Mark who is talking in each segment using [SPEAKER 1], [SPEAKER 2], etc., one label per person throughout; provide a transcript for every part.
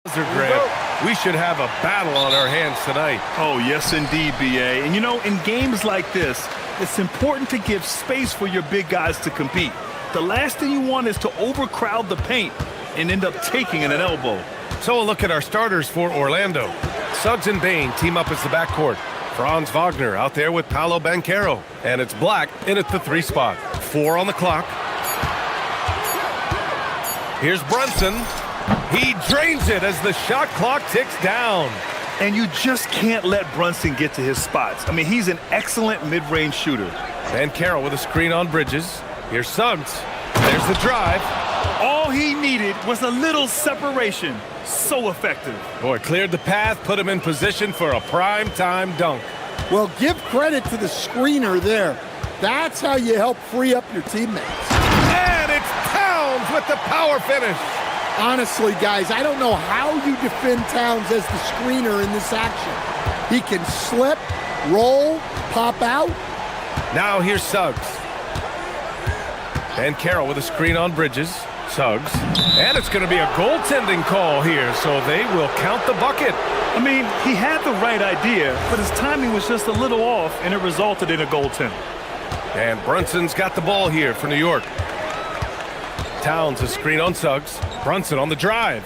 [SPEAKER 1] We should have a battle on our hands tonight.
[SPEAKER 2] Oh, yes, indeed, BA. And, you know, in games like this, it's important to give space for your big guys to compete. The last thing you want is to overcrowd the paint and end up taking an elbow.
[SPEAKER 1] So a look at our starters for Orlando. Suggs and Bain team up as the backcourt. Franz Wagner out there with Paolo Banchero. And it's Black in at the 3 spot. 4 on the clock. Here's Brunson. He drains it as the shot clock ticks down.
[SPEAKER 2] And you just can't let Brunson get to his spots. I mean, he's an excellent mid-range shooter.
[SPEAKER 1] Banchero with a screen on Bridges. Here's Suggs. There's the drive.
[SPEAKER 2] All he needed was a little separation. So effective.
[SPEAKER 1] Boy, cleared the path, put him in position for a prime-time dunk.
[SPEAKER 3] Well, give credit to the screener there. That's how you help free up your teammates.
[SPEAKER 1] And it's Towns with the power finish.
[SPEAKER 3] Honestly, guys, I don't know how you defend Towns as the screener in this action. He can slip, roll, pop out.
[SPEAKER 1] Now here's Suggs. Banchero with a screen on Bridges. Suggs. And it's going to be a goaltending call here, so they will count the bucket.
[SPEAKER 2] I mean, he had the right idea, but his timing was just a little off, and it resulted in a goaltend.
[SPEAKER 1] And Brunson's got the ball here for New York. Towns a screen on Suggs. Brunson on the drive.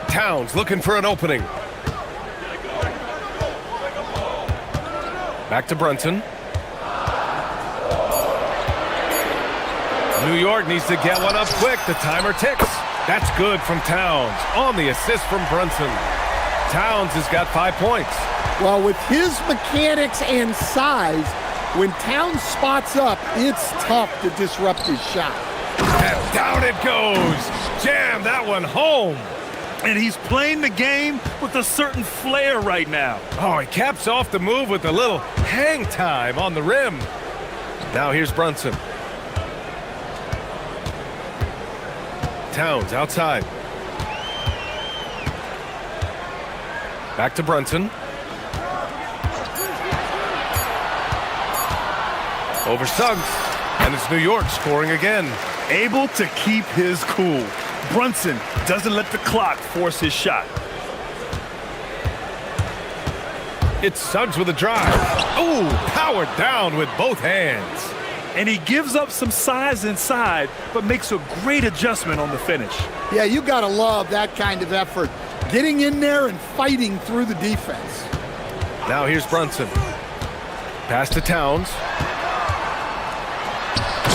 [SPEAKER 1] Towns looking for an opening. Back to Brunson. New York needs to get one up quick. The timer ticks. That's good from Towns on the assist from Brunson. Towns has got 5 points.
[SPEAKER 3] Well, with his mechanics and size, when Towns spots up, it's tough to disrupt his shot.
[SPEAKER 1] And down it goes. Jam that one home.
[SPEAKER 2] And he's playing the game with a certain flair right now.
[SPEAKER 1] Oh, he caps off the move with a little hang time on the rim. Now here's Brunson. Towns outside. Back to Brunson. Over Suggs. And it's New York scoring again.
[SPEAKER 2] Able to keep his cool. Brunson doesn't let the clock force his shot.
[SPEAKER 1] It's Suggs with a drive. Oh, powered down with both hands.
[SPEAKER 2] And he gives up some size inside, but makes a great adjustment on the finish.
[SPEAKER 3] Yeah, you gotta love that kind of effort. Getting in there and fighting through the defense.
[SPEAKER 1] Now here's Brunson. Pass to Towns.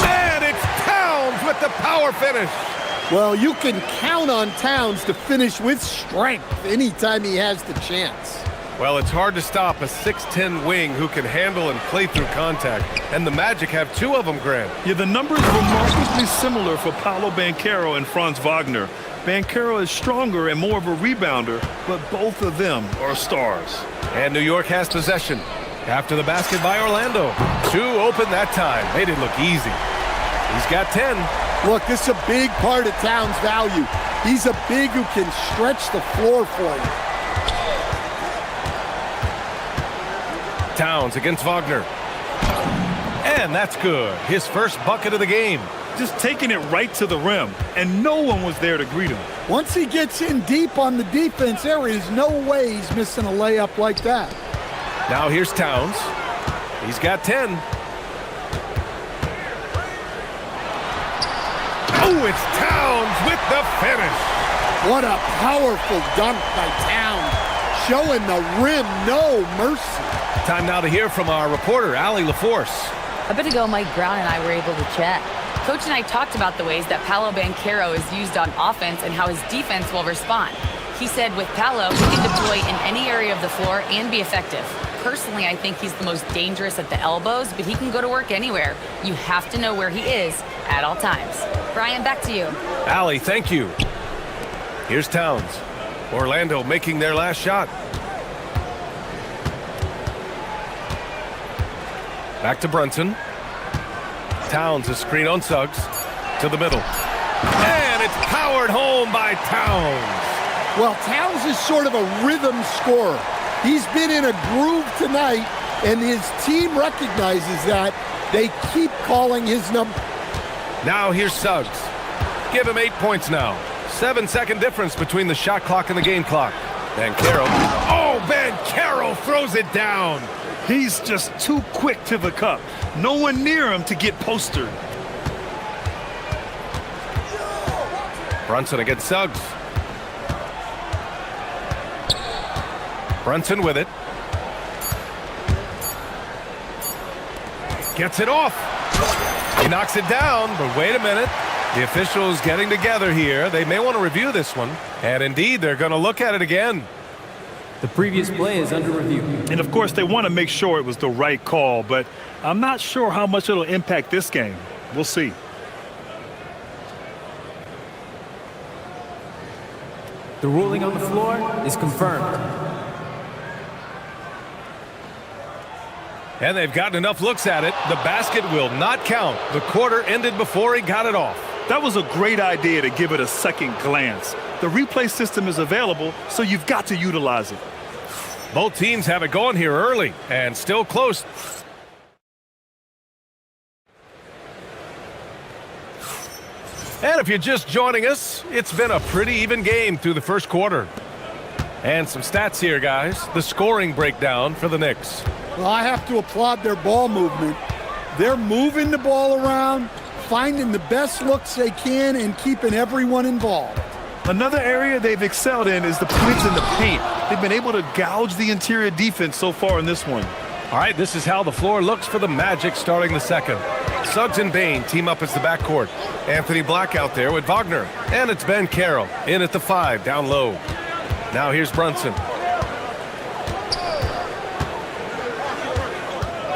[SPEAKER 1] And it's Towns with the power finish.
[SPEAKER 3] Well, you can count on Towns to finish with strength anytime he has the chance.
[SPEAKER 1] Well, it's hard to stop a 6'10" wing who can handle and play through contact. And the Magic have 2 of them, Grant.
[SPEAKER 2] Yeah, the numbers were remarkably similar for Paolo Banchero and Franz Wagner. Banchero is stronger and more of a rebounder, but both of them are stars.
[SPEAKER 1] And New York has possession. After the basket by Orlando. 2 open that time. Made it look easy. He's got 10.
[SPEAKER 3] Look, this is a big part of Towns' value. He's a big who can stretch the floor for you.
[SPEAKER 1] Towns against Wagner. And that's good. His first bucket of the game.
[SPEAKER 2] Just taking it right to the rim, and no one was there to greet him.
[SPEAKER 3] Once he gets in deep on the defense, there is no way he's missing a layup like that.
[SPEAKER 1] Now here's Towns. He's got 10. Oh, it's Towns with the finish.
[SPEAKER 3] What a powerful dunk by Towns, showing the rim no mercy.
[SPEAKER 1] Time now to hear from our reporter, Allie LaForce.
[SPEAKER 4] A bit ago, Mike Brown and I were able to chat. Coach and I talked about the ways that Paolo Banchero is used on offense and how his defense will respond. He said with Paolo, he can deploy in any area of the floor and be effective. Personally, I think he's the most dangerous at the elbows, but he can go to work anywhere. You have to know where he is at all times. Brian, back to you.
[SPEAKER 1] Allie, thank you. Here's Towns. Orlando making their last shot. Back to Brunson. Towns a screen on Suggs. To the middle. And it's powered home by Towns.
[SPEAKER 3] Well, Towns is sort of a rhythm scorer. He's been in a groove tonight, and his team recognizes that. They keep calling his number.
[SPEAKER 1] Now here's Suggs. Give him 8 points now. 7-second difference between the shot clock and the game clock. Bankero. Oh, Bankero throws it down.
[SPEAKER 2] He's just too quick to the cup. No one near him to get postered.
[SPEAKER 1] Brunson against Suggs. Brunson with it. Gets it off. He knocks it down, but wait a minute. The officials getting together here. They may want to review this one. And indeed, they're going to look at it again.
[SPEAKER 5] The previous play is under review.
[SPEAKER 2] And of course, they want to make sure it was the right call, but I'm not sure how much it'll impact this game. We'll see.
[SPEAKER 5] The ruling on the floor is confirmed.
[SPEAKER 1] And they've gotten enough looks at it. The basket will not count. The quarter ended before he got it off.
[SPEAKER 2] That was a great idea to give it a second glance. The replay system is available, so you've got to utilize it.
[SPEAKER 1] Both teams have it going here early and still close. And if you're just joining us, it's been a pretty even game through the first quarter. And some stats here, guys. The scoring breakdown for the Knicks.
[SPEAKER 3] Well, I have to applaud their ball movement. They're moving the ball around, finding the best looks they can, and keeping everyone involved.
[SPEAKER 2] Another area they've excelled in is the points in the paint. They've been able to gouge the interior defense so far in this one.
[SPEAKER 1] All right, this is how the floor looks for the Magic starting the second. Suggs and Bain team up as the backcourt. Anthony Black out there with Wagner. And it's Bankero in at the 5, down low. Now here's Brunson.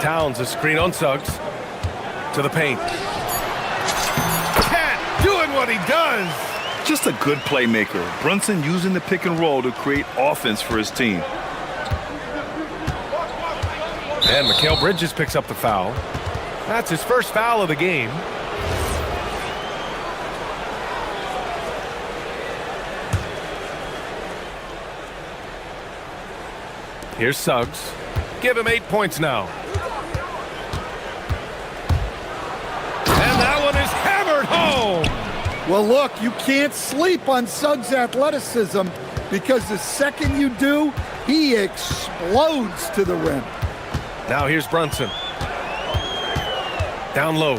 [SPEAKER 1] Towns a screen on Suggs. To the paint. Cat doing what he does.
[SPEAKER 2] Just a good playmaker. Brunson using the pick and roll to create offense for his team.
[SPEAKER 1] And Mikal Bridges picks up the foul. That's his first foul of the game. Here's Suggs. Give him 8 points now. And that one is hammered home.
[SPEAKER 3] Well, look, you can't sleep on Suggs' athleticism because the second you do, he explodes to the rim.
[SPEAKER 1] Now here's Brunson. Down low.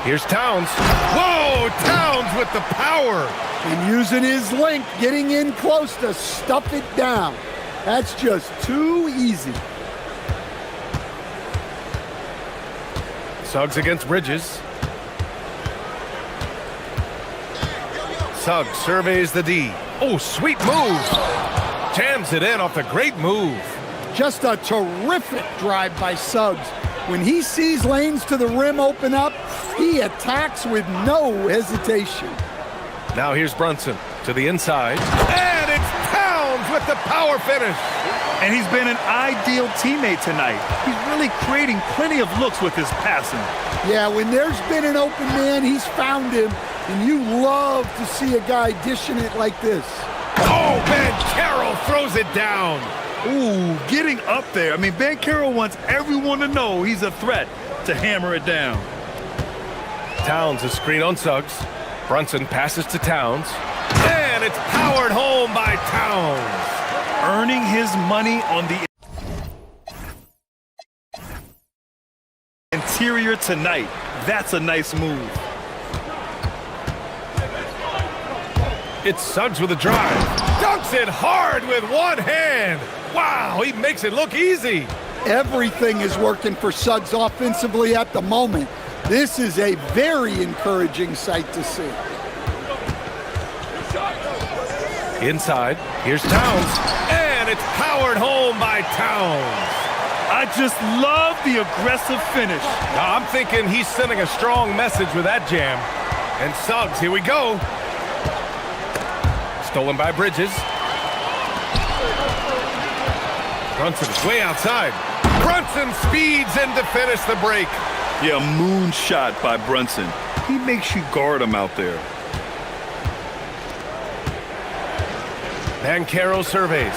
[SPEAKER 1] Here's Towns. Whoa, Towns with the power.
[SPEAKER 3] And using his length, getting in close to stuff it down. That's just too easy.
[SPEAKER 1] Suggs against Bridges. Suggs surveys the D. Oh, sweet move. Jams it in off the great move.
[SPEAKER 3] Just a terrific drive by Suggs. When he sees lanes to the rim open up, he attacks with no hesitation.
[SPEAKER 1] Now here's Brunson to the inside. And it's Towns with the power finish.
[SPEAKER 2] And he's been an ideal teammate tonight. He's really creating plenty of looks with his passing.
[SPEAKER 3] Yeah, when there's been an open man, he's found him. And you love to see a guy dishing it like this.
[SPEAKER 1] Oh, Bankero throws it down.
[SPEAKER 2] Ooh, getting up there. I mean, Bankero wants everyone to know he's a threat to hammer it down.
[SPEAKER 1] Towns a screen on Suggs. Brunson passes to Towns. And it's powered home by Towns.
[SPEAKER 2] Earning his money on the interior tonight. That's a nice move.
[SPEAKER 1] It's Suggs with a drive. Dunks it hard with one hand. Wow, he makes it look easy.
[SPEAKER 3] Everything is working for Suggs offensively at the moment. This is a very encouraging sight to see.
[SPEAKER 1] Inside, here's Towns. And it's powered home by Towns.
[SPEAKER 2] I just love the aggressive finish.
[SPEAKER 1] Now, I'm thinking he's sending a strong message with that jam. And Suggs, here we go. Stolen by Bridges. Brunson is way outside. Brunson speeds in to finish the break.
[SPEAKER 2] Yeah, moonshot by Brunson. He makes you guard him out there.
[SPEAKER 1] Bankero surveys.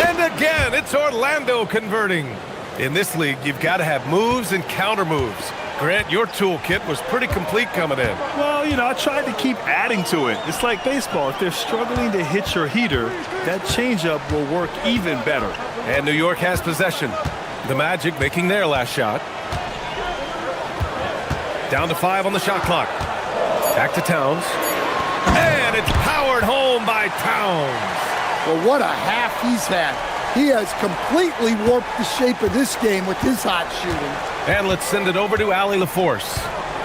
[SPEAKER 1] And again, it's Orlando converting. In this league, you've got to have moves and counter moves. Grant, your toolkit was pretty complete coming in.
[SPEAKER 2] Well, you know, I tried to keep adding to it. It's like baseball. If they're struggling to hit your heater, that changeup will work even better.
[SPEAKER 1] And New York has possession. The Magic making their last shot. Down to 5 on the shot clock. Back to Towns. And it's powered home by Towns.
[SPEAKER 3] Well, what a half he's had. He has completely warped the shape of this game with his hot shooting.
[SPEAKER 1] And let's send it over to Allie LaForce.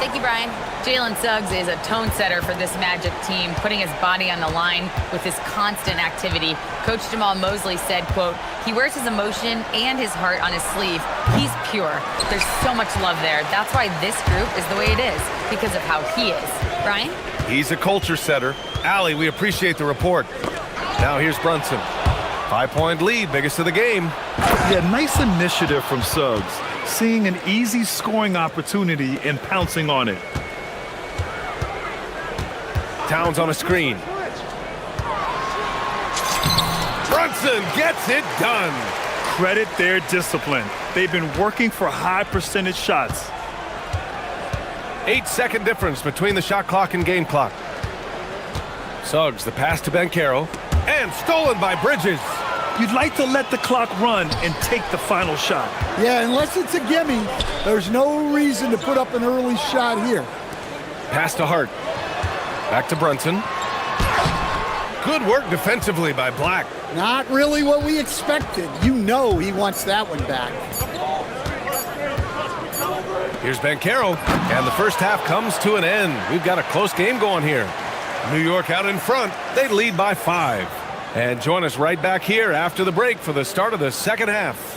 [SPEAKER 4] Thank you, Brian. Jalen Suggs is a tone setter for this Magic team, putting his body on the line with his constant activity. Coach Jamal Mosley said, quote, he wears his emotion and his heart on his sleeve. He's pure. There's so much love there. That's why this group is the way it is, because of how he is. Brian?
[SPEAKER 1] He's a culture setter. Allie, we appreciate the report. Now here's Brunson. 5-point lead, biggest of the game.
[SPEAKER 2] Yeah, nice initiative from Suggs. Seeing an easy scoring opportunity and pouncing on it.
[SPEAKER 1] Towns on a screen. Brunson gets it done.
[SPEAKER 2] Credit their discipline. They've been working for high percentage shots.
[SPEAKER 1] 8-second difference between the shot clock and game clock. Suggs, the pass to Banchero. And stolen by Bridges.
[SPEAKER 2] You'd like to let the clock run and take the final shot.
[SPEAKER 3] Yeah, unless it's a gimme, there's no reason to put up an early shot here.
[SPEAKER 1] Pass to Hart. Back to Brunson. Good work defensively by Black.
[SPEAKER 3] Not really what we expected. You know he wants that one back.
[SPEAKER 1] Here's Banchero, and the first half comes to an end. We've got a close game going here. New York out in front. They lead by 5. And join us right back here after the break for the start of the second half.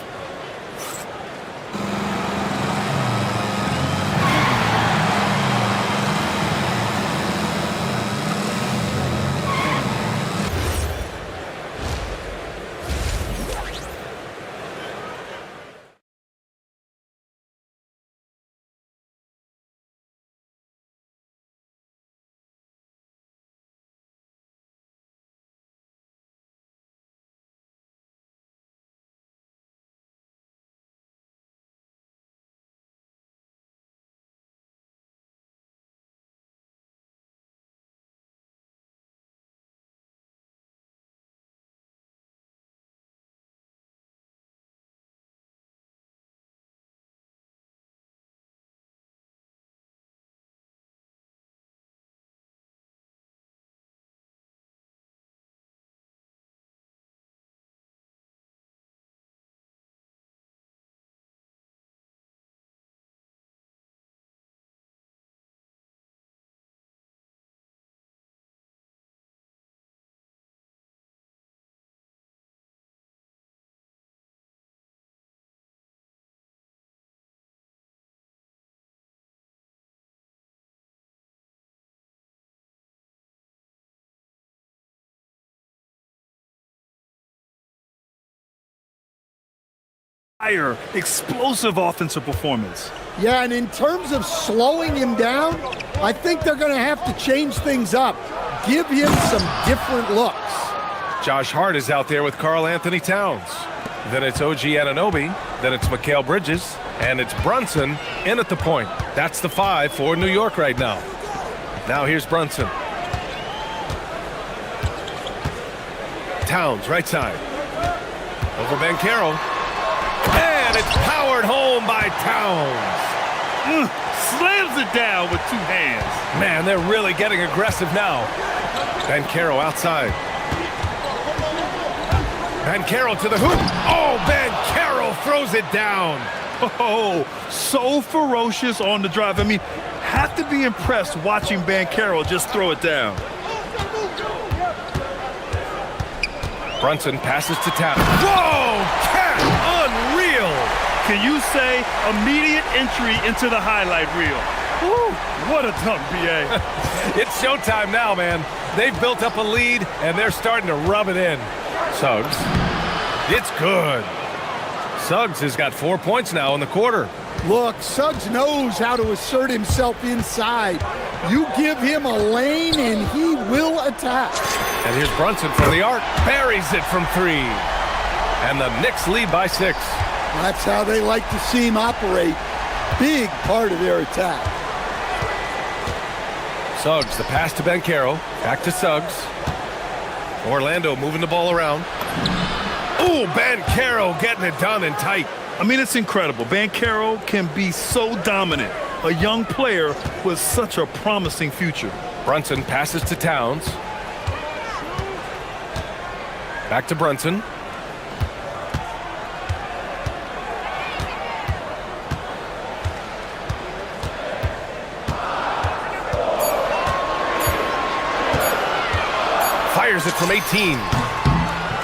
[SPEAKER 2] Higher, explosive offensive performance.
[SPEAKER 3] Yeah, and in terms of slowing him down, I think they're going to have to change things up. Give him some different looks.
[SPEAKER 1] Josh Hart is out there with Karl Anthony Towns. Then it's OG Anunoby. Then it's Mikal Bridges. And it's Brunson in at the point. That's the 5 for New York right now. Now here's Brunson. Towns, right side. Over Banchero. And it's powered home by Towns.
[SPEAKER 2] Slams it down with 2 hands.
[SPEAKER 1] Man, they're really getting aggressive now. Banchero outside. Banchero to the hoop. Oh, Banchero throws it down.
[SPEAKER 2] Oh, so ferocious on the drive. I mean, have to be impressed watching Banchero just throw it down.
[SPEAKER 1] Brunson passes to Towns. Whoa, cat, unreal.
[SPEAKER 2] Can you say immediate entry into the highlight reel? Woo, what a dunk, B.A.
[SPEAKER 1] It's showtime now, man. They've built up a lead, and they're starting to rub it in. Suggs. It's good. Suggs has got 4 points now in the quarter.
[SPEAKER 3] Look, Suggs knows how to assert himself inside. You give him a lane, and he will attack.
[SPEAKER 1] And here's Brunson from the arc. Buries it from 3. And the Knicks lead by 6.
[SPEAKER 3] That's how they like to see him operate. big part of their attack.
[SPEAKER 1] Suggs, the pass to Bankero. Back to Suggs. Orlando moving the ball around. Ooh, Bankero getting it done and tight.
[SPEAKER 2] I mean, it's incredible. Bankero can be so dominant. A young player with such a promising future.
[SPEAKER 1] Brunson passes to Towns. Back to Brunson. Fires it from 18.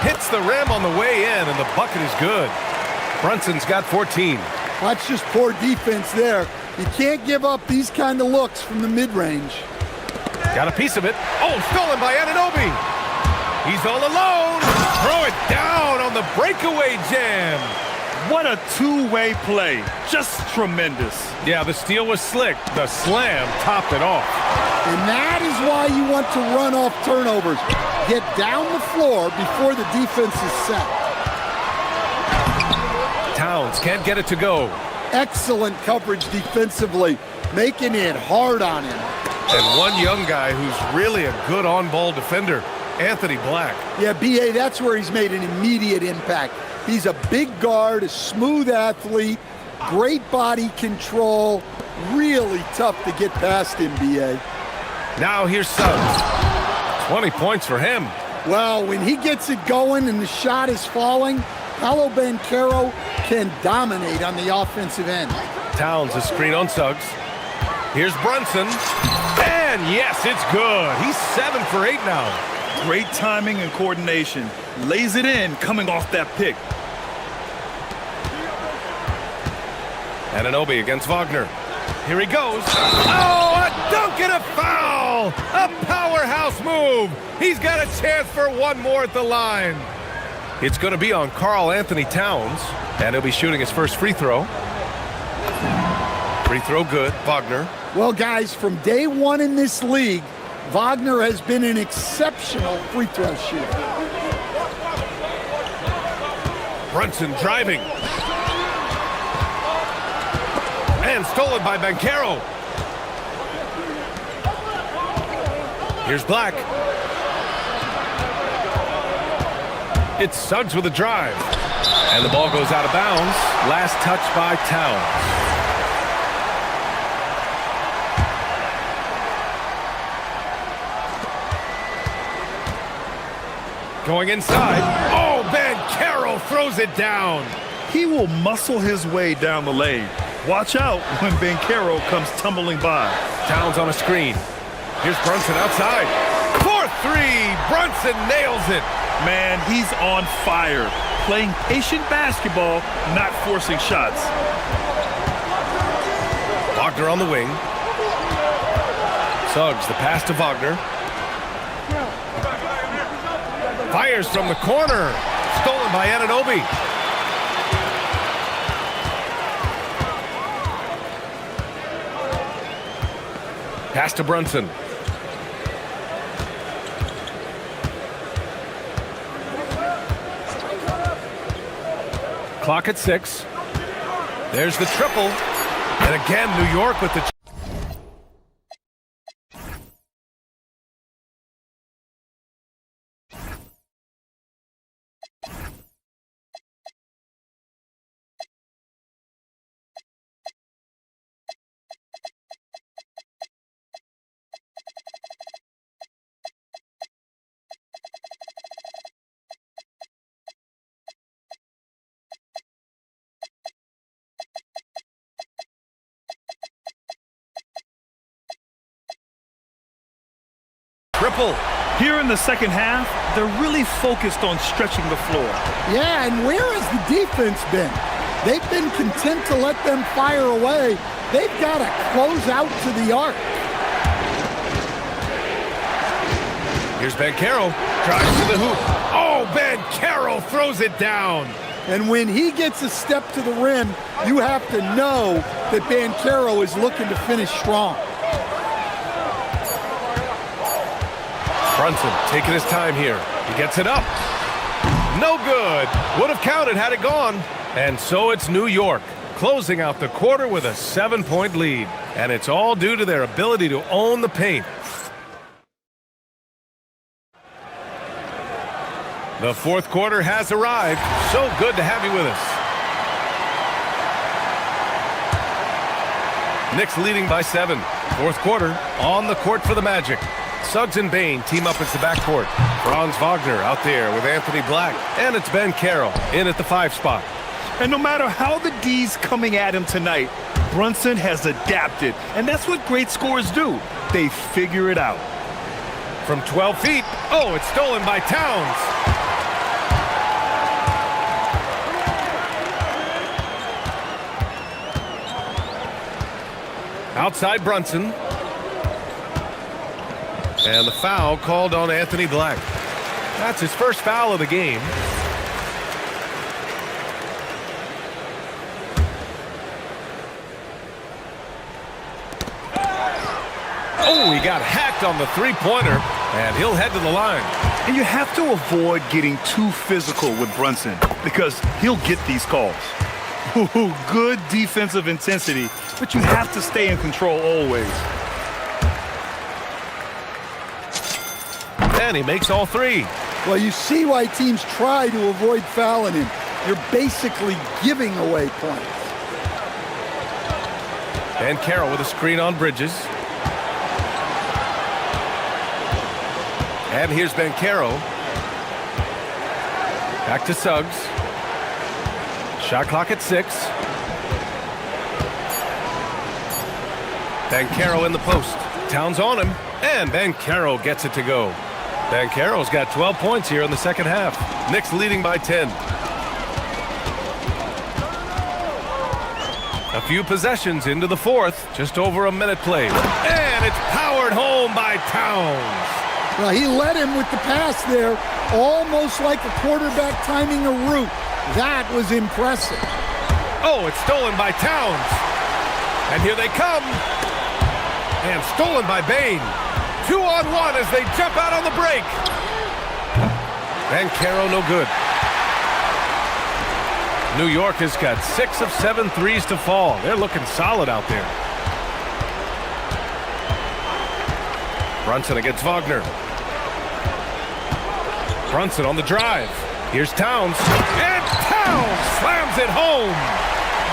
[SPEAKER 1] Hits the rim on the way in, and the bucket is good. Brunson's got 14.
[SPEAKER 3] That's just poor defense there. You can't give up these kind of looks from the mid-range.
[SPEAKER 1] Got a piece of it. Oh, stolen by Anunoby. He's all alone. Throw it down on the breakaway jam.
[SPEAKER 2] What a two-way play. Just tremendous.
[SPEAKER 1] Yeah, the steal was slick. The slam topped it off.
[SPEAKER 3] And that is why you want to run off turnovers. Get down the floor before the defense is set.
[SPEAKER 1] Towns can't get it to go.
[SPEAKER 3] Excellent coverage defensively, making it hard on him.
[SPEAKER 1] And one young guy who's really a good on-ball defender, Anthony Black.
[SPEAKER 3] Yeah, B.A., that's where he's made an immediate impact. He's a big guard, a smooth athlete, great body control, really tough to get past him, B.A.
[SPEAKER 1] Now here's Suggs. 20 points for him.
[SPEAKER 3] Well, when he gets it going and the shot is falling, Paolo Banchero can dominate on the offensive end.
[SPEAKER 1] Towns a screen on Suggs. Here's Brunson. And yes, it's good. He's 7 for 8 now.
[SPEAKER 2] Great timing and coordination. Lays it in coming off that pick.
[SPEAKER 1] Anunoby against Wagner. Here he goes. Oh, a dunk and a foul! A powerhouse move. He's got a chance for one more at the line. It's going to be on Karl Anthony Towns, and he'll be shooting his first free throw. Free throw good, Wagner.
[SPEAKER 3] Well, guys, from day one in this league, Wagner has been an exceptional free throw shooter.
[SPEAKER 1] Brunson driving. And stolen by Bankero. Here's Black. It's Suggs with a drive. And the ball goes out of bounds. Last touch by Towns. Going inside. Oh, Bankero throws it down.
[SPEAKER 2] He will muscle his way down the lane. Watch out when Bankero comes tumbling by.
[SPEAKER 1] Towns on a screen. Here's Brunson outside. 4-3. Brunson nails it.
[SPEAKER 2] Man, he's on fire. Playing patient basketball, not forcing shots.
[SPEAKER 1] Wagner on the wing. Suggs, the pass to Wagner. Fires from the corner. Stolen by Anunoby. Pass to Brunson. Clock at 6. There's the triple. And again, New York with the... triple.
[SPEAKER 2] Here in the second half, they're really focused on stretching the floor.
[SPEAKER 3] Yeah, and where has the defense been? They've been content to let them fire away. They've got to close out to the arc.
[SPEAKER 1] Here's Bankero. Drives to the hoop. Oh, Bankero throws it down.
[SPEAKER 3] And when he gets a step to the rim, you have to know that Bankero is looking to finish strong.
[SPEAKER 1] Brunson taking his time here. He gets it up. No good. Would have counted had it gone. And so it's New York. closing out the quarter with a 7-point lead. And it's all due to their ability to own the paint. The fourth quarter has arrived. So good to have you with us. Knicks leading by 7. Fourth quarter on the court for the Magic. Suggs and Bain team up as the backcourt. Franz Wagner out there with Anthony Black. And it's Ben Carroll in at the 5 spot.
[SPEAKER 2] And no matter how the D's coming at him tonight, Brunson has adapted. And that's what great scorers do. They figure it out.
[SPEAKER 1] From 12 feet. Oh, it's stolen by Towns. Outside Brunson. And the foul called on Anthony Black. That's his first foul of the game. Oh, he got hacked on the three-pointer, and he'll head to the line.
[SPEAKER 2] And you have to avoid getting too physical with Brunson because he'll get these calls. Ooh, good defensive intensity, but you have to stay in control always.
[SPEAKER 1] And he makes all 3.
[SPEAKER 3] Well, you see why teams try to avoid fouling him. You're basically giving away points.
[SPEAKER 1] And Carroll with a screen on Bridges. And here's Ben Carroll. Back to Suggs. Shot clock at 6. Ben Carroll in the post. Towns on him. And Ben Carroll gets it to go. Ben Carroll's got 12 points here in the second half. Knicks leading by 10. A few possessions into the fourth. Just over a minute played. And it's powered home by Towns.
[SPEAKER 3] Well, he led him with the pass there, almost like a quarterback timing a route. That was impressive.
[SPEAKER 1] Oh, it's stolen by Towns. And here they come. And stolen by Bain. 2-on-1 as they jump out on the break. And Carroll no good. New York has got 6 of 7 threes to fall. They're looking solid out there. Brunson against Wagner. Brunson on the drive. Here's Towns. And Towns slams it home.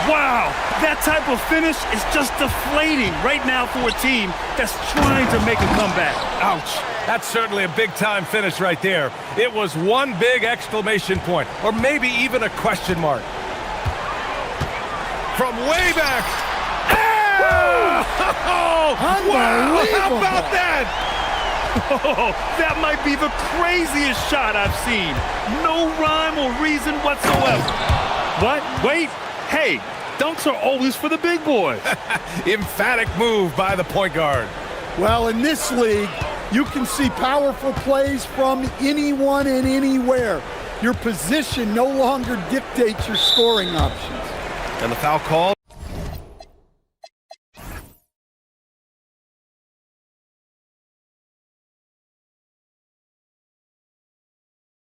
[SPEAKER 2] Wow, that type of finish is just deflating right now for a team that's trying to make a comeback.
[SPEAKER 1] Ouch. That's certainly a big-time finish right there. It was one big exclamation point, or maybe even a question mark. From way back. Oh, wow, how about that?
[SPEAKER 2] Oh, that might be the craziest shot I've seen. No rhyme or reason whatsoever. What? Wait. Hey, dunks are always for the big boys.
[SPEAKER 1] Emphatic move by the point guard.
[SPEAKER 3] Well, in this league, you can see powerful plays from anyone and anywhere. Your position no longer dictates your scoring options.
[SPEAKER 1] And the foul call.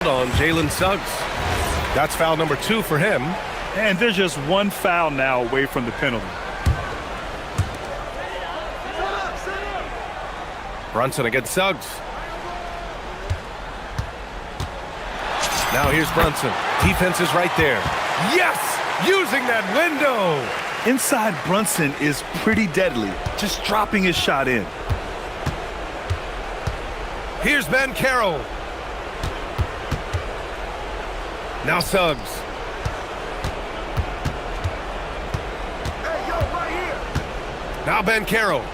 [SPEAKER 1] On Jalen Suggs. That's foul number 2 for him.
[SPEAKER 2] And there's just one foul now away from the penalty.
[SPEAKER 1] Brunson against Suggs. Now here's Brunson. Defense is right there. Yes! Using that window!
[SPEAKER 2] Inside Brunson is pretty deadly, just dropping his shot in.
[SPEAKER 1] Here's Ben Carroll. Now Suggs. Now Ben Carroll.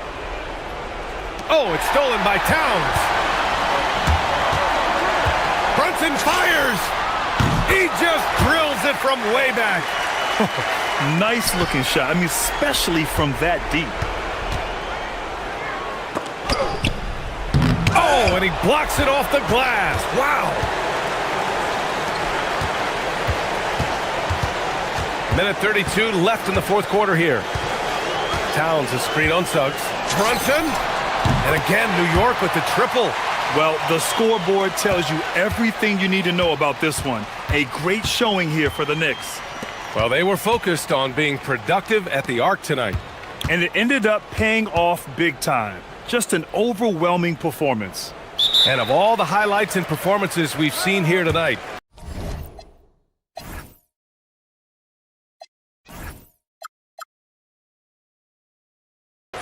[SPEAKER 1] Oh, it's stolen by Towns. Brunson fires. He just drills it from way back.
[SPEAKER 2] Nice looking shot. I mean, especially from that deep.
[SPEAKER 1] Oh, and he blocks it off the glass. Wow. Minute 32 left in the fourth quarter here. Towns a screen on Suggs. Brunson. And again, New York with the triple.
[SPEAKER 2] Well, the scoreboard tells you everything you need to know about this one. A great showing here for the Knicks.
[SPEAKER 1] Well, they were focused on being productive at the arc tonight.
[SPEAKER 2] And it ended up paying off big time. Just an overwhelming performance.
[SPEAKER 1] And of all the highlights and performances we've seen here tonight,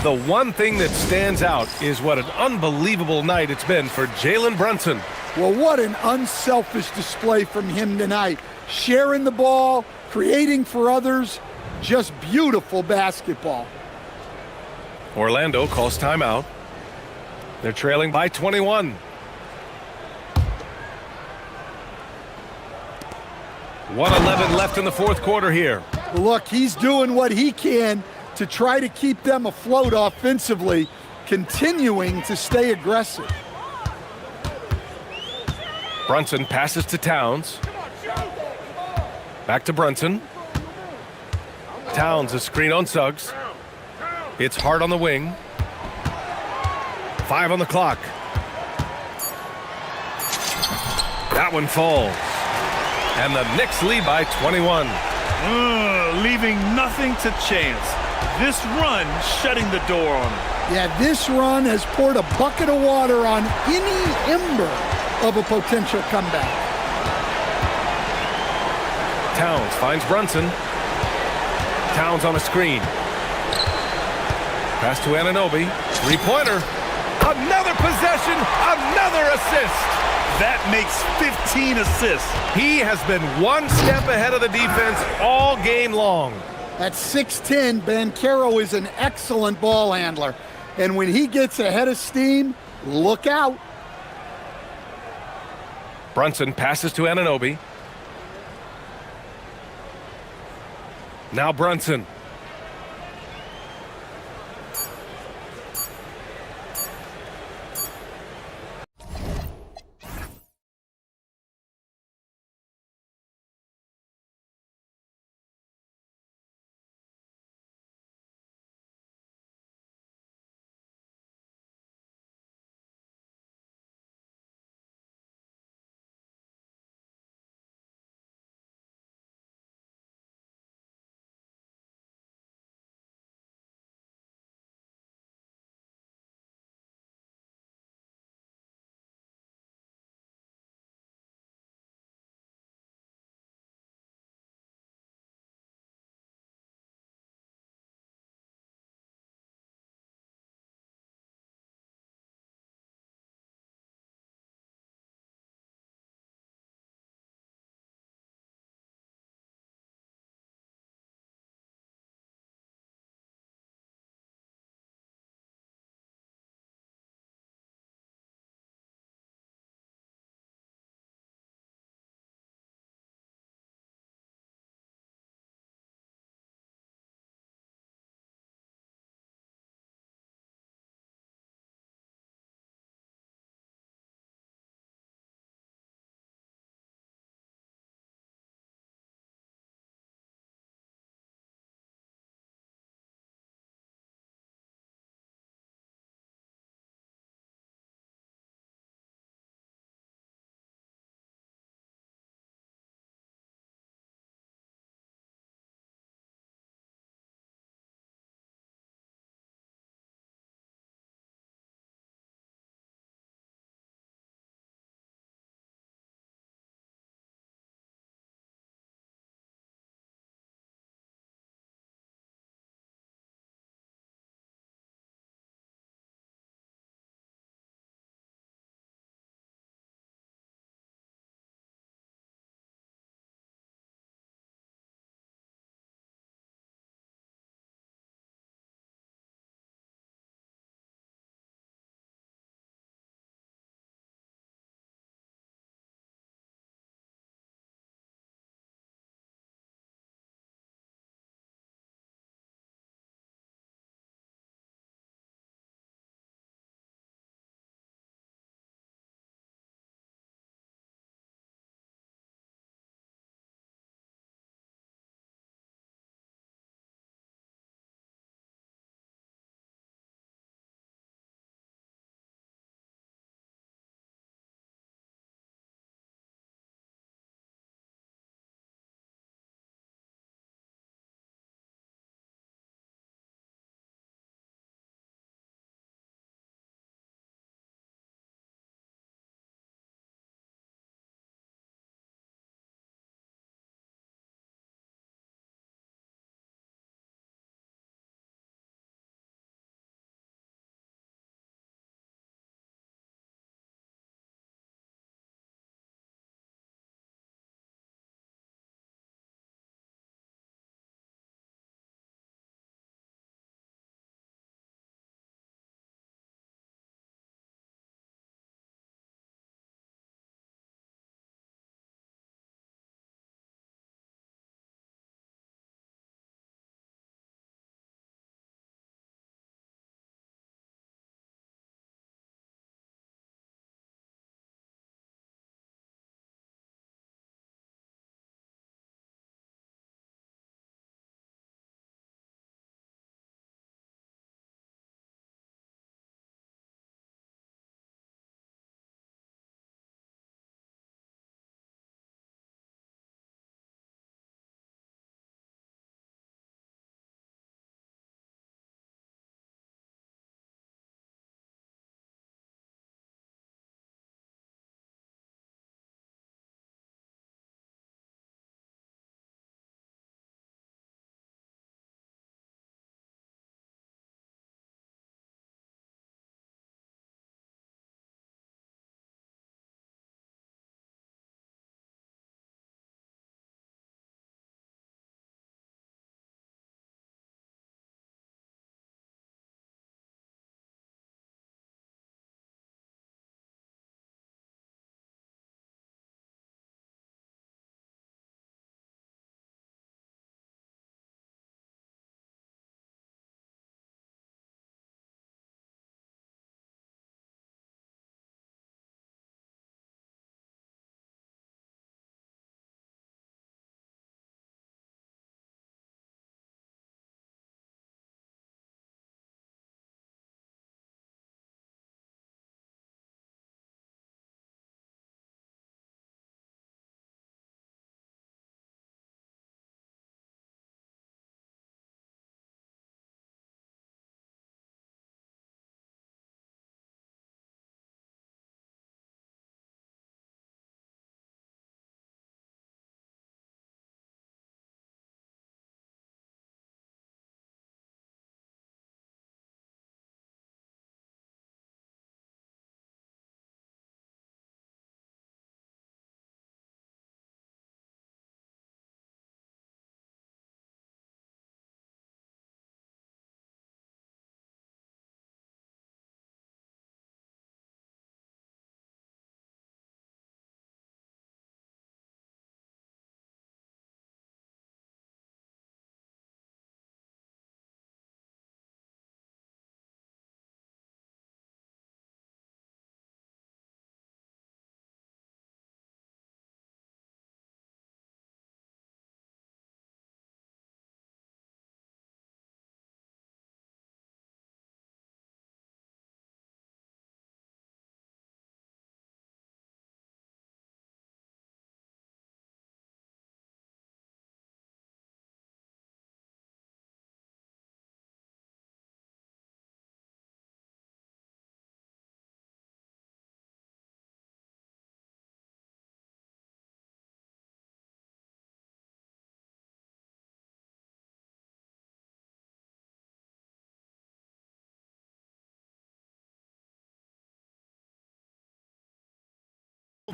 [SPEAKER 1] the one thing that stands out is what an unbelievable night it's been for Jalen Brunson.
[SPEAKER 3] Well, what an unselfish display from him tonight. Sharing the ball, creating for others, just beautiful basketball.
[SPEAKER 1] Orlando calls timeout. They're trailing by 21. .111 left in the fourth quarter here.
[SPEAKER 3] Look, he's doing what he can to try to keep them afloat offensively, continuing to stay aggressive.
[SPEAKER 1] Brunson passes to Towns. Back to Brunson. Towns, a screen on Suggs. It's Hart on the wing. 5 on the clock. That one falls. And the Knicks lead by 21.
[SPEAKER 2] Leaving nothing to chance. This run shutting the door on him.
[SPEAKER 3] Yeah, this run has poured a bucket of water on any ember of a potential comeback.
[SPEAKER 1] Towns finds Brunson. Towns on a screen. Pass to Anunoby. Three-pointer. Another possession. Another assist.
[SPEAKER 2] That makes 15 assists.
[SPEAKER 1] He has been one step ahead of the defense all game long.
[SPEAKER 3] At 6'10", Banchero is an excellent ball handler. And when he gets ahead of steam, look out.
[SPEAKER 1] Brunson passes to Anunoby. Now Brunson.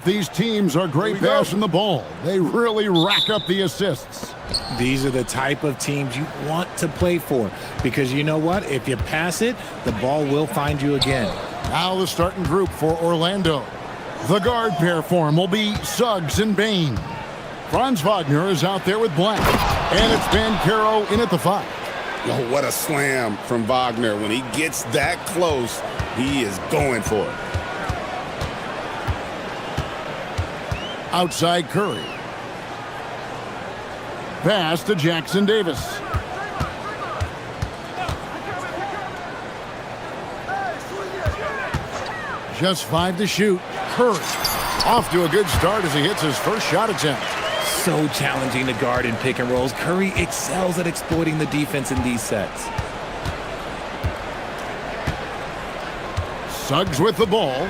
[SPEAKER 6] these teams are great passing the ball. They really rack up the assists.
[SPEAKER 5] These are the type of teams you want to play for because you know what? If you pass it, the ball will find you again.
[SPEAKER 6] Now the starting group for Orlando. The guard pair for him will be Suggs and Bain. Franz Wagner is out there with Black. And it's Bancaro in at the 5.
[SPEAKER 7] Oh, what a slam from Wagner. When he gets that close, he is going for it.
[SPEAKER 6] Outside Curry. Pass to Jackson Davis. Just 5 to shoot. Curry off to a good start as he hits his first shot attempt.
[SPEAKER 5] So challenging to guard in pick and rolls. Curry excels at exploiting the defense in these sets.
[SPEAKER 6] Suggs with the ball.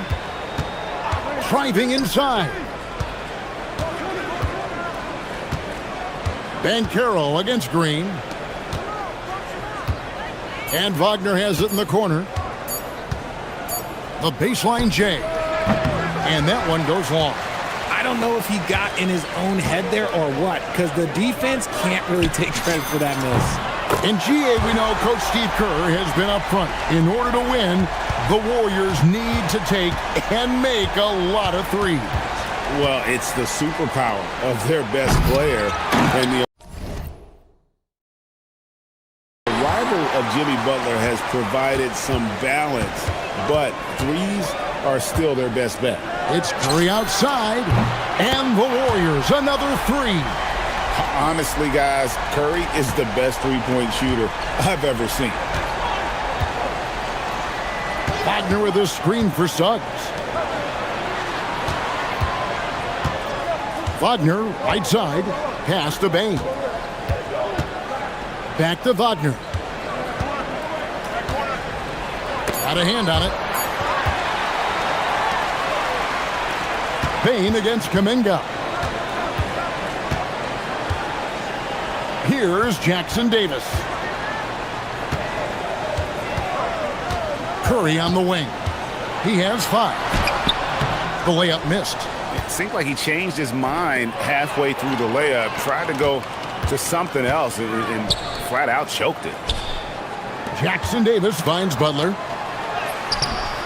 [SPEAKER 6] Driving inside. Bancaro against Green. And Wagner has it in the corner. The baseline J. And that one goes long.
[SPEAKER 5] I don't know if he got in his own head there or what, because the defense can't really take credit for that miss.
[SPEAKER 6] In GA, we know Coach Steve Kerr has been up front. In order to win, the Warriors need to take and make a lot of threes.
[SPEAKER 7] Well, it's the superpower of their best player. And the arrival of Jimmy Butler has provided some balance, but threes are still their best bet.
[SPEAKER 6] It's Curry outside, and the Warriors another 3.
[SPEAKER 7] Honestly, guys, Curry is the best three-point shooter I've ever seen.
[SPEAKER 6] Wagner with a screen for Suggs. Wagner, right side, pass to Bain. Back to Wagner. Got a hand on it. Bain against Kuminga. Here's Jackson Davis. Curry on the wing. He has 5. The layup missed.
[SPEAKER 7] It seemed like he changed his mind halfway through the layup, tried to go to something else, and flat out choked it.
[SPEAKER 6] Jackson Davis finds Butler.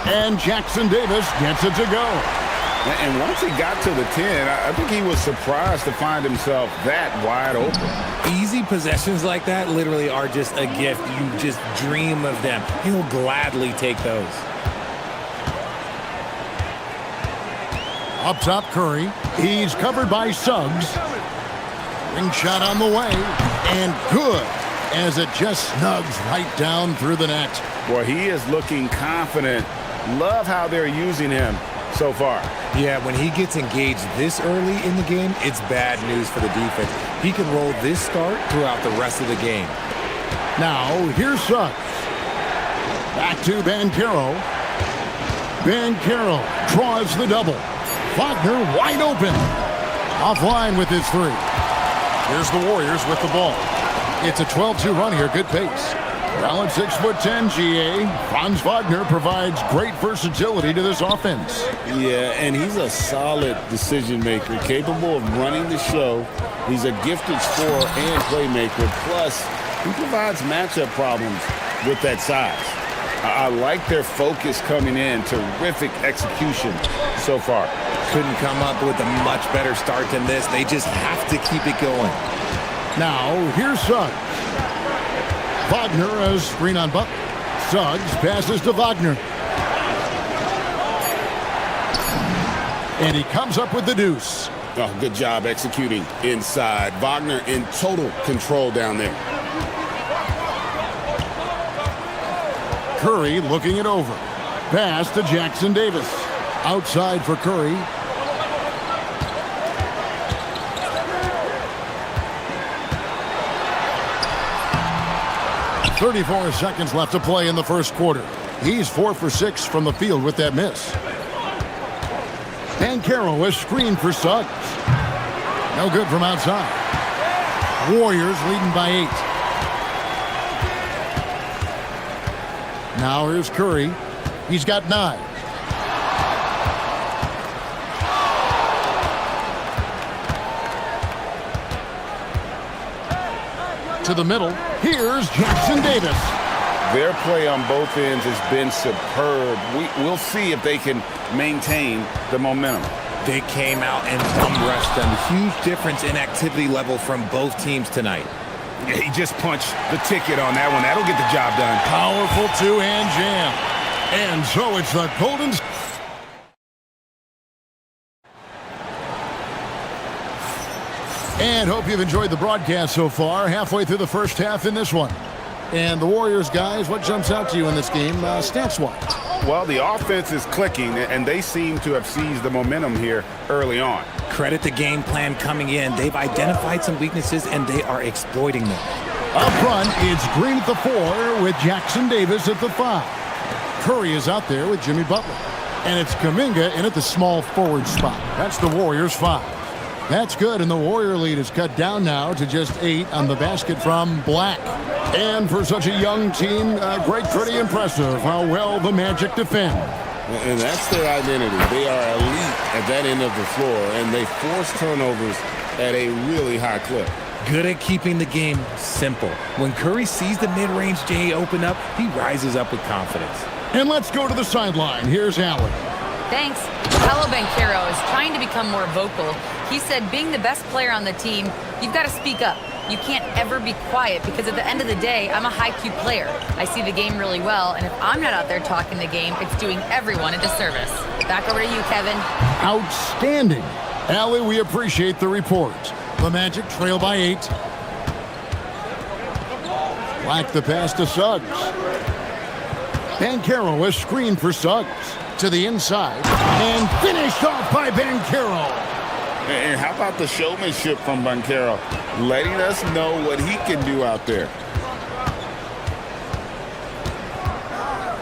[SPEAKER 6] And Jackson Davis gets it to go.
[SPEAKER 7] And once he got to the 10, I think he was surprised to find himself that wide open.
[SPEAKER 5] Easy possessions like that literally are just a gift. You just dream of them. He'll gladly take those.
[SPEAKER 6] Up top, Curry. He's covered by Suggs. Ring shot on the way. And good, as it just snugs right down through the net.
[SPEAKER 7] Boy, he is looking confident. Love how they're using him so far.
[SPEAKER 5] Yeah, when he gets engaged this early in the game, it's bad news for the defense. He can roll this start throughout the rest of the game.
[SPEAKER 6] Now, here's Suggs. Back to Bancaro. Bancaro draws the double. Wagner wide open. Offline with his 3. Here's the Warriors with the ball. It's a 12-2 run here. Good pace. Well, at 6'10", GA, Franz Wagner provides great versatility to this offense.
[SPEAKER 7] Yeah, and he's a solid decision maker, capable of running the show. He's a gifted scorer and playmaker. Plus, he provides matchup problems with that size. I like their focus coming in. Terrific execution so far.
[SPEAKER 5] Couldn't come up with a much better start than this. They just have to keep it going.
[SPEAKER 6] Now, here's Suggs. Wagner as screen on Butler. Suggs passes to Wagner. And he comes up with the deuce.
[SPEAKER 7] Oh, good job executing inside. Wagner in total control down there.
[SPEAKER 6] Curry looking it over. Pass to Jackson Davis. Outside for Curry. .34 seconds left to play in the first quarter. He's 4 for 6 from the field with that miss. Bancaro is screened for Suggs. No good from outside. Warriors leading by 8. Now here's Curry. He's got 9. to the middle. Here's Jackson Davis.
[SPEAKER 7] Their play on both ends has been superb. We'll see if they can maintain the momentum.
[SPEAKER 5] They came out and rushed them. Huge difference in activity level from both teams tonight.
[SPEAKER 8] Yeah, he just punched the ticket on that one. That'll get the job done.
[SPEAKER 6] Powerful two-hand jam. And so it's the Golden... And hope you've enjoyed the broadcast so far. Halfway through the first half in this one. And the Warriors, guys, what jumps out to you in this game, stats-wise?
[SPEAKER 7] Well, the offense is clicking, and they seem to have seized the momentum here early on.
[SPEAKER 5] Credit the game plan coming in. They've identified some weaknesses, and they are exploiting them.
[SPEAKER 6] Up front, it's Green at the 4 with Jackson Davis at the 5. Curry is out there with Jimmy Butler. And it's Kuminga in at the small forward spot. That's the Warriors' 5. That's good, and the Warrior lead is cut down now to just 8 on the basket from Black. And for such a young team, pretty impressive how well the Magic defend.
[SPEAKER 7] And that's their identity. They are elite at that end of the floor, and they force turnovers at a really high clip.
[SPEAKER 5] Good at keeping the game simple. When Curry sees the mid-range J open up, he rises up with confidence.
[SPEAKER 6] And let's go to the sideline. Here's Allen.
[SPEAKER 4] Thanks. Paolo Banchero is trying to become more vocal. He said being the best player on the team, you've got to speak up. You can't ever be quiet because at the end of the day, I'm a high-Q player. I see the game really well, and if I'm not out there talking the game, it's doing everyone a disservice. Back over to you, Kevin.
[SPEAKER 6] Outstanding. Allie, we appreciate the report. The Magic trail by 8. Black the pass to Suggs. Banchero is screened for Suggs. To the inside. And finished off by Banchero.
[SPEAKER 7] And how about the showmanship from Banchero, letting us know what he can do out there.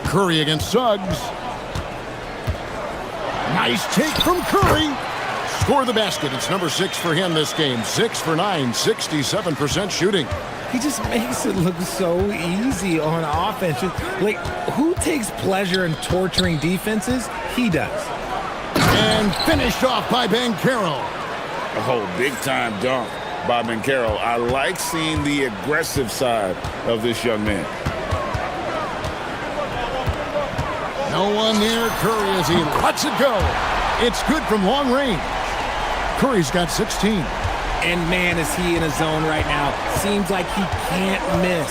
[SPEAKER 6] Curry against Suggs. Nice take from Curry. Score the basket. It's number 6 for him this game. 6 for 9, 67% shooting.
[SPEAKER 5] He just makes it look so easy on offense. Like, who takes pleasure in torturing defenses? He does.
[SPEAKER 6] And finished off by Banchero.
[SPEAKER 7] Oh, big-time dunk by Banchero. I like seeing the aggressive side of this young man.
[SPEAKER 6] No one near Curry as he lets it go. It's good from long range. Curry's got 16.
[SPEAKER 5] And man, is he in a zone right now. Seems like he can't miss.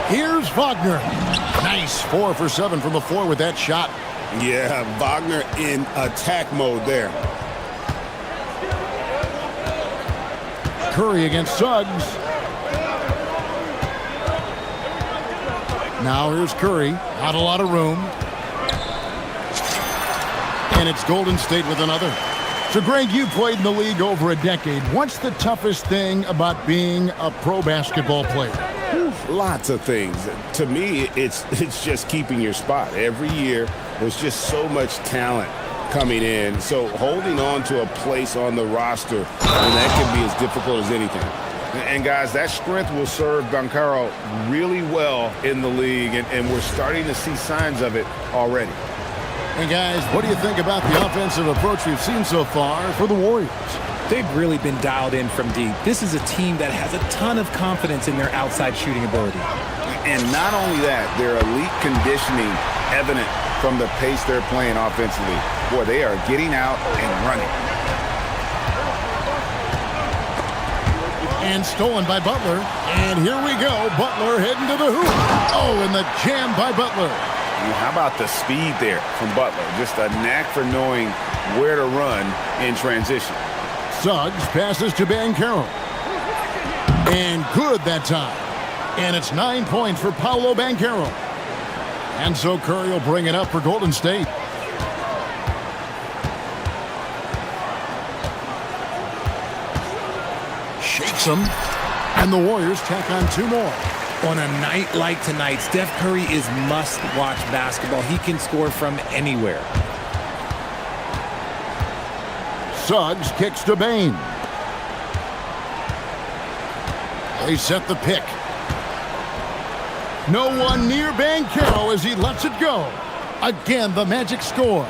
[SPEAKER 6] Here's Wagner. Nice 4 for 7 from the floor with that shot.
[SPEAKER 7] Yeah, Wagner in attack mode there.
[SPEAKER 6] Curry against Suggs. Now here's Curry. Not a lot of room. And it's Golden State with another. So, Greg, you played in the league over a decade. What's the toughest thing about being a pro basketball player?
[SPEAKER 7] Lots of things. To me, it's just keeping your spot. Every year, there's just so much talent coming in. So holding on to a place on the roster, and that can be as difficult as anything. And guys, that strength will serve Banchero really well in the league, and we're starting to see signs of it already.
[SPEAKER 6] And guys, what do you think about the offensive approach we've seen so far for the Warriors?
[SPEAKER 5] They've really been dialed in from deep. This is a team that has a ton of confidence in their outside shooting ability.
[SPEAKER 7] And not only that, their elite conditioning evident from the pace they're playing offensively. Boy, they are getting out and running.
[SPEAKER 6] And stolen by Butler. And here we go. Butler heading to the hoop. Oh, and the jam by Butler.
[SPEAKER 7] How about the speed there from Butler? Just a knack for knowing where to run in transition.
[SPEAKER 6] Suggs passes to Banchero. And good that time. And it's 9 points for Paolo Banchero. And so Curry will bring it up for Golden State. Shakes him. And the Warriors tack on 2 more.
[SPEAKER 5] On a night like tonight, Steph Curry is must-watch basketball. He can score from anywhere.
[SPEAKER 6] Suggs kicks to Bane. They set the pick. No one near Banchero as he lets it go. Again, the Magic score.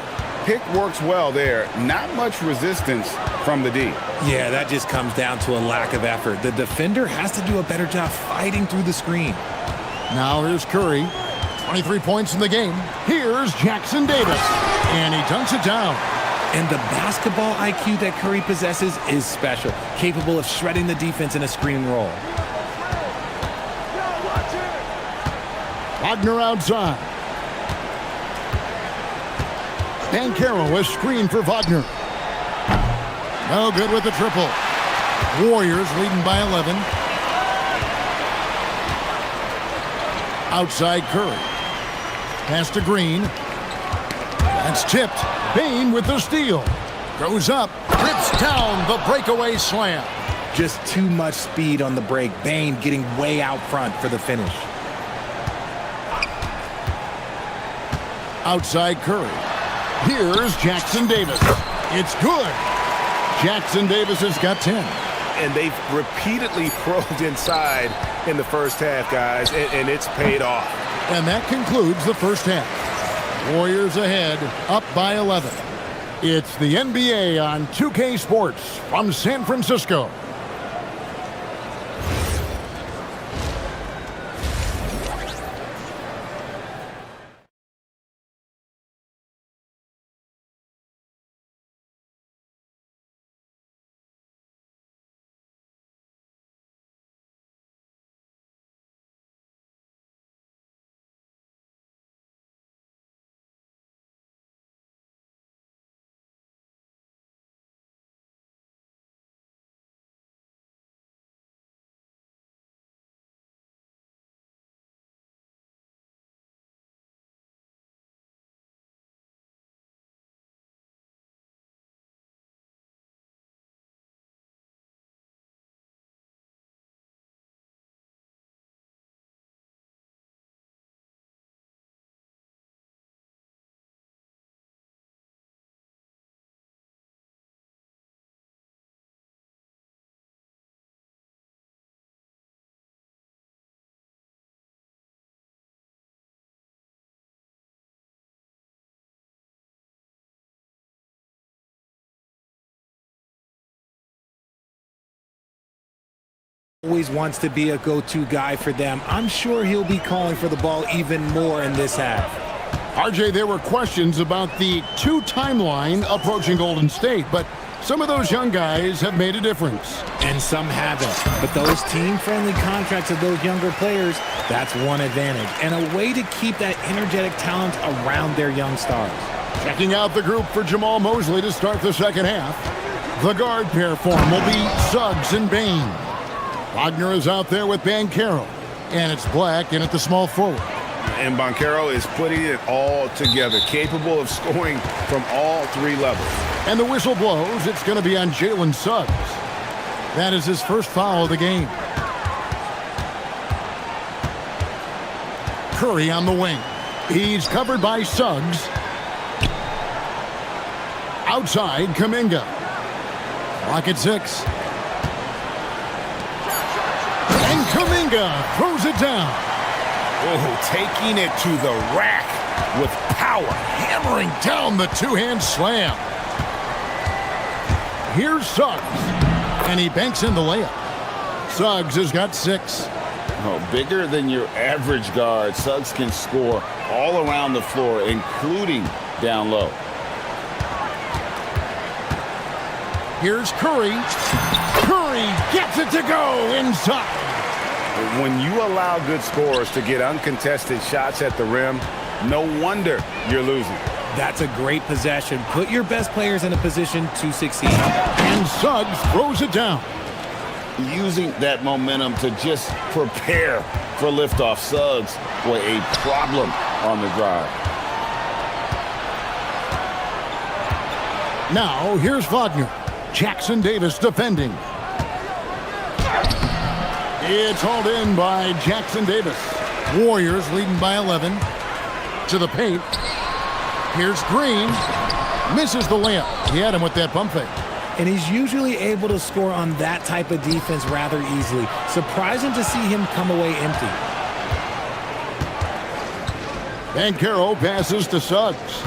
[SPEAKER 7] Pick works well there. Not much resistance from the D.
[SPEAKER 5] Yeah, that just comes down to a lack of effort. The defender has to do a better job fighting through the screen.
[SPEAKER 6] Now here's Curry. 23 points in the game. Here's Jackson Davis. And he dunks it down.
[SPEAKER 5] And the basketball IQ that Curry possesses is special, capable of shredding the defense in a screen and roll.
[SPEAKER 6] Wagner outside. Banchero has screened for Wagner. No good with the triple. Warriors leading by 11. Outside Curry. Pass to Green. That's tipped. Bain with the steal. Goes up. Rips down the breakaway slam.
[SPEAKER 5] Just too much speed on the break. Bain getting way out front for the finish.
[SPEAKER 6] Outside Curry. Here's Jackson Davis. It's good. Jackson Davis has got 10.
[SPEAKER 8] And they've repeatedly probed inside in the first half, guys, and it's paid off.
[SPEAKER 6] And that concludes the first half. Warriors ahead, up by 11. It's the NBA on 2K Sports from San Francisco.
[SPEAKER 5] Always wants to be a go-to guy for them. I'm sure he'll be calling for the ball even more in this half.
[SPEAKER 6] RJ, there were questions about the two timeline approaching Golden State, but some of those young guys have made a difference.
[SPEAKER 5] And some haven't. But those team-friendly contracts of those younger players, that's one advantage. And a way to keep that energetic talent around their young stars.
[SPEAKER 6] Checking out the group for Jamal Mosley to start the second half. The guard pair form will be Suggs and Bain. Wagner is out there with Banchero. And it's Black in at the small forward.
[SPEAKER 7] And Banchero is putting it all together, capable of scoring from all three levels.
[SPEAKER 6] And the whistle blows. It's going to be on Jalen Suggs. That is his first foul of the game. Curry on the wing. He's covered by Suggs. Outside, Kuminga. Clock at 6. And Kuminga throws it down.
[SPEAKER 8] Oh, taking it to the rack with power.
[SPEAKER 6] Hammering down the two-hand slam. Here's Suggs. And he banks in the layup. Suggs has got 6.
[SPEAKER 7] Oh, bigger than your average guard, Suggs can score all around the floor, including down low.
[SPEAKER 6] Here's Curry. Curry gets it to go inside.
[SPEAKER 7] When you allow good scorers to get uncontested shots at the rim, no wonder you're losing.
[SPEAKER 5] That's a great possession. Put your best players in a position to succeed.
[SPEAKER 6] And Suggs throws it down.
[SPEAKER 7] Using that momentum to just prepare for liftoff. Suggs, boy, a problem on the drive.
[SPEAKER 6] Now, here's Wagner. Jackson Davis defending. It's hauled in by Jackson Davis. Warriors leading by 11. To the paint. Here's Green. Misses the layup. He had him with that pump fake.
[SPEAKER 5] And he's usually able to score on that type of defense rather easily. Surprising to see him come away empty.
[SPEAKER 6] Banchero passes to Suggs.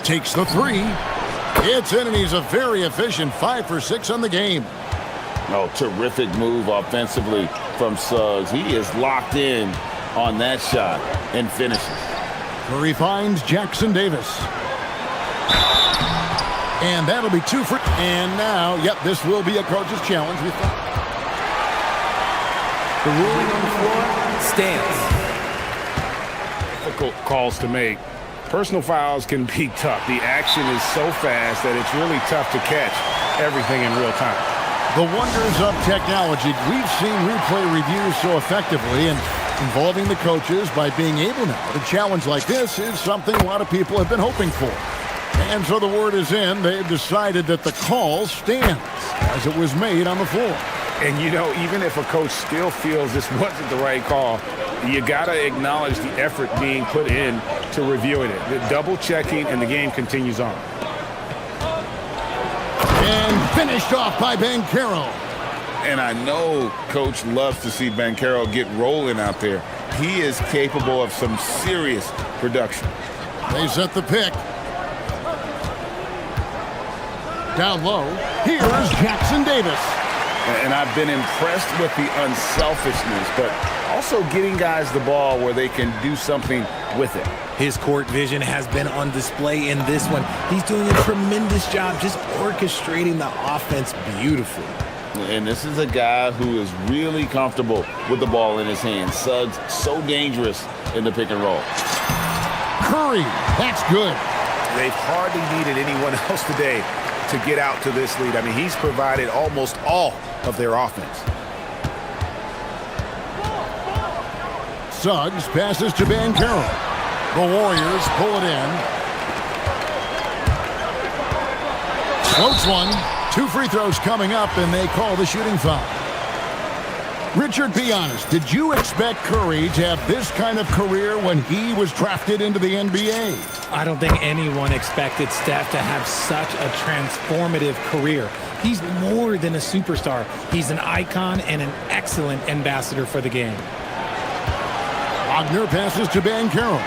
[SPEAKER 6] Takes the three. It's in, and he's a very efficient 5 for 6 on the game.
[SPEAKER 7] Oh, terrific move offensively from Suggs. He is locked in on that shot and finishes.
[SPEAKER 6] Curry finds Jackson Davis. And that'll be 2 for... And now, yep, this will be a coach's challenge.
[SPEAKER 9] The ruling on the floor stands.
[SPEAKER 8] Difficult calls to make. Personal fouls can be tough. The action is so fast that it's really tough to catch everything in real time.
[SPEAKER 6] The wonders of technology. We've seen replay reviews so effectively and involving the coaches by being able now. A challenge like this is something a lot of people have been hoping for. And so the word is in. They've decided that the call stands as it was made on the floor.
[SPEAKER 8] And, you know, even if a coach still feels this wasn't the right call, you got to acknowledge the effort being put in to reviewing it. The double checking, and the game continues on.
[SPEAKER 6] And finished off by Banchero.
[SPEAKER 7] And I know Coach loves to see Banchero get rolling out there. He is capable of some serious production.
[SPEAKER 6] They set the pick. Down low, here's Jackson Davis.
[SPEAKER 7] And I've been impressed with the unselfishness, but also getting guys the ball where they can do something with it.
[SPEAKER 5] His court vision has been on display in this one. He's doing a tremendous job just orchestrating the offense beautifully.
[SPEAKER 7] And this is a guy who is really comfortable with the ball in his hands. Suggs so dangerous in the pick and roll.
[SPEAKER 6] Curry, that's good.
[SPEAKER 8] They've hardly needed anyone else today to get out to this lead. I mean, he's provided almost all of their offense.
[SPEAKER 6] Suggs passes to Banchero. The Warriors pull it in. Floats one. 2 free throws coming up, and they call the shooting foul. Richard, be honest, did you expect Curry to have this kind of career when he was drafted into the NBA?
[SPEAKER 5] I don't think anyone expected Steph to have such a transformative career. He's more than a superstar. He's an icon and an excellent ambassador for the game.
[SPEAKER 6] Wagner passes to Banchero.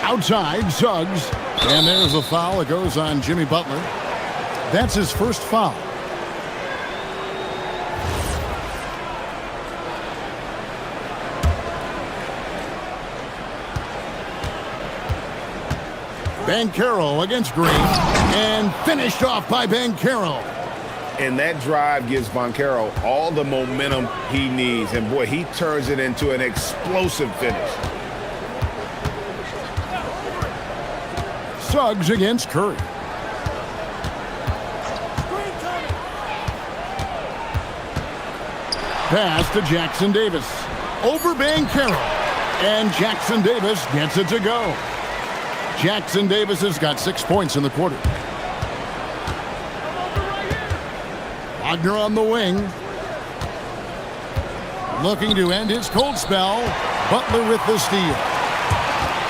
[SPEAKER 6] Outside, Suggs. And there's a foul. It goes on Jimmy Butler. That's his first foul. Banchero against Green. And finished off by Banchero.
[SPEAKER 8] And that drive gives Banchero all the momentum he needs. And, boy, he turns it into an explosive finish.
[SPEAKER 6] Suggs against Curry. Pass to Jackson Davis. Over Banchero. And Jackson Davis gets it to go. Jackson Davis has got 6 points in the quarter. Wagner on the wing. Looking to end his cold spell. Butler with the steal.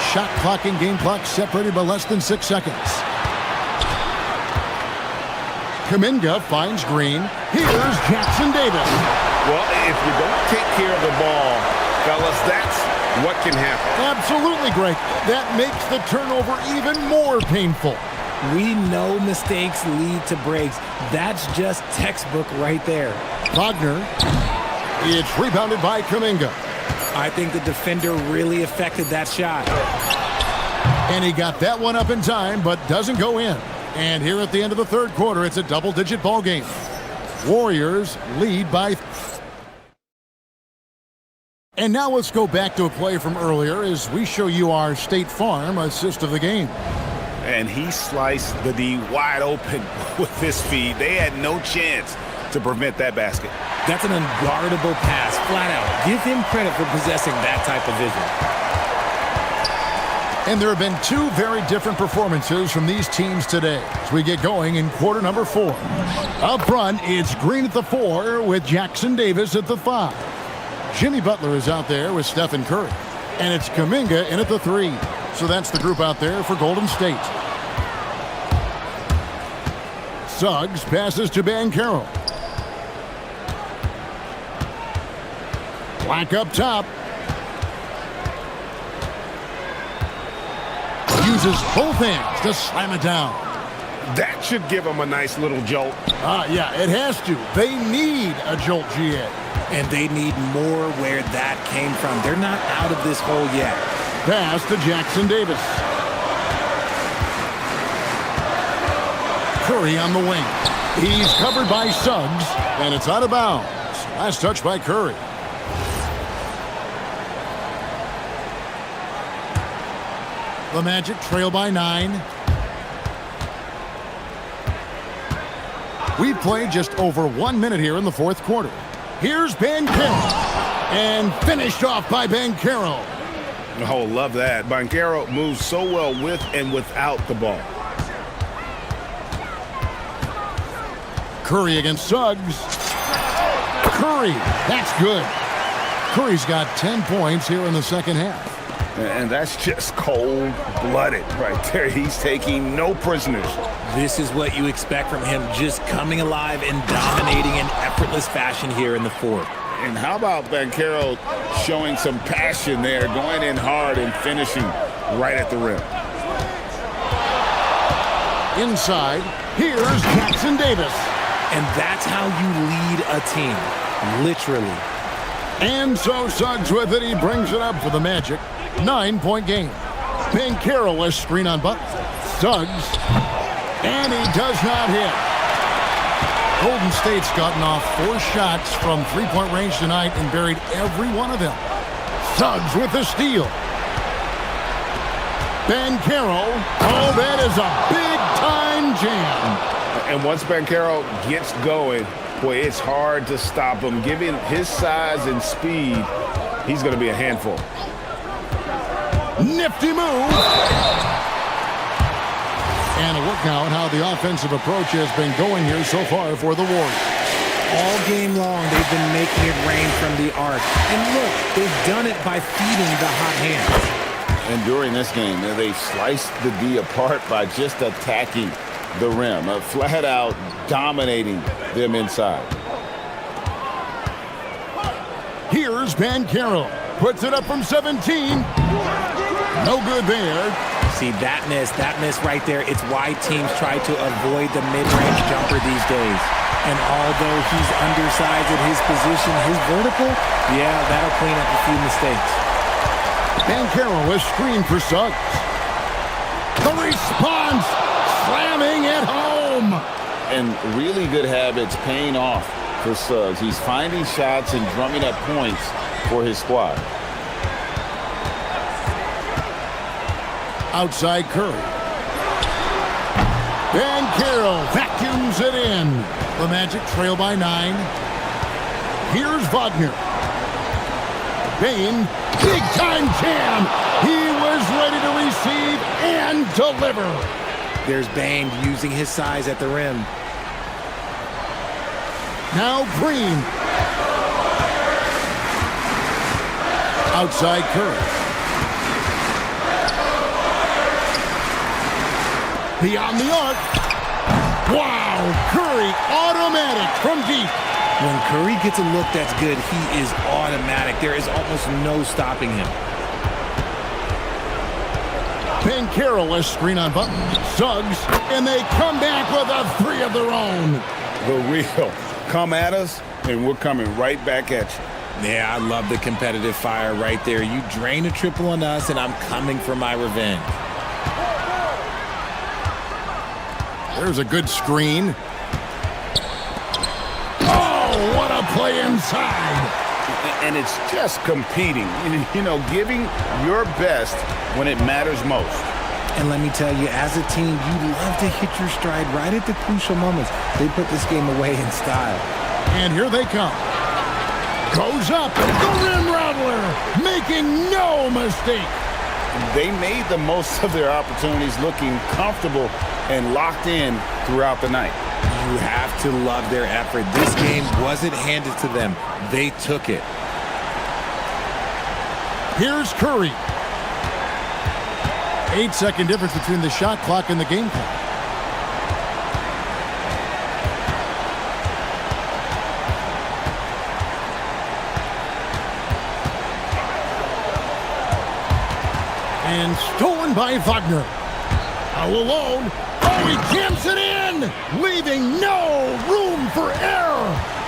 [SPEAKER 6] Shot clock and game clock separated by less than 6 seconds. Kuminga finds Green. Here's Jackson Davis.
[SPEAKER 8] Well, if you don't take care of the ball, fellas, that's what can happen.
[SPEAKER 6] Absolutely great. That makes the turnover even more painful.
[SPEAKER 5] We know mistakes lead to breaks. That's just textbook right there.
[SPEAKER 6] Wagner. It's rebounded by Kuminga.
[SPEAKER 5] I think the defender really affected that shot.
[SPEAKER 6] And he got that one up in time, but doesn't go in. And here at the end of the third quarter, it's a double-digit ball game. Warriors lead by... And now let's go back to a play from earlier as we show you our State Farm assist of the game.
[SPEAKER 8] And he sliced the D wide open with his feet. They had no chance to prevent that basket.
[SPEAKER 5] That's an unguardable pass, flat out. Give him credit for possessing that type of vision.
[SPEAKER 6] And there have been 2 very different performances from these teams today as we get going in quarter number 4. Up front, it's Green at the 4 with Jackson Davis at the 5. Jimmy Butler is out there with Stephen Curry. And it's Kuminga in at the 3. So that's the group out there for Golden State. Suggs passes to Banchero. Black up top. uses both hands to slam it down.
[SPEAKER 8] That should give them a nice little jolt.
[SPEAKER 6] Yeah, it has to. They need a jolt, GA.
[SPEAKER 5] And they need more where that came from. They're not out of this hole yet.
[SPEAKER 6] Pass to Jackson Davis. Curry on the wing. He's covered by Suggs, and it's out of bounds. Last touch by Curry. The Magic trail by 9. We've played just over 1 minute here in the fourth quarter. Here's Banchero. And finished off by Banchero.
[SPEAKER 8] Oh, love that. Banchero moves so well with and without the ball.
[SPEAKER 6] Curry against Suggs. Curry, that's good. Curry's got 10 points here in the second half.
[SPEAKER 8] And that's just cold-blooded right there. He's taking no prisoners.
[SPEAKER 5] This is what you expect from him, just coming alive and dominating in effortless fashion here in the fourth.
[SPEAKER 7] And how about Banchero showing some passion there, going in hard and finishing right at the rim.
[SPEAKER 6] Inside, here's Jackson Davis.
[SPEAKER 5] And that's how you lead a team, literally.
[SPEAKER 6] And so Suggs with it. He brings it up for the Magic. 9-point game. Banchero a screen on Butler. Suggs. And he does not hit. Golden State's gotten off 4 shots from three-point range tonight and buried every one of them. Suggs with the steal. Banchero. Oh, that is a big-time jam.
[SPEAKER 8] And once Banchero gets going, boy, it's hard to stop him. Given his size and speed, he's going to be a handful.
[SPEAKER 6] Nifty move. And a look now at how the offensive approach has been going here so far for the Warriors.
[SPEAKER 5] All game long, they've been making it rain from the arc. And look, they've done it by feeding the hot hands.
[SPEAKER 7] And during this game, they sliced the D apart by just attacking the rim, flat out dominating them inside.
[SPEAKER 6] Here's Banchero. Puts it up from 17. No good there.
[SPEAKER 5] See, that miss right there, it's why teams try to avoid the mid-range jumper these days. And although he's undersized at his position, his vertical, yeah, that'll clean up a few mistakes.
[SPEAKER 6] Banchero was screened for Suggs. The response, slamming it home.
[SPEAKER 7] And really good habits paying off for Suggs. He's finding shots and drumming up points for his squad.
[SPEAKER 6] Outside Curry. Banchero vacuums it in. The Magic trail by 9. Here's Wagner. Bane, big time jam. He was ready to receive and deliver.
[SPEAKER 5] There's Bane using his size at the rim.
[SPEAKER 6] Now Green. Outside Curry. Beyond the arc. Wow, Curry automatic from deep.
[SPEAKER 5] When Curry gets a look that's good, he is automatic. There is almost no stopping him.
[SPEAKER 6] Banchero a screen on Butler. Suggs, and they come back with a 3 of their own.
[SPEAKER 8] The real. Come at us, and we're coming right back at you.
[SPEAKER 5] Yeah, I love the competitive fire right there. You drain a triple on us, and I'm coming for my revenge.
[SPEAKER 6] There's a good screen. Oh, what a play inside.
[SPEAKER 8] And it's just competing, you know, giving your best when it matters most.
[SPEAKER 5] And let me tell you, as a team, you love to hit your stride right at the crucial moments. They put this game away in style.
[SPEAKER 6] And here they come. Goes up, the rim rattler, making no mistake.
[SPEAKER 7] They made the most of their opportunities, looking comfortable and locked in throughout the night.
[SPEAKER 5] You have to love their effort. This game wasn't handed to them. They took it.
[SPEAKER 6] Here's Curry. 8-second difference between the shot clock and the game clock. And stolen by Wagner. All alone. Oh, he jams it in, leaving no room for error.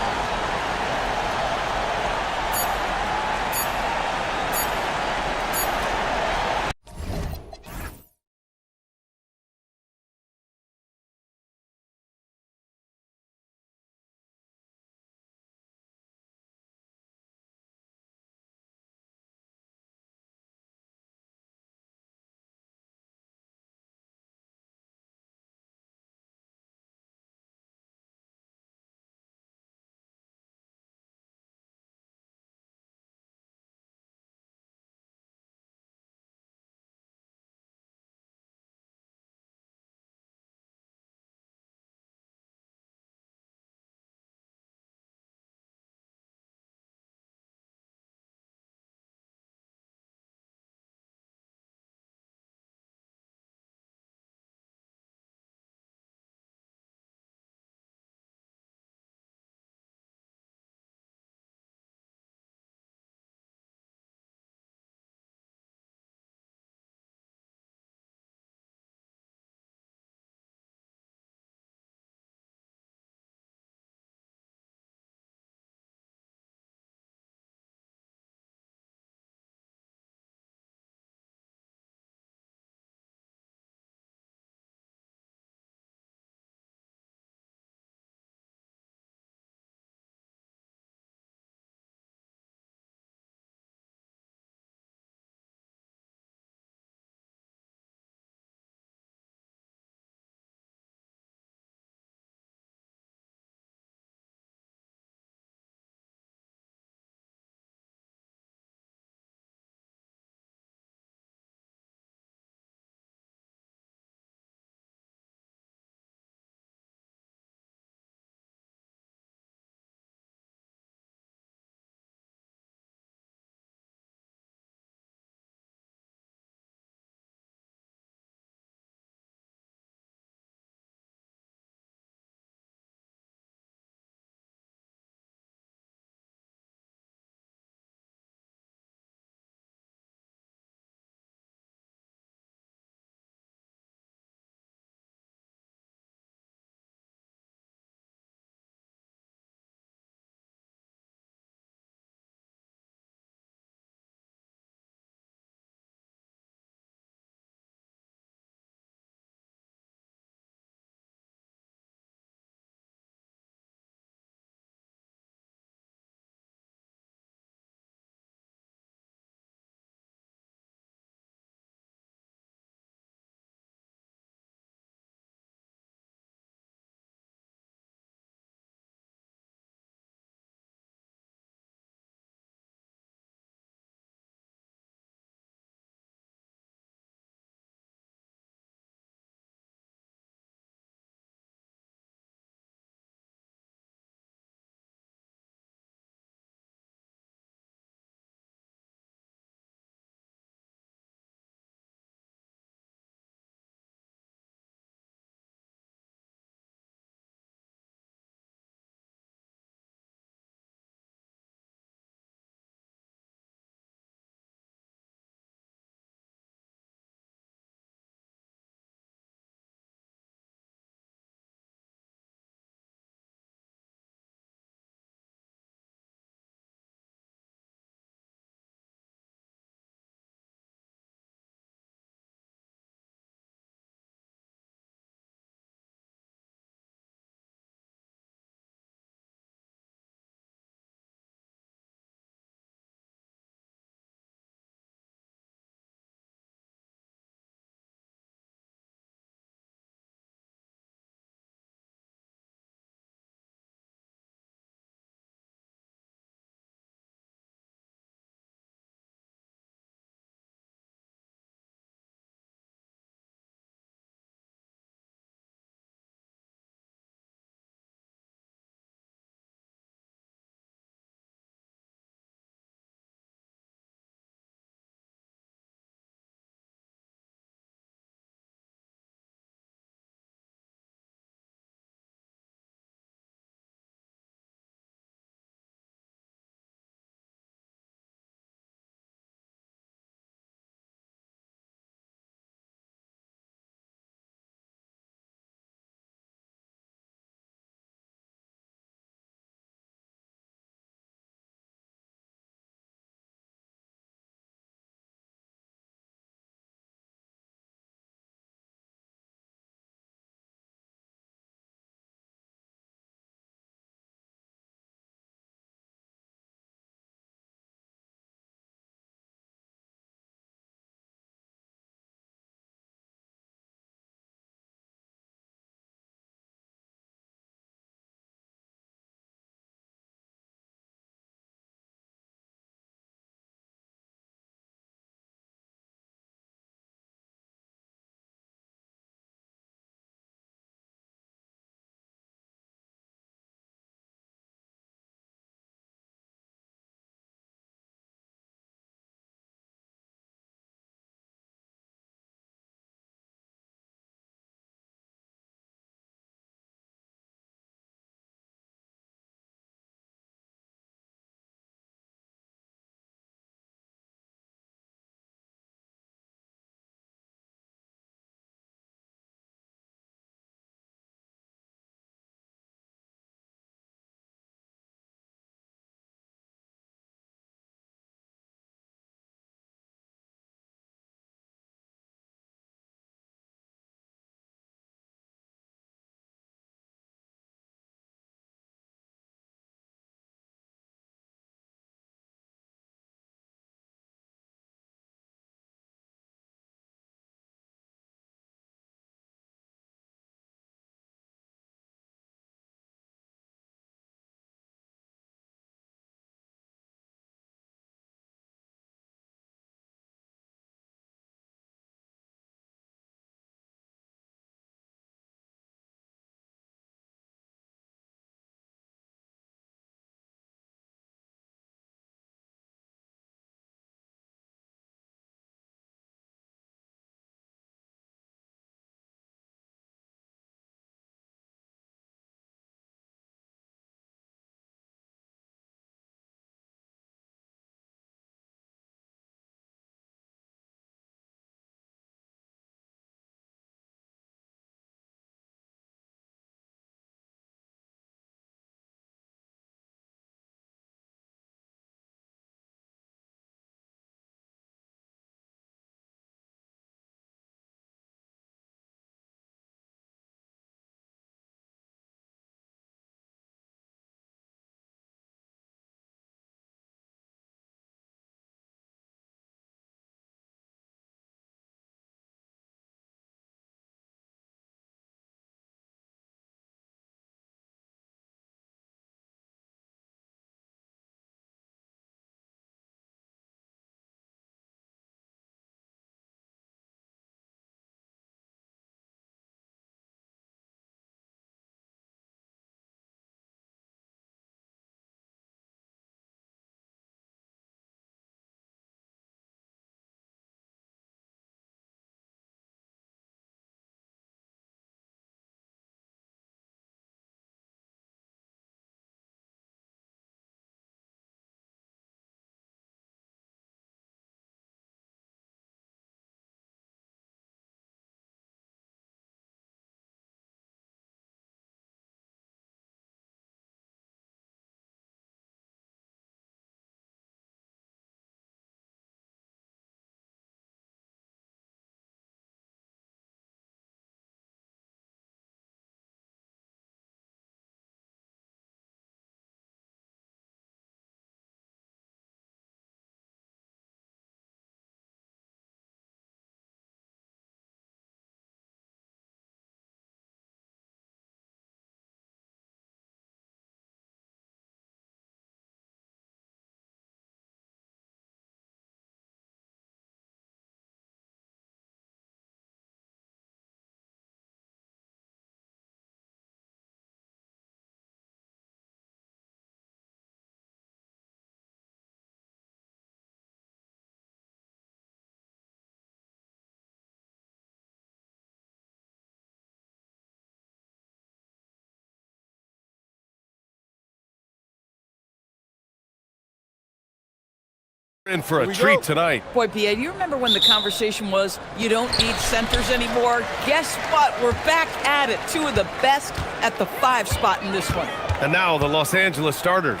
[SPEAKER 1] In for a treat tonight.
[SPEAKER 10] Boy, BA, do you remember when the conversation was, you don't need centers anymore? Guess what? We're back at it. Two of the best at the 5 spot in this one.
[SPEAKER 1] And now the Los Angeles starters.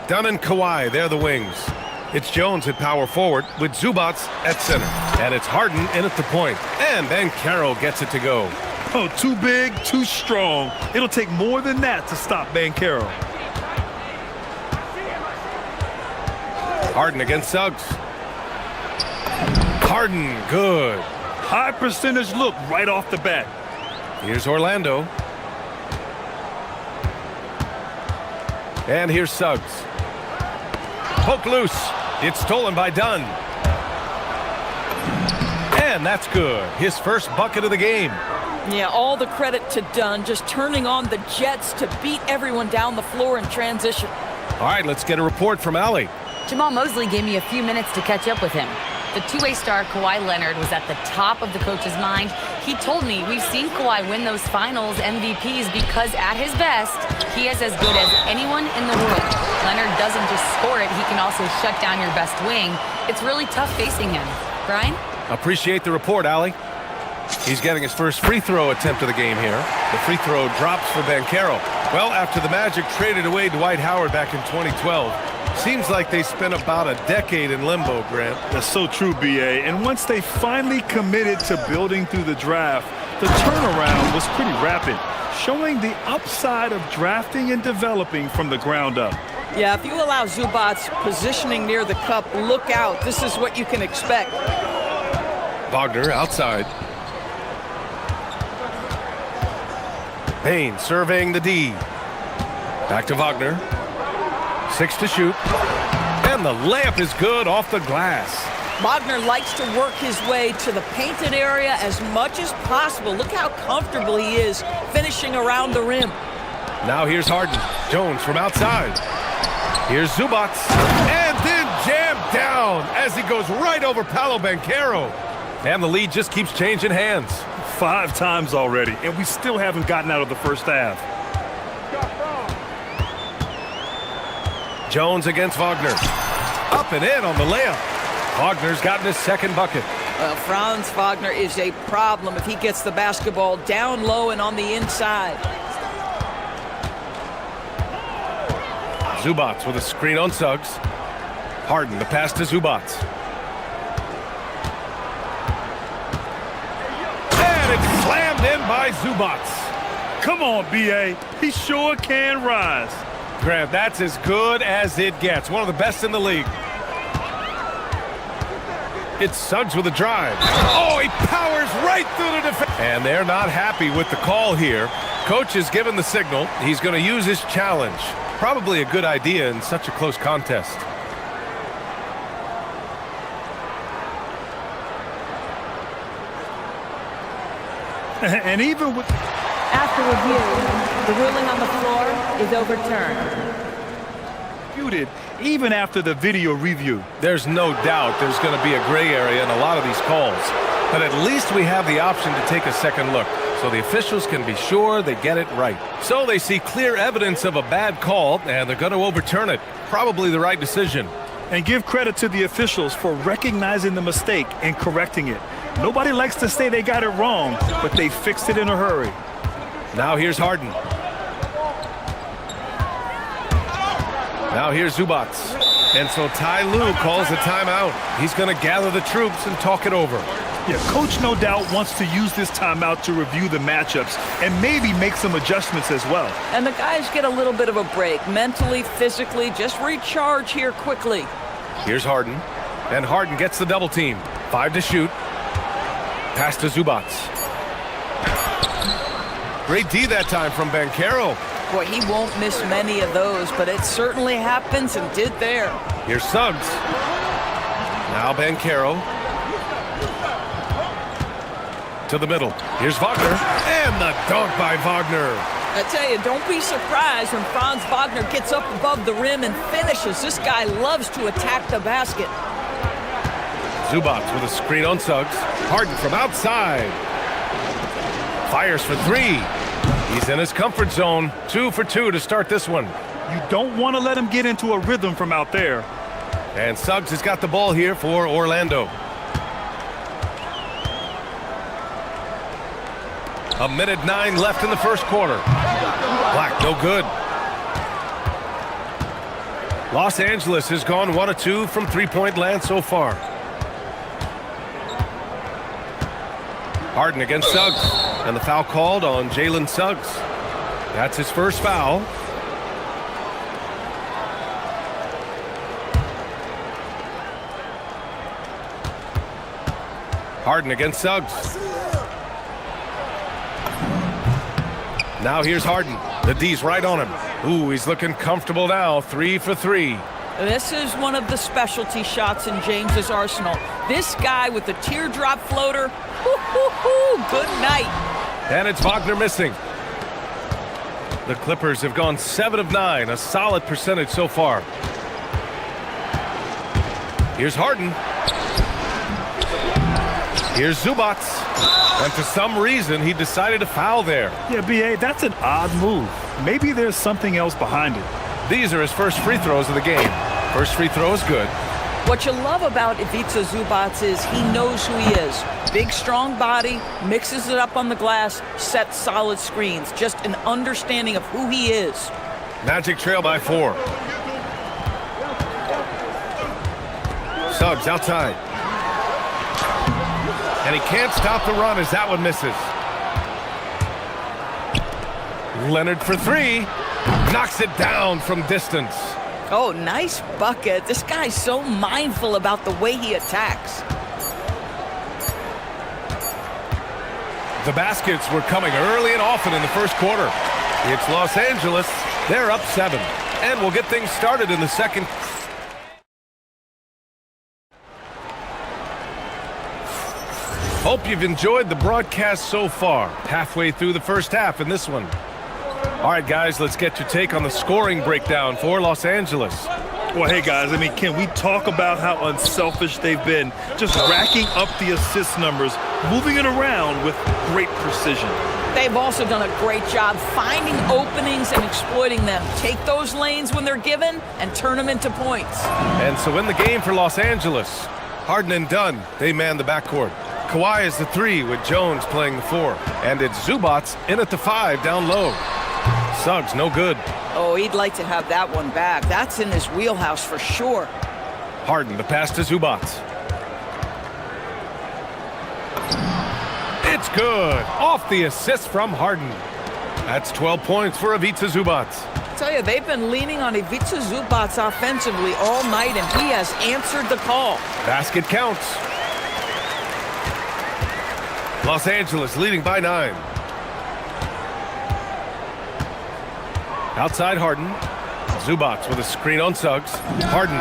[SPEAKER 1] Dunn and Kawhi, they're the wings. It's Jones at power forward with Zubats at center. And it's Harden in at the point. And Banchero gets it to go.
[SPEAKER 2] Oh, too big, too strong. It'll take more than that to stop Banchero.
[SPEAKER 1] Harden against Suggs. Harden, good.
[SPEAKER 2] High percentage look right off the bat.
[SPEAKER 1] Here's Orlando. And here's Suggs. Poke loose. It's stolen by Dunn. And that's good. His first bucket of the game.
[SPEAKER 10] Yeah, all the credit to Dunn, just turning on the Jets to beat everyone down the floor in transition.
[SPEAKER 1] All right, let's get a report from Allie.
[SPEAKER 4] Jamal Mosley gave me a few minutes to catch up with him. The two-way star Kawhi Leonard was at the top of the coach's mind. He told me we've seen Kawhi win those finals MVPs because at his best, he is as good as anyone in the world. Leonard doesn't just score it, he can also shut down your best wing. It's really tough facing him. Brian?
[SPEAKER 1] Appreciate the report, Allie. He's getting his first free throw attempt of the game here. The free throw drops for Banchero. Well, after the Magic traded away Dwight Howard back in 2012, seems like they spent about a decade in limbo, Grant.
[SPEAKER 2] That's so true, BA. And once they finally committed to building through the draft, the turnaround was pretty rapid, showing the upside of drafting and developing from the ground up.
[SPEAKER 10] Yeah, if you allow Zubats positioning near the cup, look out. This is what you can expect.
[SPEAKER 1] Wagner outside. Payne surveying the D. Back to Wagner. 6 to shoot. And the layup is good off the glass.
[SPEAKER 10] Wagner likes to work his way to the painted area as much as possible. Look how comfortable he is finishing around the rim.
[SPEAKER 1] Now here's Harden. Jones from outside. Here's Zubats. And then jammed down as he goes right over Paolo Banchero. And the lead just keeps changing hands.
[SPEAKER 2] 5 times already, and we still haven't gotten out of the first half.
[SPEAKER 1] Jones against Wagner. Up and in on the layup. Wagner's gotten his second bucket.
[SPEAKER 10] Well, Franz Wagner is a problem if he gets the basketball down low and on the inside.
[SPEAKER 1] Zubats with a screen on Suggs. Harden, the pass to Zubats. And it's slammed in by Zubats.
[SPEAKER 2] Come on, BA. He sure can rise.
[SPEAKER 1] Grant, that's as good as it gets. One of the best in the league. It's Suggs with a drive. Oh, he powers right through the defense. And they're not happy with the call here. Coach has given the signal. He's going to use his challenge. Probably a good idea in such a close contest.
[SPEAKER 2] And even with...
[SPEAKER 11] After review, the ruling on the floor is overturned.
[SPEAKER 2] Even after the video review.
[SPEAKER 1] There's no doubt there's going to be a gray area in a lot of these calls. But at least we have the option to take a second look, so the officials can be sure they get it right. So they see clear evidence of a bad call, and they're going to overturn it. Probably the right decision.
[SPEAKER 2] And give credit to the officials for recognizing the mistake and correcting it. Nobody likes to say they got it wrong, but they fixed it in a hurry.
[SPEAKER 1] Now here's Harden. Now here's Zubats. And so Ty Lue calls a timeout. He's going to gather the troops and talk it over.
[SPEAKER 2] Yeah, Coach no doubt wants to use this timeout to review the matchups and maybe make some adjustments as well.
[SPEAKER 10] And the guys get a little bit of a break, mentally, physically, just recharge here quickly.
[SPEAKER 1] Here's Harden. And Harden gets the double team. 5 to shoot. Pass to Zubats. Great D that time from Banchero.
[SPEAKER 10] Boy, he won't miss many of those, but it certainly happens and did there.
[SPEAKER 1] Here's Suggs. Now Banchero. To the middle. Here's Wagner. And the dunk by Wagner.
[SPEAKER 10] I tell you, don't be surprised when Franz Wagner gets up above the rim and finishes. This guy loves to attack the basket.
[SPEAKER 1] Zubats with a screen on Suggs. Harden from outside. Fires for 3. He's in his comfort zone. 2 for 2 to start this one.
[SPEAKER 2] You don't want to let him get into a rhythm from out there.
[SPEAKER 1] And Suggs has got the ball here for Orlando. A minute 9 left in the first quarter. Black, no good. Los Angeles has gone 1 of 2 from three-point land so far. Harden against Suggs. And the foul called on Jalen Suggs. That's his first foul. Harden against Suggs. Now here's Harden. The D's right on him. Ooh, he's looking comfortable now. 3 for 3.
[SPEAKER 10] This is one of the specialty shots in James's arsenal. This guy with the teardrop floater. Good night.
[SPEAKER 1] And it's Wagner missing. The Clippers have gone 7 of 9, a solid percentage so far. Here's Harden. Here's Zubats. And for some reason, he decided to foul there.
[SPEAKER 2] Yeah, B.A., that's an odd move. Maybe there's something else behind it.
[SPEAKER 1] These are his first free throws of the game. First free throw is good.
[SPEAKER 10] What you love about Ivica Zubats is he knows who he is. Big, strong body, mixes it up on the glass, sets solid screens. Just an understanding of who he is.
[SPEAKER 1] Magic trail by 4. Suggs outside. And he can't stop the run as that one misses. Leonard for 3. Knocks it down from distance.
[SPEAKER 10] Oh, nice bucket. This guy's so mindful about the way he attacks.
[SPEAKER 1] The baskets were coming early and often in the first quarter. It's Los Angeles. They're up 7. And we'll get things started in the second. Hope you've enjoyed the broadcast so far. Halfway through the first half in this one. All right, guys, let's get your take on the scoring breakdown for Los Angeles.
[SPEAKER 2] Well, hey, guys, I mean, can we talk about how unselfish they've been? Just racking up the assist numbers, moving it around with great precision.
[SPEAKER 10] They've also done a great job finding openings and exploiting them. Take those lanes when they're given and turn them into points.
[SPEAKER 1] And so in the game for Los Angeles, Harden and Dunn, they man the backcourt. Kawhi is the 3 with Jones playing the 4. And it's Zubats in at the 5 down low. Suggs, no good.
[SPEAKER 10] Oh, he'd like to have that one back. That's in his wheelhouse for sure.
[SPEAKER 1] Harden, the pass to Zubats. It's good. Off the assist from Harden. That's 12 points for Ivica Zubats.
[SPEAKER 10] I tell you, they've been leaning on Ivica Zubats offensively all night, and he has answered the call.
[SPEAKER 1] Basket counts. Los Angeles leading by 9. Outside Harden. Zubats with a screen on Suggs. Harden.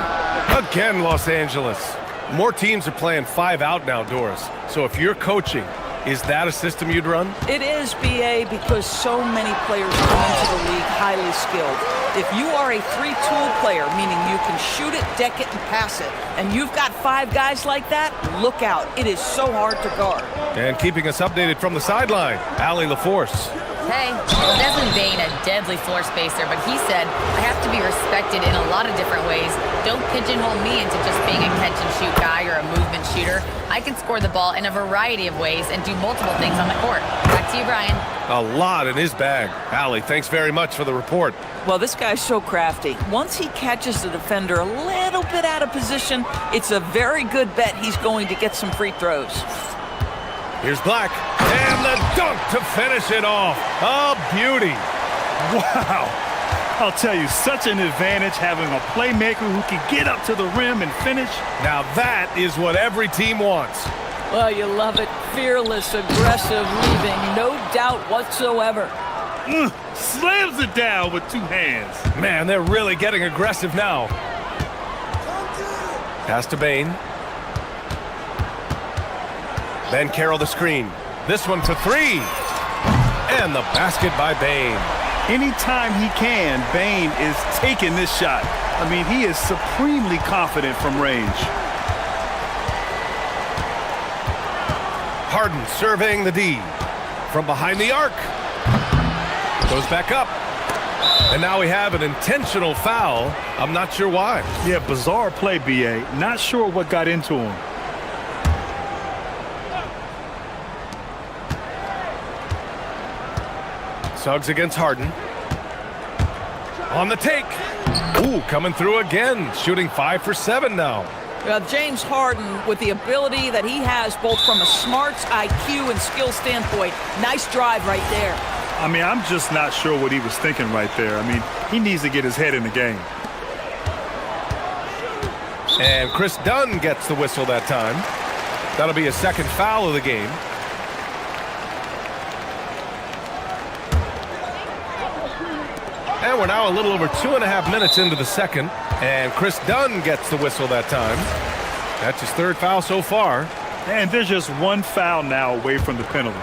[SPEAKER 1] Again, Los Angeles. More teams are playing 5 out now, Doris. So if you're coaching, is that a system you'd run?
[SPEAKER 10] It is, B.A., because so many players come into the league highly skilled. If you are a 3-tool player, meaning you can shoot it, deck it, and pass it, and you've got 5 guys like that, look out. It is so hard to guard.
[SPEAKER 1] And keeping us updated from the sideline, Allie LaForce.
[SPEAKER 4] Hey, Desmond Bain, a deadly floor spacer, but he said, I have to be respected in a lot of different ways. Don't pigeonhole me into just being a catch-and-shoot guy or a movement shooter. I can score the ball in a variety of ways and do multiple things on the court. Back to you, Brian.
[SPEAKER 1] A lot in his bag. Allie, thanks very much for the report.
[SPEAKER 10] Well, this guy's so crafty. Once he catches the defender a little bit out of position, it's a very good bet he's going to get some free throws.
[SPEAKER 1] Here's Black, and the dunk to finish it off. A beauty.
[SPEAKER 2] Wow. I'll tell you, such an advantage having a playmaker who can get up to the rim and finish.
[SPEAKER 1] Now that is what every team wants.
[SPEAKER 10] Well, you love it. Fearless, aggressive, leaving, no doubt whatsoever.
[SPEAKER 2] Slams it down with 2 hands.
[SPEAKER 1] Man, they're really getting aggressive now. Pass to Bain. Ben Carroll the screen. This one for 3. And the basket by Bain.
[SPEAKER 2] Anytime he can, Bain is taking this shot. I mean, he is supremely confident from range.
[SPEAKER 1] Harden surveying the D. From behind the arc. Goes back up. And now we have an intentional foul. I'm not sure why.
[SPEAKER 2] Yeah, bizarre play, B.A. Not sure what got into him.
[SPEAKER 1] Suggs against Harden. On the take. Ooh, coming through again. Shooting 5 for 7 now.
[SPEAKER 10] James Harden, with the ability that he has both from a smarts, IQ, and skill standpoint, nice drive right there.
[SPEAKER 2] I mean, I'm just not sure what he was thinking right there. I mean, he needs to get his head in the game.
[SPEAKER 1] And Chris Dunn gets the whistle that time. That'll be his second foul of the game. And we're now a little over 2.5 minutes into the second. And Chris Dunn gets the whistle that time. That's his third foul so far.
[SPEAKER 2] And there's just one foul now away from the penalty.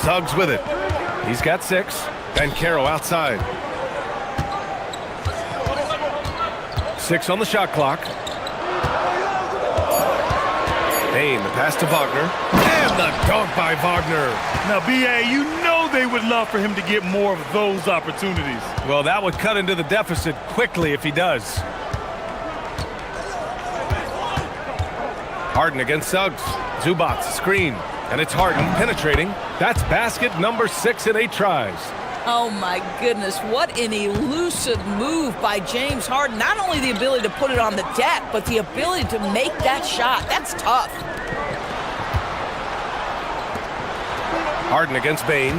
[SPEAKER 1] Suggs with it. He's got 6. Banchero outside. 6 on the shot clock. Bain, the pass to Wagner. And the dunk by Wagner.
[SPEAKER 2] Now, B.A., you know they would love for him to get more of those opportunities.
[SPEAKER 1] Well, that would cut into the deficit quickly if he does. Harden against Suggs. Zubats, screen. And it's Harden penetrating. That's basket number 6 in 8 tries.
[SPEAKER 10] Oh, my goodness. What an elusive move by James Harden. Not only the ability to put it on the deck, but the ability to make that shot. That's tough.
[SPEAKER 1] Harden against Bain.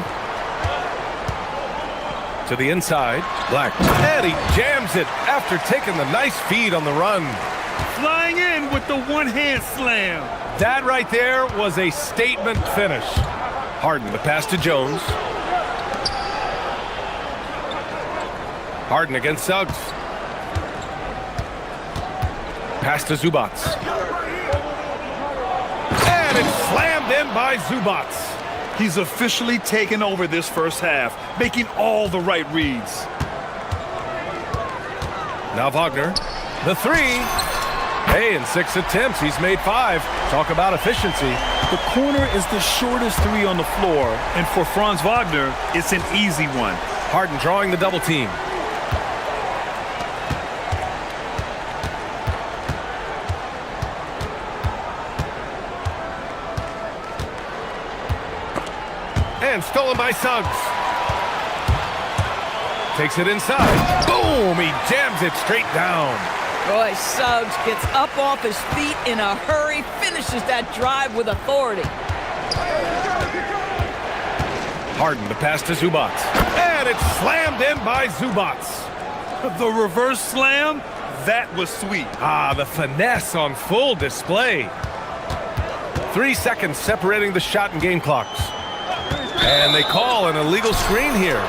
[SPEAKER 1] To the inside. Black. And he jams it after taking the nice feed on the run.
[SPEAKER 2] Flying in with the one-hand slam.
[SPEAKER 1] That right there was a statement finish. Harden, the pass to Jones. Harden against Suggs. Pass to Zubats. And it's slammed in by Zubats.
[SPEAKER 2] He's officially taken over this first half, making all the right reads.
[SPEAKER 1] Now Wagner, the 3. Hey, in 6 attempts, he's made 5. Talk about efficiency.
[SPEAKER 2] The corner is the shortest 3 on the floor, and for Franz Wagner, it's an easy one.
[SPEAKER 1] Harden drawing the double team. And stolen by Suggs. Takes it inside. Boom! He jams it straight down.
[SPEAKER 10] Boy, Suggs gets up off his feet in a hurry, finishes that drive with authority.
[SPEAKER 1] Harden, the pass to Zubats. And it's slammed in by Zubats.
[SPEAKER 2] The reverse slam, that was sweet.
[SPEAKER 1] Ah, the finesse on full display. 3 seconds separating the shot and game clocks. And they call an illegal screen here.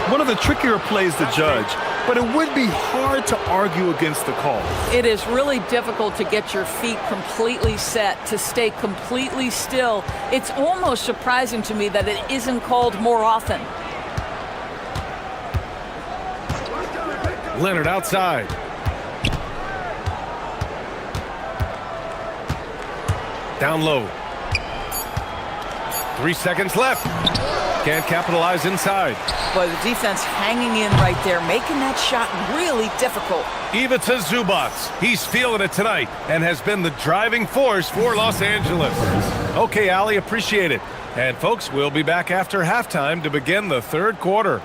[SPEAKER 2] One of the trickier plays to judge, but it would be hard to argue against the call.
[SPEAKER 10] It is really difficult to get your feet completely set, to stay completely still. It's almost surprising to me that it isn't called more often.
[SPEAKER 1] Leonard outside. Down low. 3 seconds left. Can't capitalize inside.
[SPEAKER 10] Boy, the defense hanging in right there, making that shot really difficult.
[SPEAKER 1] Ivica Zubats. He's feeling it tonight and has been the driving force for Los Angeles. Okay, Ali, appreciate it. And folks, we'll be back after halftime to begin the third quarter.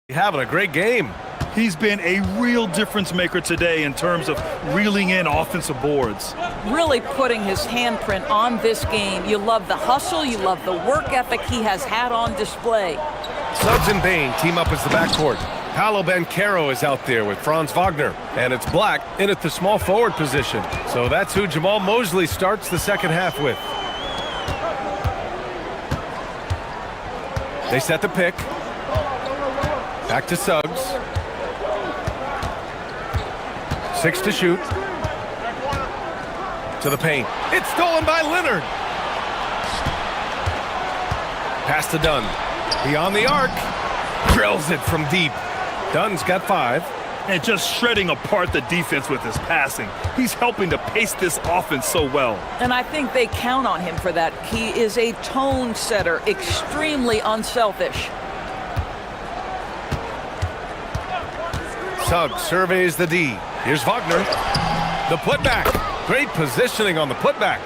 [SPEAKER 1] Having a great game.
[SPEAKER 2] He's been a real difference maker today in terms of reeling in offensive boards.
[SPEAKER 10] Really putting his handprint on this game. You love the hustle, you love the work ethic he has had on display.
[SPEAKER 1] Suggs and Bain team up as the backcourt. Paolo Banchero is out there with Franz Wagner, and it's Black in at the small forward position. So that's who Jamal Mosley starts the second half with. They set the pick. Back to Suggs. 6 to shoot. To the paint. It's stolen by Leonard. Pass to Dunn. Beyond the arc. Drills it from deep. Dunn's got 5.
[SPEAKER 2] And just shredding apart the defense with his passing. He's helping to pace this offense so well.
[SPEAKER 10] And I think they count on him for that. He is a tone setter, extremely unselfish.
[SPEAKER 1] Suggs surveys the D. Here's Wagner. The putback. Great positioning on the putback.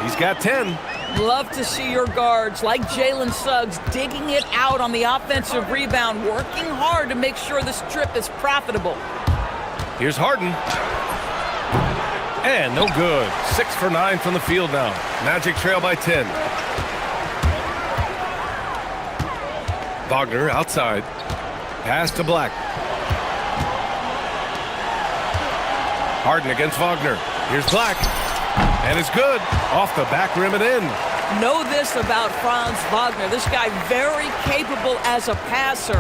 [SPEAKER 1] He's got 10.
[SPEAKER 10] Love to see your guards like Jalen Suggs digging it out on the offensive rebound, working hard to make sure this trip is profitable.
[SPEAKER 1] Here's Harden. And no good. 6 for 9 from the field now. Magic trail by 10. Wagner outside. Pass to Black. Harden against Wagner. Here's Black. And it's good. Off the back rim and in.
[SPEAKER 10] Know this about Franz Wagner. This guy very capable as a passer.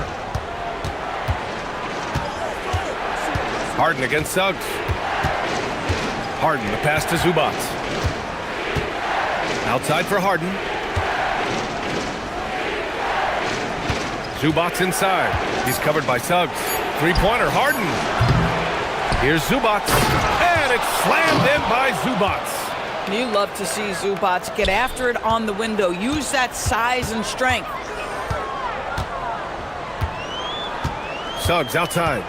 [SPEAKER 1] Harden against Suggs. Harden, the pass to Zubac. Outside for Harden. Zubac inside. He's covered by Suggs. Three-pointer, Harden. Here's Zubac. And it's slammed in by Zubac.
[SPEAKER 10] You love to see Zubac get after it on the window. Use that size and strength.
[SPEAKER 1] Suggs outside.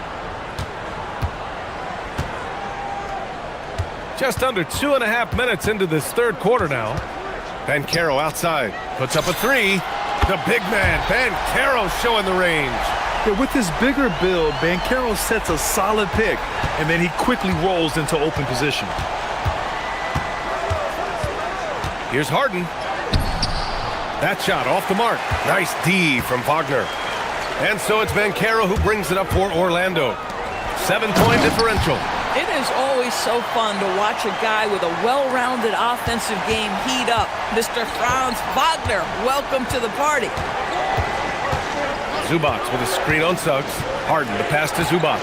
[SPEAKER 1] Just under 2.5 minutes into this third quarter now. Banchero outside. Puts up a 3. The big man, Banchero, showing the range.
[SPEAKER 2] Yeah, with his bigger build, Banchero sets a solid pick, and then he quickly rolls into open position.
[SPEAKER 1] Here's Harden. That shot off the mark. Nice D from Wagner. And so it's Banchero who brings it up for Orlando. 7-point differential.
[SPEAKER 10] It is always so fun to watch a guy with a well-rounded offensive game heat up. Mr. Franz Wagner, welcome to the party.
[SPEAKER 1] Zubac with a screen on Suggs. Harden, the pass to Zubac.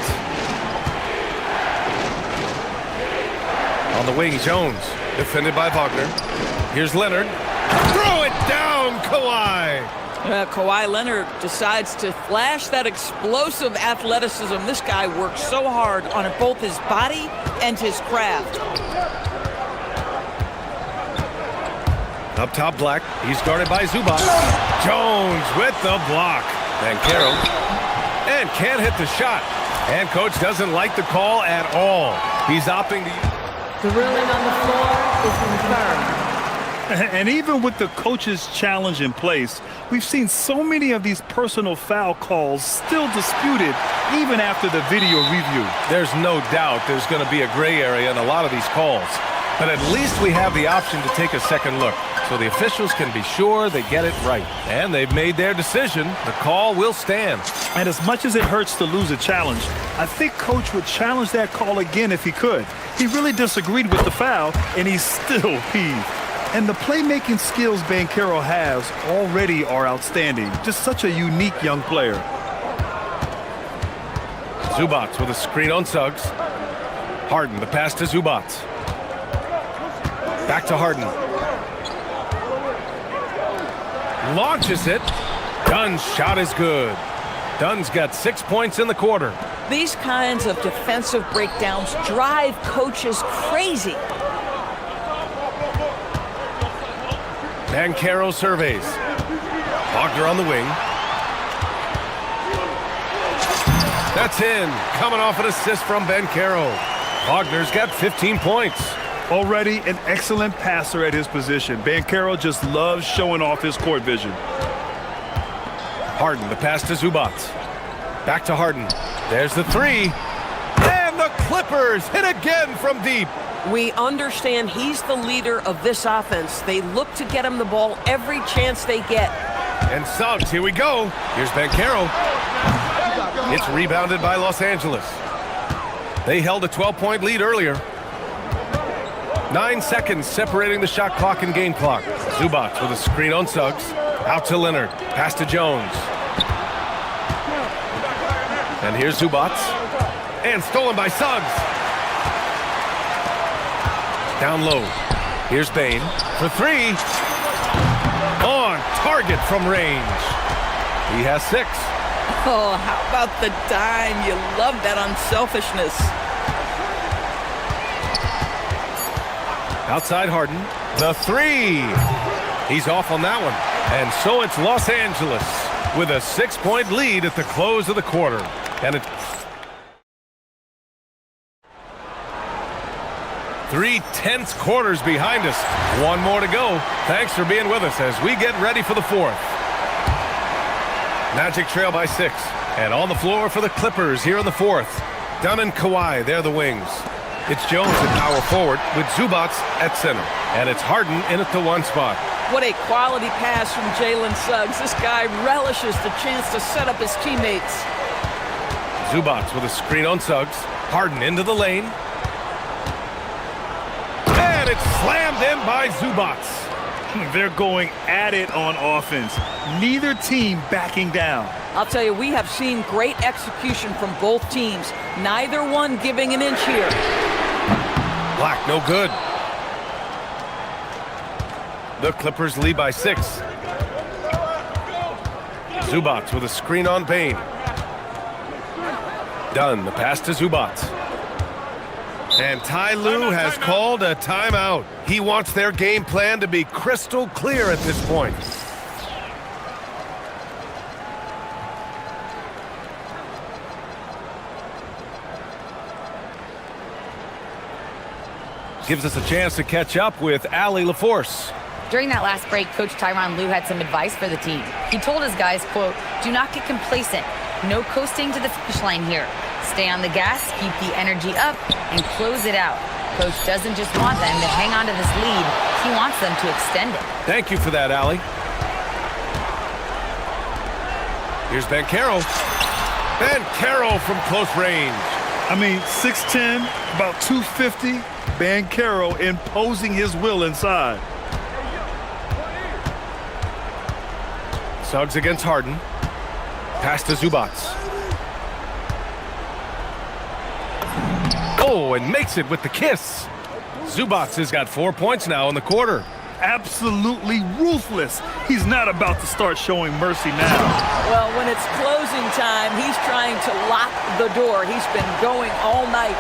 [SPEAKER 1] On the wing, Jones. Defended by Wagner. Here's Leonard. Throw it down, Kawhi.
[SPEAKER 10] Kawhi Leonard decides to flash that explosive athleticism. This guy works so hard on both his body and his craft.
[SPEAKER 1] Up top, Black. He's guarded by Zubac. Jones with the block. Banchero. And can't hit the shot. And coach doesn't like the call at all. He's opting to...
[SPEAKER 11] The ruling on the floor is confirmed.
[SPEAKER 2] And even with the coach's challenge in place, we've seen so many of these personal foul calls still disputed even after the video review.
[SPEAKER 1] There's no doubt there's going to be a gray area in a lot of these calls. But at least we have the option to take a second look, so the officials can be sure they get it right. And they've made their decision. The call will stand.
[SPEAKER 2] And as much as it hurts to lose a challenge, I think Coach would challenge that call again if he could. He really disagreed with the foul, and he's still peeved. And the playmaking skills Banchero has already are outstanding. Just such a unique young player.
[SPEAKER 1] Zubac with a screen on Suggs. Harden, the pass to Zubac. Back to Harden. Launches it. Dunn's shot is good. Dunn's got 6 points in the quarter.
[SPEAKER 10] These kinds of defensive breakdowns drive coaches crazy.
[SPEAKER 1] Banchero surveys. Wagner on the wing. That's in. Coming off an assist from Banchero. Wagner's got 15 points.
[SPEAKER 2] Already an excellent passer at his position. Banchero just loves showing off his court vision.
[SPEAKER 1] Harden, the pass to Zubac. Back to Harden. There's the three. And the Clippers hit again from deep.
[SPEAKER 12] We understand he's the leader of this offense. They look to get him the ball every chance they get.
[SPEAKER 1] And Suggs, here we go. Here's Banchero. It's rebounded by Los Angeles. They held a 12-point lead earlier. 9 seconds separating the shot clock and game clock. Zubac with a screen on Suggs. Out to Leonard. Pass to Jones. And here's Zubac. And stolen by Suggs. Down low. Here's Bane for three. On target from range. He has 6.
[SPEAKER 10] Oh, how about the dime? You love that unselfishness.
[SPEAKER 1] Outside Harden. The three. He's off on that one. And so it's Los Angeles with a 6-point lead at the close of the quarter. And it's 3 tense quarters behind us. One more to go. Thanks for being with us as we get ready for the fourth. Magic trail by 6. And on the floor for the Clippers here in the fourth. Dunn and Kawhi, they're the wings. It's Jones at power forward with Zubac at center. And it's Harden in at the 1 spot.
[SPEAKER 10] What a quality pass from Jalen Suggs. This guy relishes the chance to set up his teammates.
[SPEAKER 1] Zubac with a screen on Suggs. Harden into the lane. And it's slammed in by Zubac.
[SPEAKER 2] They're going at it on offense. Neither team backing down.
[SPEAKER 10] I'll tell you, we have seen great execution from both teams. Neither one giving an inch here.
[SPEAKER 1] Black, no good. The Clippers lead by 6. Zubac with a screen on Bane. Dunn, the pass to Zubac. And Ty Lue has called a timeout. He wants their game plan to be crystal clear at this point. Gives us a chance to catch up with Allie LaForce.
[SPEAKER 4] During that last break, Coach Tyronn Lue had some advice for the team. He told his guys, quote, "Do not get complacent. No coasting to the finish line here. Stay on the gas, keep the energy up, and close it out." Coach doesn't just want them to hang on to this lead. He wants them to extend it.
[SPEAKER 1] Thank you for that, Allie. Here's Banchero. Banchero from close range.
[SPEAKER 2] I mean, 6'10", about 250. Banchero imposing his will inside.
[SPEAKER 1] Suggs against Harden. Pass to Zubac. Oh, and makes it with the kiss. Zubac has got 4 points now in the quarter.
[SPEAKER 2] Absolutely ruthless. He's not about to start showing mercy now.
[SPEAKER 10] Well, when it's closing time, he's trying to lock the door. He's been going all night.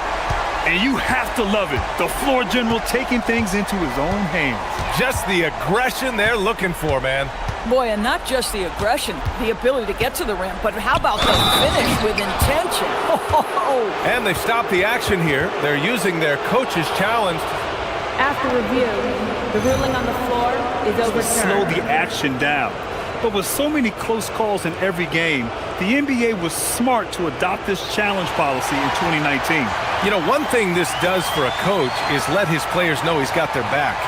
[SPEAKER 2] And you have to love it. The floor general taking things into his own hands.
[SPEAKER 1] Just the aggression they're looking for, man.
[SPEAKER 10] Boy, and not just the aggression, the ability to get to the rim, but how about the finish with intention?
[SPEAKER 1] And they've stopped the action here. They're using their coach's challenge.
[SPEAKER 11] After review, the ruling on the floor is overturned.
[SPEAKER 2] Slow the action down. But with so many close calls in every game, the NBA was smart to adopt this challenge policy in 2019.
[SPEAKER 1] You know, one thing this does for a coach is let his players know he's got their back.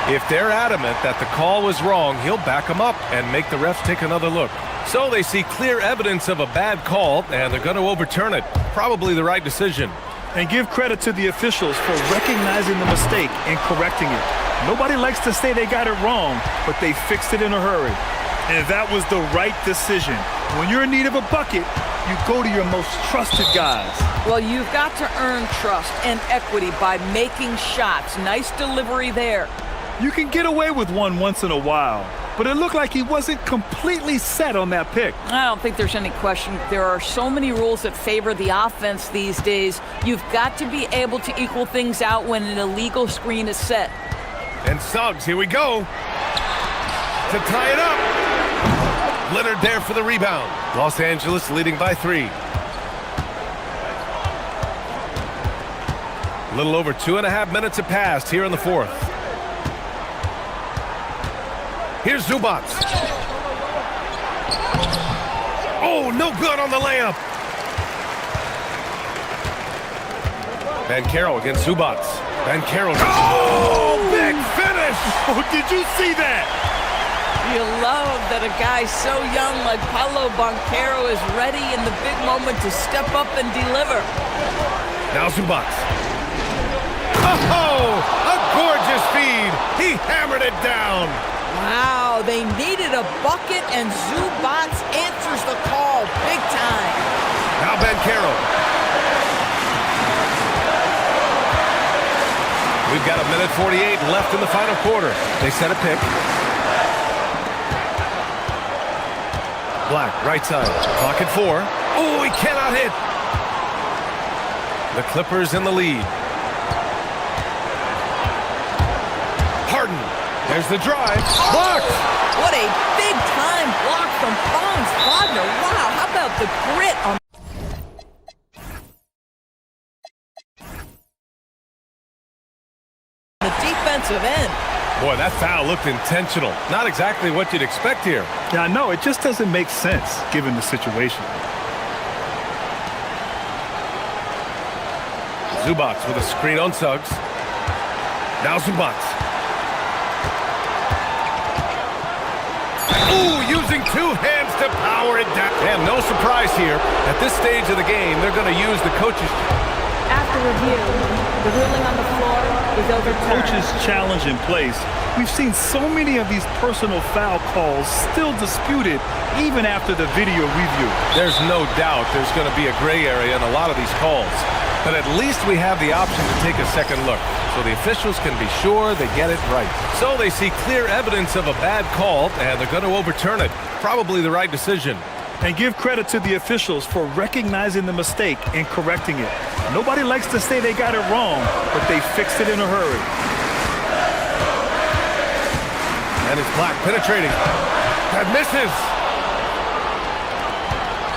[SPEAKER 1] If they're adamant that the call was wrong, he'll back them up and make the refs take another look. So they see clear evidence of a bad call, and they're going to overturn it. Probably the right decision.
[SPEAKER 2] And give credit to the officials for recognizing the mistake and correcting it. Nobody likes to say they got it wrong, but they fixed it in a hurry. And that was the right decision. When you're in need of a bucket, you go to your most trusted guys.
[SPEAKER 10] Well, you've got to earn trust and equity by making shots. Nice delivery there.
[SPEAKER 2] You can get away with one once in a while, but it looked like he wasn't completely set on that pick.
[SPEAKER 10] I don't think there's any question. There are so many rules that favor the offense these days. You've got to be able to equal things out when an illegal screen is set.
[SPEAKER 1] And Suggs, here we go. To tie it up. Leonard there for the rebound. Los Angeles leading by 3. A little over 2.5 minutes have passed here in the fourth. Here's Zubac. Oh, no good on the layup. Bankero against Zubats. Bankero. Oh, big finish!
[SPEAKER 2] Oh, did you see that?
[SPEAKER 10] You love that a guy so young like Paolo Banchero is ready in the big moment to step up and deliver.
[SPEAKER 1] Now Zubats. Oh, a gorgeous feed. He hammered it down.
[SPEAKER 10] Wow, they needed a bucket, and Zubats answers the call big time.
[SPEAKER 1] Now Bankero. We've got 1:48 left in the final quarter. They set a pick. Black, right side. Clock at 4. Oh, he cannot hit. The Clippers in the lead. Harden. There's the drive. Blocked.
[SPEAKER 10] What a big-time block from Franz Wagner. Wow, how about the grit on the defensive end?
[SPEAKER 1] Boy, that foul looked intentional. Not exactly what you'd expect here.
[SPEAKER 2] Yeah, I know. It just doesn't make sense given the situation.
[SPEAKER 1] Zubats with a screen on Suggs. Now Zubats. Ooh, using two hands to power it down. And no surprise here. At this stage of the game, they're going to use the coaches.
[SPEAKER 11] After review, the ruling on the floor is overturned.
[SPEAKER 2] Coach's challenge in place. We've seen so many of these personal foul calls still disputed even after the video review.
[SPEAKER 1] There's no doubt there's going to be a gray area in a lot of these calls. But at least we have the option to take a second look, so the officials can be sure they get it right. So they see clear evidence of a bad call, and they're going to overturn it. Probably the right decision.
[SPEAKER 2] And give credit to the officials for recognizing the mistake and correcting it. Nobody likes to say they got it wrong, but they fixed it in a hurry.
[SPEAKER 1] And it's Black penetrating. That misses.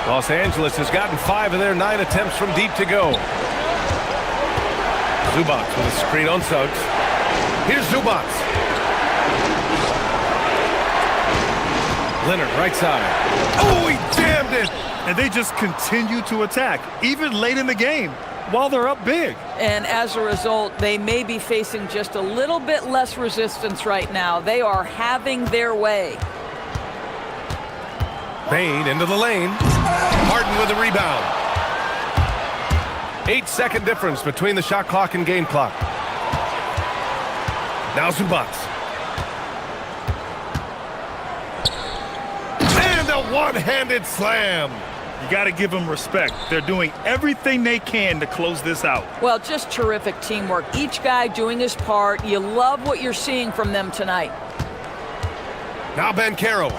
[SPEAKER 1] Los Angeles has gotten 5 of their 9 attempts from deep to go. Zubats with a screen on Suggs. Here's Zubats. Leonard, right side. Oh, he jammed it!
[SPEAKER 2] And they just continue to attack, even late in the game, while they're up big.
[SPEAKER 10] And as a result, they may be facing just a little bit less resistance right now. They are having their way.
[SPEAKER 1] Bain into the lane. Harden with a rebound. 8-second difference between the shot clock and game clock. Now Zubats. And a one-handed slam.
[SPEAKER 2] You got to give them respect. They're doing everything they can to close this out.
[SPEAKER 10] Well, just terrific teamwork. Each guy doing his part. You love what you're seeing from them tonight.
[SPEAKER 1] Now Bankero.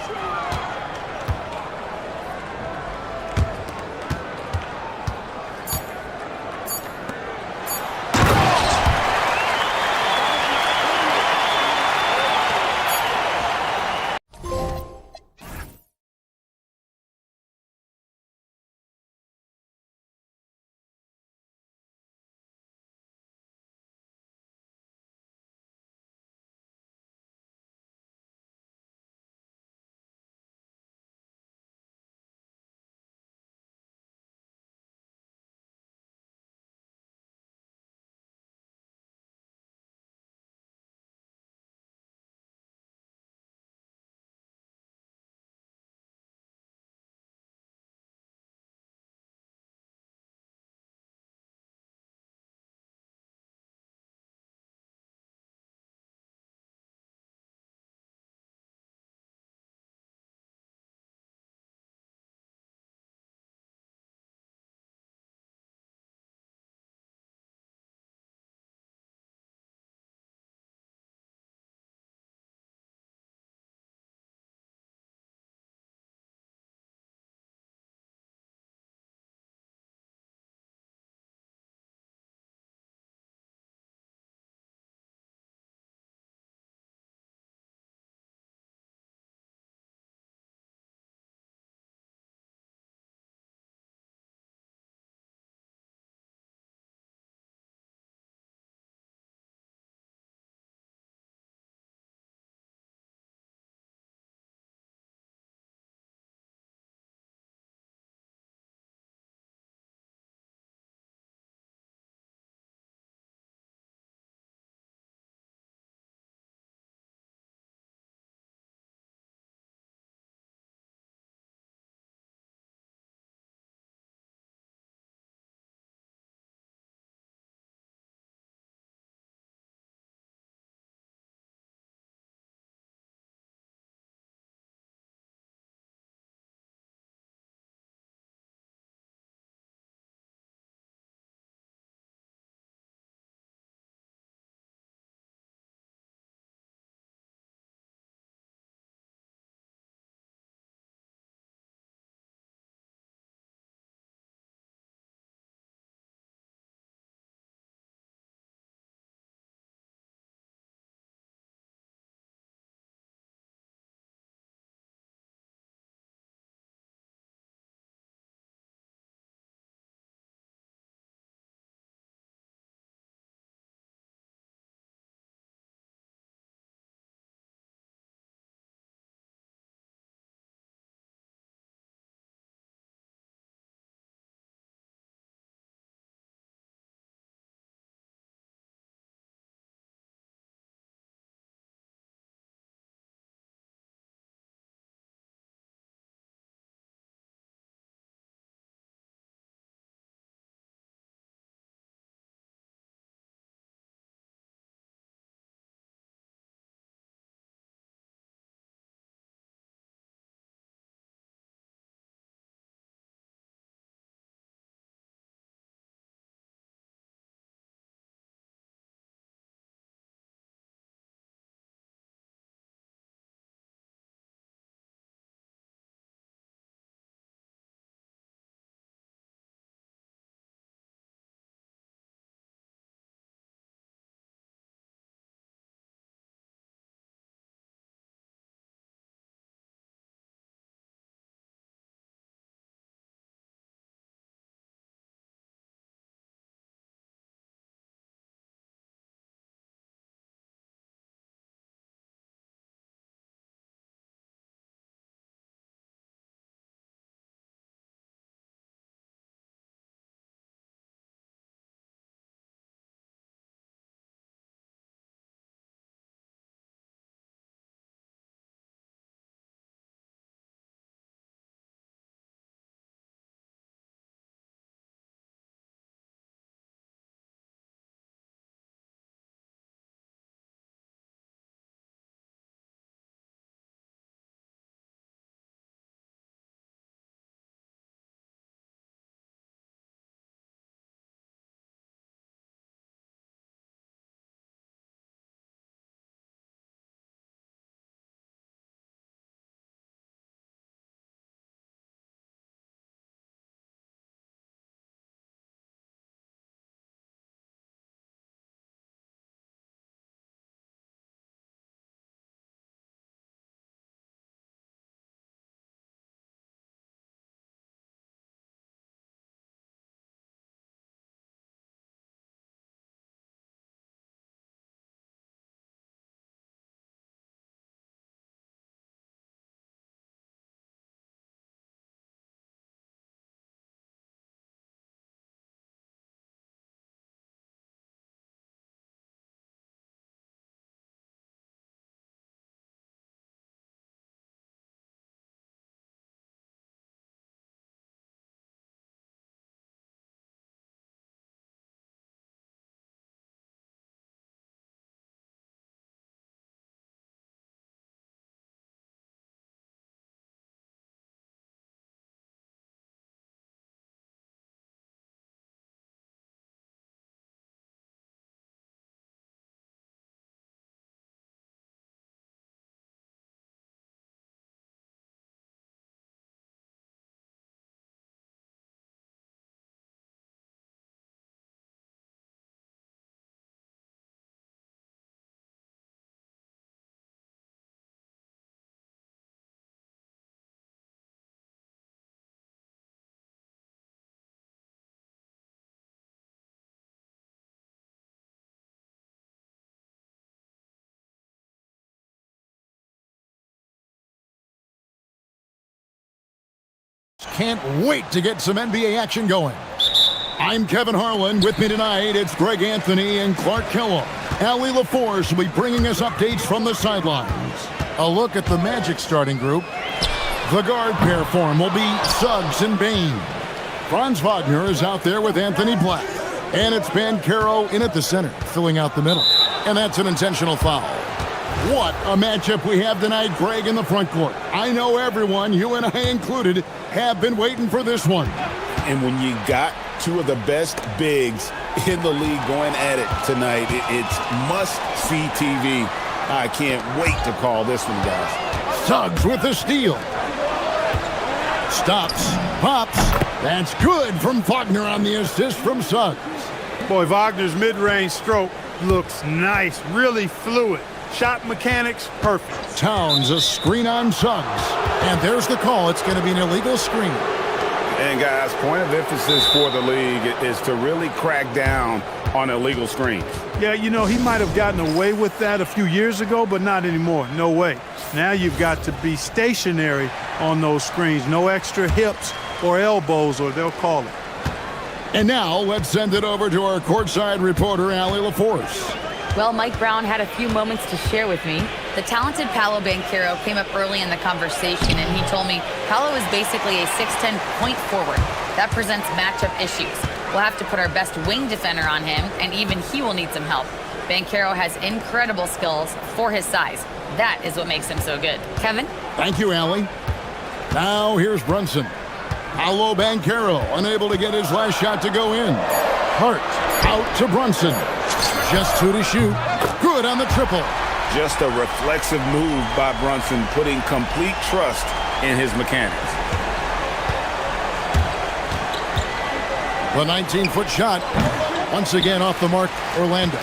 [SPEAKER 6] can't wait to get some NBA action going. I'm Kevin Harlan. With me tonight, it's Greg Anthony and Clark Kellogg. Allie LaForce will be bringing us updates from the sidelines. A look at the Magic starting group. The guard pair form will be Suggs and Bain. Franz Wagner is out there with Anthony Black. And it's Banchero in at the center, filling out the middle. And that's an intentional foul. What a matchup we have tonight, Greg, in the front court. I know everyone, you and I included, have been waiting for this one.
[SPEAKER 7] And when you got two of the best bigs in the league going at it tonight, it's must-see TV. I can't wait to call this one, guys.
[SPEAKER 6] Suggs with the steal. Stops, pops. That's good from Wagner on the assist from Suggs.
[SPEAKER 13] Boy, Wagner's mid-range stroke looks nice, really fluid. Shot mechanics, perfect.
[SPEAKER 6] Towns, a screen on Suggs. And there's the call. It's going to be an illegal screen.
[SPEAKER 8] And guys, point of emphasis for the league is to really crack down on illegal screens.
[SPEAKER 13] Yeah, you know, he might have gotten away with that a few years ago, but not anymore. No way. Now you've got to be stationary on those screens. No extra hips or elbows, or they'll call it.
[SPEAKER 6] And now let's send it over to our courtside reporter, Allie LaForce.
[SPEAKER 4] Well, Mike Brown had a few moments to share with me. The talented Paolo Banchero came up early in the conversation, and he told me Paolo is basically a 6'10" point forward. That presents matchup issues. We'll have to put our best wing defender on him, and even he will need some help. Banchero has incredible skills for his size. That is what makes him so good. Kevin?
[SPEAKER 6] Thank you, Allie. Now here's Brunson. Paolo Banchero unable to get his last shot to go in. Hart out to Brunson. Just two to shoot. Good on the triple.
[SPEAKER 8] Just a reflexive move by Brunson, putting complete trust in his mechanics.
[SPEAKER 6] The 19-foot shot, once again off the mark, Orlando.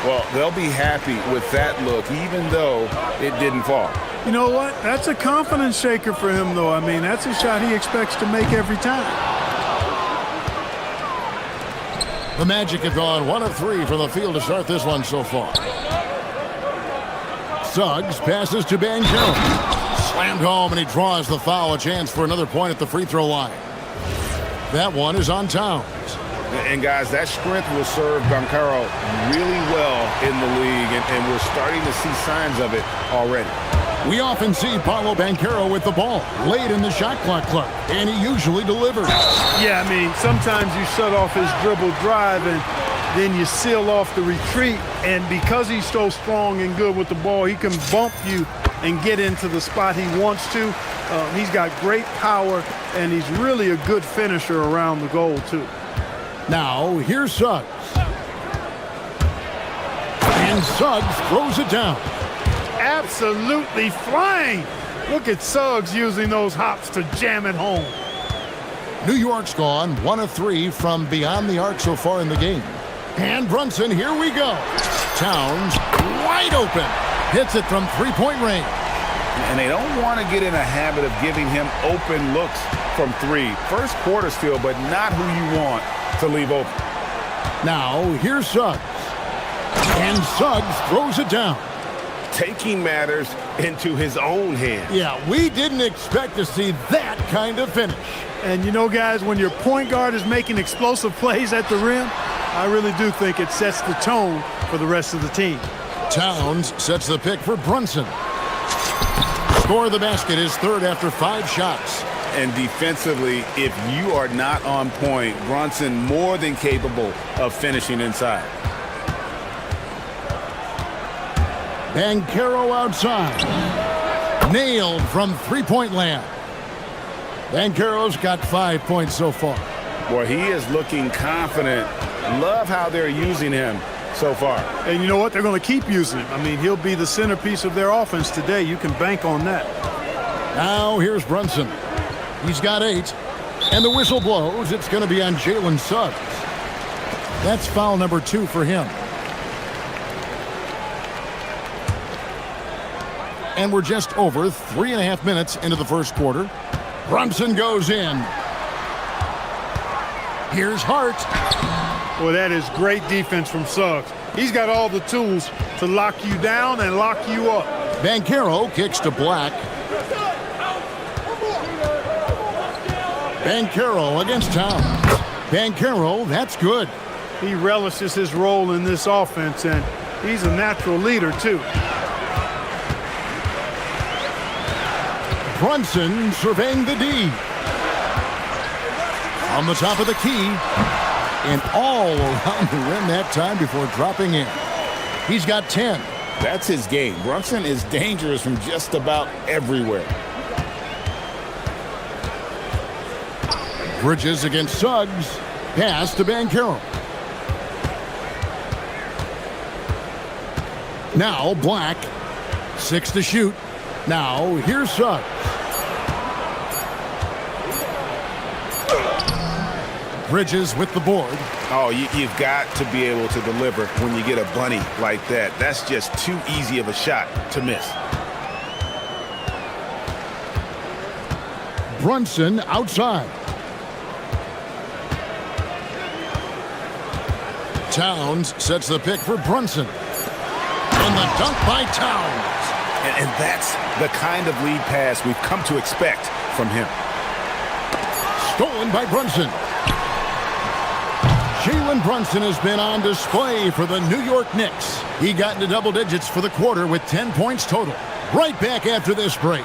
[SPEAKER 8] Well, they'll be happy with that look, even though it didn't fall.
[SPEAKER 13] You know what? That's a confidence shaker for him, though. I mean, that's a shot he expects to make every time.
[SPEAKER 6] The Magic have gone 1 of 3 from the field to start this one so far. Suggs passes to Banchero. Slammed home, and he draws the foul. A chance for another point at the free throw line. That one is on Towns.
[SPEAKER 8] And guys, that strength will serve Banchero really well in the league, and we're starting to see signs of it already.
[SPEAKER 6] We often see Paolo Banchero with the ball late in the shot clock, and he usually delivers.
[SPEAKER 13] Yeah, I mean, sometimes you shut off his dribble drive and then you seal off the retreat, and because he's so strong and good with the ball, he can bump you and get into the spot he wants to. He's got great power, and he's really a good finisher around the goal, too.
[SPEAKER 6] Now, here's Suggs. And Suggs throws it down.
[SPEAKER 13] Absolutely flying. Look at Suggs using those hops to jam it home.
[SPEAKER 6] New York's gone 1 of 3 from beyond the arc so far in the game. And Brunson, here we go. Towns wide open. Hits it from three-point range.
[SPEAKER 8] And they don't want to get in a habit of giving him open looks from 3. First quarter still, but not who you want to leave open.
[SPEAKER 6] Now, here's Suggs. And Suggs throws it down.
[SPEAKER 1] Taking matters into his own hands.
[SPEAKER 6] Yeah, we didn't expect to see that kind of finish.
[SPEAKER 13] And you know, guys, when your point guard is making explosive plays at the rim, I really do think it sets the tone for the rest of the team.
[SPEAKER 6] Towns sets the pick for Brunson. Score of the basket is third after 5 shots.
[SPEAKER 8] And defensively, if you are not on point, Brunson more than capable of finishing inside.
[SPEAKER 6] Banchero outside. Nailed from three-point land. Banchero's got 5 points so far.
[SPEAKER 8] Boy, he is looking confident. Love how they're using him so far.
[SPEAKER 13] And you know what? They're going to keep using him. I mean, he'll be the centerpiece of their offense today. You can bank on that.
[SPEAKER 6] Now here's Brunson. He's got 8. And the whistle blows. It's going to be on Jalen Suggs. That's foul number 2 for him. And we're just over 3.5 minutes into the first quarter. Brunson goes in. Here's Hart.
[SPEAKER 13] Well, that is great defense from Suggs. He's got all the tools to lock you down and lock you up.
[SPEAKER 6] Banchero kicks to Black. Banchero against Towns. Banchero, that's good.
[SPEAKER 13] He relishes his role in this offense, and he's a natural leader, too.
[SPEAKER 6] Brunson surveying the D. On the top of the key. And all around the rim that time before dropping in. He's got 10.
[SPEAKER 7] That's his game. Brunson is dangerous from just about everywhere.
[SPEAKER 6] Bridges against Suggs. Pass to Banchero. Now Black. 6 to shoot. Now here's Suggs. Bridges with the board.
[SPEAKER 8] Oh, you've got to be able to deliver when you get a bunny like that. That's just too easy of a shot to miss.
[SPEAKER 6] Brunson outside. Towns sets the pick for Brunson. And the dunk by Towns.
[SPEAKER 8] And that's the kind of lead pass we've come to expect from him.
[SPEAKER 6] Stolen by Brunson. Jalen Brunson has been on display for the New York Knicks. He got into double digits for the quarter with 10 points total. Right back after this break.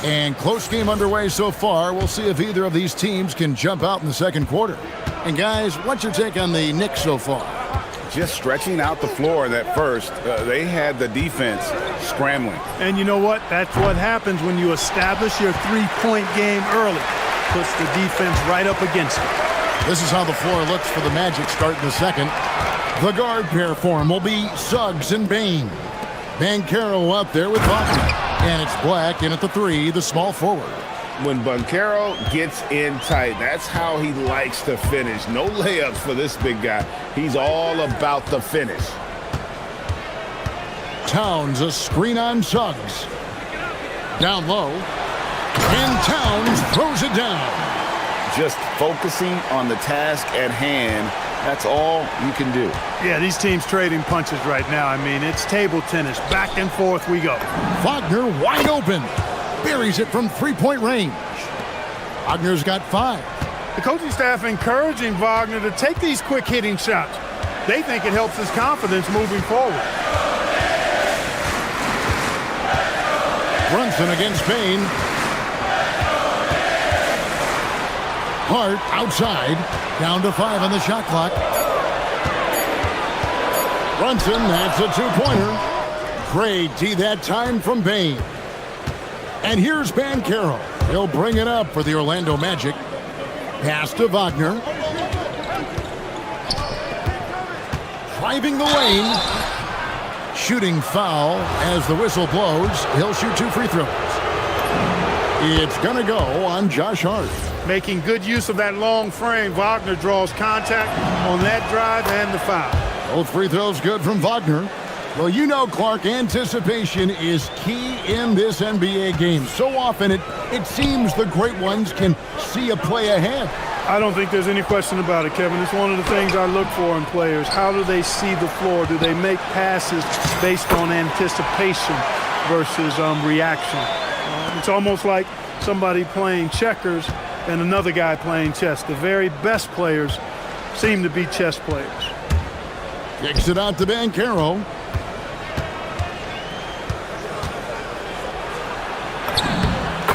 [SPEAKER 6] And close game underway so far. We'll see if either of these teams can jump out in the second quarter. And guys, what's your take on the Knicks so far?
[SPEAKER 8] Just stretching out the floor in that first. They had the defense scrambling.
[SPEAKER 13] And you know what? That's what happens when you establish your three-point game early. Puts the defense right up against it.
[SPEAKER 6] This is how the floor looks for the Magic starting the second. The guard pair for him will be Suggs and Bane. Banchero out there with Wagner. And it's Black in at the 3, the small forward.
[SPEAKER 8] When Banchero gets in tight, that's how he likes to finish. No layups for this big guy. He's all about the finish.
[SPEAKER 6] Towns a screen on Suggs. Down low. And Towns throws it down.
[SPEAKER 8] Just focusing on the task at hand. That's all you can do.
[SPEAKER 13] Yeah, these teams trading punches right now. I mean, it's table tennis. Back and forth we go.
[SPEAKER 6] Wagner wide open. Buries it from three-point range. Wagner's got 5.
[SPEAKER 13] The coaching staff encouraging Wagner to take these quick hitting shots. They think it helps his confidence moving forward.
[SPEAKER 6] Brunson against Payne. Hart outside. Down to 5 on the shot clock. Brunson, that's a 2-pointer. Great D that time from Payne. And here's Banchero. He'll bring it up for the Orlando Magic. Pass to Wagner. Driving the lane. Shooting foul as the whistle blows. He'll shoot 2 free throws. It's going to go on Josh Hart.
[SPEAKER 13] Making good use of that long frame. Wagner draws contact on that drive and the foul.
[SPEAKER 6] Both free throws good from Wagner. Well, you know, Clark, anticipation is key in this NBA game. So often it seems the great ones can see a play ahead.
[SPEAKER 13] I don't think there's any question about it, Kevin. It's one of the things I look for in players. How do they see the floor? Do they make passes based on anticipation versus reaction? It's almost like somebody playing checkers and another guy playing chess. The very best players seem to be chess players.
[SPEAKER 6] Kicks it out to Banchero.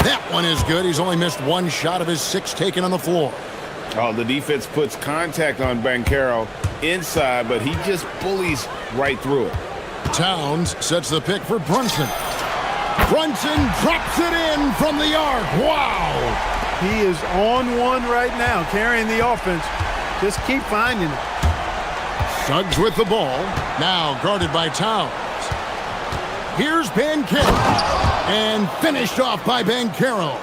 [SPEAKER 6] That one is good. He's only missed 1 shot of his 6 taken on the floor.
[SPEAKER 8] Oh, the defense puts contact on Banchero inside, but he just bullies right through it.
[SPEAKER 6] Towns sets the pick for Brunson. Brunson drops it in from the arc. Wow!
[SPEAKER 13] He is on one right now, carrying the offense. Just keep finding it.
[SPEAKER 6] Suggs with the ball. Now guarded by Towns. Here's Banchero. And finished off by Banchero.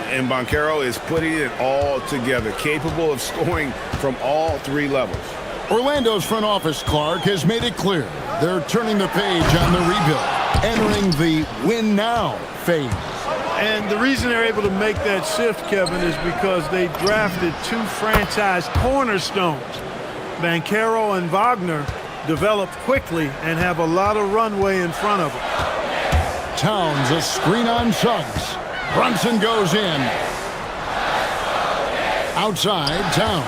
[SPEAKER 8] And Banchero is putting it all together, capable of scoring from all 3 levels.
[SPEAKER 6] Orlando's front office, Clark, has made it clear they're turning the page on the rebuild, entering the win now phase.
[SPEAKER 13] And the reason they're able to make that shift, Kevin, is because they drafted 2 franchise cornerstones. Banchero and Wagner developed quickly and have a lot of runway in front of them.
[SPEAKER 6] Towns, a screen on Suggs. Brunson goes in. Outside, Towns.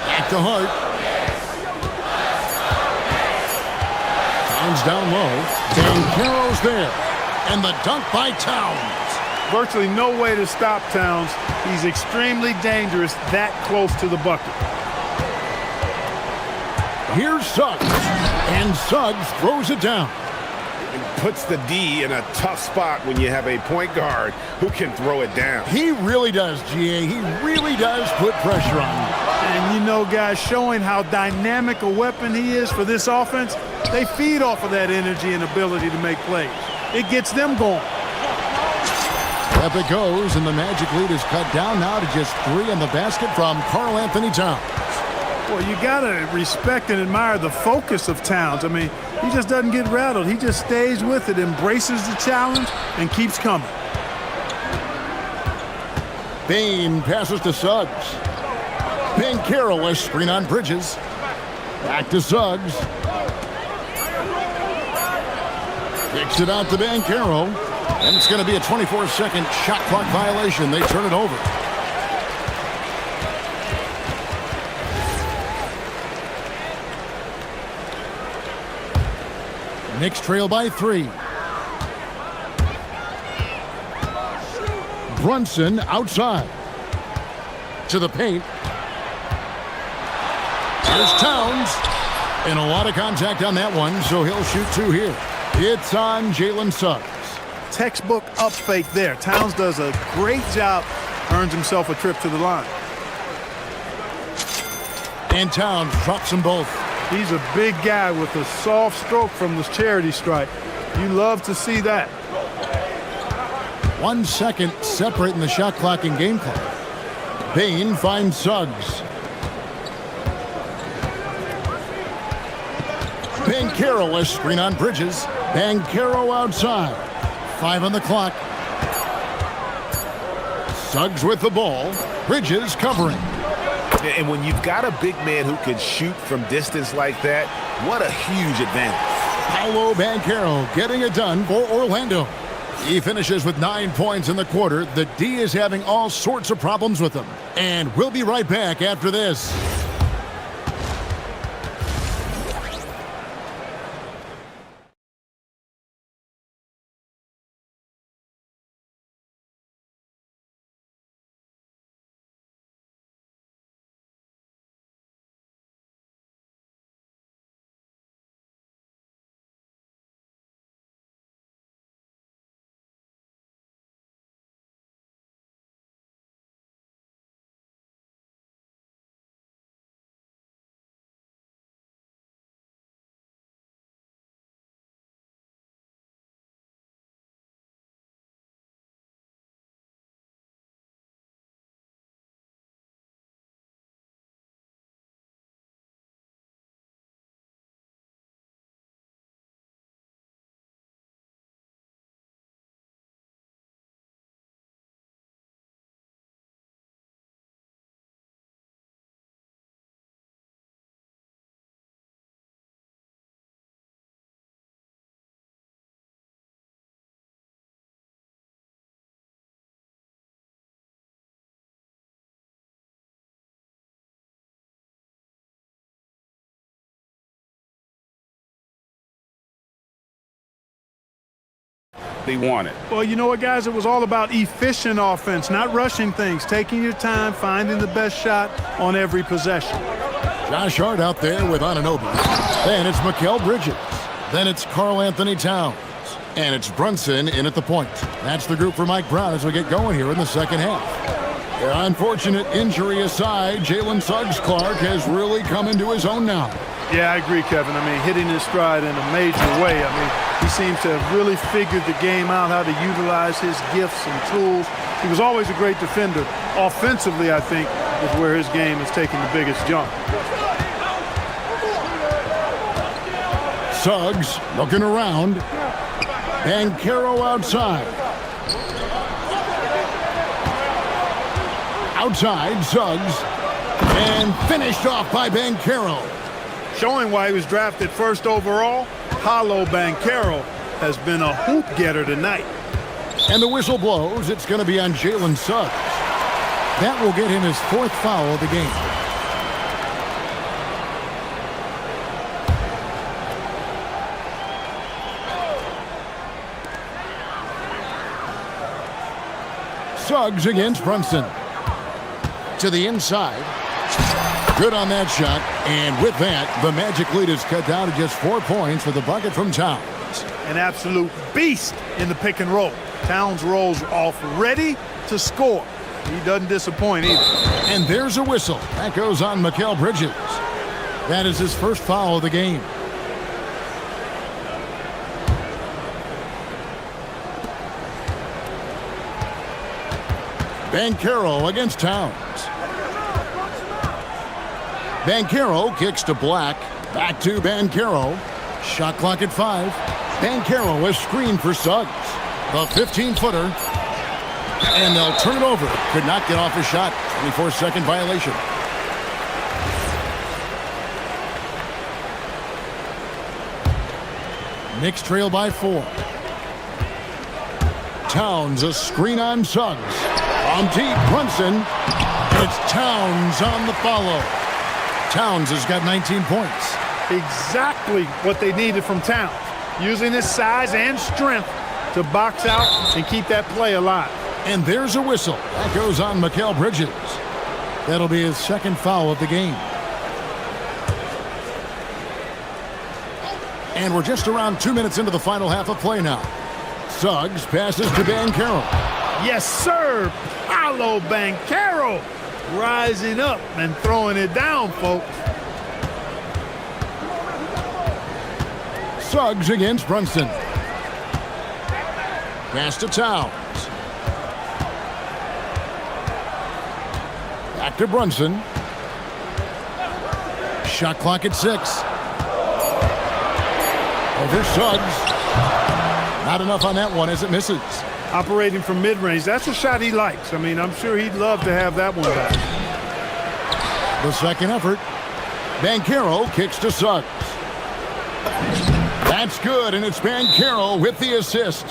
[SPEAKER 6] Back to Hart. Towns down low. Banchero's there. And the dunk by Towns.
[SPEAKER 13] Virtually no way to stop Towns. He's extremely dangerous that close to the bucket.
[SPEAKER 6] Here's Suggs. And Suggs throws it down.
[SPEAKER 8] And puts the D in a tough spot when you have a point guard who can throw it down.
[SPEAKER 6] He really does, GA. He really does put pressure on you.
[SPEAKER 13] And you know, guys, showing how dynamic a weapon he is for this offense, they feed off of that energy and ability to make plays. It gets them going.
[SPEAKER 6] Up it goes, and the Magic lead is cut down now to just 3 in the basket from Karl Anthony Towns.
[SPEAKER 13] Well, you got to respect and admire the focus of Towns. I mean, he just doesn't get rattled. He just stays with it, embraces the challenge, and keeps coming.
[SPEAKER 6] Bain passes to Suggs. Banchero, a screen on Bridges. Back to Suggs. Kicks it out to Banchero. And it's going to be a 24-second shot clock violation. They turn it over. Knicks trail by 3. Brunson outside. To the paint. There's Towns. And a lot of contact on that one, so he'll shoot 2 here. It's on Jalen Suggs.
[SPEAKER 13] Textbook up fake there. Towns does a great job, earns himself a trip to the line.
[SPEAKER 6] And Towns drops them both.
[SPEAKER 13] He's a big guy with a soft stroke from the charity stripe. You love to see that.
[SPEAKER 6] 1 second separating the shot clock and game clock. Bain finds Suggs. Banchero, a screen on Bridges. Banchero outside. 5 on the clock. Suggs with the ball. Bridges covering.
[SPEAKER 8] And when you've got a big man who can shoot from distance like that, what a huge advantage.
[SPEAKER 6] Paolo Banchero getting it done for Orlando. He finishes with 9 points in the quarter. The D is having all sorts of problems with him. And we'll be right back after this.
[SPEAKER 8] They want it.
[SPEAKER 13] Well, you know what, guys? It was all about efficient offense, not rushing things, taking your time, finding the best shot on every possession.
[SPEAKER 6] Josh Hart out there with Anunoby. Then it's Mikal Bridges. Then it's Karl Anthony Towns. And it's Brunson in at the point. That's the group for Mike Brown as we get going here in the second half. The unfortunate injury aside, Jalen Suggs Clark has really come into his own now.
[SPEAKER 13] Yeah, I agree, Kevin. I mean, hitting his stride in a major way. I mean, he seems to have really figured the game out, how to utilize his gifts and tools. He was always a great defender. Offensively, I think, is where his game is taking the biggest jump.
[SPEAKER 6] Suggs looking around. Banchero outside. Outside, Suggs. And finished off by Banchero.
[SPEAKER 13] Showing why he was drafted first overall, Paolo Banchero has been a hoop getter tonight.
[SPEAKER 6] And the whistle blows. It's going to be on Jalen Suggs. That will get him his 4th foul of the game. Suggs against Brunson. To the inside. Good on that shot. And with that, the Magic lead is cut down to just 4 points with a bucket from Towns.
[SPEAKER 13] An absolute beast in the pick and roll. Towns rolls off ready to score. He doesn't disappoint either.
[SPEAKER 6] And there's a whistle. That goes on Mikal Bridges. That is his 1st foul of the game. Banchero against Towns. Banchero kicks to Black. Back to Banchero. Shot clock at 5. Banchero is screened for Suggs. The 15-footer. And they'll turn it over. Could not get off a shot. 24-second violation. Knicks trail by 4. Towns a screen on Suggs. On deep, Brunson. It's Towns on the follow. Towns has got 19 points.
[SPEAKER 13] Exactly what they needed from Towns. Using his size and strength to box out and keep that play alive.
[SPEAKER 6] And there's a whistle. That goes on Mikal Bridges. That'll be his 2nd foul of the game. And we're just around 2 minutes into the final half of play now. Suggs passes to Banchero.
[SPEAKER 13] Yes, sir. Paolo Banchero rising up and throwing it down, folks.
[SPEAKER 6] Suggs against Brunson. Pass to Towns. Back to Brunson. Shot clock at 6. Over Suggs. Not enough on that one as it misses.
[SPEAKER 13] Operating from mid-range. That's a shot he likes. I mean, I'm sure he'd love to have that one back.
[SPEAKER 6] The 2nd effort. Banchero kicks to Suggs. That's good, and it's Banchero with the assist.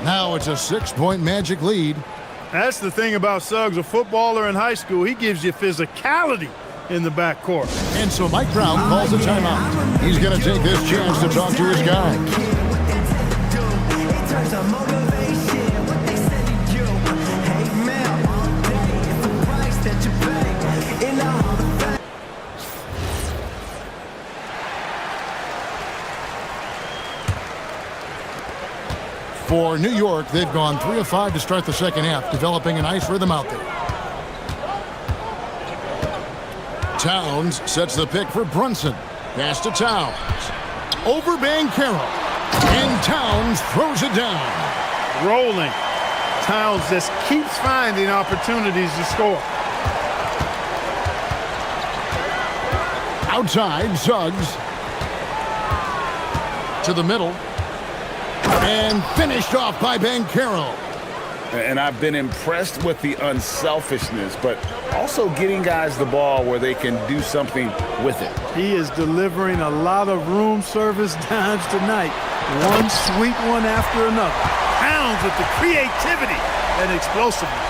[SPEAKER 6] Now it's a 6-point Magic lead.
[SPEAKER 13] That's the thing about Suggs, a footballer in high school. He gives you physicality in the backcourt.
[SPEAKER 6] And so Mike Brown calls a timeout. He's going to take this chance to talk to his guys. For New York, they've gone 3 of 5 to start the 2nd half, developing a nice rhythm out there. Towns sets the pick for Brunson. Pass to Towns. Over Banchero. And Towns throws it down.
[SPEAKER 13] Rolling. Towns just keeps finding opportunities to score.
[SPEAKER 6] Outside, Suggs. To the middle. And finished off by Banchero.
[SPEAKER 7] And I've been impressed with the unselfishness, but also getting guys the ball where they can do something with it.
[SPEAKER 13] He is delivering a lot of room service dimes tonight. One sweet one after another. Towns with the creativity and explosiveness.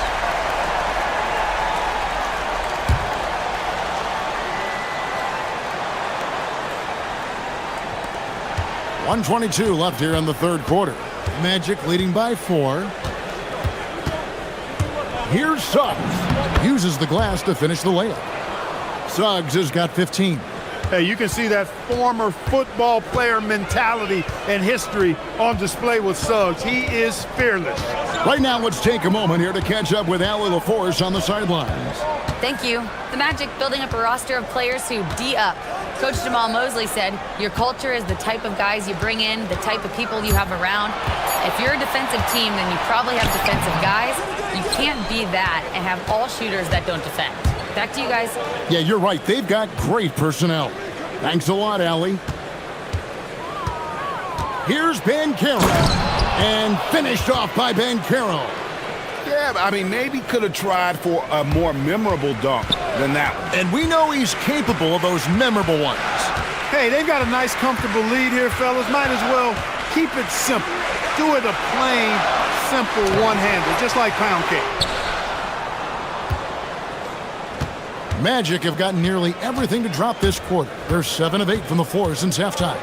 [SPEAKER 6] .122 left here in the 3rd quarter. Magic leading by 4. Here's Suggs. Uses the glass to finish the layup. Suggs has got 15.
[SPEAKER 13] Hey, you can see that former football player mentality and history on display with Suggs. He is fearless.
[SPEAKER 6] Right now, let's take a moment here to catch up with Allie LaForce on the sidelines.
[SPEAKER 4] Thank you. The Magic building up a roster of players who D up. Coach Jamal Mosley said, your culture is the type of guys you bring in, the type of people you have around. If you're a defensive team, then you probably have defensive guys. You can't be that and have all shooters that don't defend. Back to you guys.
[SPEAKER 6] Yeah, you're right. They've got great personnel. Thanks a lot, Allie. Here's Banchero. And finished off by Banchero.
[SPEAKER 7] Yeah, I mean, maybe could have tried for a more memorable dunk than that one.
[SPEAKER 6] And we know he's capable of those memorable ones.
[SPEAKER 13] Hey, they've got a nice, comfortable lead here, fellas. Might as well keep it simple. Do it a plain, simple one-hander, just like pound cake.
[SPEAKER 6] Magic have gotten nearly everything to drop this quarter. They're 7 of 8 from the floor since halftime.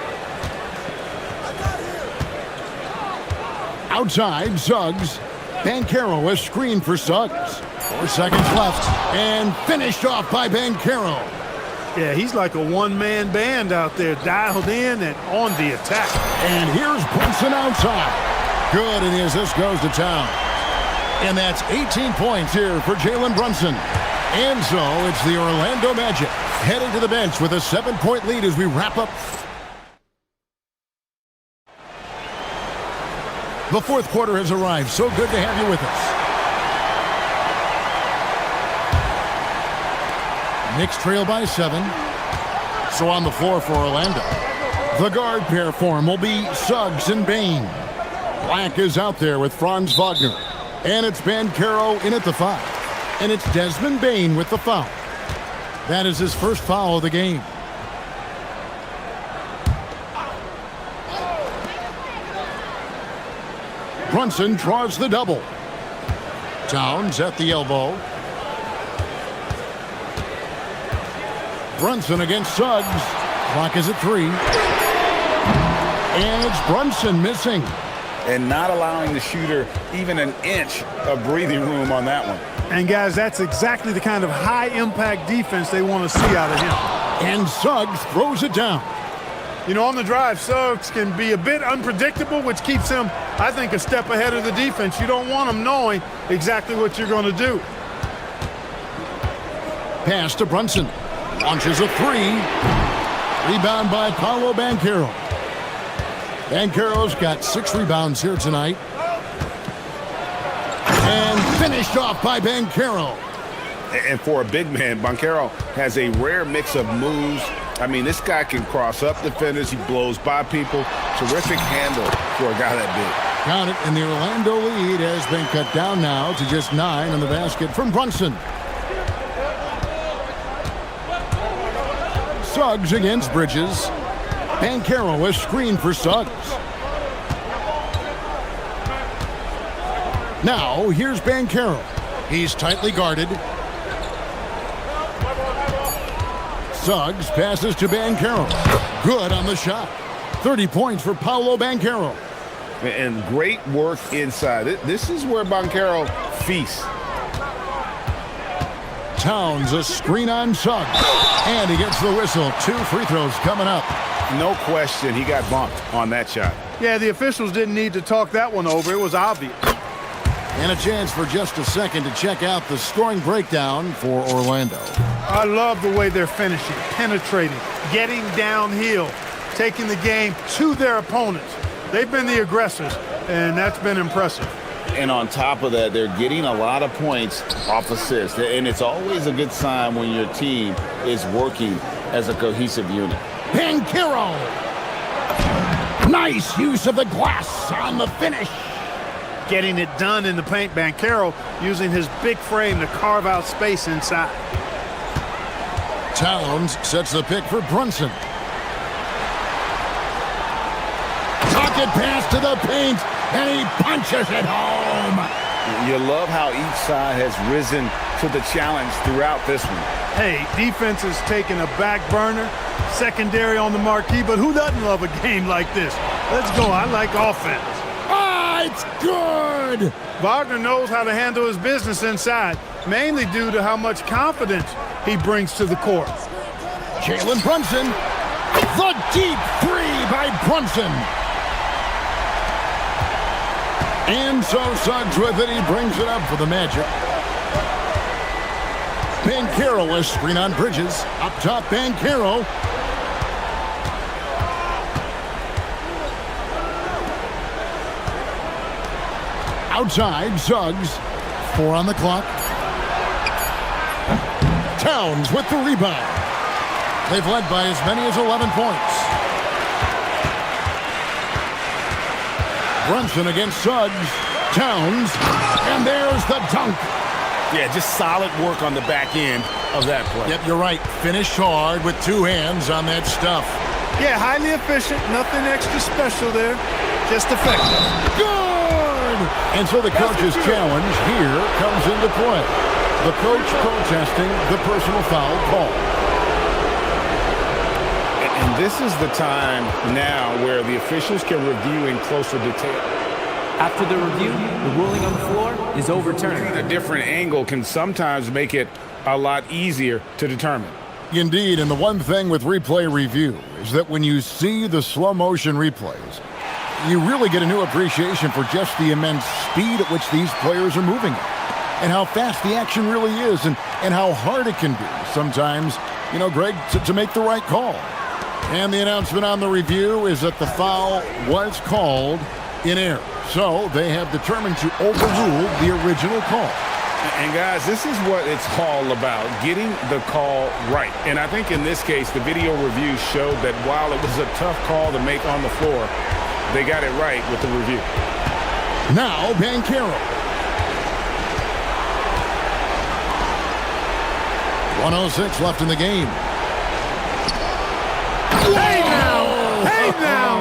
[SPEAKER 6] Outside, Suggs. Banchero has screened for Suggs. 4 seconds left, and finished off by Banchero.
[SPEAKER 13] Yeah, he's like a one-man band out there, dialed in and on the attack.
[SPEAKER 6] And here's Brunson outside. Good, and his assist goes to town. And that's 18 points here for Jalen Brunson. And so it's the Orlando Magic heading to the bench with a 7-point lead as we wrap up. The fourth quarter has arrived. So good to have you with us. Knicks trail by 7. So on the floor for Orlando, the guard pair form will be Suggs and Bain. Black is out there with Franz Wagner. And it's Banchero in at the 5. And it's Desmond Bain with the foul. That is his first foul of the game. Brunson draws the double. Towns at the elbow. Brunson against Suggs. Clock is at 3. And it's Brunson missing.
[SPEAKER 8] And not allowing the shooter even an inch of breathing room on that one.
[SPEAKER 13] And guys, that's exactly the kind of high-impact defense they want to see out of him.
[SPEAKER 6] And Suggs throws it down.
[SPEAKER 13] You know, on the drive, Suggs can be a bit unpredictable, which keeps him, I think, a step ahead of the defense. You don't want him knowing exactly what you're going to do.
[SPEAKER 6] Pass to Brunson. Launches a 3. Rebound by Paolo Banchero. Banchero's got 6 rebounds here tonight. And finished off by Banchero.
[SPEAKER 8] And for a big man, Banchero has a rare mix of moves. I mean, this guy can cross up defenders. He blows by people. Terrific handle for a guy that big.
[SPEAKER 6] Got it, and the Orlando lead has been cut down now to just 9 on the basket from Brunson. Suggs against Bridges. Banchero has screened for Suggs. Now, here's Banchero. He's tightly guarded. Suggs passes to Banchero. Good on the shot. 30 points for Paolo Banchero.
[SPEAKER 8] And great work inside. This is where Banchero feasts.
[SPEAKER 6] Towns a screen on Suggs. And he gets the whistle. 2 free throws coming up.
[SPEAKER 8] No question he got bumped on that shot.
[SPEAKER 13] Yeah, the officials didn't need to talk that one over. It was obvious.
[SPEAKER 6] And a chance for just a second to check out the scoring breakdown for Orlando.
[SPEAKER 13] I love the way they're finishing, penetrating, getting downhill, taking the game to their opponents. They've been the aggressors, and that's been impressive.
[SPEAKER 7] And on top of that, they're getting a lot of points off assists. And it's always a good sign when your team is working as a cohesive unit.
[SPEAKER 6] Banchero! Nice use of the glass on the finish.
[SPEAKER 13] Getting it done in the paint, Banchero using his big frame to carve out space inside.
[SPEAKER 6] Towns sets the pick for Brunson. Pocket pass to the paint, and he punches it home.
[SPEAKER 8] You love how each side has risen to the challenge throughout this one.
[SPEAKER 13] Hey, defense is taking a back burner, secondary on the marquee, but who doesn't love a game like this? Let's go. I like offense.
[SPEAKER 6] It's good!
[SPEAKER 13] Wagner knows how to handle his business inside, mainly due to how much confidence he brings to the court.
[SPEAKER 6] Jalen Brunson, the deep 3 by Brunson. And so Suggs with it, he brings it up for the Magic. Banchero is screen on Bridges. Up top, Banchero. Outside, Suggs. 4 on the clock. Towns with the rebound. They've led by as many as 11 points. Brunson against Suggs. Towns. And there's the dunk.
[SPEAKER 8] Yeah, just solid work on the back end of that play.
[SPEAKER 6] Yep, you're right. Finish hard with 2 hands on that stuff.
[SPEAKER 13] Yeah, highly efficient. Nothing extra special there. Just effective.
[SPEAKER 6] Good! And so the coach's challenge here comes into play. The coach protesting the personal foul call.
[SPEAKER 8] And this is the time now where the officials can review in closer detail.
[SPEAKER 9] After the review, the ruling on the floor is overturned.
[SPEAKER 8] A different angle can sometimes make it a lot easier to determine.
[SPEAKER 6] Indeed, and the one thing with replay review is that when you see the slow motion replays, you really get a new appreciation for just the immense speed at which these players are moving at, and how fast the action really is, and how hard it can be sometimes, you know, Greg, to make the right call. And the announcement on the review is that the foul was called in error. So they have determined to overrule the original call.
[SPEAKER 8] And guys, this is what it's all about, getting the call right. And I think in this case, the video review showed that while it was a tough call to make on the floor, they got it right with the review.
[SPEAKER 6] Now, Bankero. 1:06 left in the game.
[SPEAKER 13] Hey now! Hey now!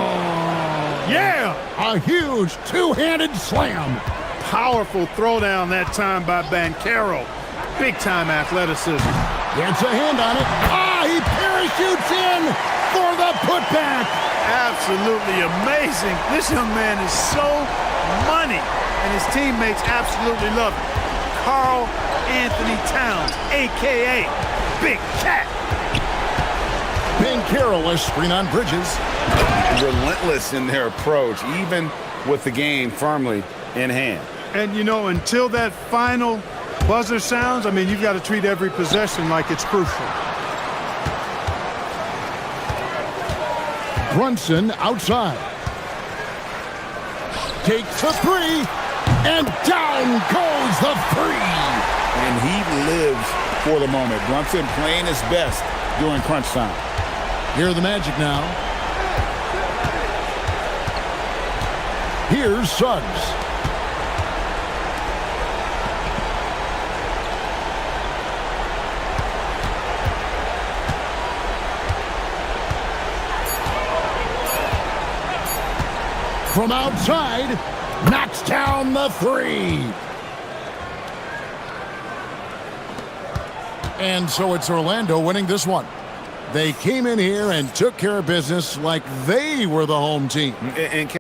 [SPEAKER 13] Yeah!
[SPEAKER 6] A huge two-handed slam.
[SPEAKER 13] Powerful throwdown that time by Bankero. Big-time athleticism.
[SPEAKER 6] Gets a hand on it. He parachutes in for the putback.
[SPEAKER 13] Absolutely amazing. This young man is so money, and his teammates absolutely love him. Karl Anthony Towns, a.k.a. Big Cat.
[SPEAKER 6] Bankero, a screen on Bridges.
[SPEAKER 8] Relentless in their approach, even with the game firmly in hand.
[SPEAKER 13] And, you know, until that final buzzer sounds, I mean, you've got to treat every possession like it's crucial.
[SPEAKER 6] Brunson outside. Takes a three, and down goes the three.
[SPEAKER 7] And he lives for the moment. Brunson playing his best during crunch time.
[SPEAKER 6] Here are the Magic now. Here's Suggs. From outside, knocks down the three. And so it's Orlando winning this one. They came in here and took care of business like they were the home team.
[SPEAKER 8] And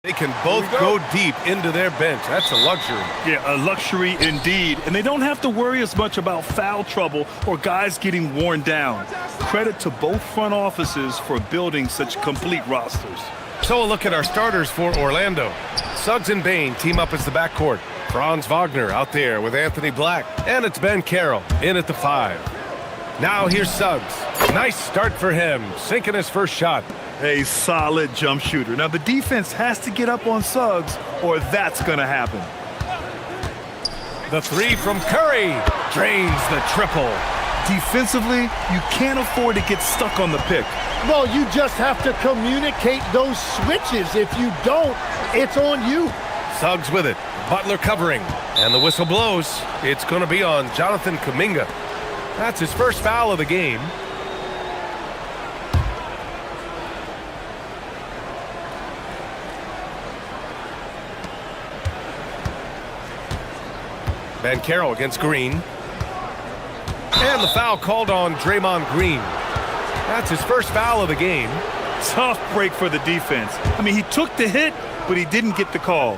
[SPEAKER 1] They can both go deep into their bench. That's a luxury.
[SPEAKER 2] Yeah, a luxury indeed. And they don't have to worry as much about foul trouble or guys getting worn down. Credit to both front offices for building such complete rosters.
[SPEAKER 1] So a look at our starters for Orlando. Suggs and Bain team up as the backcourt. Franz Wagner out there with Anthony Black. And it's Ben Carroll in at the 5. Now here's Suggs. Nice start for him, sinking his first shot.
[SPEAKER 2] A solid jump shooter. Now the defense has to get up on Suggs or that's going to happen.
[SPEAKER 1] The 3 from Curry drains the triple.
[SPEAKER 2] Defensively, you can't afford to get stuck on the pick.
[SPEAKER 14] Well, you just have to communicate those switches. If you don't, it's on you.
[SPEAKER 1] Suggs with it. Butler covering. And the whistle blows. It's going to be on Jonathan Kuminga. That's his first foul of the game. Ben Carroll against Green. And the foul called on Draymond Green. That's his first foul of the game.
[SPEAKER 2] Tough break for the defense. I mean, he took the hit, but he didn't get the call.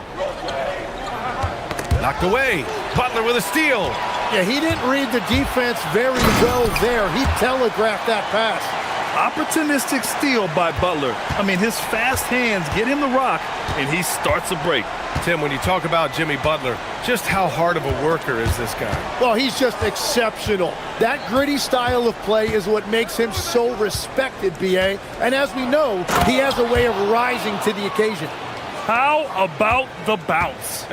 [SPEAKER 1] Knocked away. Butler with a steal.
[SPEAKER 14] Yeah, he didn't read the defense very well there. He telegraphed that pass.
[SPEAKER 2] Opportunistic steal by Butler. I mean, his fast hands get him the rock, and he starts a break.
[SPEAKER 1] Tim, when you talk about Jimmy Butler, just how hard of a worker is this guy?
[SPEAKER 14] Well, he's just exceptional. That gritty style of play is what makes him so respected, B.A. And as we know, he has a way of rising to the occasion.
[SPEAKER 2] How about the bounce?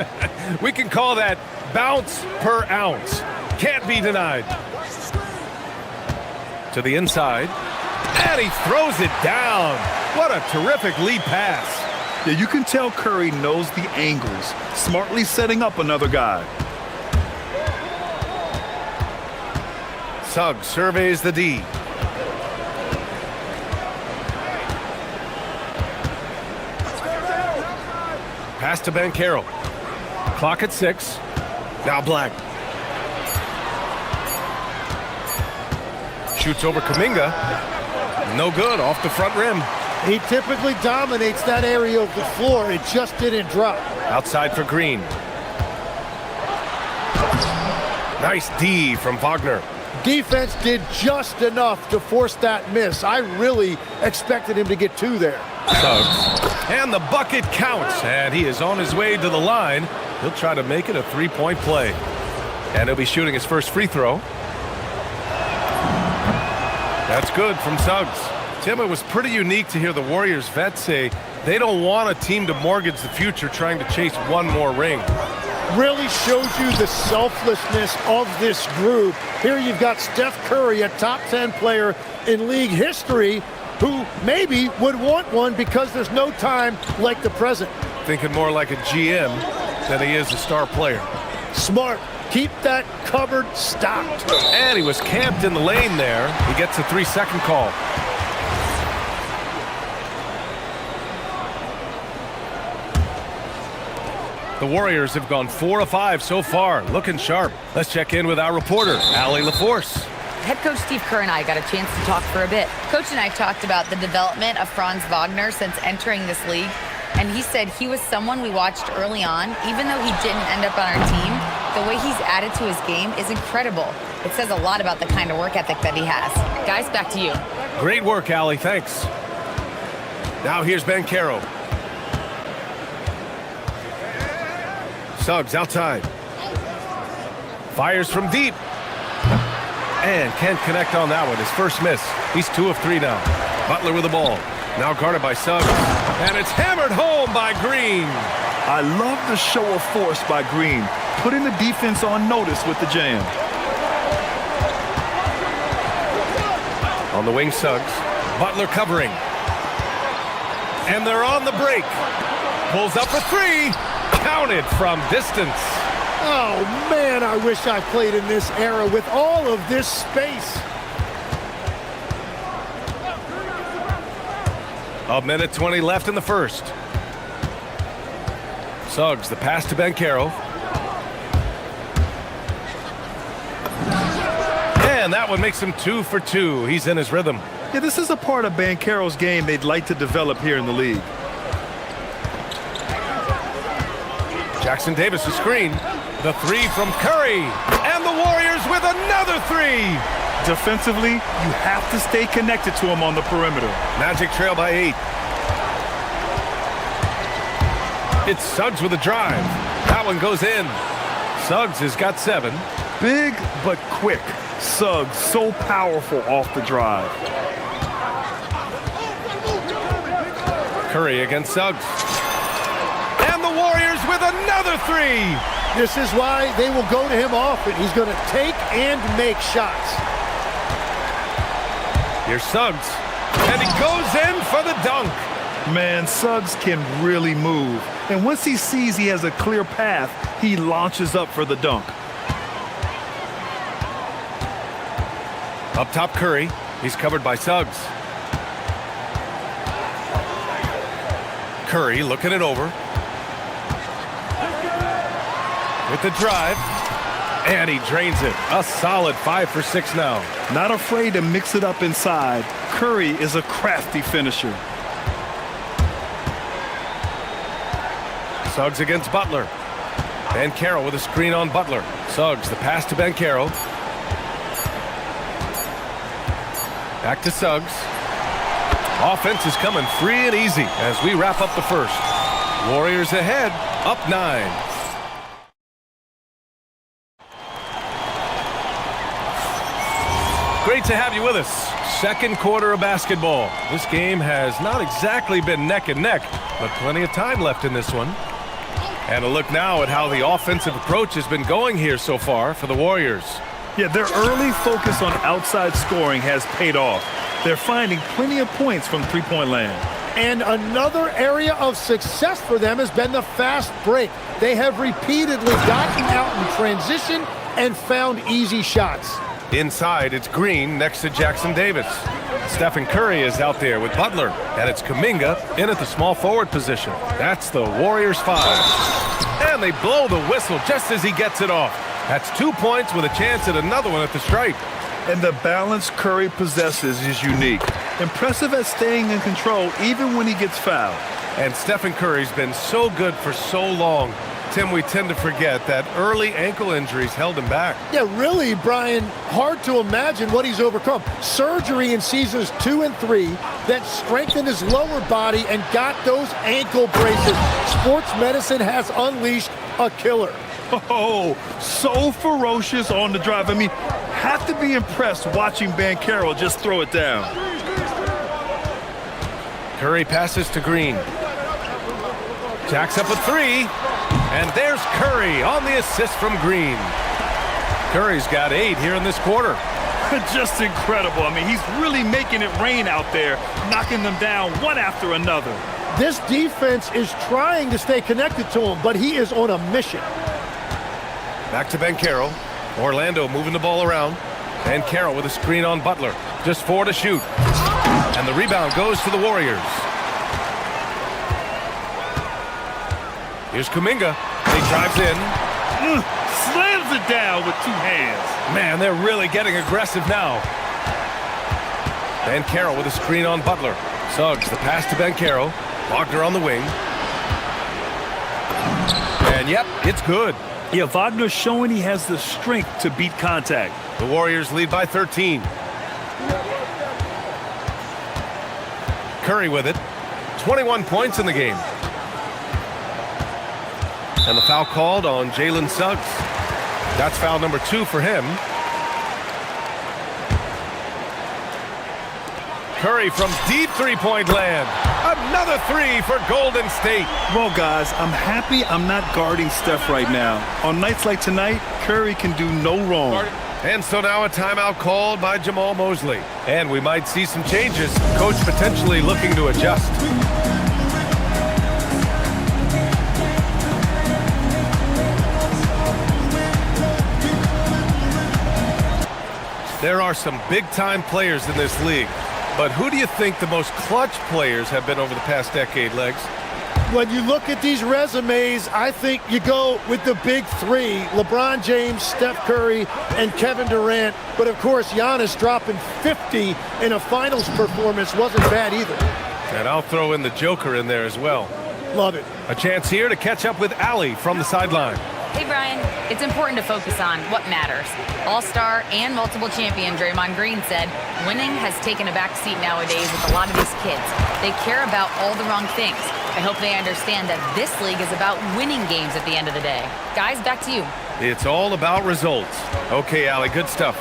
[SPEAKER 1] We can call that bounce per ounce. Can't be denied. To the inside. And he throws it down. What a terrific lead pass.
[SPEAKER 2] Yeah, you can tell Curry knows the angles, smartly setting up another guy.
[SPEAKER 1] Suggs surveys the D. Pass to Ben Carroll. Clock at 6. Now Black. Shoots over Kuminga. No good, off the front rim.
[SPEAKER 14] He typically dominates that area of the floor. It just didn't drop.
[SPEAKER 1] Outside for Green. Nice D from Wagner.
[SPEAKER 14] Defense did just enough to force that miss. I really expected him to get 2 there.
[SPEAKER 1] Suggs. And the bucket counts. And he is on his way to the line. He'll try to make it a 3-point play. And he'll be shooting his first free throw. That's good from Suggs. Tim, it was pretty unique to hear the Warriors vets say they don't want a team to mortgage the future trying to chase one more ring.
[SPEAKER 14] Really shows you the selflessness of this group. Here you've got Steph Curry, a top 10 player in league history, who maybe would want one because there's no time like the present.
[SPEAKER 1] Thinking more like a GM than he is a star player.
[SPEAKER 14] Smart. Keep that cupboard stocked.
[SPEAKER 1] And he was camped in the lane there. He gets a 3-second call. The Warriors have gone 4 of 5 so far, looking sharp. Let's check in with our reporter, Allie LaForce.
[SPEAKER 4] Head coach Steve Kerr and I got a chance to talk for a bit. Coach and I talked about the development of Franz Wagner since entering this league, and he said he was someone we watched early on. Even though he didn't end up on our team, the way he's added to his game is incredible. It says a lot about the kind of work ethic that he has. Guys, back to you.
[SPEAKER 1] Great work, Allie. Thanks. Now here's Ben Carroll. Suggs outside. Fires from deep. And can't connect on that one. His first miss. He's 2 of 3 now. Butler with the ball. Now guarded by Suggs. And it's hammered home by Green.
[SPEAKER 2] I love the show of force by Green, putting the defense on notice with the jam.
[SPEAKER 1] On the wing, Suggs. Butler covering. And they're on the break. Pulls up for 3. Counted from distance.
[SPEAKER 14] Oh, man, I wish I played in this era with all of this space.
[SPEAKER 1] A minute 20 left in the first. Suggs, the pass to Ben Carroll. And that one makes him 2 for 2. He's in his rhythm.
[SPEAKER 2] Yeah, this is a part of Ben Carroll's game they'd like to develop here in the league.
[SPEAKER 1] Jackson Davis a screen. The three from Curry. And the Warriors with another three.
[SPEAKER 2] Defensively, you have to stay connected to him on the perimeter.
[SPEAKER 1] Magic trail by 8. It's Suggs with a drive. That one goes in. Suggs has got 7.
[SPEAKER 2] Big but quick. Suggs so powerful off the drive.
[SPEAKER 1] Curry against Suggs. And the Warriors with another three.
[SPEAKER 14] This is why they will go to him often. He's going to take and make shots.
[SPEAKER 1] Here's Suggs. And he goes in for the dunk.
[SPEAKER 2] Man, Suggs can really move. And once he sees he has a clear path, he launches up for the dunk.
[SPEAKER 1] Up top, Curry. He's covered by Suggs. Curry looking it over. With the drive. And he drains it. A solid 5 for 6 now.
[SPEAKER 2] Not afraid to mix it up inside. Curry is a crafty finisher.
[SPEAKER 1] Suggs against Butler. Banchero with a screen on Butler. Suggs, the pass to Banchero. Back to Suggs. Offense is coming free and easy as we wrap up the first. Warriors ahead, up 9. Great to have you with us. Second quarter of basketball. This game has not exactly been neck and neck, but plenty of time left in this one. And a look now at how the offensive approach has been going here so far for the Warriors.
[SPEAKER 2] Yeah, their early focus on outside scoring has paid off. They're finding plenty of points from three-point land.
[SPEAKER 14] And another area of success for them has been the fast break. They have repeatedly gotten out in transition and found easy shots.
[SPEAKER 1] Inside, it's Green next to Jackson Davis. Stephen Curry is out there with Butler, and it's Kuminga in at the small forward position. That's the Warriors 5. And they blow the whistle just as he gets it off. That's 2 points with a chance at another one at the stripe.
[SPEAKER 2] And the balance Curry possesses is unique. Impressive at staying in control even when he gets fouled.
[SPEAKER 1] And Stephen Curry's been so good for so long. Tim, we tend to forget that early ankle injuries held him back.
[SPEAKER 14] Yeah, really, Brian, hard to imagine what he's overcome. Surgery in seasons 2 and 3 that strengthened his lower body and got those ankle braces. Sports medicine has unleashed a killer.
[SPEAKER 2] Oh, so ferocious on the drive. I mean, have to be impressed watching Banchero just throw it down.
[SPEAKER 1] Curry passes to Green. Jacks up a 3. And there's Curry on the assist from Green. Curry's got 8 here in this quarter.
[SPEAKER 2] Just incredible. I mean, he's really making it rain out there, knocking them down one after another.
[SPEAKER 14] This defense is trying to stay connected to him, but he is on a mission.
[SPEAKER 1] Back to Banchero. Orlando moving the ball around. Banchero with a screen on Butler. Just 4 to shoot. And the rebound goes to the Warriors. Here's Kuminga. He drives in.
[SPEAKER 2] Slams it down with 2 hands.
[SPEAKER 1] Man, they're really getting aggressive now. Banchero with a screen on Butler. Suggs, the pass to Banchero. Wagner on the wing. And yep, it's good.
[SPEAKER 2] Yeah, Wagner showing he has the strength to beat contact.
[SPEAKER 1] The Warriors lead by 13. Curry with it. 21 points in the game. And the foul called on Jalen Suggs. That's foul number 2 for him. Curry from deep three-point land. Another 3 for Golden State.
[SPEAKER 2] Well, guys, I'm happy I'm not guarding Steph right now. On nights like tonight, Curry can do no wrong.
[SPEAKER 1] And so now a timeout called by Jamal Mosley. And we might see some changes. Coach potentially looking to adjust. There are some big-time players in this league. But who do you think the most clutch players have been over the past decade, Legs?
[SPEAKER 14] When you look at these resumes, I think you go with the big 3. LeBron James, Steph Curry, and Kevin Durant. But, of course, Giannis dropping 50 in a finals performance wasn't bad either.
[SPEAKER 1] And I'll throw in the Joker in there as well.
[SPEAKER 14] Love it.
[SPEAKER 1] A chance here to catch up with Allie from the sideline.
[SPEAKER 4] Hey, Brian. It's important to focus on what matters. All-star and multiple champion Draymond Green said winning has taken a back seat nowadays with a lot of these kids. They care about all the wrong things. I hope they understand that this league is about winning games at the end of the day. Guys, back to you.
[SPEAKER 1] It's all about results. Okay, Allie, good stuff.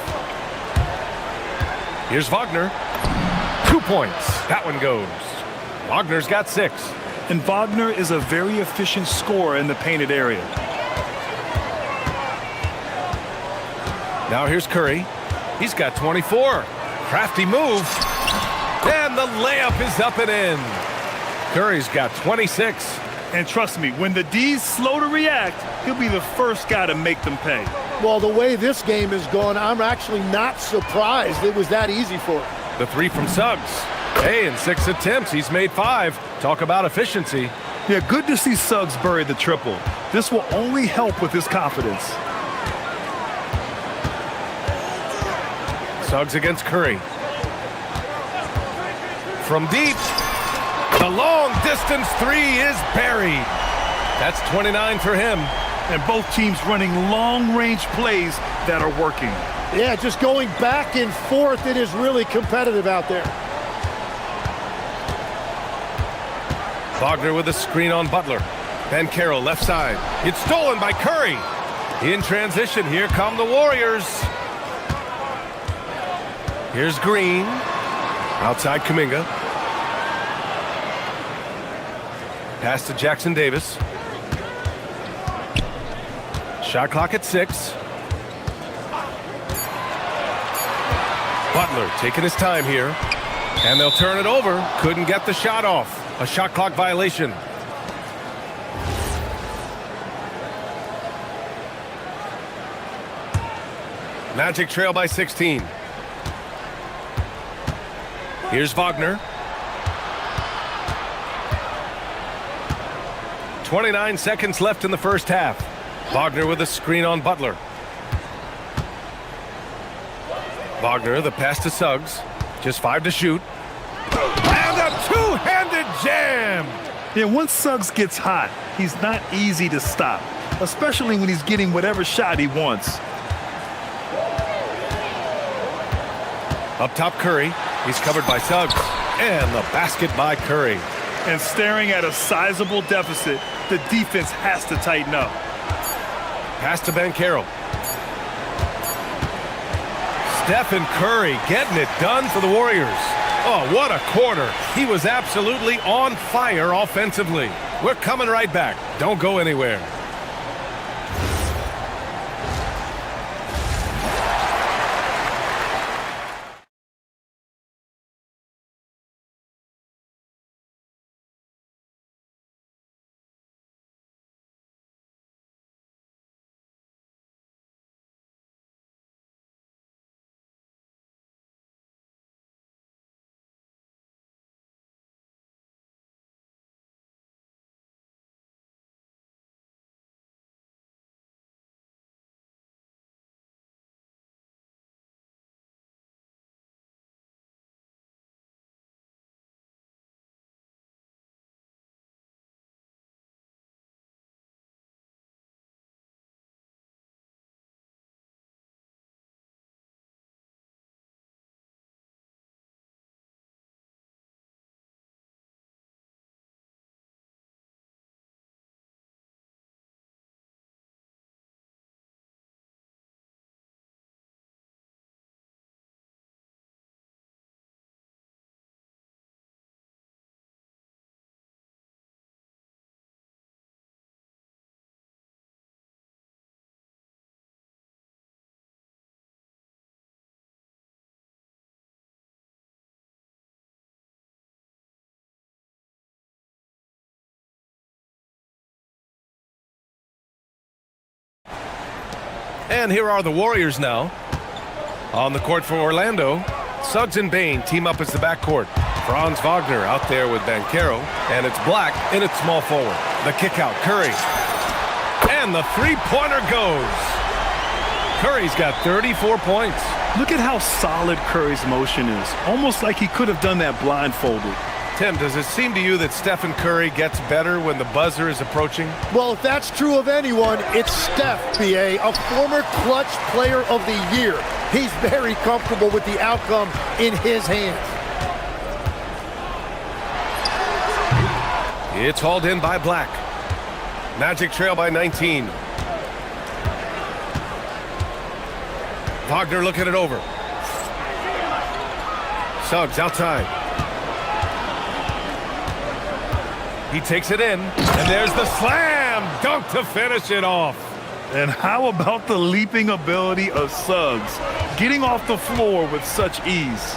[SPEAKER 1] Here's Wagner. 2 points. That one goes. Wagner's got 6.
[SPEAKER 2] And Wagner is a very efficient scorer in the painted area.
[SPEAKER 1] Now here's Curry. He's got 24. Crafty move. And the layup is up and in. Curry's got 26.
[SPEAKER 2] And trust me, when the D's slow to react, he'll be the first guy to make them pay.
[SPEAKER 14] Well, the way this game has gone, I'm actually not surprised it was that easy for him.
[SPEAKER 1] The 3 from Suggs. Hey, in 6 attempts, he's made 5. Talk about efficiency.
[SPEAKER 2] Yeah, good to see Suggs bury the triple. This will only help with his confidence.
[SPEAKER 1] Suggs against Curry. From deep. The long-distance 3 is buried. That's 29 for him.
[SPEAKER 2] And both teams running long-range plays that are working.
[SPEAKER 14] Yeah, just going back and forth, it is really competitive out there.
[SPEAKER 1] Wagner with a screen on Butler. Ben Carroll left side. It's stolen by Curry. In transition, here come the Warriors. Here's Green. Outside Kuminga. Pass to Jackson Davis. Shot clock at 6. Butler taking his time here. And they'll turn it over. Couldn't get the shot off. A shot clock violation. Magic trail by 16. Here's Wagner. 29 seconds left in the first half. Wagner with a screen on Butler. Wagner, the pass to Suggs. Just 5 to shoot. And a two-handed jam!
[SPEAKER 2] Yeah, once Suggs gets hot, he's not easy to stop, especially when he's getting whatever shot he wants.
[SPEAKER 1] Up top, Curry. He's covered by Suggs. And the basket by Curry.
[SPEAKER 2] And staring at a sizable deficit, the defense has to tighten up.
[SPEAKER 1] Pass to Ben Carroll. Stephen Curry getting it done for the Warriors. Oh, what a quarter. He was absolutely on fire offensively. We're coming right back. Don't go anywhere. And here are the Warriors now. On the court for Orlando, Suggs and Bane team up as the backcourt. Franz Wagner out there with Banchero, and it's Black in its small forward. The kick out, Curry. And the three-pointer goes. Curry's got 34 points.
[SPEAKER 2] Look at how solid Curry's motion is. Almost like he could have done that blindfolded.
[SPEAKER 1] Tim, does it seem to you that Stephen Curry gets better when the buzzer is approaching?
[SPEAKER 14] Well, if that's true of anyone, it's Steph, B.A., a former clutch player of the year. He's very comfortable with the outcome in his hands.
[SPEAKER 1] It's hauled in by Black. Magic trail by 19. Wagner looking it over. Suggs outside. He takes it in, and there's the slam dunk to finish it off.
[SPEAKER 2] And how about the leaping ability of Suggs, getting off the floor with such ease?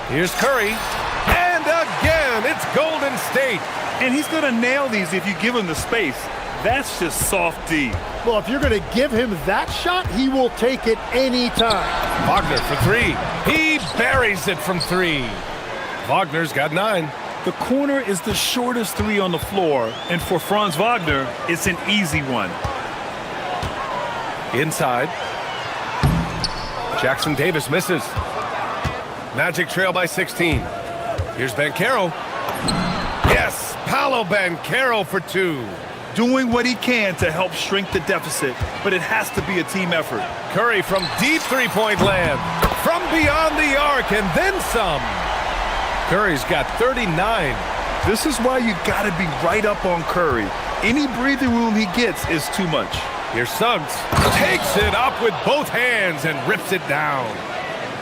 [SPEAKER 1] Here's Curry, and again, it's Golden State.
[SPEAKER 2] And he's going to nail these if you give him the space. That's just soft D.
[SPEAKER 14] Well, if you're going to give him that shot, he will take it anytime.
[SPEAKER 1] Wagner for three. He buries it from three. Wagner's got 9.
[SPEAKER 2] The corner is the shortest three on the floor, and for Franz Wagner, it's an easy one.
[SPEAKER 1] Inside. Jackson Davis misses. Magic trail by 16. Here's Banchero. Yes, Paolo Banchero for 2.
[SPEAKER 2] Doing what he can to help shrink the deficit, but it has to be a team effort.
[SPEAKER 1] Curry from deep three-point land, from beyond the arc, and then some. Curry's got 39.
[SPEAKER 2] This is why you got to be right up on Curry. Any breathing room he gets is too much.
[SPEAKER 1] Here's Suggs. Takes it up with both hands and rips it down.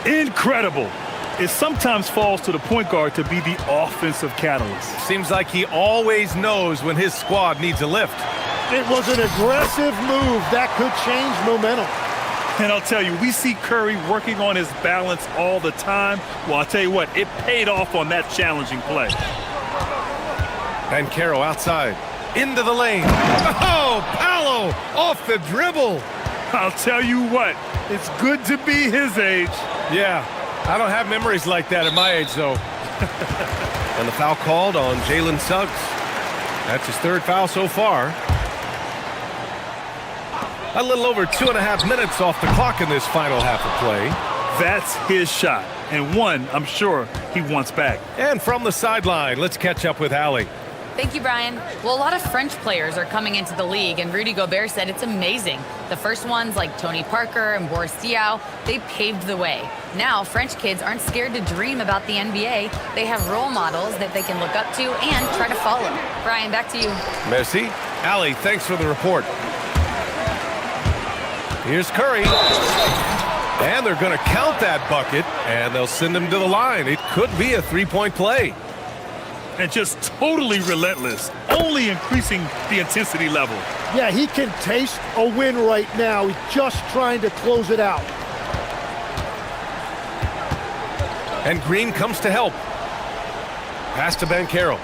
[SPEAKER 2] Incredible. It sometimes falls to the point guard to be the offensive catalyst.
[SPEAKER 1] Seems like he always knows when his squad needs a lift.
[SPEAKER 14] It was an aggressive move that could change momentum.
[SPEAKER 2] And I'll tell you, we see Curry working on his balance all the time. Well, I'll tell you what, it paid off on that challenging play.
[SPEAKER 1] Banchero outside. Into the lane. Oh, Paolo off the dribble.
[SPEAKER 2] I'll tell you what, it's good to be his age.
[SPEAKER 1] Yeah, I don't have memories like that at my age, though. And the foul called on Jalen Suggs. That's his 3rd foul so far. A little over 2.5 minutes off the clock in this final half of play.
[SPEAKER 2] That's his shot, and one I'm sure he wants back.
[SPEAKER 1] And from the sideline, let's catch up with Allie.
[SPEAKER 4] Thank you, Brian. Well, a lot of French players are coming into the league, and Rudy Gobert said it's amazing. The first ones, like Tony Parker and Boris Diaw, they paved the way. Now, French kids aren't scared to dream about the NBA. They have role models that they can look up to and try to follow. Brian, back to you.
[SPEAKER 1] Merci. Allie, thanks for the report. Here's Curry. And they're going to count that bucket, and they'll send him to the line. It could be a three-point play.
[SPEAKER 2] And just totally relentless, only increasing the intensity level.
[SPEAKER 14] Yeah, he can taste a win right now. He's just trying to close it out.
[SPEAKER 1] And Green comes to help. Pass to Banchero.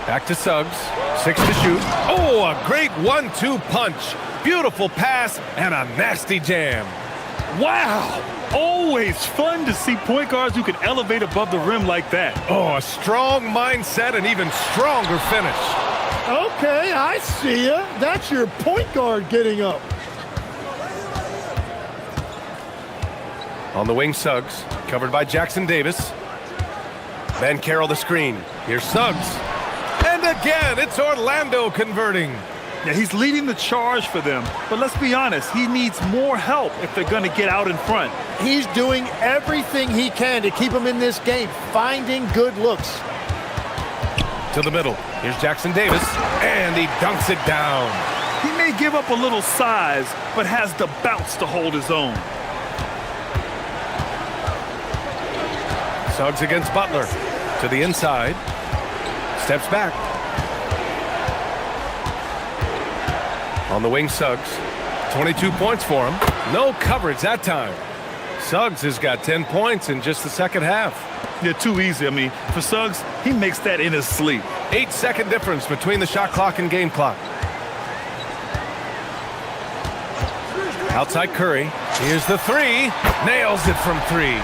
[SPEAKER 1] Back to Suggs. 6 to shoot. Oh, a great 1-2 punch. Beautiful pass and a nasty jam.
[SPEAKER 2] Wow! Always fun to see point guards who can elevate above the rim like that.
[SPEAKER 1] Oh, a strong mindset and even stronger finish.
[SPEAKER 14] Okay, I see ya. That's your point guard getting up.
[SPEAKER 1] On the wing, Suggs, covered by Jackson Davis. Banchero the screen. Here's Suggs. And again, it's Orlando converting.
[SPEAKER 2] Yeah, he's leading the charge for them, but let's be honest, he needs more help if they're going to get out in front.
[SPEAKER 14] He's doing everything he can to keep them in this game, finding good looks.
[SPEAKER 1] To the middle. Here's Jackson Davis, and he dunks it down.
[SPEAKER 2] He may give up a little size, but has the bounce to hold his own.
[SPEAKER 1] Suggs against Butler. To the inside. Steps back. On the wing, Suggs. 22 points for him. No coverage that time. Suggs has got 10 points in just the second half.
[SPEAKER 2] Yeah, too easy. I mean, for Suggs, he makes that in his sleep.
[SPEAKER 1] 8-second difference between the shot clock and game clock. Outside Curry. Here's the three. Nails it from 3.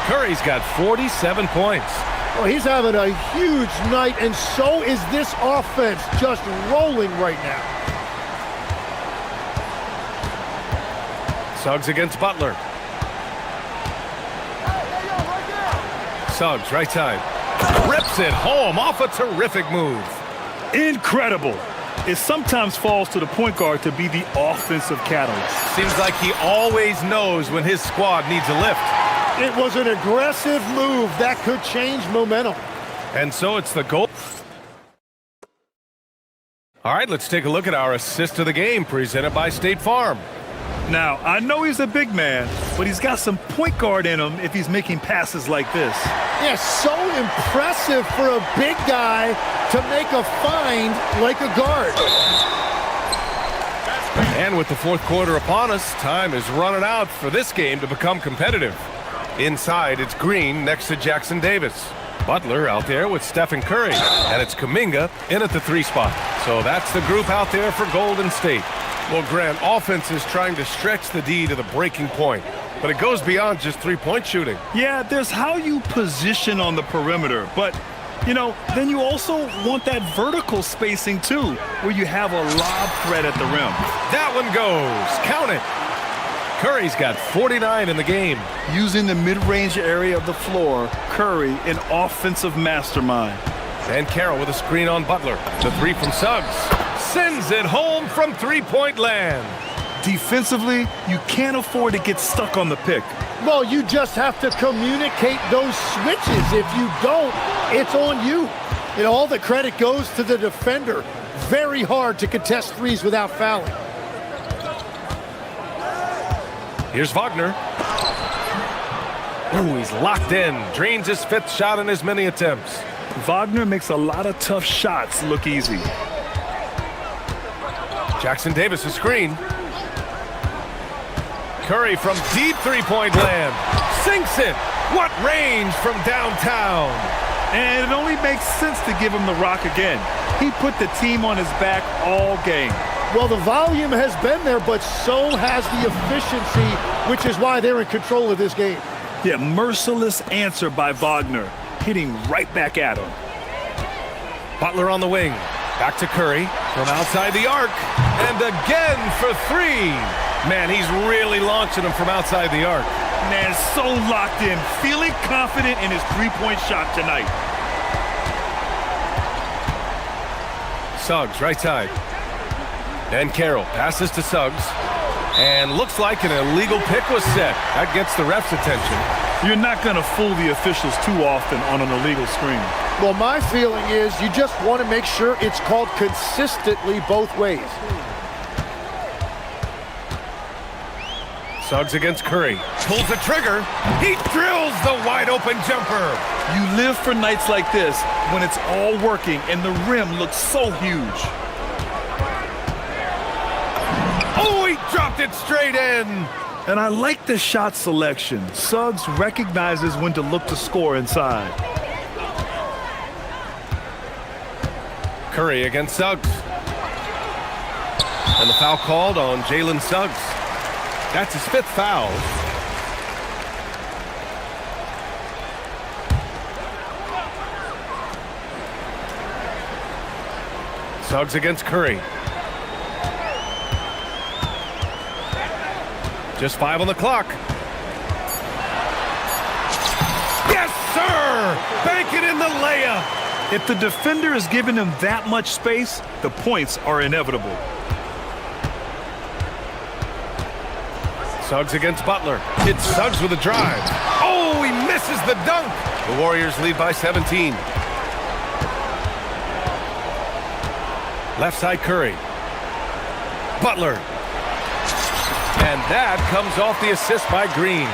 [SPEAKER 1] Curry's got 47 points.
[SPEAKER 14] Well, he's having a huge night, and so is this offense, just rolling right now.
[SPEAKER 1] Suggs against Butler. Suggs, right side. Rips it home off a terrific move.
[SPEAKER 2] Incredible. It sometimes falls to the point guard to be the offensive catalyst.
[SPEAKER 1] Seems like he always knows when his squad needs a lift.
[SPEAKER 14] It was an aggressive move that could change momentum.
[SPEAKER 1] And so it's the goal. All right, let's take a look at our assist of the game presented by State Farm.
[SPEAKER 2] Now, I know he's a big man, but he's got some point guard in him if he's making passes like this.
[SPEAKER 14] Yeah, so impressive for a big guy to make a find like a guard.
[SPEAKER 1] And with the fourth quarter upon us, time is running out for this game to become competitive. Inside, it's Green next to Jackson Davis. Butler out there with Stephen Curry. And it's Kuminga in at the 3 spot. So that's the group out there for Golden State. Well, Grant, offense is trying to stretch the D to the breaking point. But it goes beyond just three-point shooting.
[SPEAKER 2] Yeah, there's how you position on the perimeter. But, you know, then you also want that vertical spacing, too, where you have a lob threat at the rim.
[SPEAKER 1] That one goes. Count it. Curry's got 49 in the game.
[SPEAKER 2] Using the mid-range area of the floor, Curry, an offensive mastermind.
[SPEAKER 1] And Carroll with a screen on Butler. The 3 from Suggs. Sends it home from three-point land.
[SPEAKER 2] Defensively, you can't afford to get stuck on the pick.
[SPEAKER 14] Well, you just have to communicate those switches. If you don't, it's on you. And all the credit goes to the defender. Very hard to contest threes without fouling.
[SPEAKER 1] Here's Wagner. Ooh, he's locked in. Drains his 5th shot in as many attempts.
[SPEAKER 2] Wagner makes a lot of tough shots look easy.
[SPEAKER 1] Jackson Davis a screen. Curry from deep three-point land. Sinks it. What range from downtown.
[SPEAKER 2] And it only makes sense to give him the rock again. He put the team on his back all game.
[SPEAKER 14] Well, the volume has been there, but so has the efficiency, which is why they're in control of this game.
[SPEAKER 2] Yeah, merciless answer by Wagner, hitting right back at him.
[SPEAKER 1] Butler on the wing. Back to Curry from outside the arc. And again for 3. Man, he's really launching him from outside the arc.
[SPEAKER 2] Man, so locked in, feeling confident in his three-point shot tonight.
[SPEAKER 1] Suggs, right side. And Carroll passes to Suggs. And looks like an illegal pick was set. That gets the ref's attention.
[SPEAKER 2] You're not going to fool the officials too often on an illegal screen.
[SPEAKER 14] Well, my feeling is you just want to make sure it's called consistently both ways.
[SPEAKER 1] Suggs against Curry. Pulls the trigger. He drills the wide-open jumper.
[SPEAKER 2] You live for nights like this when it's all working and the rim looks so huge.
[SPEAKER 1] Oh, he dropped it straight in.
[SPEAKER 2] And I like the shot selection. Suggs recognizes when to look to score inside.
[SPEAKER 1] Curry against Suggs. And the foul called on Jalen Suggs. That's his 5th foul. Suggs against Curry. Just 5 on the clock. Yes, sir! Bank it in the layup.
[SPEAKER 2] If the defender is giving him that much space, the points are inevitable.
[SPEAKER 1] Suggs against Butler. It's Suggs with a drive. Oh, he misses the dunk. The Warriors lead by 17. Left side Curry. Butler. And that comes off the assist by Green.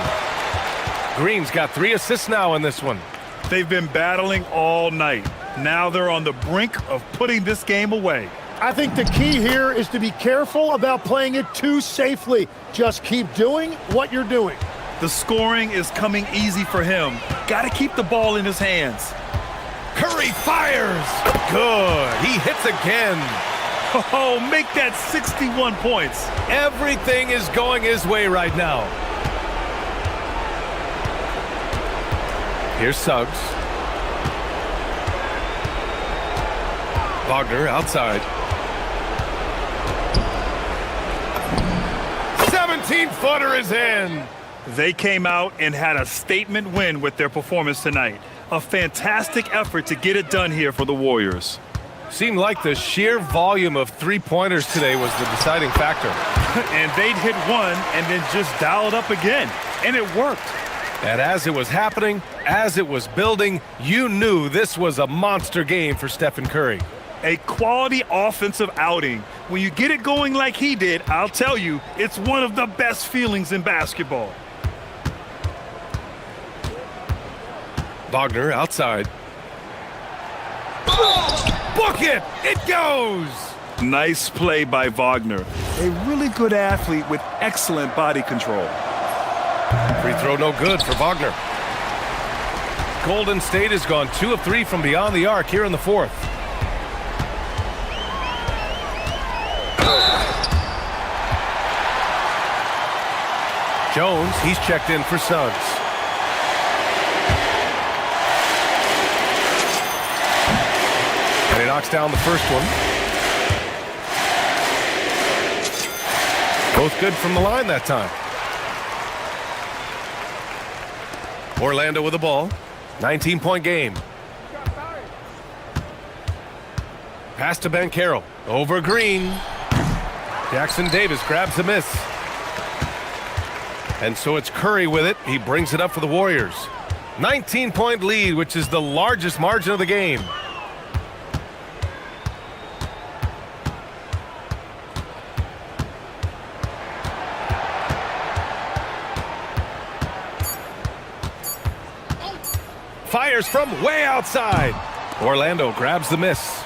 [SPEAKER 1] Green's got 3 assists now in this one.
[SPEAKER 2] They've been battling all night. Now they're on the brink of putting this game away.
[SPEAKER 14] I think the key here is to be careful about playing it too safely. Just keep doing what you're doing.
[SPEAKER 2] The scoring is coming easy for him. Got to keep the ball in his hands.
[SPEAKER 1] Curry fires. Good. He hits again.
[SPEAKER 2] Oh, make that 61 points.
[SPEAKER 1] Everything is going his way right now. Here's Suggs. Wagner outside. 17-footer is in.
[SPEAKER 2] They came out and had a statement win with their performance tonight. A fantastic effort to get it done here for the Warriors.
[SPEAKER 1] Seemed like the sheer volume of three-pointers today was the deciding factor.
[SPEAKER 2] And they'd hit one and then just dial it up again. And it worked.
[SPEAKER 1] And as it was happening, as it was building, you knew this was a monster game for Stephen Curry.
[SPEAKER 2] A quality offensive outing. When you get it going like he did, I'll tell you, it's one of the best feelings in basketball.
[SPEAKER 1] Wagner outside. Book it! It goes!
[SPEAKER 2] Nice play by Wagner. A really good athlete with excellent body control.
[SPEAKER 1] Free throw no good for Wagner. Golden State has gone 2 of 3 from beyond the arc here in the fourth. Jones, he's checked in for Suggs. And he knocks down the first one. Both good from the line that time. Orlando with the ball. 19-point game. Pass to Banchero. Over Green. Jackson Davis grabs the miss. And so it's Curry with it. He brings it up for the Warriors. 19-point lead, which is the largest margin of the game. Fires from way outside. Orlando grabs the miss.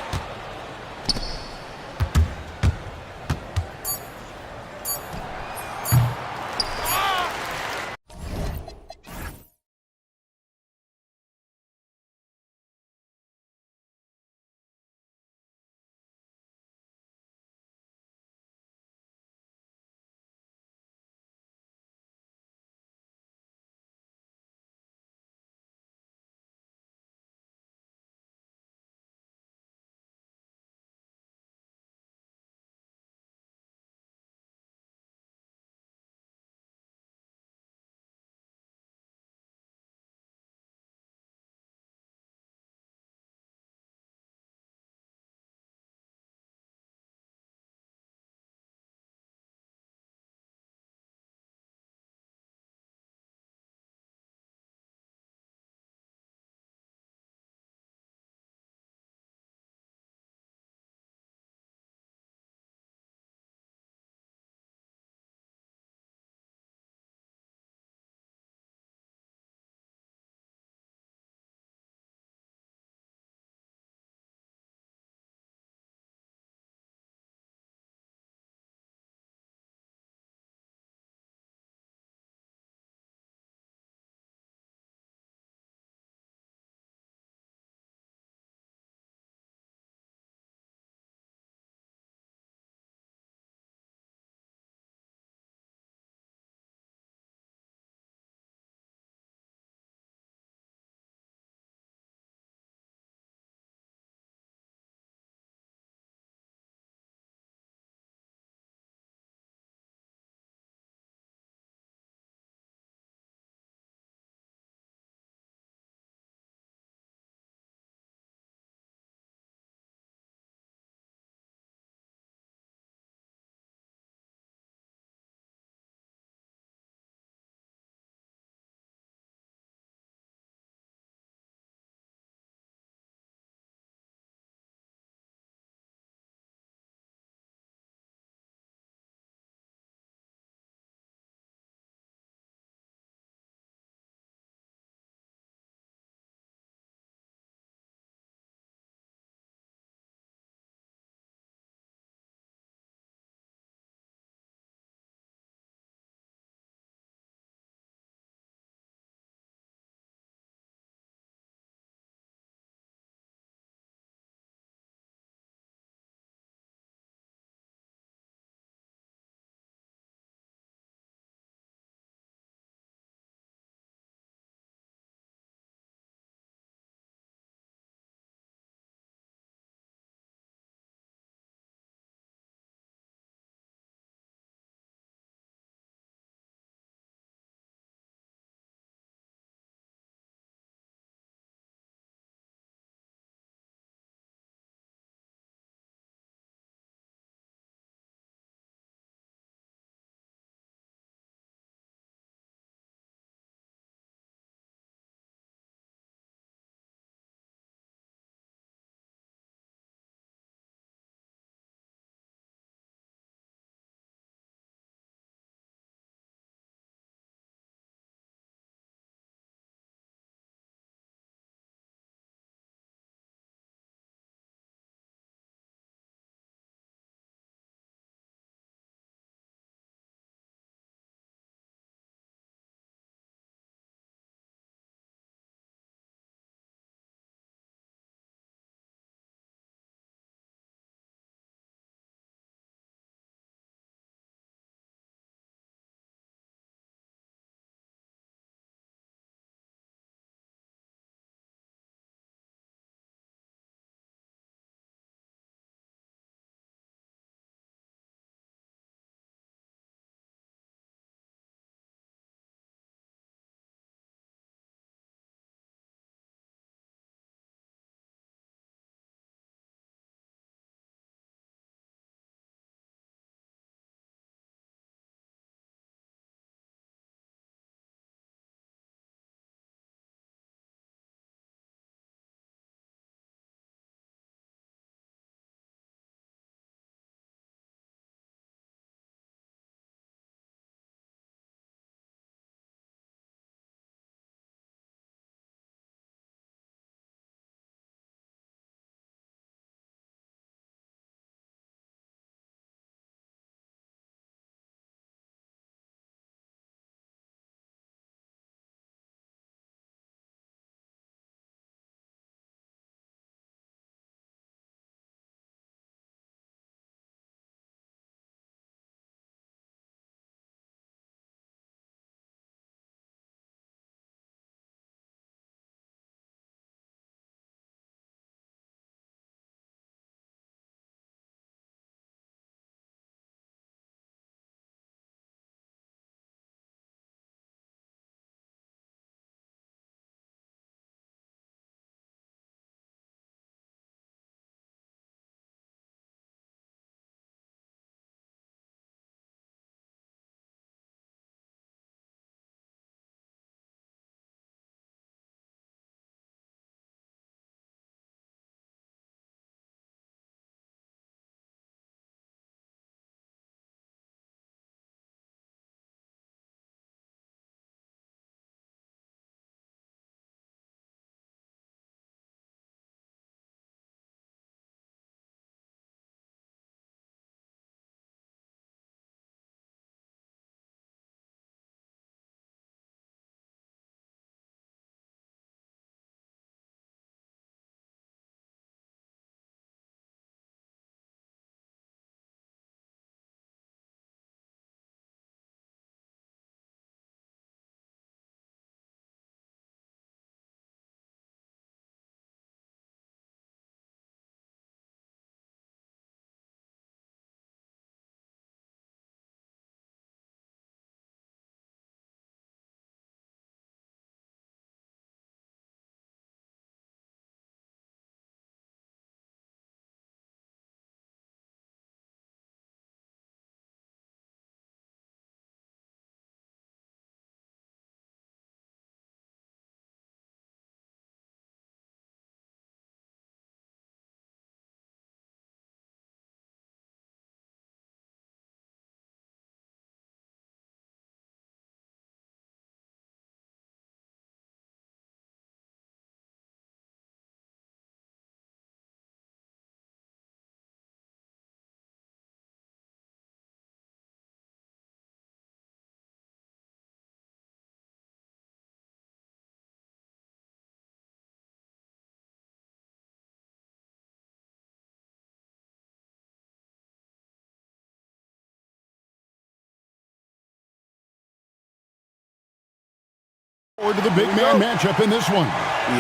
[SPEAKER 6] Forward to the big man matchup in this one.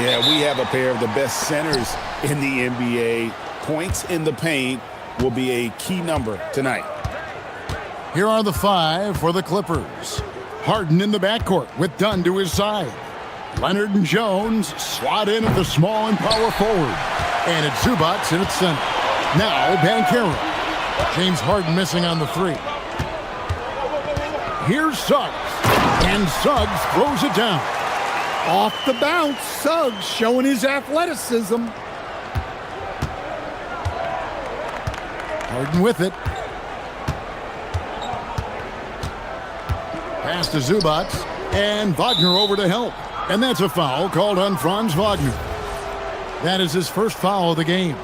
[SPEAKER 7] Yeah, we have a pair of the best centers in the NBA. Points in the paint will be a key number tonight.
[SPEAKER 6] Here are the 5 for the Clippers. Harden in the backcourt with Dunn to his side. Leonard and Jones slot in at the small and power forward. And it's Zubac in its center. Now Banchero. James Harden missing on the 3. Here's Suggs. And Suggs throws it down.
[SPEAKER 3] Off the bounce, Suggs showing his athleticism.
[SPEAKER 6] Harden with it. Pass to Zubac. And Wagner over to help. And that's a foul called on Franz Wagner. That is his first foul of the game.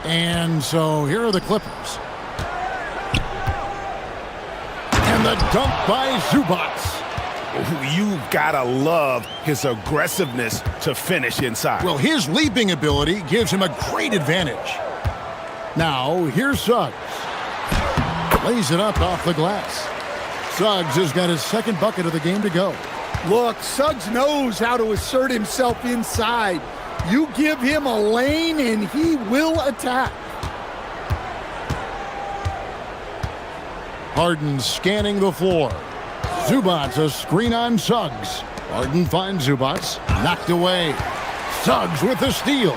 [SPEAKER 6] And so here are the Clippers. And the dunk by Zubac.
[SPEAKER 8] You've got to love his aggressiveness to finish inside.
[SPEAKER 6] Well, his leaping ability gives him a great advantage. Now, here's Suggs. Lays it up off the glass. Suggs has got his second bucket of the game to go.
[SPEAKER 3] Look, Suggs knows how to assert himself inside. You give him a lane and he will attack.
[SPEAKER 6] Harden scanning the floor. Zubac a screen on Suggs. Harden finds Zubac. Knocked away. Suggs with the steal.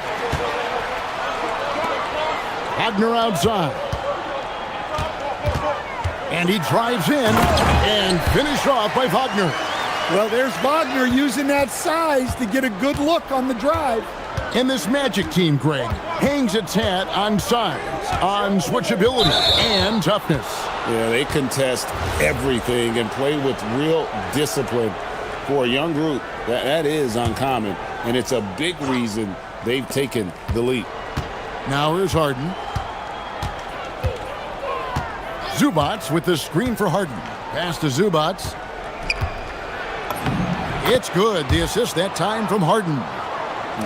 [SPEAKER 6] Wagner outside. And he drives in and finished off by Wagner.
[SPEAKER 3] Well, there's Wagner using that size to get a good look on the drive.
[SPEAKER 6] And this Magic team, Greg, hangs its hat on size, on switchability, and toughness.
[SPEAKER 7] Yeah, they contest everything and play with real discipline. For a young group, that is uncommon, and it's a big reason they've taken the lead.
[SPEAKER 6] Now here's Harden. Zubac with the screen for Harden. Pass to Zubac. It's good. The assist that time from Harden.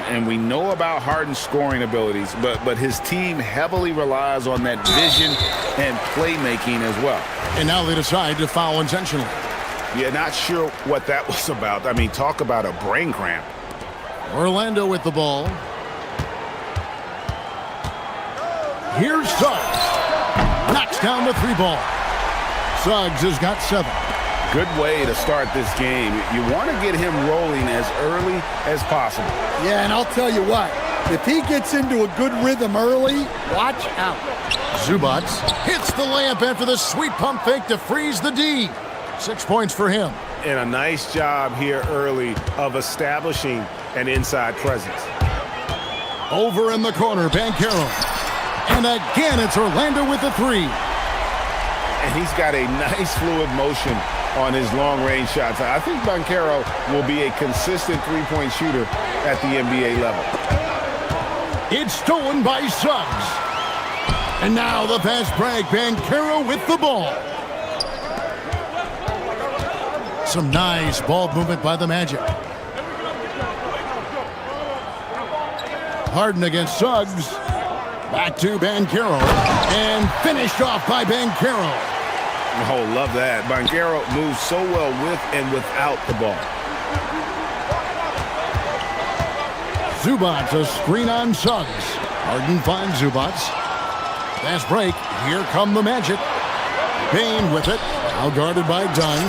[SPEAKER 8] And we know about Harden's scoring abilities, but his team heavily relies on that vision and playmaking as well.
[SPEAKER 6] And now they decide to foul intentionally.
[SPEAKER 8] Yeah, not sure what that was about. I mean, talk about a brain cramp.
[SPEAKER 6] Orlando with the ball. Here's Suggs. Knocks down the 3-ball. Suggs has got 7.
[SPEAKER 8] Good way to start this game. You want to get him rolling as early as possible.
[SPEAKER 3] Yeah, and I'll tell you what, if he gets into a good rhythm early, watch out.
[SPEAKER 6] Zubac hits the layup after the sweet pump fake to freeze the D. 6 points for him.
[SPEAKER 8] And a nice job here early of establishing an inside presence.
[SPEAKER 6] Over in the corner, Banchero. And again, it's Orlando with the 3.
[SPEAKER 8] And he's got a nice fluid motion on his long-range shots. I think Banchero will be a consistent three-point shooter at the NBA level.
[SPEAKER 6] It's stolen by Suggs. And now the fast break. Banchero with the ball. Some nice ball movement by the Magic. Harden against Suggs. Back to Banchero. And finished off by Banchero.
[SPEAKER 8] Oh, love that. Banchero moves so well with and without the ball.
[SPEAKER 6] Zubac a screen on Suggs. Harden finds Zubac. Fast break. Here come the Magic. Bain with it. Now guarded by Dunn.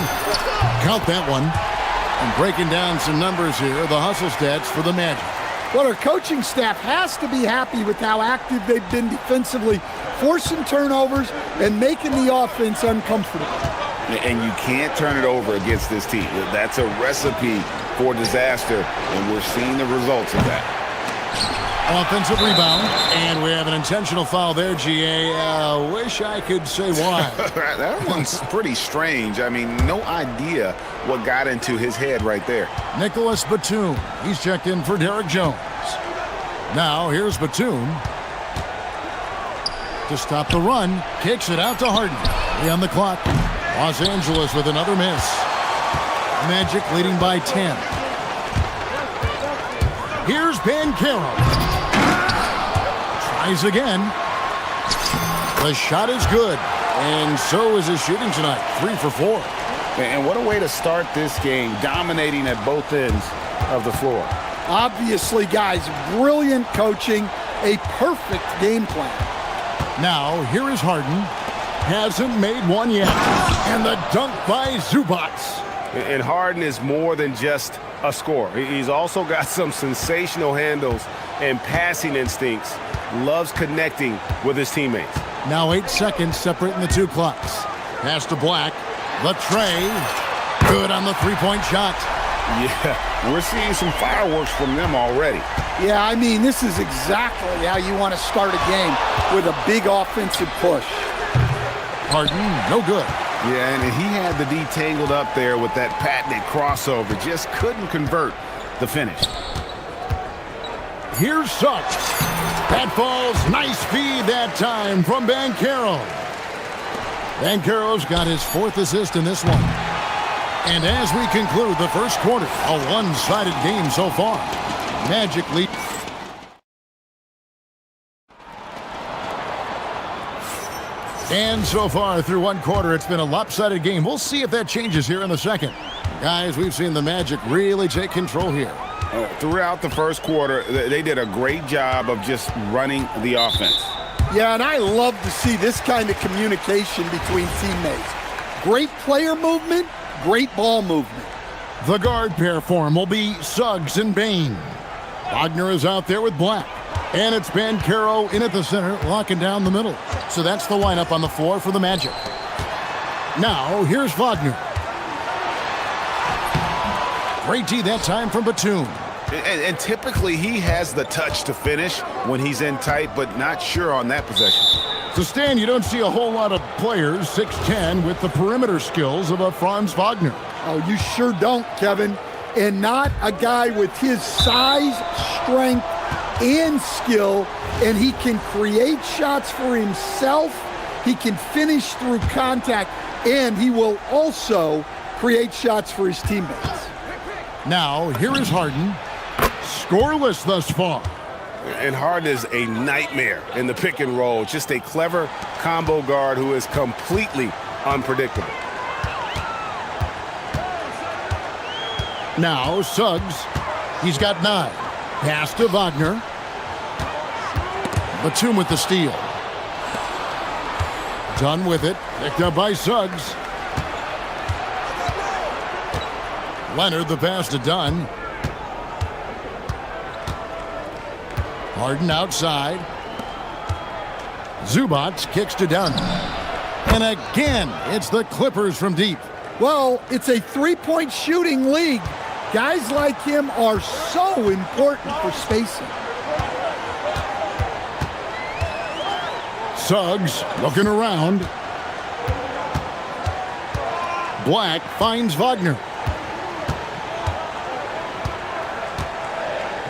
[SPEAKER 6] Count that one. And breaking down some numbers here, the hustle stats for the Magic.
[SPEAKER 3] Well, our coaching staff has to be happy with how active they've been defensively, forcing turnovers and making the offense uncomfortable.
[SPEAKER 8] And you can't turn it over against this team. That's a recipe for disaster, and we're seeing the results of that.
[SPEAKER 6] Offensive rebound, and we have an intentional foul there, GA. Wish I could say why.
[SPEAKER 8] That one's pretty strange. I mean, no idea what got into his head right there.
[SPEAKER 6] Nicholas Batum. He's checked in for Derek Jones. Now, here's Batum. To stop the run, kicks it out to Harden. 3 on the clock. Los Angeles with another miss. Magic leading by 10. Here's Banchero. Tries again. The shot is good. And so is his shooting tonight, 3 for 4.
[SPEAKER 8] And what a way to start this game, dominating at both ends of the floor.
[SPEAKER 3] Obviously, guys, brilliant coaching, a perfect game plan.
[SPEAKER 6] Now, here is Harden. Hasn't made one yet. And the dunk by Zubac.
[SPEAKER 8] And Harden is more than just a scorer. He's also got some sensational handles and passing instincts. Loves connecting with his teammates.
[SPEAKER 6] Now 8 seconds separating the two clocks. Pass to Black. The tray. Good on the three-point shot.
[SPEAKER 8] Yeah, we're seeing some fireworks from them already.
[SPEAKER 3] Yeah, I mean, this is exactly how you want to start a game, with a big offensive push.
[SPEAKER 6] Harden, no good.
[SPEAKER 8] Yeah, and he had the D tangled up there with that patented crossover. Just couldn't convert the finish.
[SPEAKER 6] Here's Suggs. That falls. Nice feed that time from Banchero. Banchero's got his 4th assist in this one. And as we conclude the first quarter, a one-sided game so far. Magic lead. And so far through one quarter, it's been a lopsided game. We'll see if that changes here in the second. Guys, we've seen the Magic really take control here.
[SPEAKER 8] Throughout the first quarter, they did a great job of just running the offense.
[SPEAKER 3] Yeah, and I love to see this kind of communication between teammates. Great player movement, great ball movement.
[SPEAKER 6] The guard pair form will be Suggs and Bane. Wagner is out there with Black. And it's Banchero in at the center, locking down the middle. So that's the lineup on the floor for the Magic. Now, here's Wagner. Great D that time from Batum.
[SPEAKER 8] And typically he has the touch to finish when he's in tight, but not sure on that possession.
[SPEAKER 6] So, Stan, you don't see a whole lot of players, 6'10", with the perimeter skills of a Franz Wagner.
[SPEAKER 3] Oh, you sure don't, Kevin. And not a guy with his size, strength, and skill, and he can create shots for himself, he can finish through contact, and he will also create shots for his teammates.
[SPEAKER 6] Now, here is Harden. Scoreless thus far.
[SPEAKER 8] And Harden is a nightmare in the pick and roll, just a clever combo guard who is completely unpredictable.
[SPEAKER 6] Now, Suggs, he's got 9. Pass to Wagner. Batum with the steal. Done with it. Picked up by Suggs. Leonard the pass to Dunn. Harden outside. Zubac kicks to Dunn. And again, it's the Clippers from deep.
[SPEAKER 3] Well, it's a three-point shooting league. Guys like him are so important for spacing.
[SPEAKER 6] Suggs looking around. Black finds Wagner.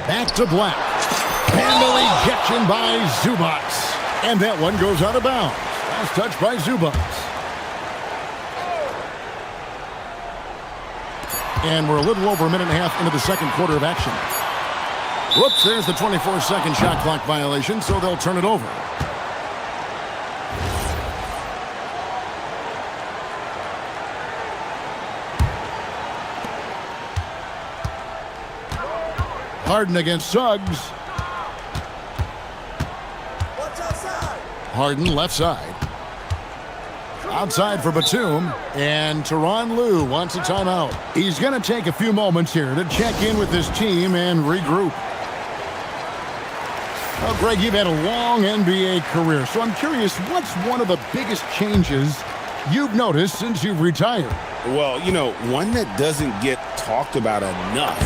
[SPEAKER 6] Back to Black. Handle ejection by Zubac. And that one goes out of bounds. Last touch by Zubac. And we're a little over a minute and a half into the second quarter of action. Whoops, there's the 24-second shot clock violation, so they'll turn it over. Harden against Suggs. Harden left side. Outside for Batum, and Tyronn Lue wants a timeout. He's going to take a few moments here to check in with his team and regroup. Well, Greg, you've had a long NBA career, so I'm curious, what's one of the biggest changes you've noticed since you've retired?
[SPEAKER 8] Well, you know, one that doesn't get talked about enough,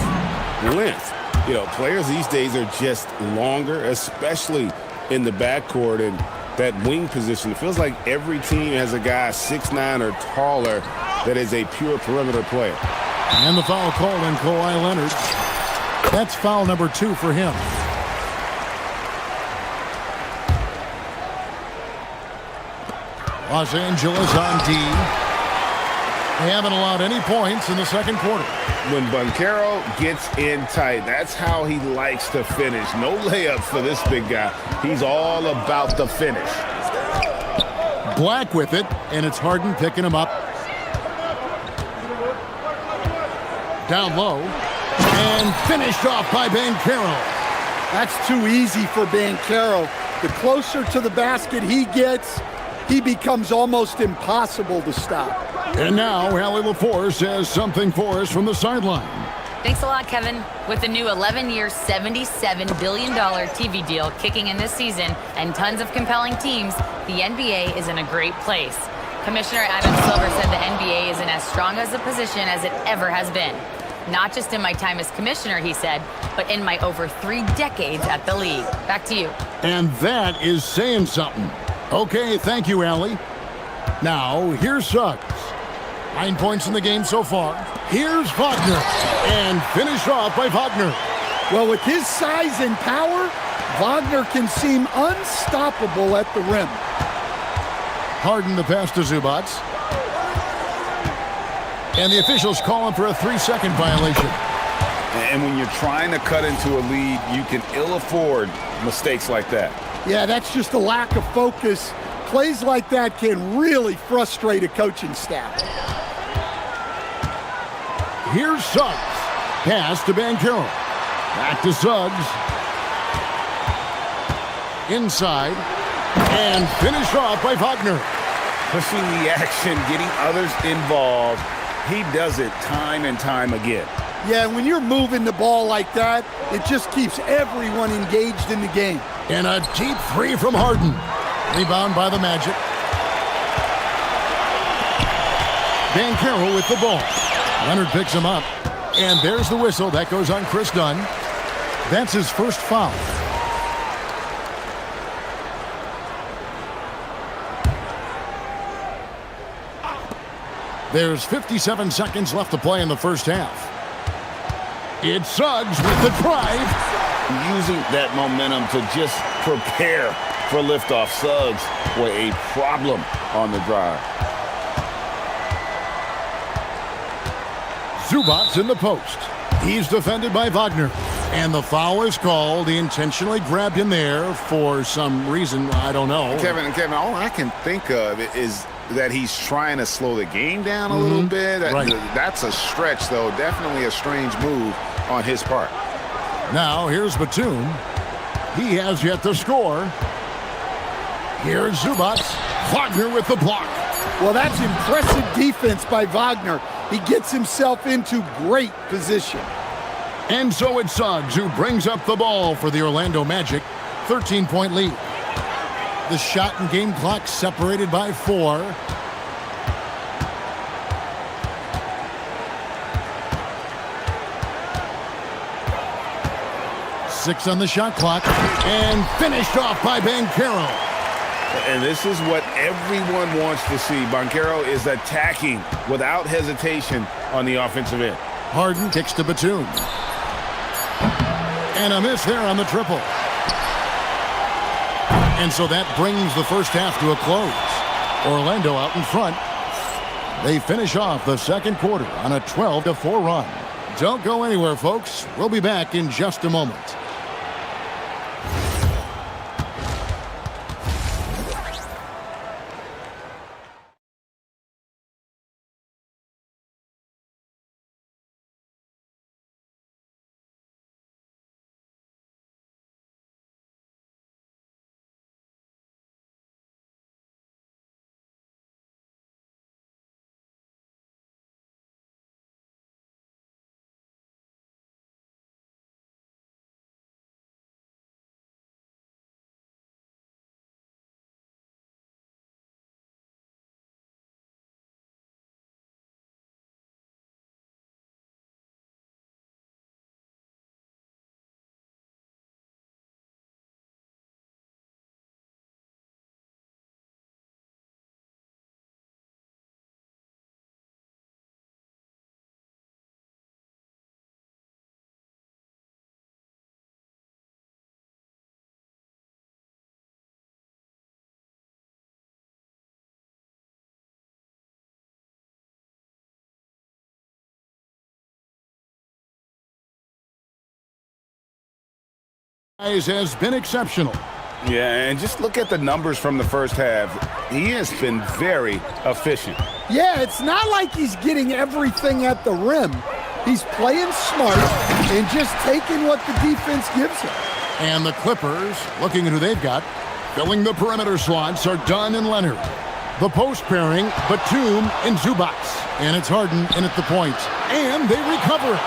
[SPEAKER 8] length. You know, players these days are just longer, especially in the backcourt and that wing position. It feels like every team has a guy 6'9" or taller that is a pure perimeter player.
[SPEAKER 6] And the foul called on Kawhi Leonard. That's foul number 2 for him. Los Angeles on D. They haven't allowed any points in the second quarter.
[SPEAKER 8] When Banchero gets in tight, that's how he likes to finish. No layups for this big guy. He's all about the finish.
[SPEAKER 6] Black with it, and it's Harden picking him up. Down low, and finished off by Banchero.
[SPEAKER 3] That's too easy for Banchero. The closer to the basket he gets, he becomes almost impossible to stop.
[SPEAKER 6] And now, Allie LaForce has something for us from the sideline.
[SPEAKER 4] Thanks a lot, Kevin. With the new 11-year, $77 billion TV deal kicking in this season and tons of compelling teams, the NBA is in a great place. Commissioner Adam Silver said the NBA is in as strong as a position as it ever has been. Not just in my time as commissioner, he said, but in my over 3 decades at the league. Back to you.
[SPEAKER 6] And that is saying something. Okay, thank you, Allie. Now, here's Suggs. 9 points in the game so far. Here's Wagner, and finished off by Wagner.
[SPEAKER 3] Well, with his size and power, Wagner can seem unstoppable at the rim.
[SPEAKER 6] Harden the pass to Zubac. And the officials call him for a 3-second violation.
[SPEAKER 8] And when you're trying to cut into a lead, you can ill afford mistakes like that.
[SPEAKER 3] Yeah, that's just a lack of focus. Plays like that can really frustrate a coaching staff.
[SPEAKER 6] Here's Suggs. Pass to Banchero. Back to Suggs. Inside. And finished off by Wagner.
[SPEAKER 8] Pushing the action, getting others involved. He does it time and time again.
[SPEAKER 3] Yeah, when you're moving the ball like that, it just keeps everyone engaged in the game.
[SPEAKER 6] And a deep 3 from Harden. Rebound by the Magic. Banchero with the ball. Leonard picks him up. And there's the whistle. That goes on Chris Dunn. That's his first foul. There's 57 seconds left to play in the first half. It's Suggs with the drive.
[SPEAKER 7] Using that momentum to just prepare for liftoff. Suggs with a problem on the drive.
[SPEAKER 6] Zubac in the post. He's defended by Wagner. And the foul is called. He intentionally grabbed him there for some reason. I don't know.
[SPEAKER 8] Kevin, all I can think of is that he's trying to slow the game down a little bit.
[SPEAKER 6] Right.
[SPEAKER 8] That's a stretch, though. Definitely a strange move on his part.
[SPEAKER 6] Now, here's Batum. He has yet to score. Here's Zubac. Wagner with the block.
[SPEAKER 3] Well, that's impressive defense by Wagner. He gets himself into great position.
[SPEAKER 6] And so it's Suggs who brings up the ball for the Orlando Magic. 13-point lead. The shot and game clock separated by 4. Six on the shot clock. And finished off by Banchero.
[SPEAKER 8] And this is what everyone wants to see. Banchero is attacking without hesitation on the offensive end.
[SPEAKER 6] Harden kicks to Batum. And a miss there on the triple. And so that brings the first half to a close. Orlando out in front. They finish off the second quarter on a 12-4 run. Don't go anywhere, folks. We'll be back in just a moment. Has been exceptional.
[SPEAKER 8] Yeah, and just look at the numbers from the first half. He has been very efficient.
[SPEAKER 3] Yeah, it's not like he's getting everything at the rim. He's playing smart and just taking what the defense gives him.
[SPEAKER 6] And the Clippers, looking at who they've got, filling the perimeter slots are Dunn and Leonard. The post pairing, Batum and Zubac. And it's Harden in at the point. And they recover it.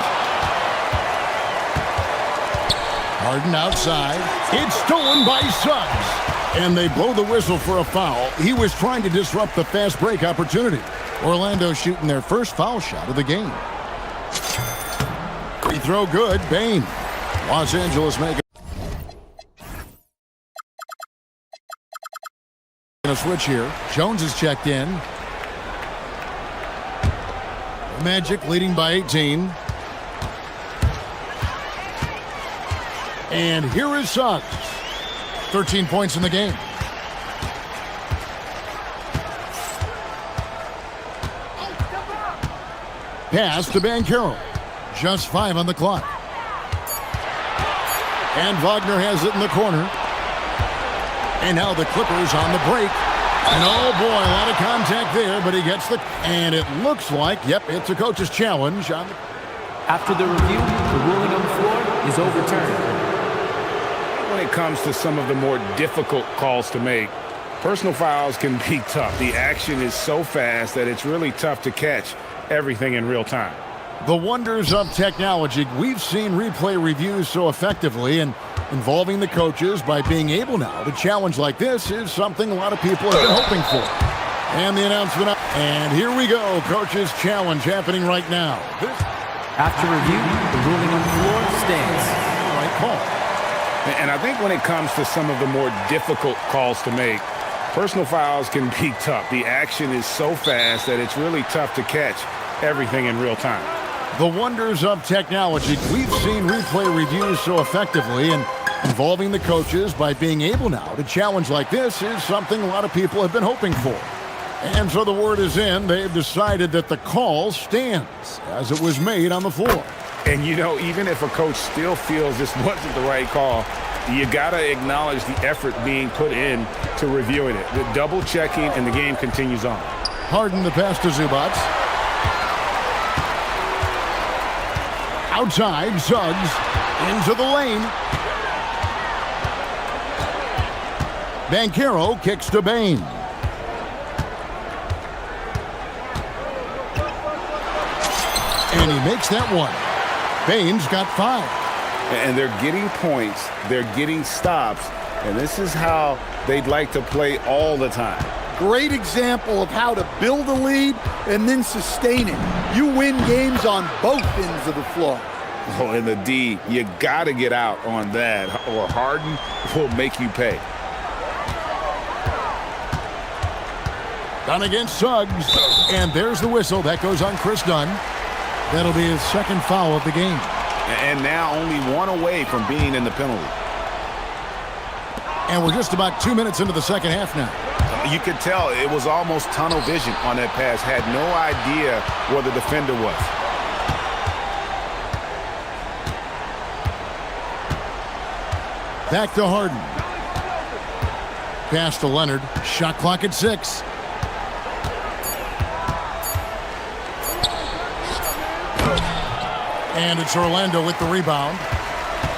[SPEAKER 6] Harden outside. It's stolen by Suggs. And they blow the whistle for a foul. He was trying to disrupt the fast break opportunity. Orlando shooting their first foul shot of the game. Free throw good. Bain. Los Angeles make a switch here. Jones is checked in. Magic leading by 18. And here is Suggs. 13 points in the game. Pass to Banchero. Just 5 on the clock. And Wagner has it in the corner. And now the Clippers on the break. And oh boy, a lot of contact there, but he gets the... And it looks like, yep, it's a coach's challenge.
[SPEAKER 9] After the review, the ruling on the floor is overturned.
[SPEAKER 8] When it comes to some of the more difficult calls to make, personal fouls can be tough. The action is so fast that it's really tough to catch everything in real time.
[SPEAKER 6] The wonders of technology. We've seen replay reviews so effectively, and involving the coaches by being able now to challenge like this is something a lot of people have been hoping for. And the announcement, and here we go, coaches challenge happening right now.
[SPEAKER 9] After review, the ruling on the floor stands.
[SPEAKER 6] Right call.
[SPEAKER 8] And I think when it comes to some of the more difficult calls to make, personal fouls can be tough. The action is so fast that it's really tough to catch everything in real time.
[SPEAKER 6] The wonders of technology. We've seen replay reviews so effectively, and involving the coaches by being able now to challenge like this is something a lot of people have been hoping for. And so the word is in. They've decided that the call stands as it was made on the floor.
[SPEAKER 8] And, you know, even if a coach still feels this wasn't the right call, you got to acknowledge the effort being put in to reviewing it. The double checking, and the game continues on.
[SPEAKER 6] Harden the pass to Zubac. Outside, Suggs into the lane. Banchero kicks to Bain. And he makes that one. Bain's got 5.
[SPEAKER 8] And they're getting points, they're getting stops, and this is how they'd like to play all the time.
[SPEAKER 3] Great example of how to build a lead and then sustain it. You win games on both ends of the floor.
[SPEAKER 8] Oh, and the D, you got to get out on that, or Harden will make you pay.
[SPEAKER 6] Dunn against Suggs, and there's the whistle. That goes on Chris Dunn. That'll be his second foul of the game.
[SPEAKER 8] And now only 1 away from being in the penalty.
[SPEAKER 6] And we're just about 2 minutes into the second half now.
[SPEAKER 8] You could tell it was almost tunnel vision on that pass. Had no idea where the defender was.
[SPEAKER 6] Back to Harden. Pass to Leonard. Shot clock at 6. And it's Orlando with the rebound.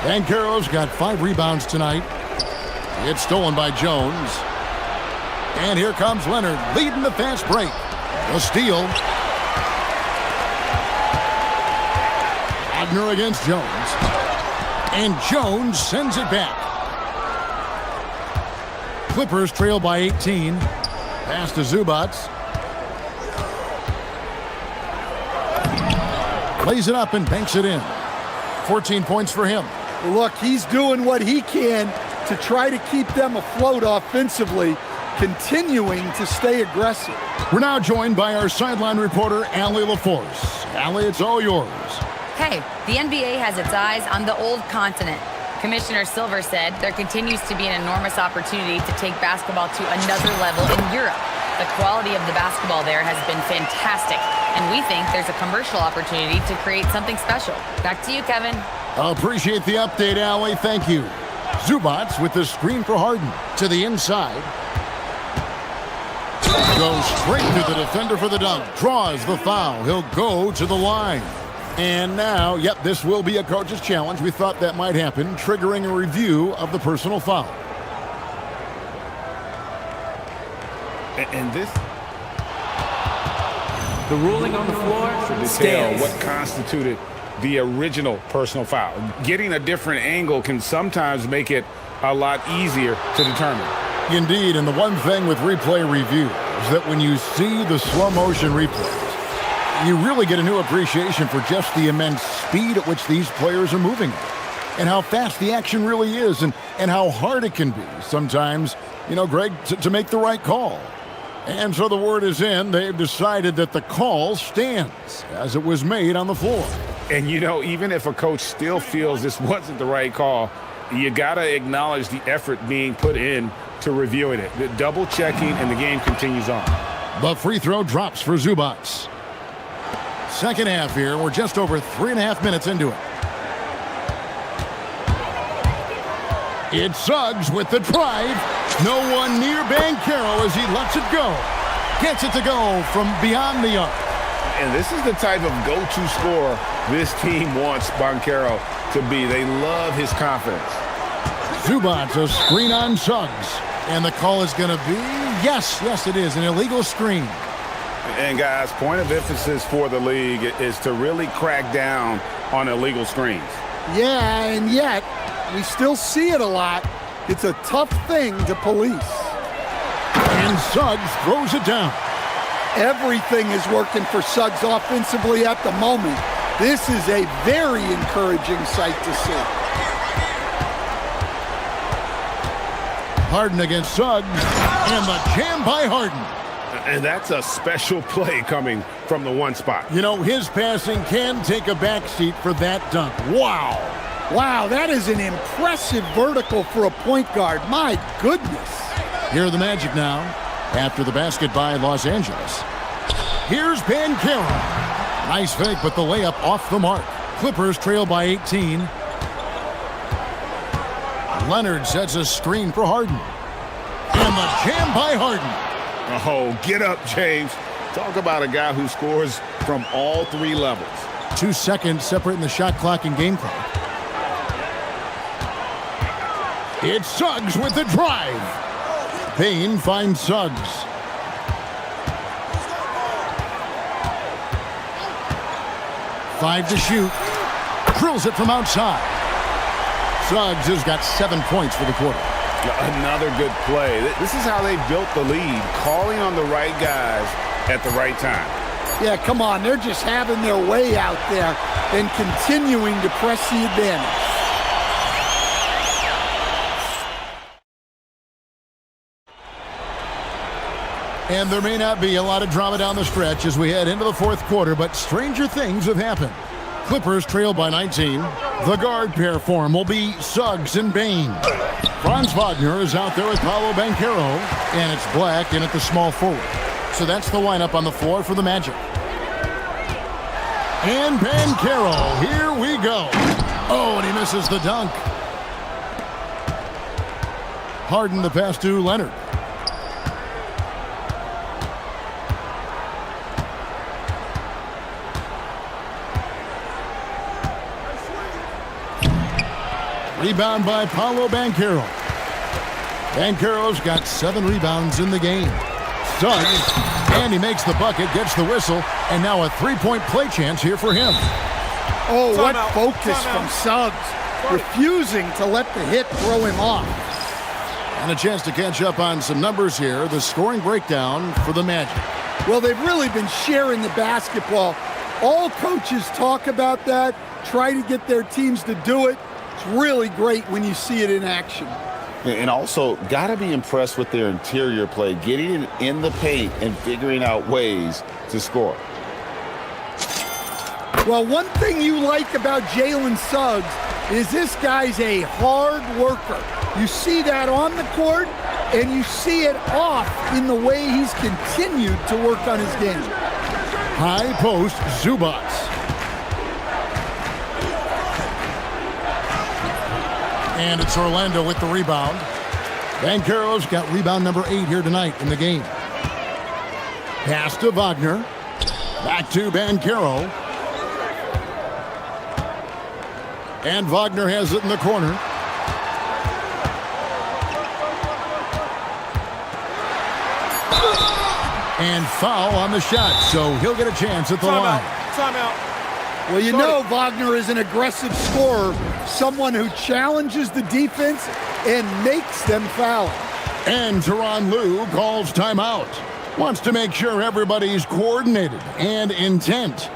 [SPEAKER 6] Banchero's got 5 rebounds tonight. It's stolen by Jones. And here comes Leonard leading the fast break. The steal. Wagner against Jones. And Jones sends it back. Clippers trail by 18. Pass to Zubac. Plays it up and banks it in. 14 points for him.
[SPEAKER 3] Look, he's doing what he can to try to keep them afloat offensively, continuing to stay aggressive.
[SPEAKER 6] We're now joined by our sideline reporter, Allie LaForce. Allie, it's all yours.
[SPEAKER 4] Hey, the NBA has its eyes on the old continent. Commissioner Silver said there continues to be an enormous opportunity to take basketball to another level in Europe. The quality of the basketball there has been fantastic, and we think there's a commercial opportunity to create something special. Back to you, Kevin.
[SPEAKER 6] Appreciate the update, Allie. Thank you. Zubac with the screen for Harden to the inside. Goes straight to the defender for the dunk. Draws the foul. He'll go to the line. And now, yep, this will be a coach's challenge. We thought that might happen, triggering a review of the personal foul.
[SPEAKER 8] And this...
[SPEAKER 9] The ruling on the floor
[SPEAKER 8] detail
[SPEAKER 9] stands.
[SPEAKER 8] what constituted the original personal foul. Getting a different angle can sometimes make it a lot easier to determine.
[SPEAKER 6] Indeed, and the one thing with replay review is that when you see the slow motion replays, you really get a new appreciation for just the immense speed at which these players are moving and how fast the action really is and how hard it can be sometimes, you know, Greg, to make the right call. And so the word is in. They've decided that the call stands as it was made on the floor.
[SPEAKER 8] And, you know, even if a coach still feels this wasn't the right call, you got to acknowledge the effort being put in to reviewing it. The double checking, and the game continues on.
[SPEAKER 6] The free throw drops for Zubats. Second half here. We're just over 3.5 minutes into it. It's Suggs with the drive. No one near Banchero as he lets it go. Gets it to go from beyond the arc.
[SPEAKER 8] And this is the type of go-to scorer this team wants Banchero to be. They love his confidence.
[SPEAKER 6] Zubats, a screen on Suggs. And the call is going to be, yes, it is, an illegal screen.
[SPEAKER 8] And guys, point of emphasis for the league is to really crack down on illegal screens.
[SPEAKER 3] Yeah, and yet we still see it a lot. It's a tough thing to police.
[SPEAKER 6] And Suggs throws it down.
[SPEAKER 3] Everything is working for Suggs offensively at the moment. This is a very encouraging sight to see.
[SPEAKER 6] Harden against Suggs, and the jam by Harden.
[SPEAKER 8] And that's a special play coming from the one spot.
[SPEAKER 6] You know, his passing can take a backseat for that dunk. Wow.
[SPEAKER 3] Wow, that is an impressive vertical for a point guard. My goodness.
[SPEAKER 6] Here are the Magic now, after the basket by Los Angeles. Here's Banchero. Nice fake, but the layup off the mark. Clippers trail by 18. Leonard sets a screen for Harden. And the jam by Harden.
[SPEAKER 8] Oh, get up, James. Talk about a guy who scores from all three levels.
[SPEAKER 6] 2 seconds separating the shot clock and game clock. It's Suggs with the drive. Payne finds Suggs. Five to shoot. Drills it from outside. Suggs has got 7 points for the quarter.
[SPEAKER 8] Another good play. This is how they built the lead, calling on the right guys at the right time.
[SPEAKER 3] Yeah, come on. They're just having their way out there and continuing to press the advantage.
[SPEAKER 6] And there may not be a lot of drama down the stretch as we head into the fourth quarter, but stranger things have happened. Clippers trail by 19. The guard pair form will be Suggs and Bane. Franz Wagner is out there with Paolo Banchero, and it's Black in at the small forward. So that's the lineup on the floor for the Magic. And Banchero, here we go. Oh, and he misses the dunk. Harden the pass to Leonard. Rebound by Paolo Banchero. Banchero's got 7 rebounds in the game. Suggs, and he makes the bucket, gets the whistle, and now a three-point play chance here for him.
[SPEAKER 3] Oh, what focus from Suggs. Refusing to let the hit throw him off.
[SPEAKER 6] And a chance to catch up on some numbers here. The scoring breakdown for the Magic.
[SPEAKER 3] Well, they've really been sharing the basketball. All coaches talk about that, try to get their teams to do it. It's really great when you see it in action.
[SPEAKER 7] And also, got to be impressed with their interior play, getting in the paint and figuring out ways to score.
[SPEAKER 3] Well, one thing you like about Jalen Suggs is this guy's a hard worker. You see that on the court, and you see it off in the way he's continued to work on his game.
[SPEAKER 6] High post, Zubats. And it's Orlando with the rebound. Banchero's got rebound number 8 here tonight in the game. Pass to Wagner. Back to Banchero. And Wagner has it in the corner. And foul on the shot, so he'll get a chance at the line.
[SPEAKER 13] Timeout.
[SPEAKER 3] Well, you know Wagner is an aggressive scorer, someone who challenges the defense and makes them foul.
[SPEAKER 6] And Tyronn Lue calls timeout. Wants to make sure everybody's coordinated and intent.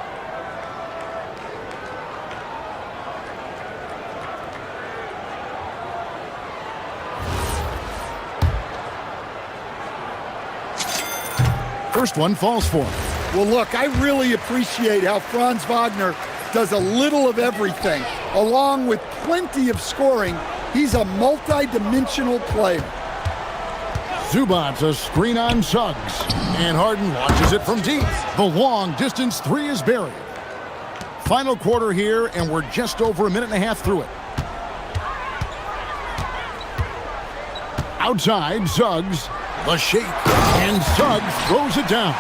[SPEAKER 6] First one falls for him.
[SPEAKER 3] Well, look, I really appreciate how Franz Wagner does a little of everything. Along with plenty of scoring, he's a multi-dimensional player.
[SPEAKER 6] Zubac's a screen on Suggs. And Harden launches it from deep. The long-distance three is buried. Final quarter here, and we're just over a minute and a half through it. Outside, Suggs. The shake, and Suggs throws it down.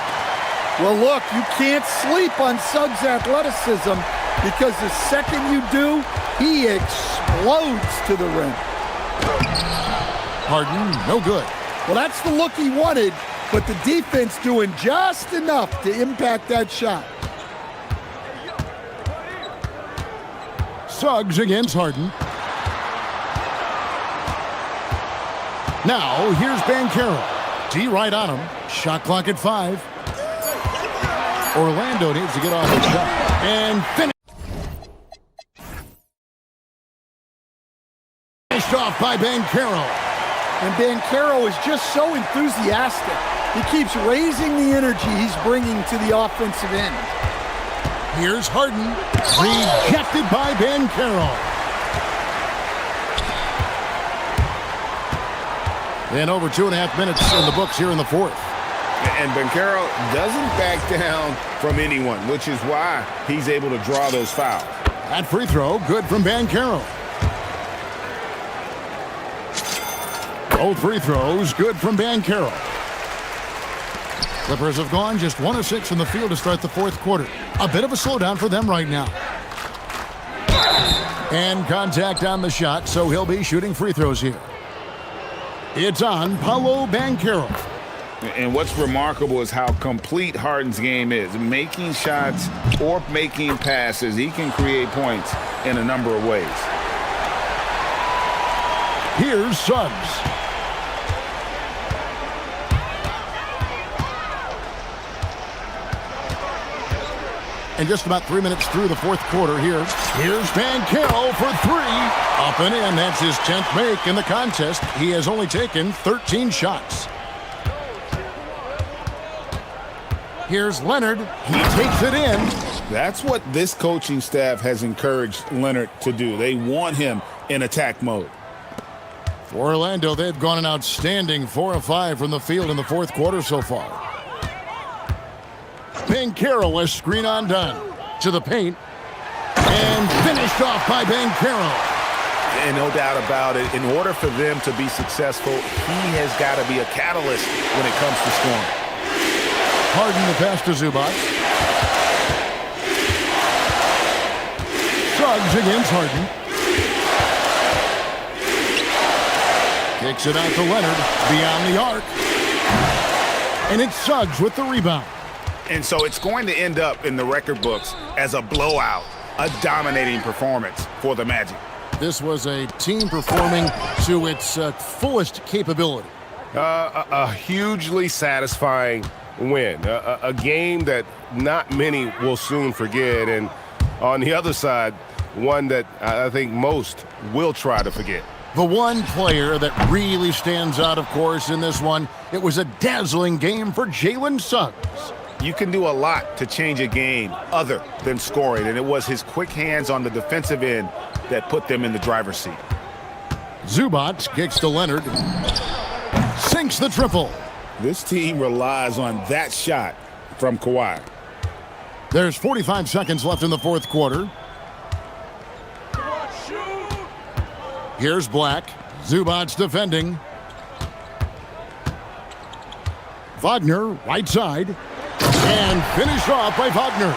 [SPEAKER 3] Well, look, you can't sleep on Suggs' athleticism because the second you do, he explodes to the rim.
[SPEAKER 6] Harden, no good.
[SPEAKER 3] Well, that's the look he wanted, but the defense doing just enough to impact that shot.
[SPEAKER 6] Suggs against Harden. Now, here's Banchero. D right on him. Shot clock at 5. Orlando needs to get off the shot. And finished off by Banchero.
[SPEAKER 3] And Banchero is just so enthusiastic. He keeps raising the energy he's bringing to the offensive end.
[SPEAKER 6] Here's Harden. Rejected by Banchero. And over 2.5 minutes in the books here in the fourth.
[SPEAKER 8] And Banchero doesn't back down from anyone, which is why he's able to draw those fouls.
[SPEAKER 6] That free throw, good from Banchero. Both free throws, good from Banchero. Clippers have gone just 1 of 6 from the field to start the fourth quarter. A bit of a slowdown for them right now. And contact on the shot, so he'll be shooting free throws here. It's on Paolo Banchero.
[SPEAKER 8] And what's remarkable is how complete Harden's game is. Making shots or making passes, he can create points in a number of ways.
[SPEAKER 6] Here's Suggs. And just about 3 minutes through the fourth quarter here. Here's Banchero for 3. Up and in. That's his 10th make in the contest. He has only taken 13 shots. Here's Leonard. He takes it in.
[SPEAKER 8] That's what this coaching staff has encouraged Leonard to do. They want him in attack mode.
[SPEAKER 6] For Orlando, they've gone an outstanding 4 of 5 from the field in the fourth quarter so far. Banchero, a screen on done. To the paint. And finished off by Banchero.
[SPEAKER 8] And no doubt about it, in order for them to be successful, he has got to be a catalyst when it comes to scoring.
[SPEAKER 6] Harden the pass to Zubac. Suggs against Harden. Kicks it out to Leonard beyond the arc. And it's Suggs with the rebound.
[SPEAKER 8] And so it's going to end up in the record books as a blowout, a dominating performance for the Magic.
[SPEAKER 6] This was a team performing to its fullest capability.
[SPEAKER 1] A hugely satisfying win. A game that not many will soon forget. And on the other side, one that I think most will try to forget.
[SPEAKER 6] The one player that really stands out, of course, in this one, it was a dazzling game for Jalen Suggs.
[SPEAKER 8] You can do a lot to change a game other than scoring, and it was his quick hands on the defensive end that put them in the driver's seat.
[SPEAKER 6] Zubac kicks to Leonard. Sinks the triple.
[SPEAKER 8] This team relies on that shot from Kawhi.
[SPEAKER 6] There's 45 seconds left in the fourth quarter. Here's Black. Zubac defending. Wagner, right side. And finished off by Wagner.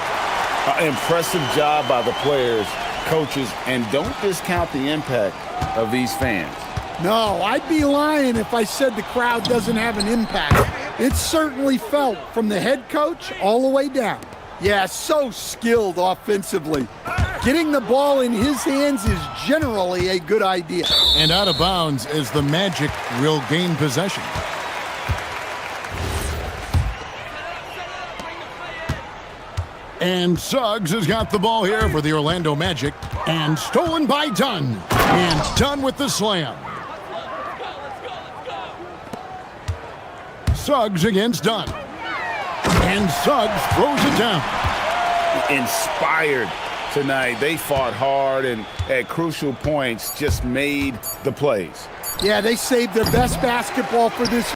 [SPEAKER 7] Impressive job by the players, coaches, and don't discount the impact of these fans.
[SPEAKER 3] No, I'd be lying if I said the crowd doesn't have an impact. It's certainly felt from the head coach all the way down. Yeah, so skilled offensively. Getting the ball in his hands is generally a good idea.
[SPEAKER 6] And out of bounds as the Magic will gain possession. And Suggs has got the ball here for the Orlando Magic. And stolen by Dunn. And Dunn with the slam. Suggs against Dunn. And Suggs throws it down.
[SPEAKER 7] Inspired tonight. They fought hard and at crucial points just made the plays.
[SPEAKER 3] Yeah, they saved their best basketball for this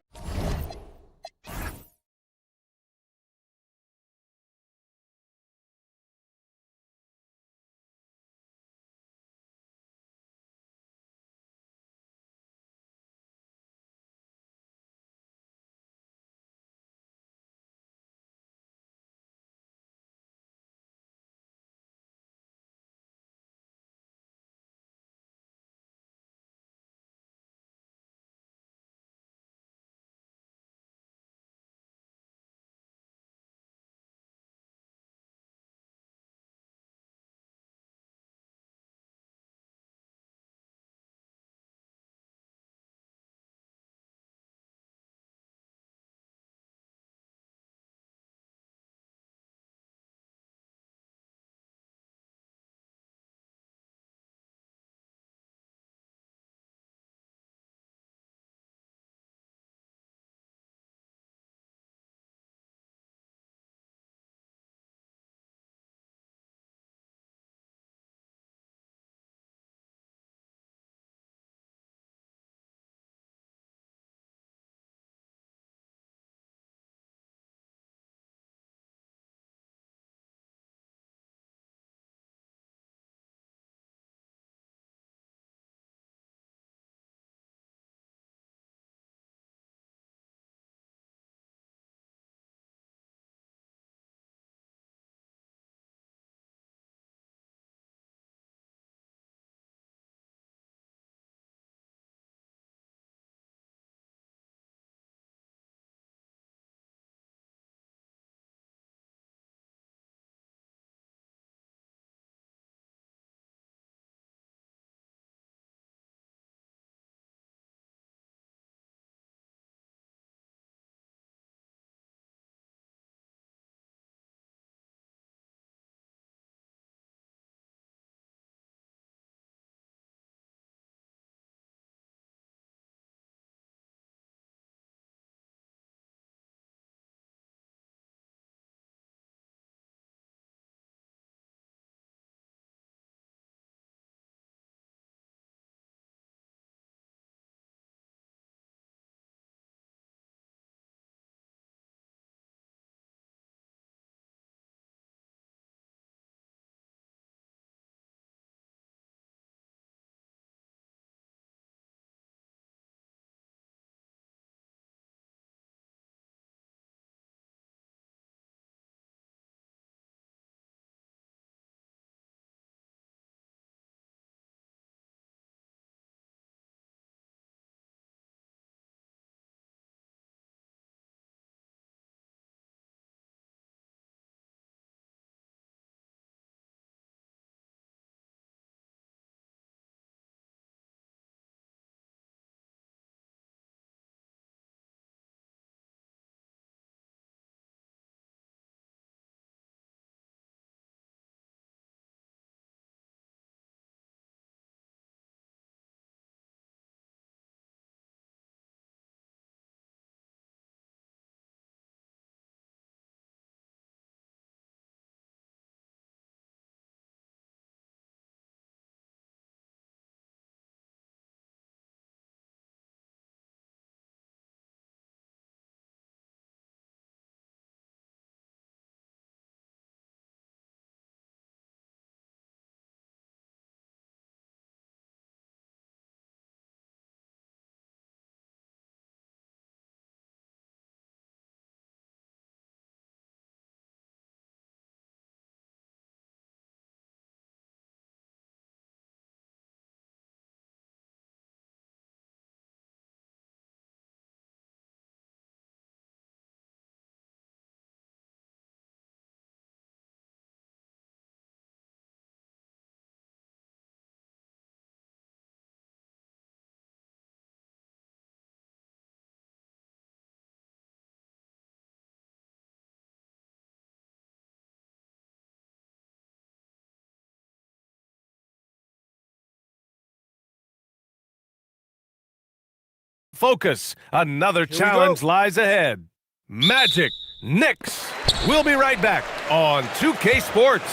[SPEAKER 1] Focus. Another challenge lies ahead. Magic Knicks. We'll be right back on 2K Sports.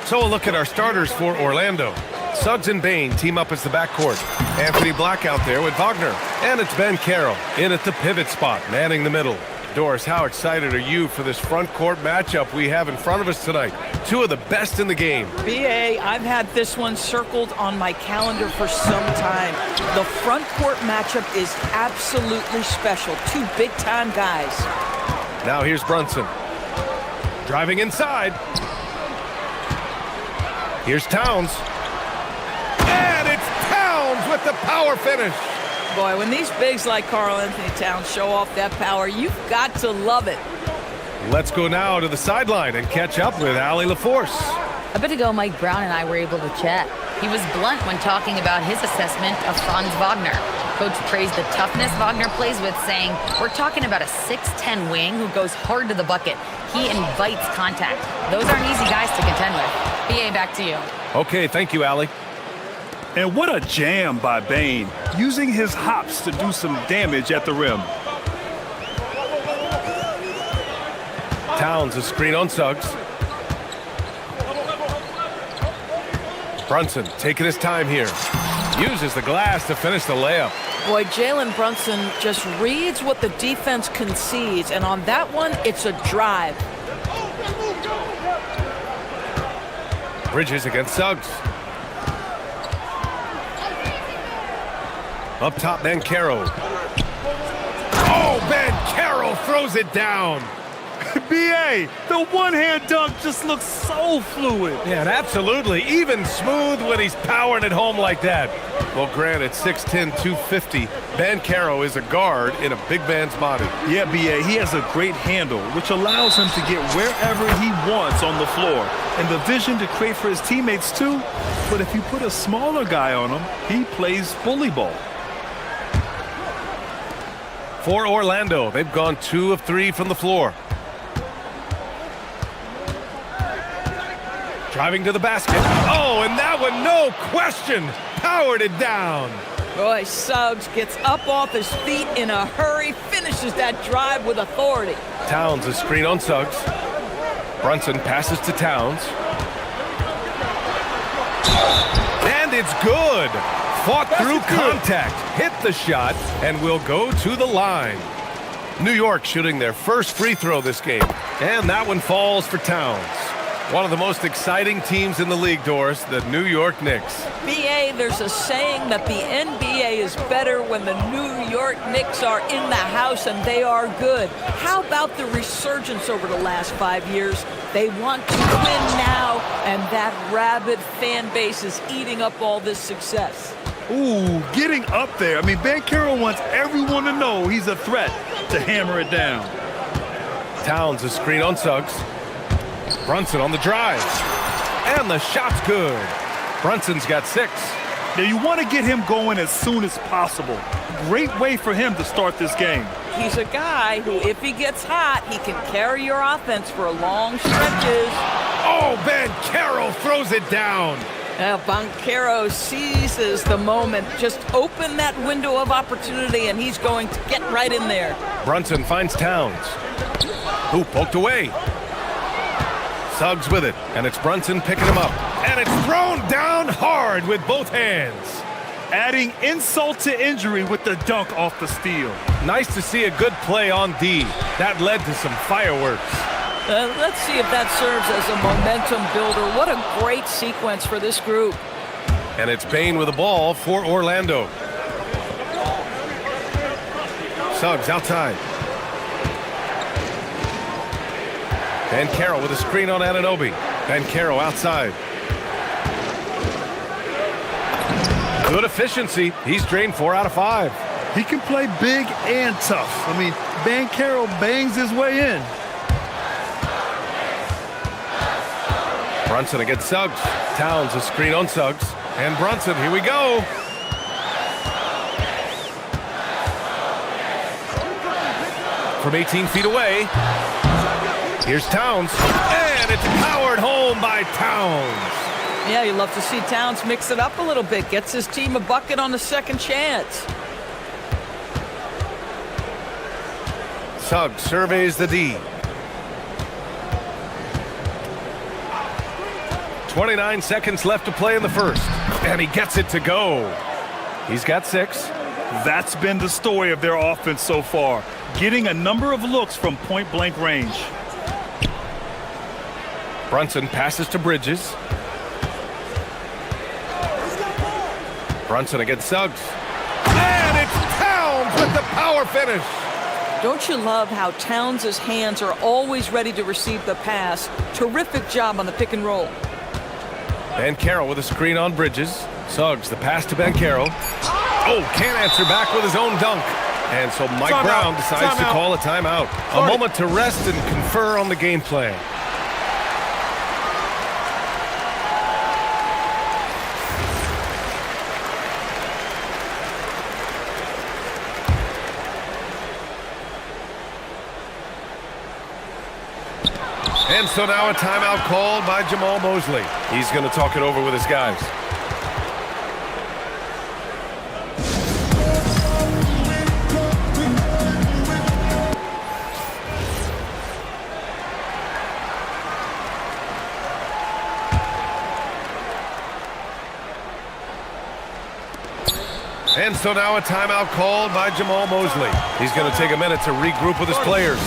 [SPEAKER 1] So a look at our starters for Orlando. Suggs and Bain team up as the backcourt. Anthony Black out there with Wagner. And it's Ben Carroll in at the pivot spot, manning the middle. Doris, how excited are you for this front court matchup we have in front of us tonight? Two of the best in the game.
[SPEAKER 10] BA, I've had this one circled on my calendar for some time. The front court matchup is absolutely special. Two big-time guys.
[SPEAKER 1] Now here's Brunson. Driving inside. Here's Towns. And it's Towns with the power finish.
[SPEAKER 10] Boy, when these bigs like Karl Anthony Towns show off that power, you've got to love it.
[SPEAKER 1] Let's go now to the sideline and catch up with Allie LaForce.
[SPEAKER 4] A bit ago, Mike Brown and I were able to chat. He was blunt when talking about his assessment of Franz Wagner. Coach praised the toughness Wagner plays with, saying, "We're talking about a 6'10" wing who goes hard to the bucket. He invites contact. Those aren't easy guys to contend with." BA, back to you.
[SPEAKER 1] Okay, thank you, Allie.
[SPEAKER 2] And what a jam by Bain, using his hops to do some damage at the rim.
[SPEAKER 1] Towns, a screen on Suggs. Brunson taking his time here. Uses the glass to finish the layup.
[SPEAKER 10] Boy, Jalen Brunson just reads what the defense concedes, and on that one, it's a drive.
[SPEAKER 1] Bridges against Suggs. Up top, Banchero. Oh, Banchero throws it down.
[SPEAKER 2] BA, the one-hand dunk just looks so fluid.
[SPEAKER 1] Yeah, and absolutely. Even smooth when he's powering it home like that. Well, granted, 6'10", 250. Banchero is a guard in a big man's body.
[SPEAKER 2] Yeah, BA, he has a great handle, which allows him to get wherever he wants on the floor. And the vision to create for his teammates, too. But if you put a smaller guy on him, he plays bully ball.
[SPEAKER 1] For Orlando, they've gone 2 of 3 from the floor. Driving to the basket. Oh, and that one, no question, powered it down.
[SPEAKER 10] Boy, Suggs gets up off his feet in a hurry, finishes that drive with authority.
[SPEAKER 1] Towns, a screen on Suggs. Brunson passes to Towns. And it's good. Fought through contact, hit the shot, and will go to the line. New York shooting their first free throw this game. And that one falls for Towns. One of the most exciting teams in the league, Doris, the New York Knicks.
[SPEAKER 10] BA, there's a saying that the NBA is better when the New York Knicks are in the house and they are good. How about the resurgence over the last 5 years? They want to win now, and that rabid fan base is eating up all this success.
[SPEAKER 2] Ooh, getting up there. I mean, Banchero wants everyone to know he's a threat to hammer it down.
[SPEAKER 1] Towns, a screen on Suggs. Brunson on the drive. And the shot's good. Brunson's got 6.
[SPEAKER 2] Now, you want to get him going as soon as possible. Great way for him to start this game.
[SPEAKER 10] He's a guy who, if he gets hot, he can carry your offense for long stretches.
[SPEAKER 1] Oh, Banchero throws it down.
[SPEAKER 10] Now, Banchero seizes the moment. Just open that window of opportunity, and he's going to get right in there.
[SPEAKER 1] Brunson finds Towns. Who poked away. Suggs with it, and it's Brunson picking him up. And it's thrown down hard with both hands.
[SPEAKER 2] Adding insult to injury with the dunk off the steal.
[SPEAKER 1] Nice to see a good play on D. That led to some fireworks.
[SPEAKER 10] Let's see if that serves as a momentum builder. What a great sequence for this group.
[SPEAKER 1] And it's Bain with the ball for Orlando. Suggs outside. Banchero with a screen on Anunoby. Banchero outside. Good efficiency. He's drained 4 out of 5.
[SPEAKER 2] He can play big and tough. I mean, Banchero bangs his way in.
[SPEAKER 1] Brunson against Suggs. Towns, a screen on Suggs. And Brunson, here we go. From 18 feet away. Here's Towns. And it's powered home by Towns.
[SPEAKER 10] Yeah, you love to see Towns mix it up a little bit. Gets his team a bucket on the second chance.
[SPEAKER 1] Suggs surveys the D. 29 seconds left to play in the first. And he gets it to go. He's got 6.
[SPEAKER 2] That's been the story of their offense so far, getting a number of looks from point-blank range.
[SPEAKER 1] Brunson passes to Bridges. Brunson against Suggs. And it's Towns with the power finish.
[SPEAKER 10] Don't you love how Towns' hands are always ready to receive the pass? Terrific job on the pick and roll.
[SPEAKER 1] Banchero with a screen on Bridges. Suggs, the pass to Banchero. Oh, can't answer back with his own dunk. And so Mike Brown decides to call a timeout. A moment to rest and confer on the game plan. And so now a timeout called by Jamal Mosley. He's going to talk it over with his guys. And so now a timeout called by Jamal Mosley. He's going to take a minute to regroup with his players.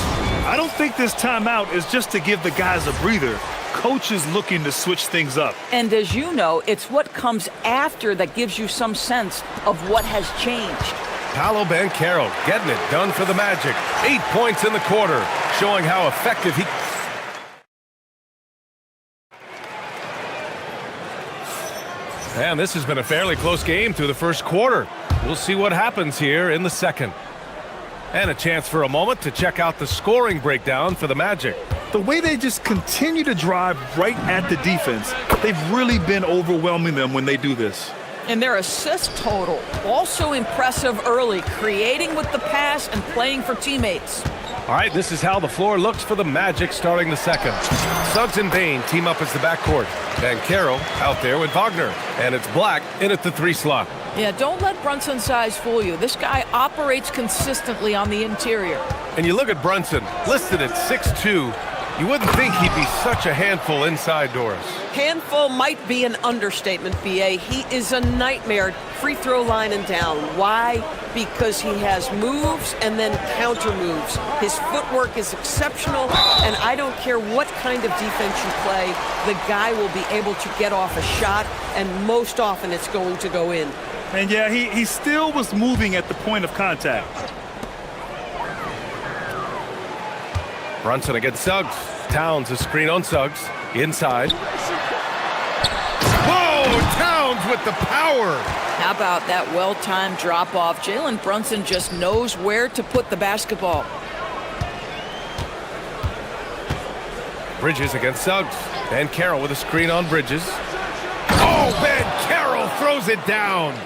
[SPEAKER 2] I don't think this timeout is just to give the guys a breather. Coach is looking to switch things up.
[SPEAKER 10] And as you know, it's what comes after that gives you some sense of what has changed.
[SPEAKER 1] Paolo Banchero getting it done for the Magic. 8 points in the quarter, showing how effective he... And this has been a fairly close game through the first quarter. We'll see what happens here in the second. And a chance for a moment to check out the scoring breakdown for the Magic.
[SPEAKER 2] The way they just continue to drive right at the defense, they've really been overwhelming them when they do this.
[SPEAKER 10] And their assist total, also impressive early, creating with the pass and playing for teammates.
[SPEAKER 1] All right, this is how the floor looks for the Magic starting the second. Suggs and Bain team up as the backcourt. Banchero out there with Wagner. And it's Black in at the 3 slot.
[SPEAKER 10] Yeah, don't let Brunson's size fool you. This guy operates consistently on the interior.
[SPEAKER 1] And you look at Brunson, listed at 6'2". You wouldn't think he'd be such a handful inside doors.
[SPEAKER 12] Handful might be an understatement, B.A. He is a nightmare free throw line and down. Why? Because he has moves and then counter moves. His footwork is exceptional, and I don't care what kind of defense you play, the guy will be able to get off a shot, and most often it's going to go in.
[SPEAKER 2] And yeah, he still was moving at the point of contact.
[SPEAKER 1] Brunson against Suggs. Towns a screen on Suggs. Inside. Whoa! Towns with the power!
[SPEAKER 10] How about that well-timed drop-off? Jalen Brunson just knows where to put the basketball.
[SPEAKER 1] Bridges against Suggs. Banchero with a screen on Bridges. Oh, Banchero throws it down!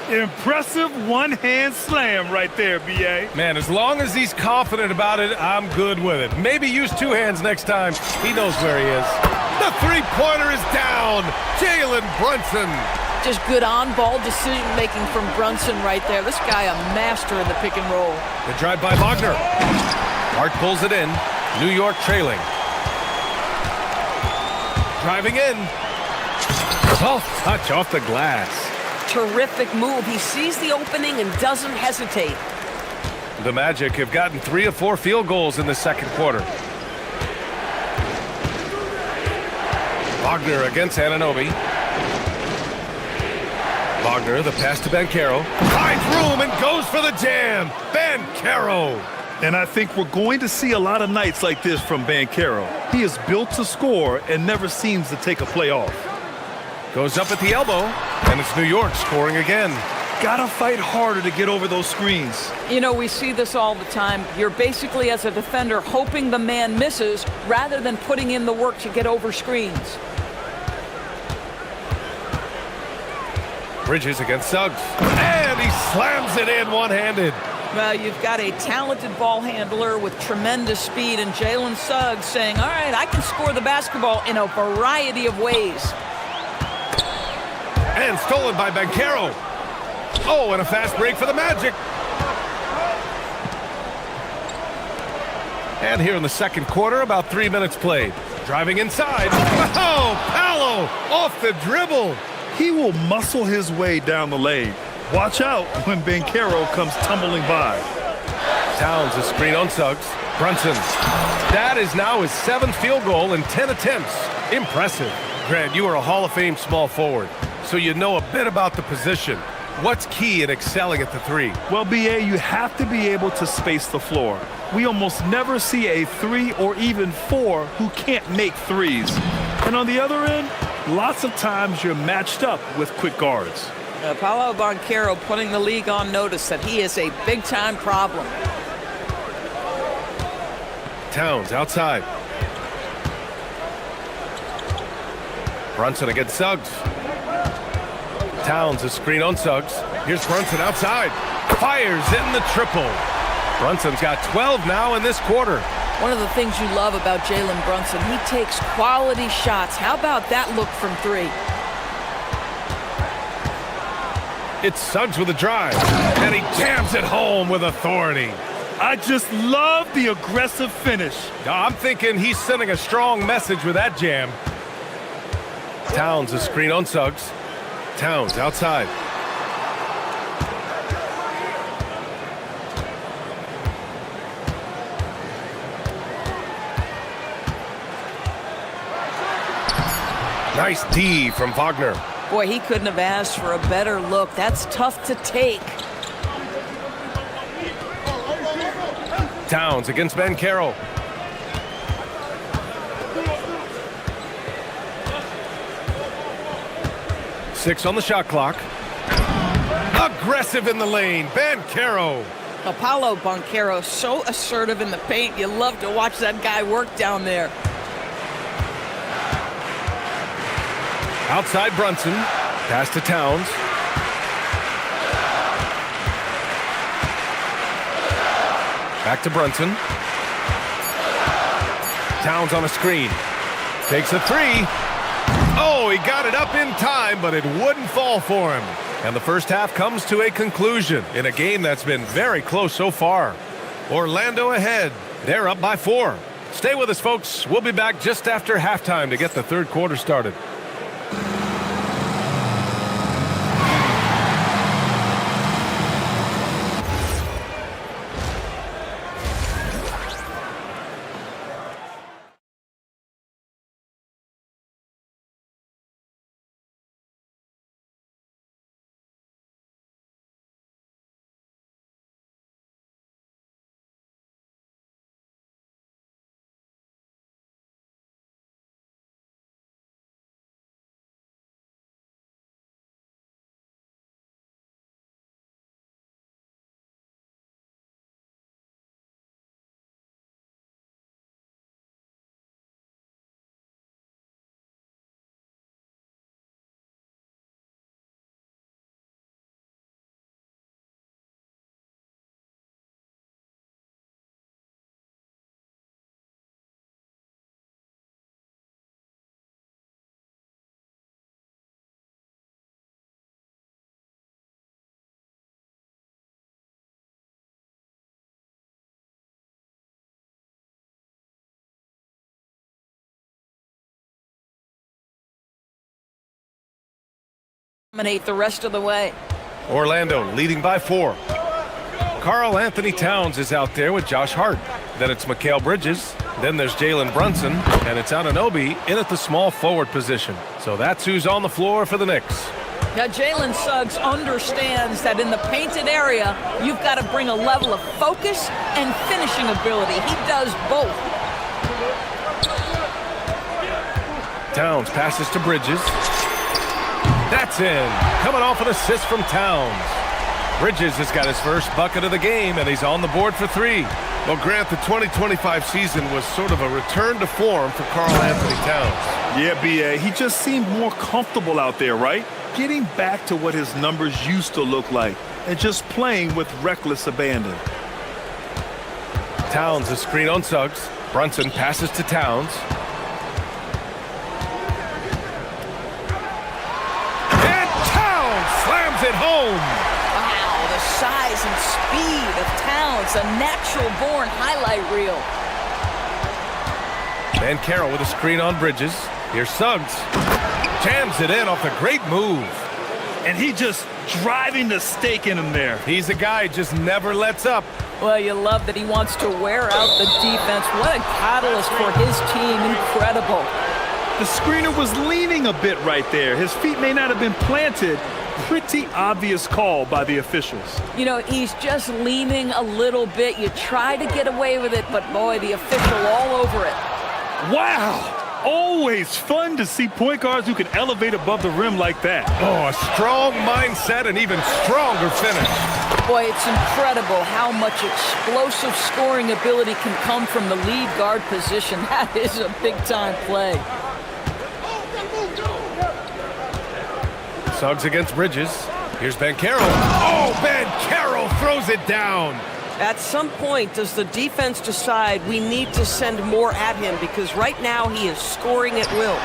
[SPEAKER 2] Impressive one-hand slam right there, B.A.
[SPEAKER 1] Man, as long as he's confident about it, I'm good with it. Maybe use 2 hands next time. He knows where he is. The three-pointer is down. Jalen Brunson.
[SPEAKER 10] Just good on-ball decision-making from Brunson right there. This guy a master in the pick and roll.
[SPEAKER 1] The drive by Wagner. Hart pulls it in. New York trailing. Driving in. Soft touch off the glass.
[SPEAKER 12] Terrific move. He sees the opening and doesn't hesitate.
[SPEAKER 1] The Magic have gotten 3 of 4 field goals in the second quarter. Wagner against Anunoby. Wagner, the pass to Banchero. Finds room and goes for the jam. Banchero.
[SPEAKER 2] And I think we're going to see a lot of nights like this from Banchero. He is built to score and never seems to take a play off.
[SPEAKER 1] Goes up at the elbow, and it's New York scoring again.
[SPEAKER 2] Gotta fight harder to get over those screens.
[SPEAKER 10] You know, we see this all the time. You're basically, as a defender, hoping the man misses rather than putting in the work to get over screens.
[SPEAKER 1] Bridges against Suggs, and he slams it in one-handed.
[SPEAKER 10] Well, you've got a talented ball handler with tremendous speed, and Jalen Suggs saying, all right, I can score the basketball in a variety of ways.
[SPEAKER 1] And stolen by Banchero. Oh, and a fast break for the Magic. And here in the second quarter, about 3 minutes played. Driving inside. Oh, Paolo off the dribble.
[SPEAKER 2] He will muscle his way down the lane. Watch out when Banchero comes tumbling by.
[SPEAKER 1] Towns a screen on Suggs. Brunson. That is now his 7th field goal in 10 attempts. Impressive. Grant, you are a Hall of Fame small forward, so you know a bit about the position. What's key in excelling at the 3?
[SPEAKER 2] Well, BA, you have to be able to space the floor. We almost never see a 3 or even 4 who can't make 3s. And on the other end, lots of times you're matched up with quick guards.
[SPEAKER 10] Paolo Banchero putting the league on notice that he is a big-time problem.
[SPEAKER 1] Towns outside. Brunson against Suggs. Towns a screen on Suggs. Here's Brunson outside. Fires in the triple. Brunson's got 12 now in this quarter.
[SPEAKER 10] One of the things you love about Jalen Brunson, he takes quality shots. How about that look from 3?
[SPEAKER 1] It's Suggs with a drive, and he jams it home with authority.
[SPEAKER 2] I just love the aggressive finish.
[SPEAKER 1] I'm thinking he's sending a strong message with that jam. Towns a screen on Suggs. Towns outside. Nice D from Wagner.
[SPEAKER 10] Boy, he couldn't have asked for a better look. That's tough to take.
[SPEAKER 1] Towns against Banchero. Six on the shot clock. Aggressive in the lane, Banchero.
[SPEAKER 10] Paolo Banchero, so assertive in the paint. You love to watch that guy work down there.
[SPEAKER 1] Outside Brunson. Pass to Towns. Back to Brunson. Towns on a screen. Takes a 3. Oh, he got it up in time, but it wouldn't fall for him. And the first half comes to a conclusion in a game that's been very close so far. Orlando ahead. They're up by 4. Stay with us, folks. We'll be back just after halftime to get the third quarter started.
[SPEAKER 10] Dominate the rest of the way.
[SPEAKER 1] Orlando leading by 4. Karl Anthony Towns is out there with Josh Hart. Then it's Mikal Bridges. Then there's Jalen Brunson. And it's Anunoby in at the small forward position. So that's who's on the floor for the Knicks.
[SPEAKER 10] Now, Jalen Suggs understands that in the painted area, you've got to bring a level of focus and finishing ability. He does both.
[SPEAKER 1] Towns passes to Bridges. That's in. Coming off an assist from Towns. Bridges has got his first bucket of the game, and he's on the board for 3. Well, Grant, the 2025 season was sort of a return to form for Karl Anthony Towns.
[SPEAKER 2] Yeah, BA, he just seemed more comfortable out there, right? Getting back to what his numbers used to look like and just playing with reckless abandon.
[SPEAKER 1] Towns a screen on Suggs. Brunson passes to Towns. And Towns slams it home.
[SPEAKER 10] Wow, the size and speed of Towns, a natural-born highlight reel.
[SPEAKER 1] And Carroll with a screen on Bridges. Here's Suggs. Jams it in off a great move.
[SPEAKER 2] And he just driving the stake in him there.
[SPEAKER 1] He's a guy who just never lets up.
[SPEAKER 10] Well, you love that he wants to wear out the defense. What a catalyst for his team. Incredible.
[SPEAKER 2] The screener was leaning a bit right there. His feet may not have been planted. Pretty obvious call by the officials.
[SPEAKER 10] You know, he's just leaning a little bit. You try to get away with it, but boy, the official all over it.
[SPEAKER 2] Wow! Always fun to see point guards who can elevate above the rim like that.
[SPEAKER 1] Oh, a strong mindset and even stronger finish.
[SPEAKER 10] Boy, it's incredible how much explosive scoring ability can come from the lead guard position. That is a big-time play.
[SPEAKER 1] Suggs against Bridges. Here's Ben Carroll. Oh, Ben Carroll throws it down.
[SPEAKER 12] At some point, does the defense decide we need to send more at him? Because right now he is scoring at will.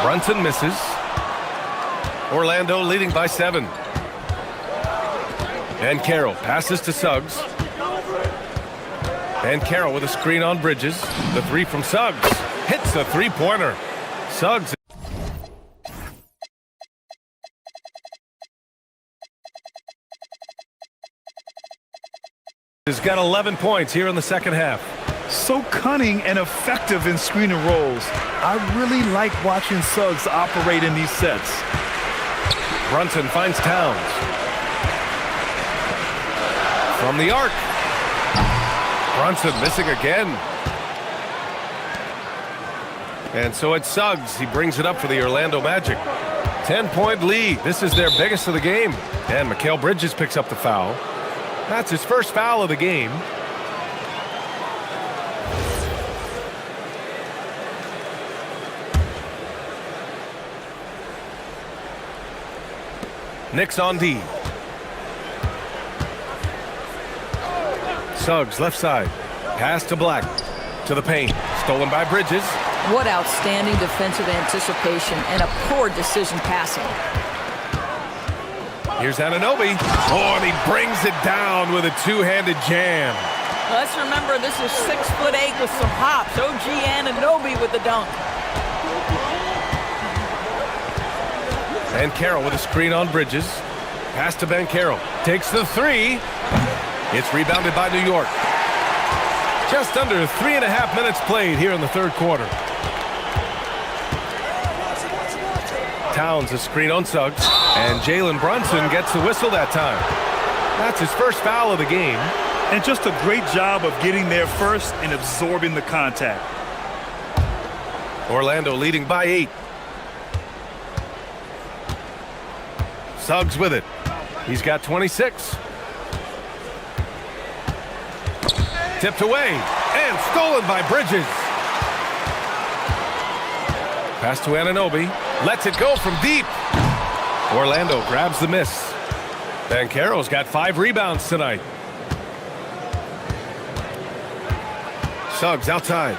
[SPEAKER 1] Brunson misses. Orlando leading by 7. And Carroll passes to Suggs. And Carroll with a screen on Bridges. The three from Suggs. Hits a three-pointer. Suggs has got 11 points here in the second half.
[SPEAKER 2] So cunning and effective in screen and rolls. I really like watching Suggs operate in these sets.
[SPEAKER 1] Brunson finds Towns. From the arc. Brunson missing again. And so it's Suggs. He brings it up for the Orlando Magic. 10-point lead. This is their biggest of the game. And Mikal Bridges picks up the foul. That's his first foul of the game. Knicks on D. Suggs left side. Pass to Black. To the paint. Stolen by Bridges.
[SPEAKER 10] What outstanding defensive anticipation and a poor decision passing.
[SPEAKER 1] Here's Anunoby. Oh, and he brings it down with a two-handed jam.
[SPEAKER 10] Let's remember this is 6'8" with some hops. OG Anunoby with the dunk.
[SPEAKER 1] And Carroll with a screen on Bridges. Pass to Ben Carroll. Takes the three. It's rebounded by New York. Just under 3.5 minutes played here in the third quarter. Towns a screen on Suggs. And Jalen Brunson gets the whistle that time. That's his first foul of the game.
[SPEAKER 2] And just a great job of getting there first and absorbing the contact.
[SPEAKER 1] Orlando leading by 8. Suggs with it. He's got 26. Tipped away and stolen by Bridges. Pass to Anunoby. Lets it go from deep. Orlando grabs the miss. Ben Carroll's got 5 rebounds tonight. Suggs outside.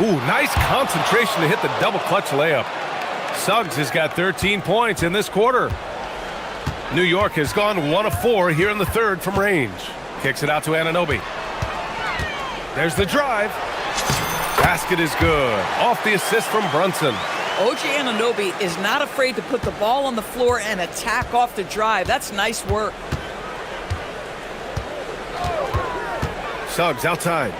[SPEAKER 1] Ooh, nice concentration to hit the double clutch layup. Suggs has got 13 points in this quarter. New York has gone 1 of 4 here in the third from range. Kicks it out to Anunoby. There's the drive. Basket is good. Off the assist from Brunson.
[SPEAKER 10] OG Anunoby is not afraid to put the ball on the floor and attack off the drive. That's nice work.
[SPEAKER 1] Suggs outside.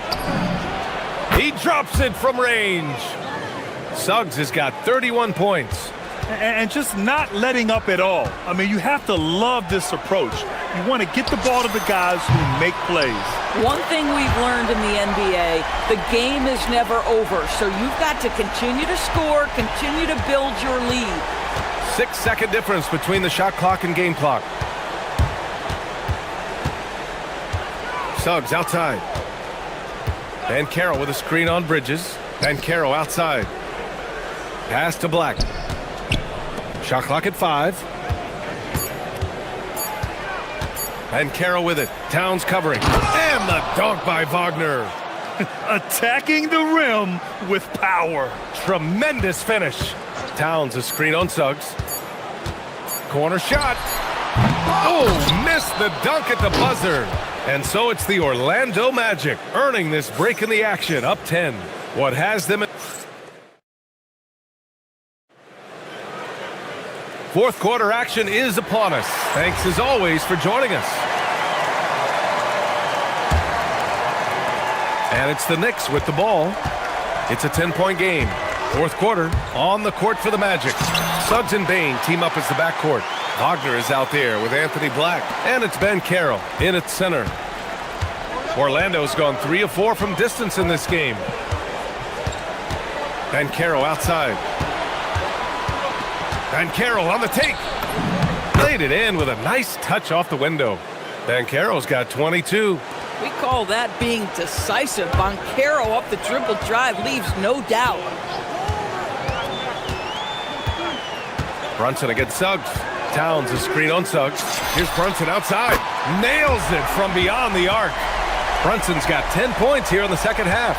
[SPEAKER 1] He drops it from range. Suggs has got 31 points.
[SPEAKER 2] And just not letting up at all. I mean, you have to love this approach. You want to get the ball to the guys who make plays.
[SPEAKER 10] One thing we've learned in the NBA, the game is never over. So you've got to continue to score, continue to build your lead.
[SPEAKER 1] 6-second difference between the shot clock and game clock. Suggs outside. Ben Carroll with a screen on Bridges. Ben Carroll outside. Pass to Black. Shot clock at 5. And Carroll with it. Towns covering. And the dunk by Wagner.
[SPEAKER 2] Attacking the rim with power.
[SPEAKER 1] Tremendous finish. Towns a screen on Suggs. Corner shot. Oh, missed the dunk at the buzzer. And so it's the Orlando Magic earning this break in the action, up 10. What has them... Fourth quarter action is upon us. Thanks as always for joining us. And it's the Knicks with the ball. It's a 10-point game. Fourth quarter, on the court for the Magic. Suggs and Bain team up as the backcourt. Wagner is out there with Anthony Black. And it's Ben Carroll in at center. Orlando's gone 3 of 4 from distance in this game. Ben Carroll outside. Ben Carroll on the take. Laid it in with a nice touch off the window. Ben Carroll's got 22.
[SPEAKER 10] We call that being decisive. Banchero up the dribble drive leaves no doubt.
[SPEAKER 1] Brunson against Suggs. Towns a screen on Suggs. Here's Brunson outside. Nails it from beyond the arc. Brunson's got 10 points here in the second half.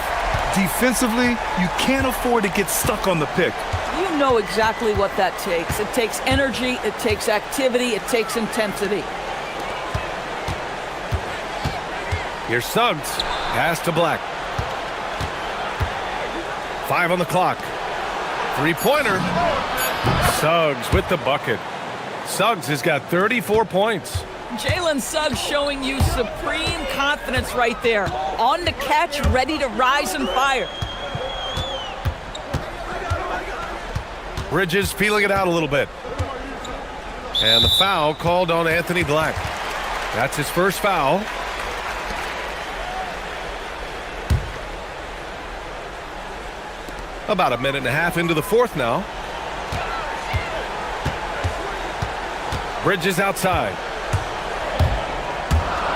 [SPEAKER 2] Defensively, you can't afford to get stuck on the pick.
[SPEAKER 10] You know exactly what that takes. It takes energy, it takes activity, it takes intensity.
[SPEAKER 1] Here's Suggs. Pass to Black. 5 on the clock. Three-pointer. Suggs with the bucket. Suggs has got 34 points.
[SPEAKER 10] Jalen Suggs showing you supreme confidence right there. On the catch, ready to rise and fire.
[SPEAKER 1] Bridges feeling it out a little bit. And the foul called on Anthony Black. That's his first foul. About a minute and a half into the fourth now. Bridges outside.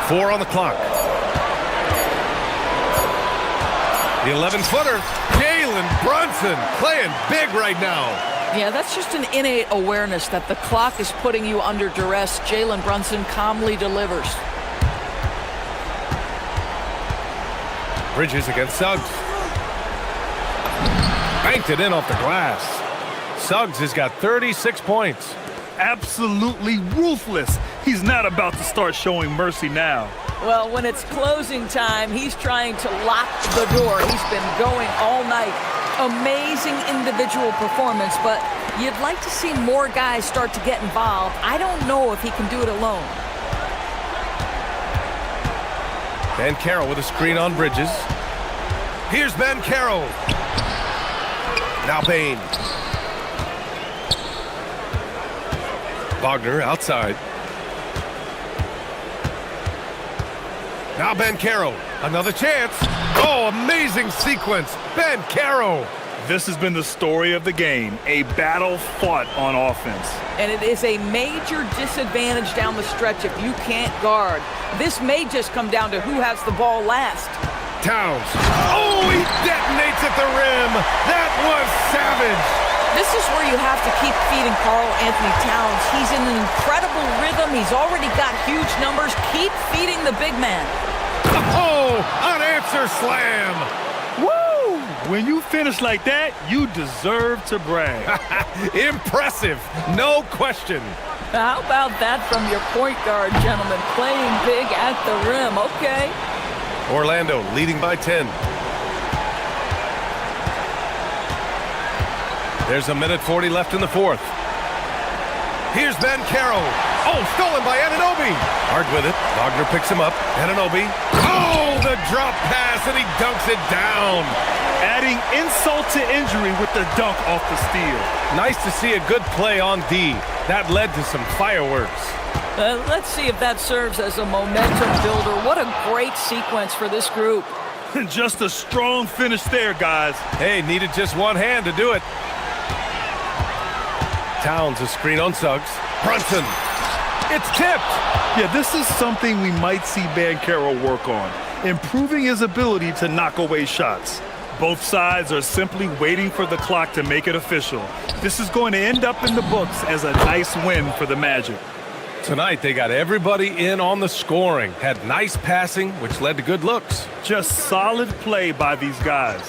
[SPEAKER 1] 4 on the clock. The 11-footer, Jalen Brunson playing big right now.
[SPEAKER 10] Yeah, that's just an innate awareness that the clock is putting you under duress. Jalen Brunson calmly delivers.
[SPEAKER 1] Bridges against Suggs. Banked it in off the glass. Suggs has got 36 points.
[SPEAKER 2] Absolutely ruthless. He's not about to start showing mercy now.
[SPEAKER 10] Well, when it's closing time, he's trying to lock the door. He's been going all night. Amazing individual performance, but you'd like to see more guys start to get involved. I don't know if he can do it alone.
[SPEAKER 1] Ben Carroll with a screen on Bridges. Here's Ben Carroll. Now Bain. Wagner outside. Now Ben Carroll. Another chance. Oh, amazing sequence. Ben Carroll.
[SPEAKER 2] This has been the story of the game. A battle fought on offense.
[SPEAKER 10] And it is a major disadvantage down the stretch if you can't guard. This may just come down to who has the ball last.
[SPEAKER 1] Towns. Oh, he detonates at the rim. That was savage.
[SPEAKER 10] This is where you have to keep feeding Karl Anthony Towns. He's in an incredible rhythm. He's already got huge numbers. Keep feeding the big man.
[SPEAKER 1] Oh, an answer slam.
[SPEAKER 2] Woo! When you finish like that, you deserve to brag.
[SPEAKER 1] Impressive, no question.
[SPEAKER 10] How about that from your point guard, gentlemen? Playing big at the rim, okay.
[SPEAKER 1] Orlando leading by 10. There's a minute 40 left in the fourth. Here's Ben Carroll. Oh, stolen by Anunoby. Hard with it. Wagner picks him up. Anunoby. Oh, the drop pass, and he dunks it down.
[SPEAKER 2] Adding insult to injury with the dunk off the steal.
[SPEAKER 1] Nice to see a good play on D. That led to some fireworks.
[SPEAKER 10] Let's see if that serves as a momentum builder. What a great sequence for this group.
[SPEAKER 2] Just a strong finish there, guys.
[SPEAKER 1] Hey, needed just one hand to do it. Towns a screen on Suggs. Brunson. It's tipped.
[SPEAKER 2] Yeah, this is something we might see Ben Carroll work on. Improving his ability to knock away shots. Both sides are simply waiting for the clock to make it official. This is going to end up in the books as a nice win for the Magic.
[SPEAKER 1] Tonight, they got everybody in on the scoring. Had nice passing, which led to good looks.
[SPEAKER 2] Just solid play by these guys.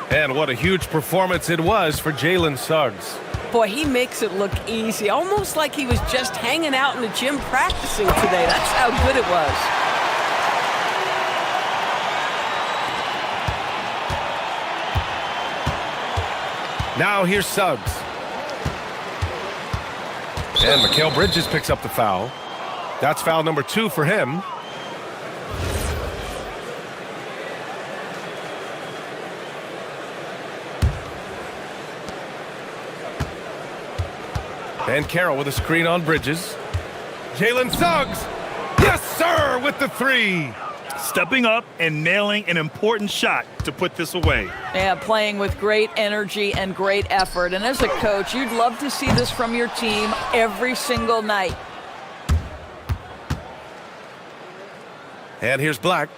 [SPEAKER 1] And what a huge performance it was for Jalen Suggs.
[SPEAKER 12] Boy, he makes it look easy, almost like he was just hanging out in the gym practicing today. That's how good it was.
[SPEAKER 1] Now here's Suggs. And Mikal Bridges picks up the foul. That's foul number 2 for him. And Carroll with a screen on Bridges. Jalen Suggs. Yes, sir, with the 3.
[SPEAKER 2] Stepping up and nailing an important shot to put this away.
[SPEAKER 10] Yeah, playing with great energy and great effort. And as a coach, you'd love to see this from your team every single night.
[SPEAKER 1] And here's Black.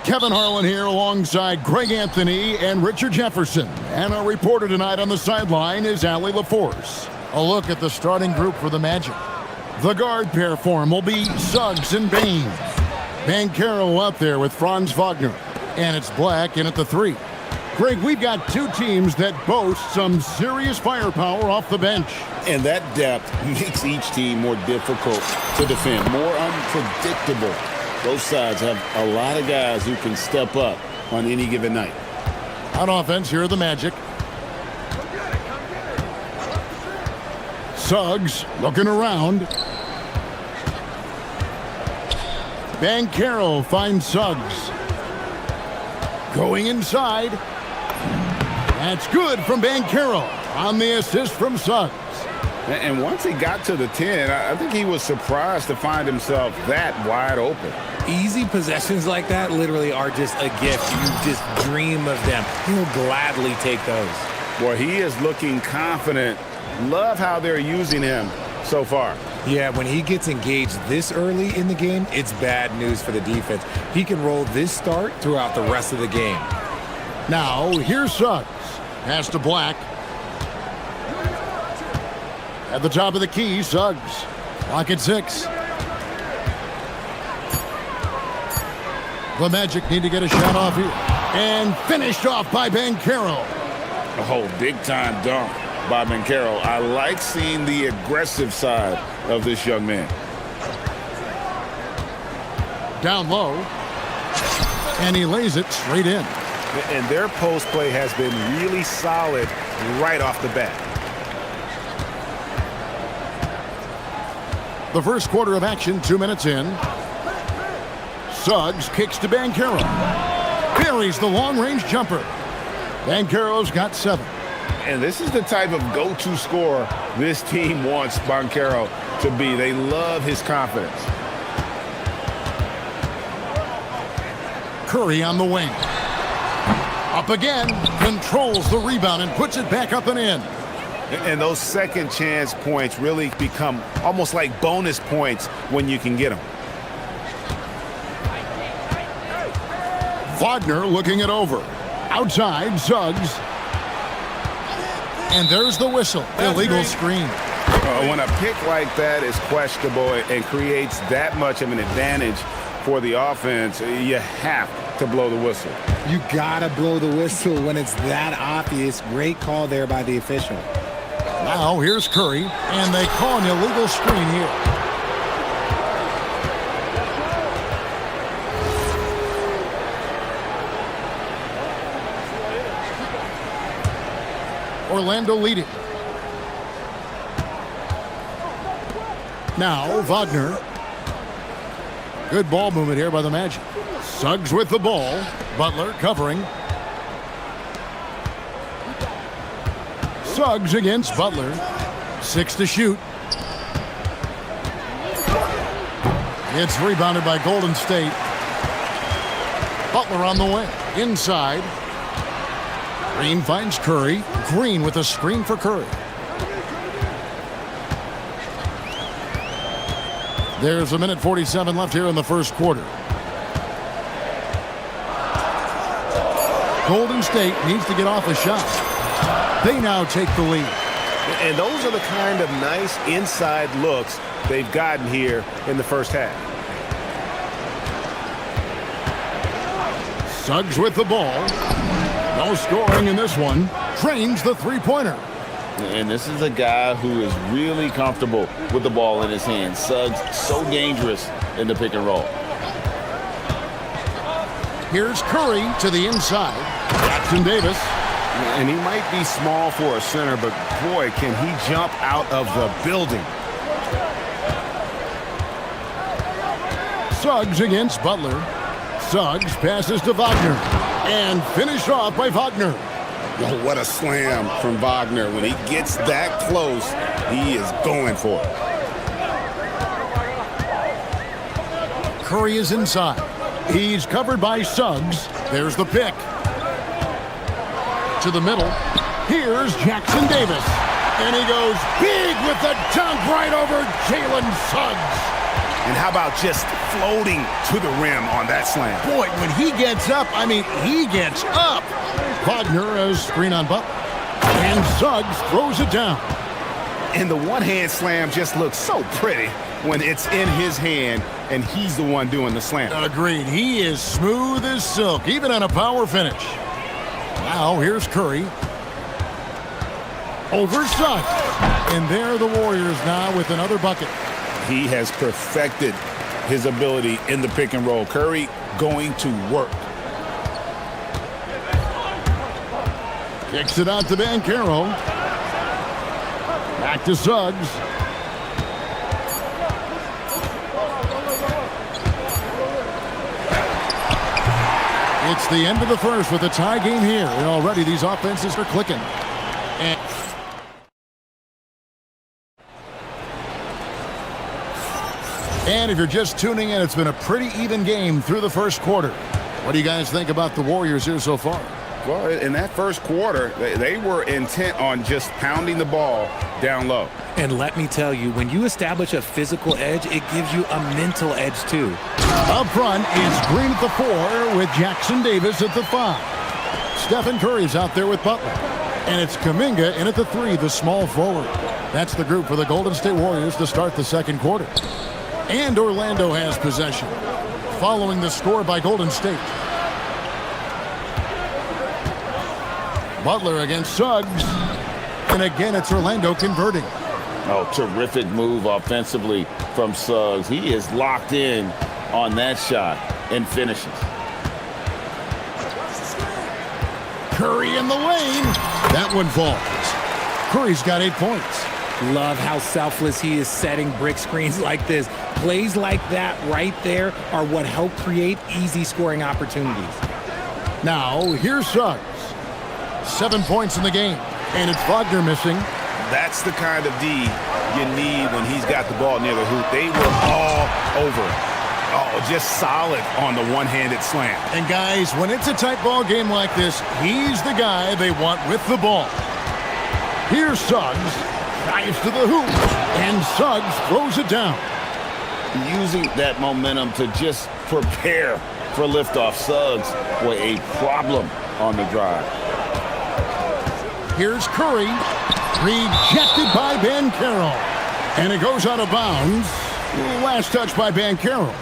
[SPEAKER 6] Kevin Harlan here alongside Greg Anthony and Richard Jefferson. And our reporter tonight on the sideline is Allie LaForce. A look at the starting group for the Magic. The guard pair form will be Suggs and Bain. Banchero out there with Franz Wagner. And it's Black in at the 3. Greg, we've got two teams that boast some serious firepower off the bench.
[SPEAKER 7] And that depth makes each team more difficult to defend, more unpredictable. Both sides have a lot of guys who can step up on any given night.
[SPEAKER 6] On offense, here are the Magic. Suggs looking around. Banchero finds Suggs. Going inside. That's good from Banchero on the assist from Suggs.
[SPEAKER 8] And once he got to the 10, I think he was surprised to find himself that wide open.
[SPEAKER 5] Easy possessions like that literally are just a gift. You just dream of them. He'll gladly take those.
[SPEAKER 8] Well, he is looking confident. Love how they're using him so far.
[SPEAKER 5] Yeah, when he gets engaged this early in the game, it's bad news for the defense. He can roll this start throughout the rest of the game.
[SPEAKER 6] Now, here's Suggs. Pass to Black. At the top of the key, Suggs. Clock at 6. The Magic need to get a shot off here. And finished off by Banchero.
[SPEAKER 8] Oh, big-time dunk by Banchero. I like seeing the aggressive side of this young man.
[SPEAKER 6] Down low. And he lays it straight in.
[SPEAKER 8] And their post play has been really solid right off the bat.
[SPEAKER 6] The first quarter of action, 2 minutes in. Suggs kicks to Banchero. Buries the long-range jumper. Banchero's got 7.
[SPEAKER 8] And this is the type of go-to scorer this team wants Banchero to be. They love his confidence.
[SPEAKER 6] Curry on the wing. Up again, controls the rebound and puts it back up and in.
[SPEAKER 8] And those second chance points really become almost like bonus points when you can get them.
[SPEAKER 6] Wagner looking it over. Outside, Suggs. And there's the whistle. Illegal screen.
[SPEAKER 8] When a pick like that is questionable and creates that much of an advantage for the offense, you have to blow the whistle.
[SPEAKER 5] You gotta blow the whistle when it's that obvious. Great call there by the official.
[SPEAKER 6] Now here's Curry, and they call an illegal screen here. Orlando leading. Now Wagner. Good ball movement here by the Magic. Suggs with the ball. Butler covering. Suggs against Butler. 6 to shoot. It's rebounded by Golden State. Butler on the way. Inside. Green finds Curry. Green with a screen for Curry. There's a minute 47 left here in the first quarter. Golden State needs to get off a shot. They now take the lead.
[SPEAKER 8] And those are the kind of nice inside looks they've gotten here in the first half.
[SPEAKER 6] Suggs with the ball. No scoring in this one. Trains the three-pointer.
[SPEAKER 7] And this is a guy who is really comfortable with the ball in his hands. Suggs, so dangerous in the pick and roll.
[SPEAKER 6] Here's Curry to the inside. Jackson Davis.
[SPEAKER 8] And he might be small for a center, but boy, can he jump out of the building.
[SPEAKER 6] Suggs against Butler. Suggs passes to Wagner. And finished off by Wagner.
[SPEAKER 8] Oh, what a slam from Wagner. When he gets that close, he is going for it.
[SPEAKER 6] Curry is inside. He's covered by Suggs. There's the pick. To the middle. Here's Jackson Davis. And he goes big with the dunk right over Jalen Suggs.
[SPEAKER 8] And how about just floating to the rim on that slam?
[SPEAKER 6] Boy, when he gets up, I mean, he gets up. Wagner as screen on Butler. And Suggs throws it down.
[SPEAKER 8] And the one-hand slam just looks so pretty when it's in his hand and he's the one doing the slam.
[SPEAKER 6] Agreed. He is smooth as silk, even on a power finish. Now, here's Curry. Over Suggs. And there are the Warriors now with another bucket.
[SPEAKER 8] He has perfected his ability in the pick and roll. Curry going to work.
[SPEAKER 6] Kicks it out to Banchero. Back to Suggs. It's the end of the first with a tie game here. And already these offenses are clicking. And if you're just tuning in, it's been a pretty even game through the first quarter. What do you guys think about the Warriors here so far?
[SPEAKER 8] Well, in that first quarter, they were intent on just pounding the ball down low.
[SPEAKER 5] And let me tell you, when you establish a physical edge, it gives you a mental edge too.
[SPEAKER 6] Up front is Green at the 4 with Jackson Davis at the 5. Stephen Curry's out there with Butler. And it's Kuminga in at the 3, the small forward. That's the group for the Golden State Warriors to start the second quarter. And Orlando has possession, following the score by Golden State. Butler against Suggs. And again, it's Orlando converting.
[SPEAKER 7] Oh, terrific move offensively from Suggs. He is locked in on that shot and finishes.
[SPEAKER 6] Curry in the lane. That one falls. Curry's got 8 points.
[SPEAKER 5] Love how selfless he is setting brick screens like this. Plays like that right there are what help create easy scoring opportunities.
[SPEAKER 6] Now, here's Suggs. 7 points in the game. And it's Wagner missing.
[SPEAKER 8] That's the kind of D you need when he's got the ball near the hoop. They were all over it. Oh, just solid on the one-handed slam.
[SPEAKER 6] And guys, when it's a tight ball game like this, he's the guy they want with the ball. Here's Suggs. Dives to the hoop. And Suggs throws it down.
[SPEAKER 7] Using that momentum to just prepare for liftoff. Suggs with a problem on the drive.
[SPEAKER 6] Here's Curry. Rejected by Banchero. And it goes out of bounds. Last touch by Banchero.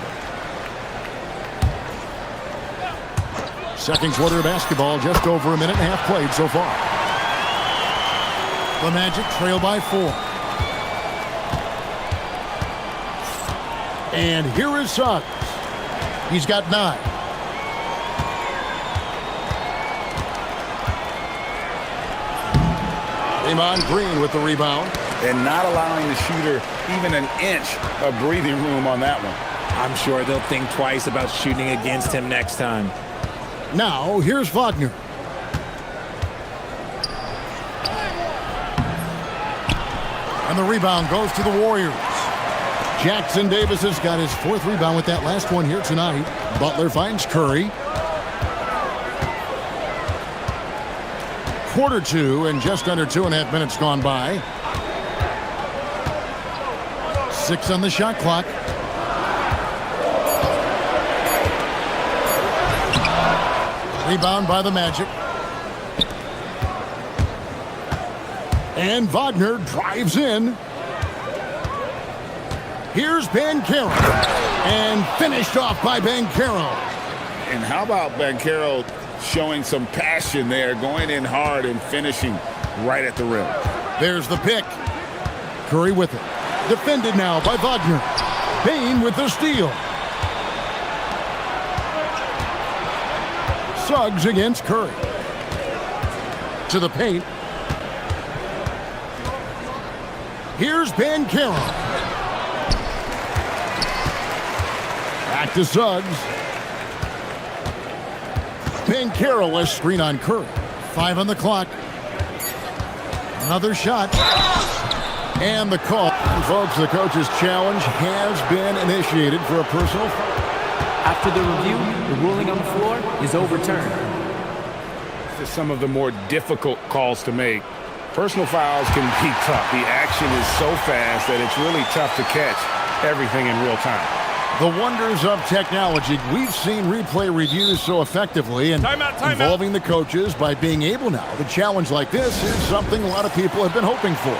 [SPEAKER 6] Second quarter of basketball, just over a minute and a half played so far. The Magic trail by 4. And here is Suggs. He's got 9. Draymond Green with the rebound.
[SPEAKER 8] And not allowing the shooter even an inch of breathing room on that one.
[SPEAKER 5] I'm sure they'll think twice about shooting against him next time.
[SPEAKER 6] Now, here's Wagner. And the rebound goes to the Warriors. Jackson Davis has got his 4th rebound with that last one here tonight. Butler finds Curry. Quarter 2 and just under 2.5 minutes gone by. 6 on the shot clock. Rebound by the Magic. And Wagner drives in. Here's Banchero. And finished off by Banchero.
[SPEAKER 7] And how about Banchero showing some passion there, going in hard and finishing right at the rim.
[SPEAKER 6] There's the pick. Curry with it. Defended now by Wagner. Payne with the steal. Suggs against Curry. To the paint. Here's Banchero. Back to Suggs. Banchero, a screen on Curry. 5 on the clock. Another shot. And the call. And folks, the coach's challenge has been initiated for a personal foul.
[SPEAKER 9] After the review, the ruling on the floor is overturned.
[SPEAKER 8] This is some of the more difficult calls to make. Personal fouls can be tough. The action is so fast that it's really tough to catch. everything in real time.
[SPEAKER 6] The wonders of technology. We've seen replay reviews so effectively and involving the coaches by being able now to challenge like this is something a lot of people have been hoping for.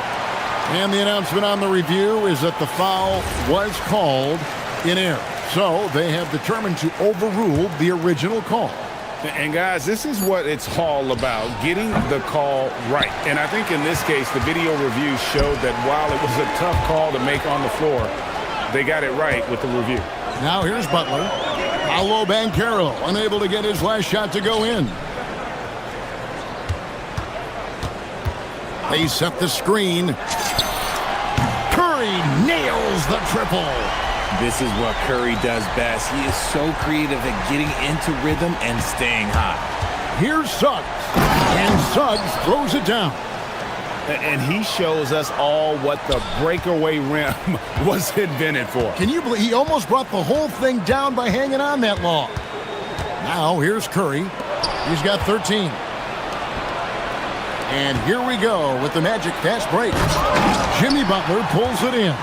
[SPEAKER 6] And the announcement on the review is that the foul was called in error. So they have determined to overrule the original call.
[SPEAKER 8] And guys, this is what it's all about, getting the call right. And I think in this case, the video review showed that while it was a tough call to make on the floor, they got it right with the review.
[SPEAKER 6] Now here's Butler. Paolo Banchero unable to get his last shot to go in. They set the screen. Curry nails the triple.
[SPEAKER 5] This is what Curry does best. He is so creative at getting into rhythm and staying hot.
[SPEAKER 6] Here's Suggs. And Suggs throws it down.
[SPEAKER 8] And he shows us all what the breakaway rim was invented for.
[SPEAKER 6] Can you believe he almost brought the whole thing down by hanging on that long? Now here's Curry. He's got 13. And here we go with the Magic fast break. Jimmy Butler pulls it in.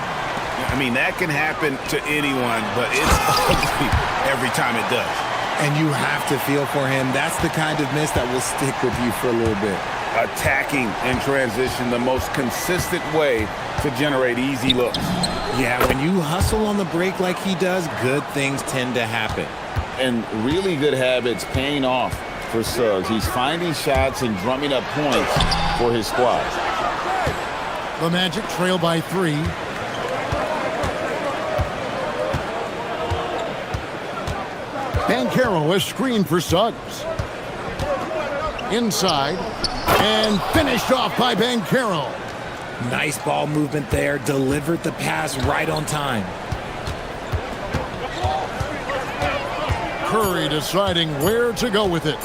[SPEAKER 8] I mean, that can happen to anyone, but it's ugly every time it does.
[SPEAKER 5] And you have to feel for him. That's the kind of miss that will stick with you for a little bit.
[SPEAKER 8] Attacking in transition, the most consistent way to generate easy looks.
[SPEAKER 5] Yeah, when you hustle on the break like he does, good things tend to happen.
[SPEAKER 7] And really good habits paying off for Suggs. He's finding shots and drumming up points for his squad.
[SPEAKER 6] The Magic trail by 3. Banchero is screened for Suggs. Inside. And finished off by Banchero.
[SPEAKER 5] Nice ball movement there. Delivered the pass right on time.
[SPEAKER 6] Curry deciding where to go with it.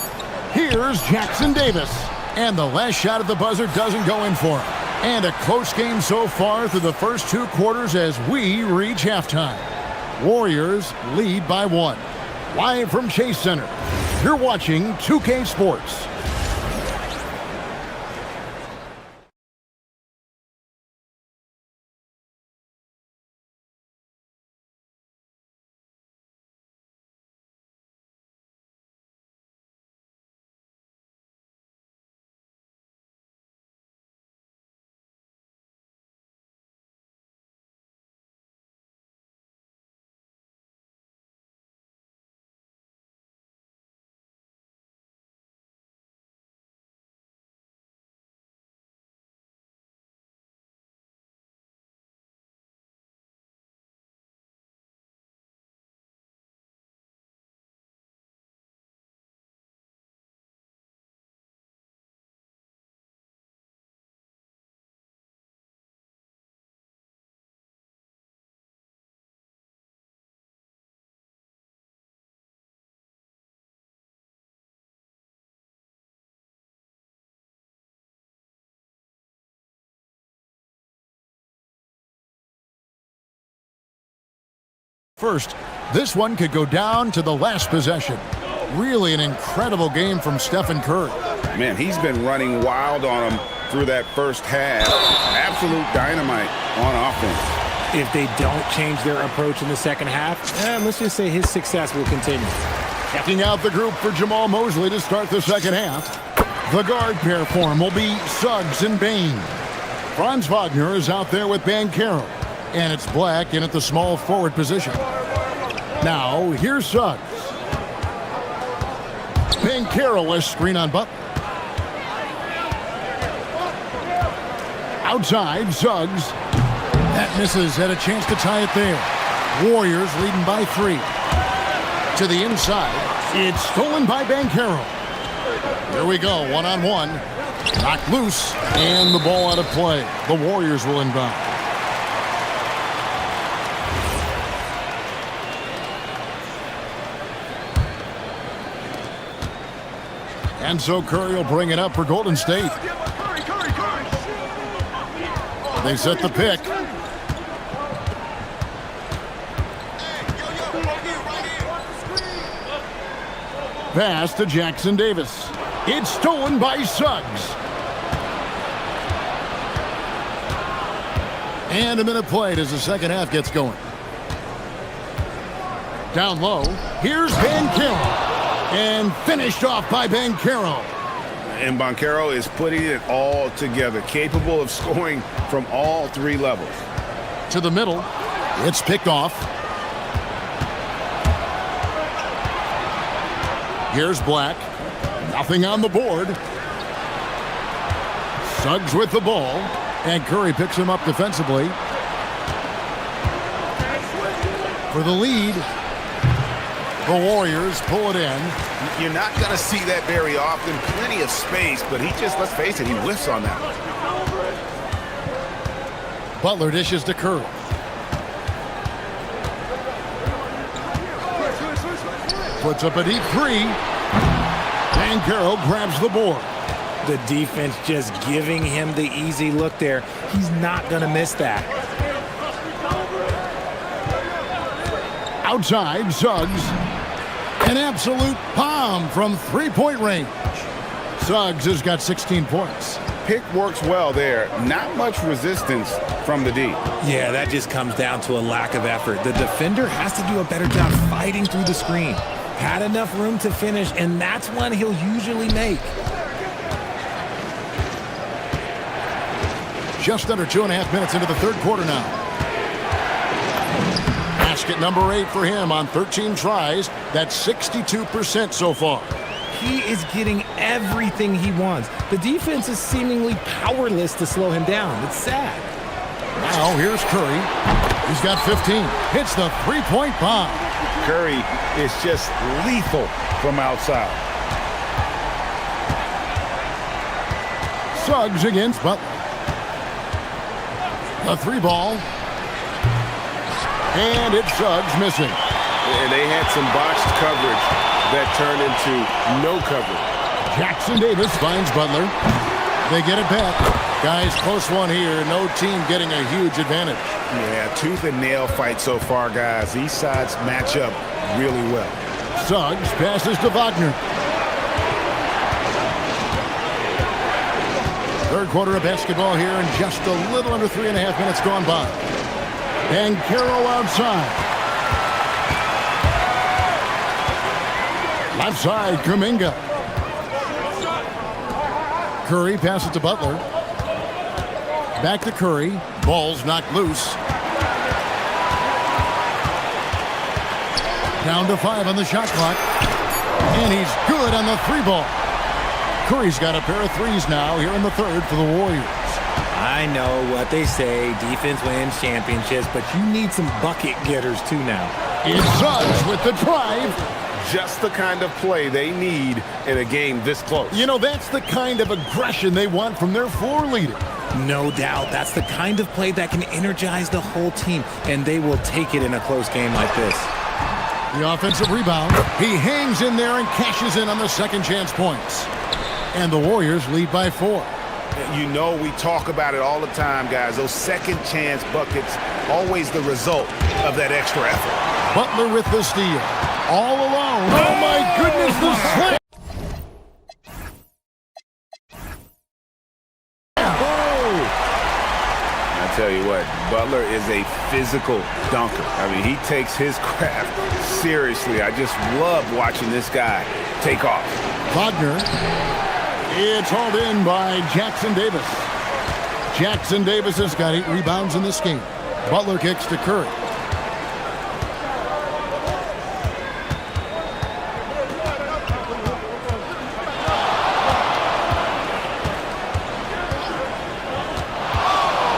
[SPEAKER 6] Here's Jackson Davis. And the last shot at the buzzer doesn't go in for him. And a close game so far through the first 2 quarters as we reach halftime. Warriors lead by 1. Live from Chase Center, you're watching 2K Sports. First, this one could go down to the last possession. Really an incredible game from Stephen Curry.
[SPEAKER 8] Man, he's been running wild on him through that first half. Absolute dynamite on offense.
[SPEAKER 5] If they don't change their approach in the second half, let's just say his success will continue.
[SPEAKER 6] Checking out the group for Jamal Mosley to start the second half. The guard pair for him will be Suggs and Bain. Franz Wagner is out there with Banchero. And it's Black in at the small forward position. Now, here's Suggs. Banchero is screen on Butler. Outside, Suggs. That misses, had a chance to tie it there. Warriors leading by 3. To the inside. It's stolen by Banchero. Here we go, one-on-one. Knocked loose, and the ball out of play. The Warriors will inbound. And so Curry will bring it up for Golden State. They set the pick. Pass to Jackson Davis. It's stolen by Suggs. And a minute played as the second half gets going. Down low, here's Banchero. And finished off by Banchero.
[SPEAKER 8] And Banchero is putting it all together, capable of scoring from all three levels.
[SPEAKER 6] To the middle, it's picked off. Here's Black. Nothing on the board. Suggs with the ball. And Curry picks him up defensively. For the lead, the Warriors pull it in.
[SPEAKER 8] You're not going to see that very often. Plenty of space, but he just, let's face it, he whiffs on that one.
[SPEAKER 6] Butler dishes to Curry. Puts up a deep three. Banchero grabs the board.
[SPEAKER 5] The defense just giving him the easy look there. He's not going to miss that.
[SPEAKER 6] Outside, Suggs. An absolute bomb from three-point range. Suggs has got 16 points.
[SPEAKER 8] Pick works well there. Not much resistance from the D.
[SPEAKER 5] Yeah, that just comes down to a lack of effort. The defender has to do a better job fighting through the screen. Had enough room to finish, and that's one he'll usually make.
[SPEAKER 6] Just under 2.5 minutes into the third quarter now. Basket number 8 for him on 13 tries. That's 62% so far.
[SPEAKER 5] He is getting everything he wants. The defense is seemingly powerless to slow him down. It's sad.
[SPEAKER 6] Now here's Curry. He's got 15. Hits the three-point bomb.
[SPEAKER 8] Curry is just lethal from outside.
[SPEAKER 6] Suggs against Butler. The three ball. And it's Suggs missing.
[SPEAKER 8] And they had some botched coverage that turned into no coverage.
[SPEAKER 6] Jackson Davis finds Butler. They get it back. Guys, close one here. No team getting a huge advantage.
[SPEAKER 8] Yeah, tooth and nail fight so far, guys. These sides match up really well.
[SPEAKER 6] Suggs passes to Wagner. Third quarter of basketball here, and just a little under 3.5 minutes gone by. And Carroll outside. Left side, Kuminga. Curry passes to Butler. Back to Curry. Ball's knocked loose. Down to 5 on the shot clock. And he's good on the three ball. Curry's got a pair of threes now here in the third for the Warriors.
[SPEAKER 5] I know what they say, defense wins championships, but you need some bucket getters too now.
[SPEAKER 6] It's Suggs with the drive.
[SPEAKER 8] Just the kind of play they need in a game this close.
[SPEAKER 6] You know, that's the kind of aggression they want from their floor leader.
[SPEAKER 5] No doubt. That's the kind of play that can energize the whole team, and they will take it in a close game like this.
[SPEAKER 6] The offensive rebound. He hangs in there and cashes in on the second chance points. And the Warriors lead by 4.
[SPEAKER 8] You know, we talk about it all the time, guys. Those second chance buckets, always the result of that extra effort.
[SPEAKER 6] Butler with the steal. All alone. Oh, my goodness, the slam.
[SPEAKER 8] I tell you what, Butler is a physical dunker. I mean, he takes his craft seriously. I just love watching this guy take off.
[SPEAKER 6] Wagner. It's hauled in by Jackson Davis. Jackson Davis has got 8 rebounds in this game. Butler kicks to Curry.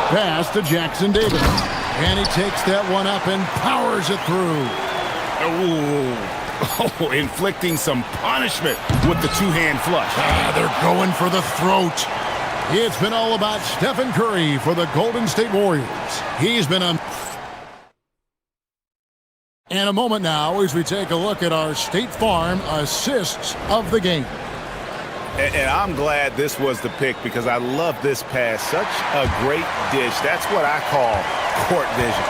[SPEAKER 6] Pass to Jackson Davis. And he takes that one up and powers it through.
[SPEAKER 8] Oh, inflicting some punishment with the two-hand flush.
[SPEAKER 6] They're going for the throat. It's been all about Stephen Curry for the Golden State Warriors. He's been on. And a moment now as we take a look at our State Farm assists of the game.
[SPEAKER 8] And I'm glad this was the pick because I love this pass. Such a great dish. That's what I call court vision.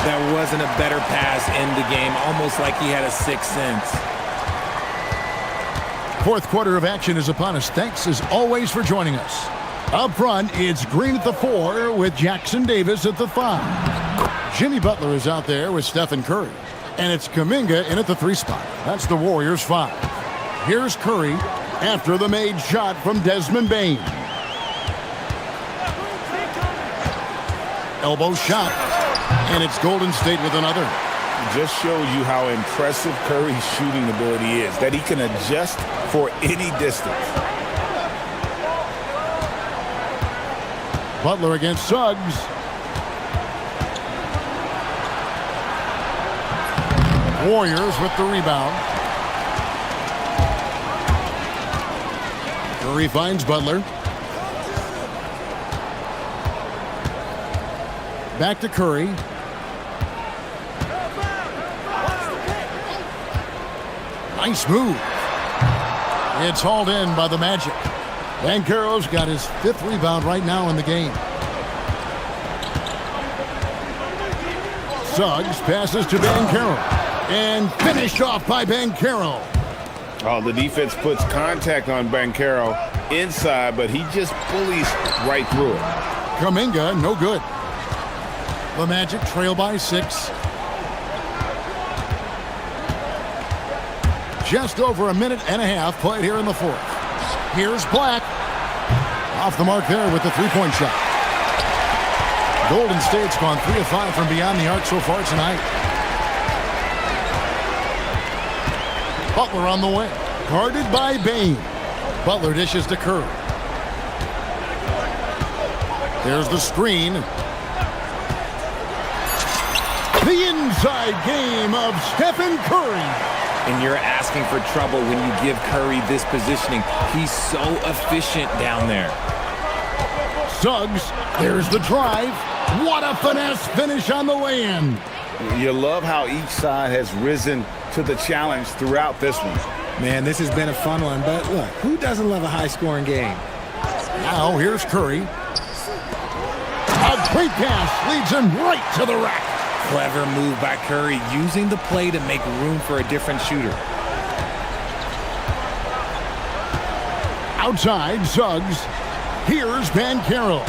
[SPEAKER 5] There wasn't a better pass in the game, almost like he had a sixth sense.
[SPEAKER 6] Fourth quarter of action is upon us. Thanks as always for joining us. Up front, it's Green at the 4 with Jackson Davis at the 5. Jimmy Butler is out there with Stephen Curry. And it's Kuminga in at the 3 spot. That's the Warriors 5. Here's Curry after the made shot from Desmond Bane. Elbow shot. And it's Golden State with another.
[SPEAKER 8] Just shows you how impressive Curry's shooting ability is, that he can adjust for any distance.
[SPEAKER 6] Butler against Suggs. Warriors with the rebound. Curry finds Butler. Back to Curry. Nice move. It's hauled in by the Magic. Banchero's got his 5th rebound right now in the game. Suggs passes to Banchero. And finished off by Banchero.
[SPEAKER 8] Oh, the defense puts contact on Banchero inside, but he just bullies right through it.
[SPEAKER 6] Kuminga, no good. The Magic trail by 6. Just over a minute and a half played here in the 4th. Here's Black. Off the mark there with the 3-point shot. Golden State's gone 3 of 5 from beyond the arc so far tonight. Butler on the way. Guarded by Bane. Butler dishes to Curry. There's the screen. The inside game of Stephen Curry.
[SPEAKER 5] And you're asking for trouble when you give Curry this positioning. He's so efficient down there.
[SPEAKER 6] Suggs, there's the drive. What a finesse finish on the lay-in.
[SPEAKER 8] You love how each side has risen to the challenge throughout this one.
[SPEAKER 5] Man, this has been a fun one, but look, who doesn't love a high-scoring game?
[SPEAKER 6] Now here's Curry. A great pass leads him right to the rack.
[SPEAKER 5] Clever move by Curry, using the play to make room for a different shooter.
[SPEAKER 6] Outside, Suggs. Here's Banchero.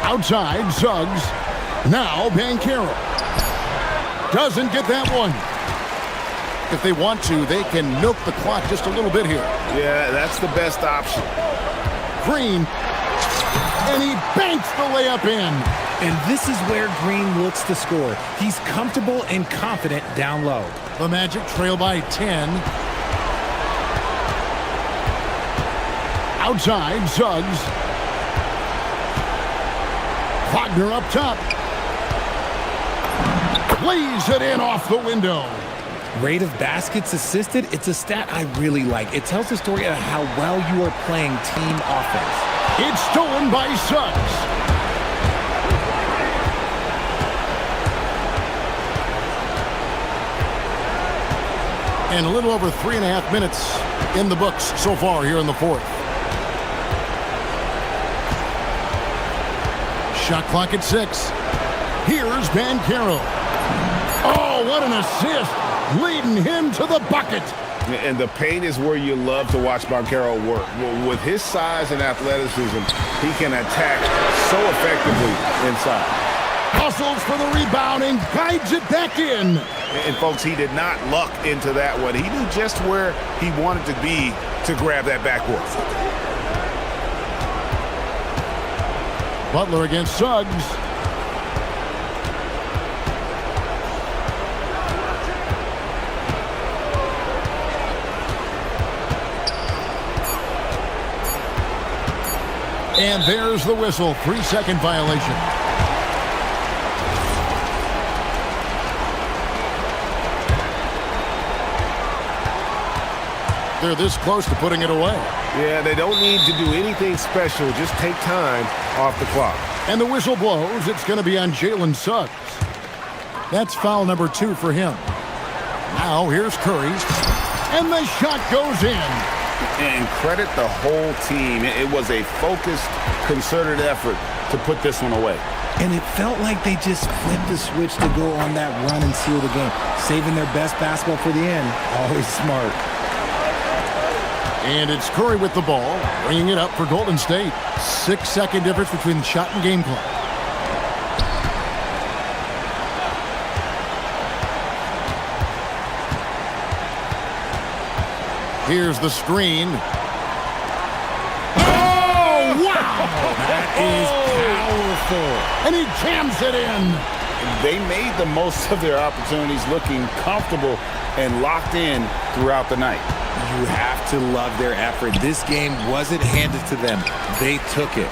[SPEAKER 6] Outside, Suggs. Now Banchero. Doesn't get that one. If they want to, they can milk the clock just a little bit here.
[SPEAKER 8] Yeah, that's the best option.
[SPEAKER 6] Green. And he banks the layup in.
[SPEAKER 5] And this is where Green looks to score. He's comfortable and confident down low.
[SPEAKER 6] The Magic trail by 10. Outside, Suggs. Wagner up top. Plays it in off the window.
[SPEAKER 5] Rate of baskets assisted, it's a stat I really like. It tells the story of how well you are playing team offense.
[SPEAKER 6] It's stolen by Suggs. And a little over 3.5 minutes in the books so far here in the 4th. Shot clock at 6. Here's Banchero. Oh, what an assist. Leading him to the bucket.
[SPEAKER 8] And the paint is where you love to watch Banchero work. With his size and athleticism, he can attack so effectively inside.
[SPEAKER 6] Hustles for the rebound and guides it back in.
[SPEAKER 8] And folks, he did not luck into that one. He knew just where he wanted to be to grab that backboard.
[SPEAKER 6] Butler against Suggs. And there's the whistle. 3-second violation. They're this close to putting it away.
[SPEAKER 1] Yeah, they don't need to do anything special. Just take time off the clock.
[SPEAKER 6] And the whistle blows. It's going to be on Jalen Suggs. That's foul number 2 for him. Now here's Curry. And the shot goes in.
[SPEAKER 8] And credit the whole team. It was a focused, concerted effort to put this one away.
[SPEAKER 5] And it felt like they just flipped the switch to go on that run and seal the game. Saving their best basketball for the end. Always smart.
[SPEAKER 6] And it's Curry with the ball, bringing it up for Golden State. 6-second difference between shot and game clock. Here's the screen. Oh, wow!
[SPEAKER 7] That is powerful.
[SPEAKER 6] And he jams it in.
[SPEAKER 7] They made the most of their opportunities, looking comfortable and locked in throughout the night.
[SPEAKER 5] You have to love their effort. This game wasn't handed to them. They took it.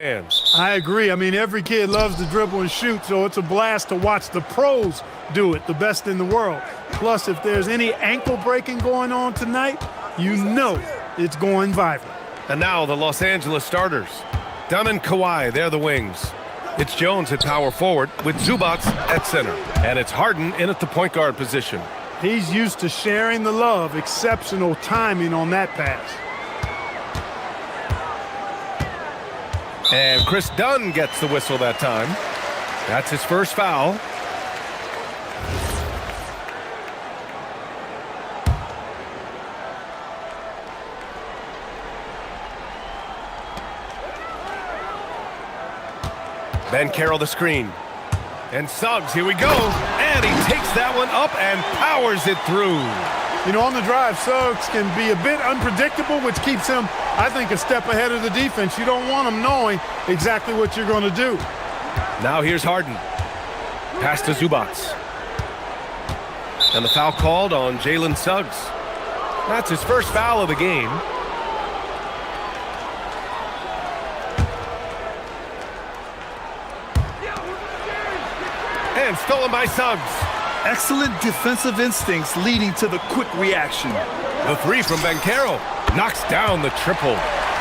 [SPEAKER 13] I agree. I mean, every kid loves to dribble and shoot, so it's a blast to watch the pros do it, the best in the world. Plus, if there's any ankle breaking going on tonight, you know it's going viral.
[SPEAKER 1] And now the Los Angeles starters. Dunn and Kawhi, they're the wings. It's Jones at power forward with Zubats at center. And it's Harden in at the point guard position.
[SPEAKER 13] He's used to sharing the love. Exceptional timing on that pass.
[SPEAKER 1] And Chris Dunn gets the whistle that time. That's his first foul. Ben Carroll the screen. And Suggs, here we go. And he takes that one up and powers it through.
[SPEAKER 13] You know, on the drive, Suggs can be a bit unpredictable, which keeps him, I think, a step ahead of the defense. You don't want him knowing exactly what you're going to do.
[SPEAKER 1] Now here's Harden. Pass to Zubats. And the foul called on Jalen Suggs. That's his first foul of the game. And stolen by Suggs.
[SPEAKER 2] Excellent defensive instincts leading to the quick reaction.
[SPEAKER 1] The three from Banchero knocks down the triple.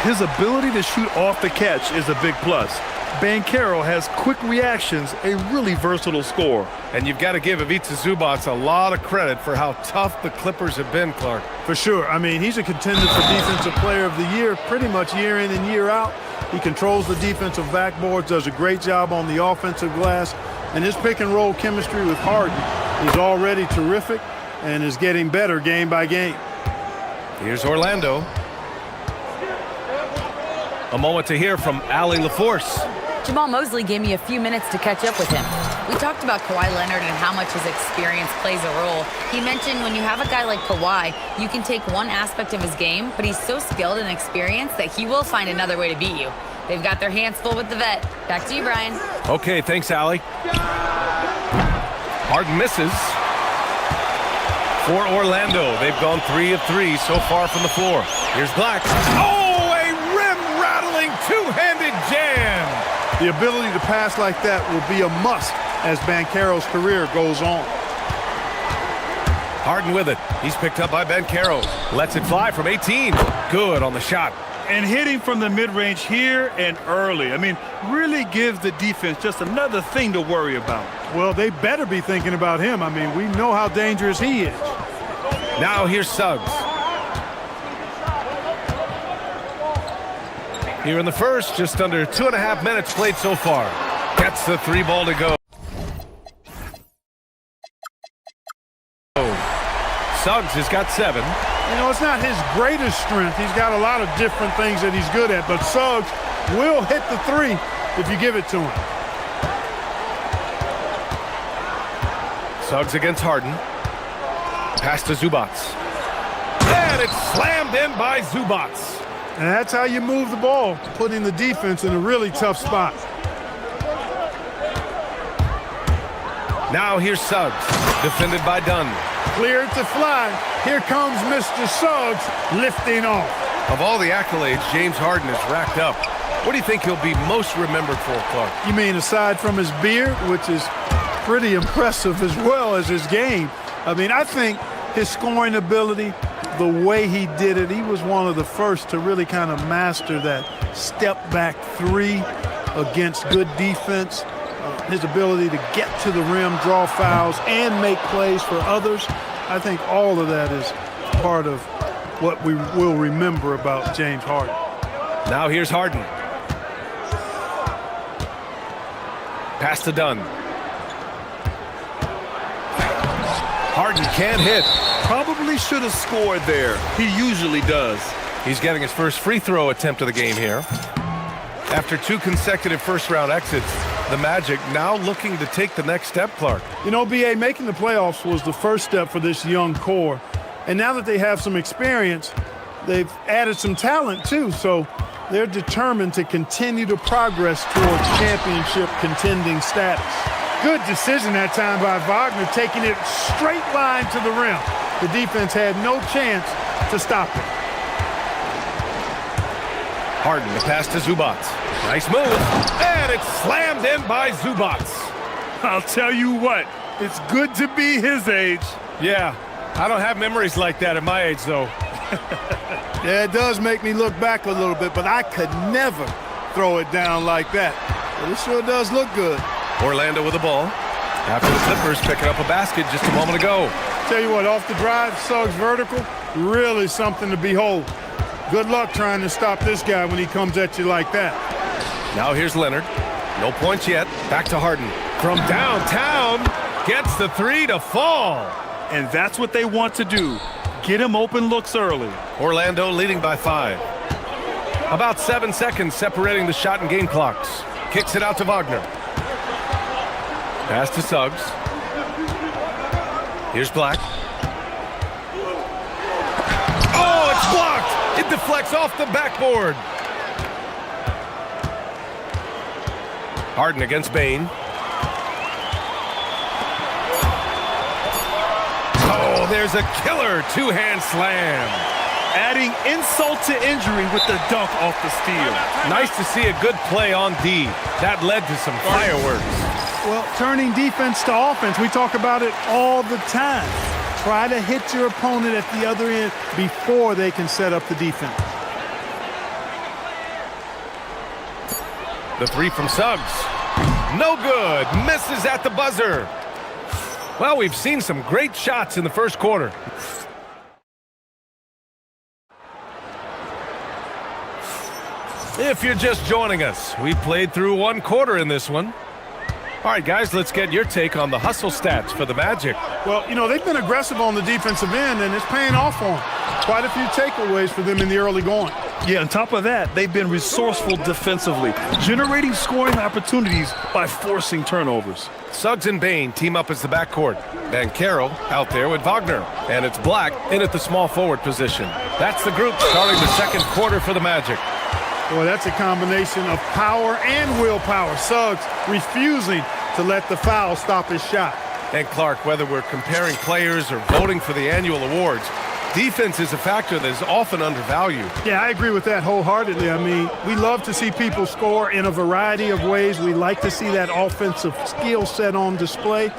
[SPEAKER 2] His ability to shoot off the catch is a big plus. Banchero has quick reactions, a really versatile scorer.
[SPEAKER 1] And you've got to give Ivica Zubats a lot of credit for how tough the Clippers have been, Clark.
[SPEAKER 13] For sure. I mean, he's a contender for Defensive Player of the Year pretty much year in and year out. He controls the defensive backboards, does a great job on the offensive glass, and his pick and roll chemistry with Harden is already terrific and is getting better game by game.
[SPEAKER 1] Here's Orlando. A moment to hear from Allie LaForce.
[SPEAKER 4] Jamal Mosley gave me a few minutes to catch up with him. We talked about Kawhi Leonard and how much his experience plays a role. He mentioned when you have a guy like Kawhi, you can take one aspect of his game, but he's so skilled and experienced that he will find another way to beat you. They've got their hands full with the vet. Back to you, Brian.
[SPEAKER 1] Okay, thanks, Allie. Harden misses. For Orlando, they've gone 3 of 3 so far from the floor. Here's Black. Oh, a rim-rattling two-handed jam.
[SPEAKER 13] The ability to pass like that will be a must as Banchero's career goes on.
[SPEAKER 1] Harden with it. He's picked up by Banchero. Lets it fly from 18. Good on the shot.
[SPEAKER 2] And hitting from the mid-range here and early. I mean, really gives the defense just another thing to worry about.
[SPEAKER 13] Well, they better be thinking about him. I mean, we know how dangerous he is.
[SPEAKER 1] Now here's Suggs. Here in the first, just under 2.5 minutes played so far. Gets the 3 ball to go. Suggs has got 7.
[SPEAKER 13] You know, it's not his greatest strength. He's got a lot of different things that he's good at, but Suggs will hit the 3 if you give it to him.
[SPEAKER 1] Suggs against Harden. Pass to Zubats. And it's slammed in by Zubats.
[SPEAKER 13] And that's how you move the ball, putting the defense in a really tough spot.
[SPEAKER 1] Now here's Suggs, defended by Dunn.
[SPEAKER 13] Cleared to fly. Here comes Mr. Suggs lifting off.
[SPEAKER 1] Of all the accolades James Harden has racked up, what do you think he'll be most remembered for, Clark?
[SPEAKER 13] You mean aside from his beard, which is pretty impressive as well as his game? I mean, I think his scoring ability, the way he did it, he was one of the first to really kind of master that step-back 3 against good defense. His ability to get to the rim, draw fouls, and make plays for others. I think all of that is part of what we will remember about James Harden.
[SPEAKER 1] Now here's Harden. Pass to Dunn. Harden can't hit.
[SPEAKER 2] Probably should have scored there. He usually does.
[SPEAKER 1] He's getting his first free throw attempt of the game here. After 2 consecutive first-round exits, the Magic now looking to take the next step, Clark.
[SPEAKER 13] You know, B.A., making the playoffs was the first step for this young core. And now that they have some experience, they've added some talent, too. So they're determined to continue to progress towards championship contending status. Good decision that time by Wagner, taking it straight line to the rim. The defense had no chance to stop it.
[SPEAKER 1] Harden, the pass to Zubats. Nice move. And it's slammed in by Zubats.
[SPEAKER 2] I'll tell you what, it's good to be his age.
[SPEAKER 1] Yeah, I don't have memories like that at my age, though.
[SPEAKER 13] Yeah, it does make me look back a little bit, but I could never throw it down like that. But it sure does look good.
[SPEAKER 1] Orlando with the ball. After the Clippers picking up a basket just a moment ago.
[SPEAKER 13] Tell you what, off the drive, Suggs vertical, really something to behold. Good luck trying to stop this guy when he comes at you like that.
[SPEAKER 1] Now here's Leonard. No points yet. Back to Harden. From downtown, gets the three to fall.
[SPEAKER 2] And that's what they want to do. Get him open looks early.
[SPEAKER 1] Orlando leading by 5. About 7 seconds separating the shot and game clocks. Kicks it out to Wagner. Pass to Suggs. Here's Black. Oh, it's blocked! It deflects off the backboard. Harden against Bane. Oh, there's a killer two-hand slam.
[SPEAKER 2] Adding insult to injury with the dunk off the steal.
[SPEAKER 1] Nice to see a good play on D. That led to some fireworks.
[SPEAKER 13] Well, turning defense to offense, we talk about it all the time. Try to hit your opponent at the other end before they can set up the defense.
[SPEAKER 1] The three from Suggs. No good. Misses at the buzzer. Well, we've seen some great shots in the first quarter. If you're just joining us, we played through one quarter in this one. All right, guys, let's get your take on the hustle stats for the Magic.
[SPEAKER 13] Well, you know, they've been aggressive on the defensive end, and it's paying off for them. Quite a few takeaways for them in the early going.
[SPEAKER 2] Yeah, on top of that, they've been resourceful defensively, generating scoring opportunities by forcing turnovers.
[SPEAKER 1] Suggs and Bane team up as the backcourt. Banchero out there with Wagner. And it's Black in at the small forward position. That's the group starting the second quarter for the Magic.
[SPEAKER 13] Boy, that's a combination of power and willpower. Suggs refusing to let the foul stop his shot.
[SPEAKER 1] And Clark, whether we're comparing players or voting for the annual awards, defense is a factor that is often undervalued.
[SPEAKER 13] Yeah, I agree with that wholeheartedly. I mean, we love to see people score in a variety of ways. We like to see that offensive skill set on display.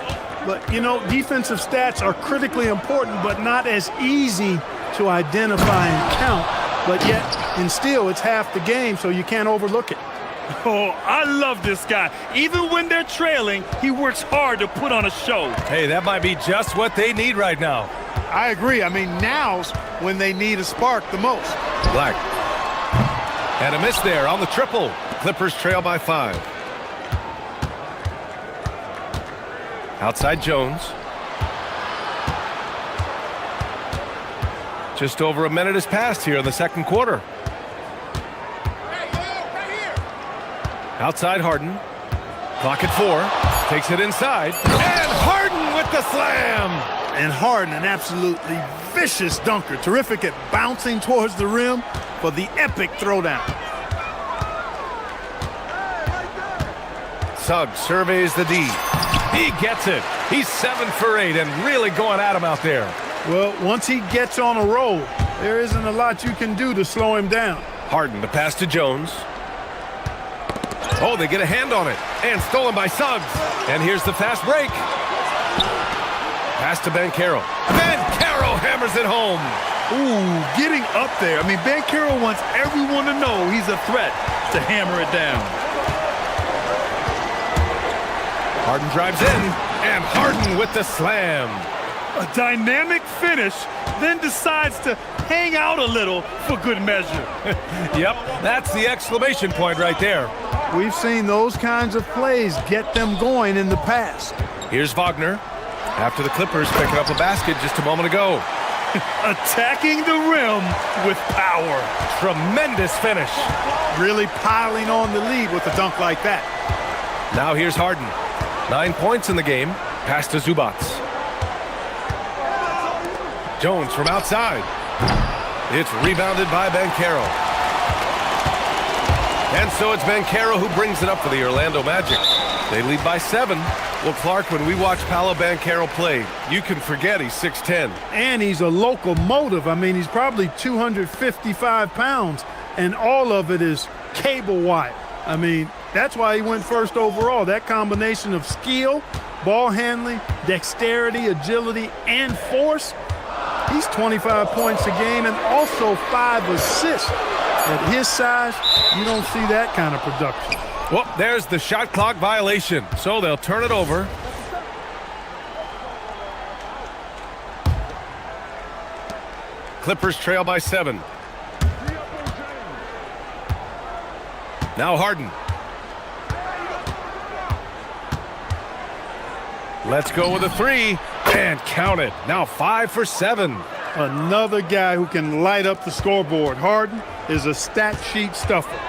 [SPEAKER 13] But, you know, defensive stats are critically important, but not as easy to identify and count. But yet, and still, it's half the game, so you can't overlook it.
[SPEAKER 2] Oh, I love this guy. Even when they're trailing, he works hard to put on a show.
[SPEAKER 1] Hey, that might be just what they need right now.
[SPEAKER 13] I agree. I mean, now's when they need a spark the most.
[SPEAKER 1] Black. And a miss there on the triple. Clippers trail by 5. Outside Jones. Just over a minute has passed here in the second quarter. Outside Harden. Clock at 4. Takes it inside. And Harden with the slam.
[SPEAKER 13] And Harden, an absolutely vicious dunker. Terrific at bouncing towards the rim for the epic throwdown.
[SPEAKER 1] Suggs surveys the D. He gets it. He's 7 for 8 and really going at him out there.
[SPEAKER 13] Well, once he gets on a roll, there isn't a lot you can do to slow him down.
[SPEAKER 1] Harden, the pass to Jones. Oh, they get a hand on it. And stolen by Suggs. And here's the fast break. Pass to Banchero. Banchero hammers it home.
[SPEAKER 2] Ooh, getting up there. I mean, Banchero wants everyone to know he's a threat to hammer it down.
[SPEAKER 1] Harden drives in. And Harden with the slam.
[SPEAKER 2] A dynamic finish, then decides to hang out a little for good measure.
[SPEAKER 1] Yep, that's the exclamation point right there.
[SPEAKER 13] We've seen those kinds of plays get them going in the past.
[SPEAKER 1] Here's Wagner. After the Clippers picking up a basket just a moment ago.
[SPEAKER 2] Attacking the rim with power.
[SPEAKER 1] Tremendous finish.
[SPEAKER 13] Really piling on the lead with a dunk like that.
[SPEAKER 1] Now here's Harden. 9 points in the game. Pass to Zubats. Jones from outside. It's rebounded by Banchero. And so it's Banchero who brings it up for the Orlando Magic. They lead by 7. Well, Clark, when we watch Paolo Banchero play, you can forget he's 6'10".
[SPEAKER 13] And he's a locomotive. I mean, he's probably 255 pounds, and all of it is cable wire. I mean, that's why he went first overall. That combination of skill, ball handling, dexterity, agility, and force. He's 25 points a game and also 5 assists. At his size, you don't see that kind of production.
[SPEAKER 1] Well, there's the shot clock violation, so they'll turn it over. Clippers trail by 7. Now Harden. Let's go with a 3, and count it. Now 5 for 7.
[SPEAKER 13] Another guy who can light up the scoreboard. Harden is a stat sheet stuffer.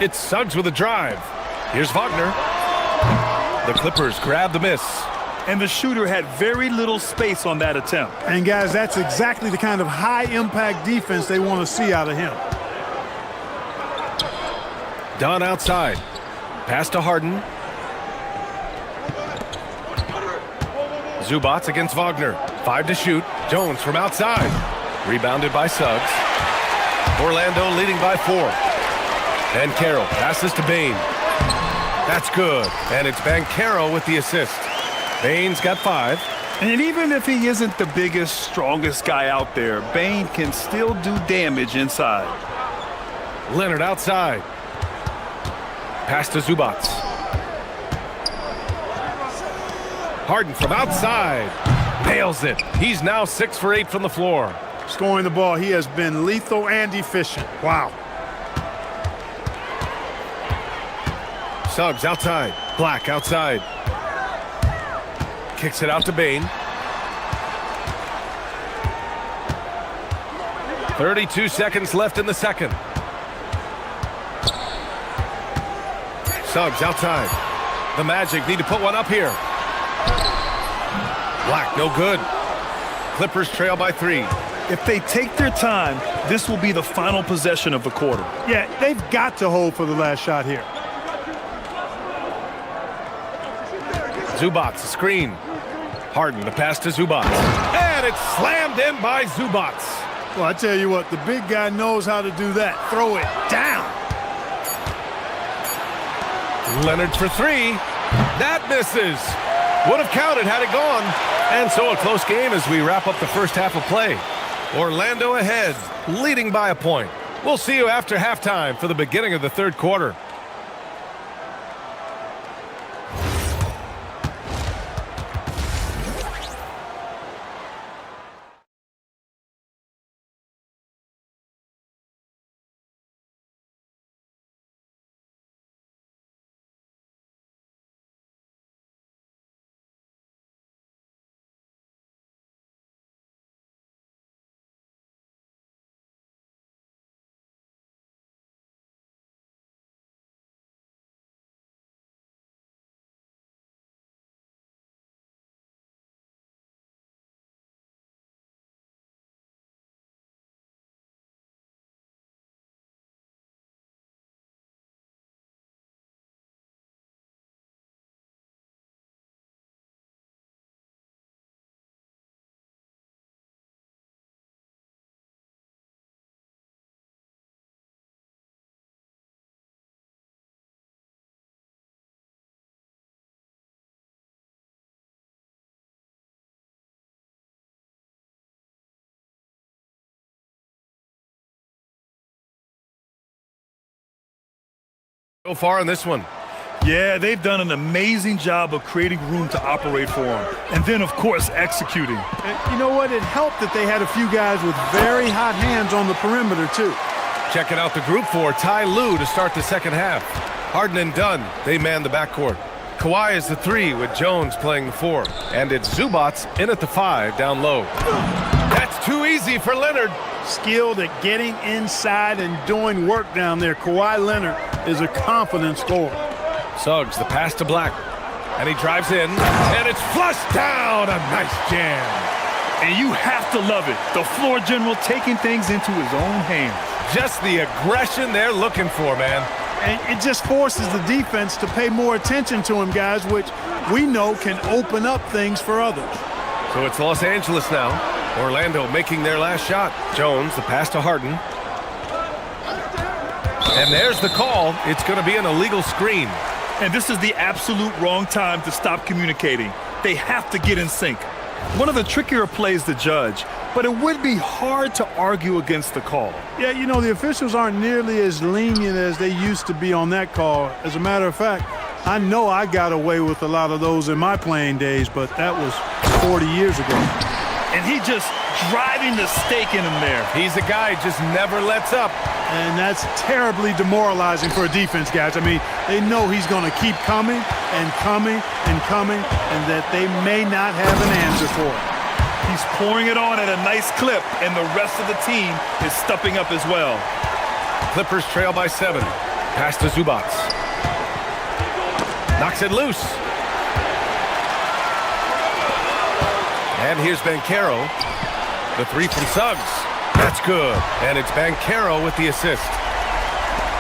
[SPEAKER 1] It's Suggs with a drive. Here's Wagner. The Clippers grab the miss.
[SPEAKER 2] And the shooter had very little space on that attempt.
[SPEAKER 13] And guys, that's exactly the kind of high-impact defense they want to see out of him.
[SPEAKER 1] Dunn outside. Pass to Harden. Zubats against Wagner. 5 to shoot. Jones from outside. Rebounded by Suggs. Orlando leading by 4. And Carroll passes to Bain. That's good. And it's Banchero with the assist. Bain's got 5.
[SPEAKER 2] And even if he isn't the biggest, strongest guy out there, Bain can still do damage inside.
[SPEAKER 1] Leonard outside. Pass to Zubats. Harden from outside. Nails it. He's now 6 for 8 from the floor.
[SPEAKER 13] Scoring the ball, he has been lethal and efficient. Wow.
[SPEAKER 1] Suggs outside. Black outside. Kicks it out to Bain. 32 seconds left in the second. Suggs outside. The Magic need to put one up here. Black, no good. Clippers trail by 3.
[SPEAKER 2] If they take their time, this will be the final possession of the quarter.
[SPEAKER 13] Yeah, they've got to hold for the last shot here.
[SPEAKER 1] Zubats, a screen. Harden, the pass to Zubats. And it's slammed in by Zubats.
[SPEAKER 13] Well, I tell you what, the big guy knows how to do that. Throw it down.
[SPEAKER 1] Leonard for 3. That misses. Would have counted had it gone. And so a close game as we wrap up the first half of play. Orlando ahead, leading by a point. We'll see you after halftime for the beginning of the third quarter. So far in this one.
[SPEAKER 2] Yeah, they've done an amazing job of creating room to operate for him. And then, of course, executing.
[SPEAKER 13] And you know what? It helped that they had a few guys with very hot hands on the perimeter, too.
[SPEAKER 1] Checking out the group for Ty Lue to start the second half. Harden and Dunn, they man the backcourt. Kawhi is the 3 with Jones playing the 4. And it's Zubats in at the 5 down low. That's too easy for Leonard.
[SPEAKER 13] Skilled at getting inside and doing work down there. Kawhi Leonard is a confident scorer.
[SPEAKER 1] Suggs, the pass to Black. And he drives in, and it's flushed down. A nice jam.
[SPEAKER 2] And you have to love it. The floor general taking things into his own hands.
[SPEAKER 1] Just the aggression they're looking for, man.
[SPEAKER 13] And it just forces the defense to pay more attention to him, guys, which we know can open up things for others.
[SPEAKER 1] So it's Los Angeles now. Orlando making their last shot. Jones, the pass to Harden. And there's the call. It's going to be an illegal screen.
[SPEAKER 2] And this is the absolute wrong time to stop communicating. They have to get in sync. One of the trickier plays to judge, but it would be hard to argue against the call.
[SPEAKER 13] Yeah, you know, the officials aren't nearly as lenient as they used to be on that call. As a matter of fact, I know I got away with a lot of those in my playing days, but that was 40 years ago.
[SPEAKER 2] And he just driving the stake in him there.
[SPEAKER 1] He's a guy just never lets up.
[SPEAKER 13] And that's terribly demoralizing for a defense, guys. I mean, they know he's going to keep coming and coming and coming, and that they may not have an answer for it.
[SPEAKER 2] He's pouring it on at a nice clip, and the rest of the team is stepping up as well.
[SPEAKER 1] Clippers trail by 7. Pass to Zubac. Knocks it loose. And here's Banchero. The 3 from Suggs. That's good. And it's Banchero with the assist.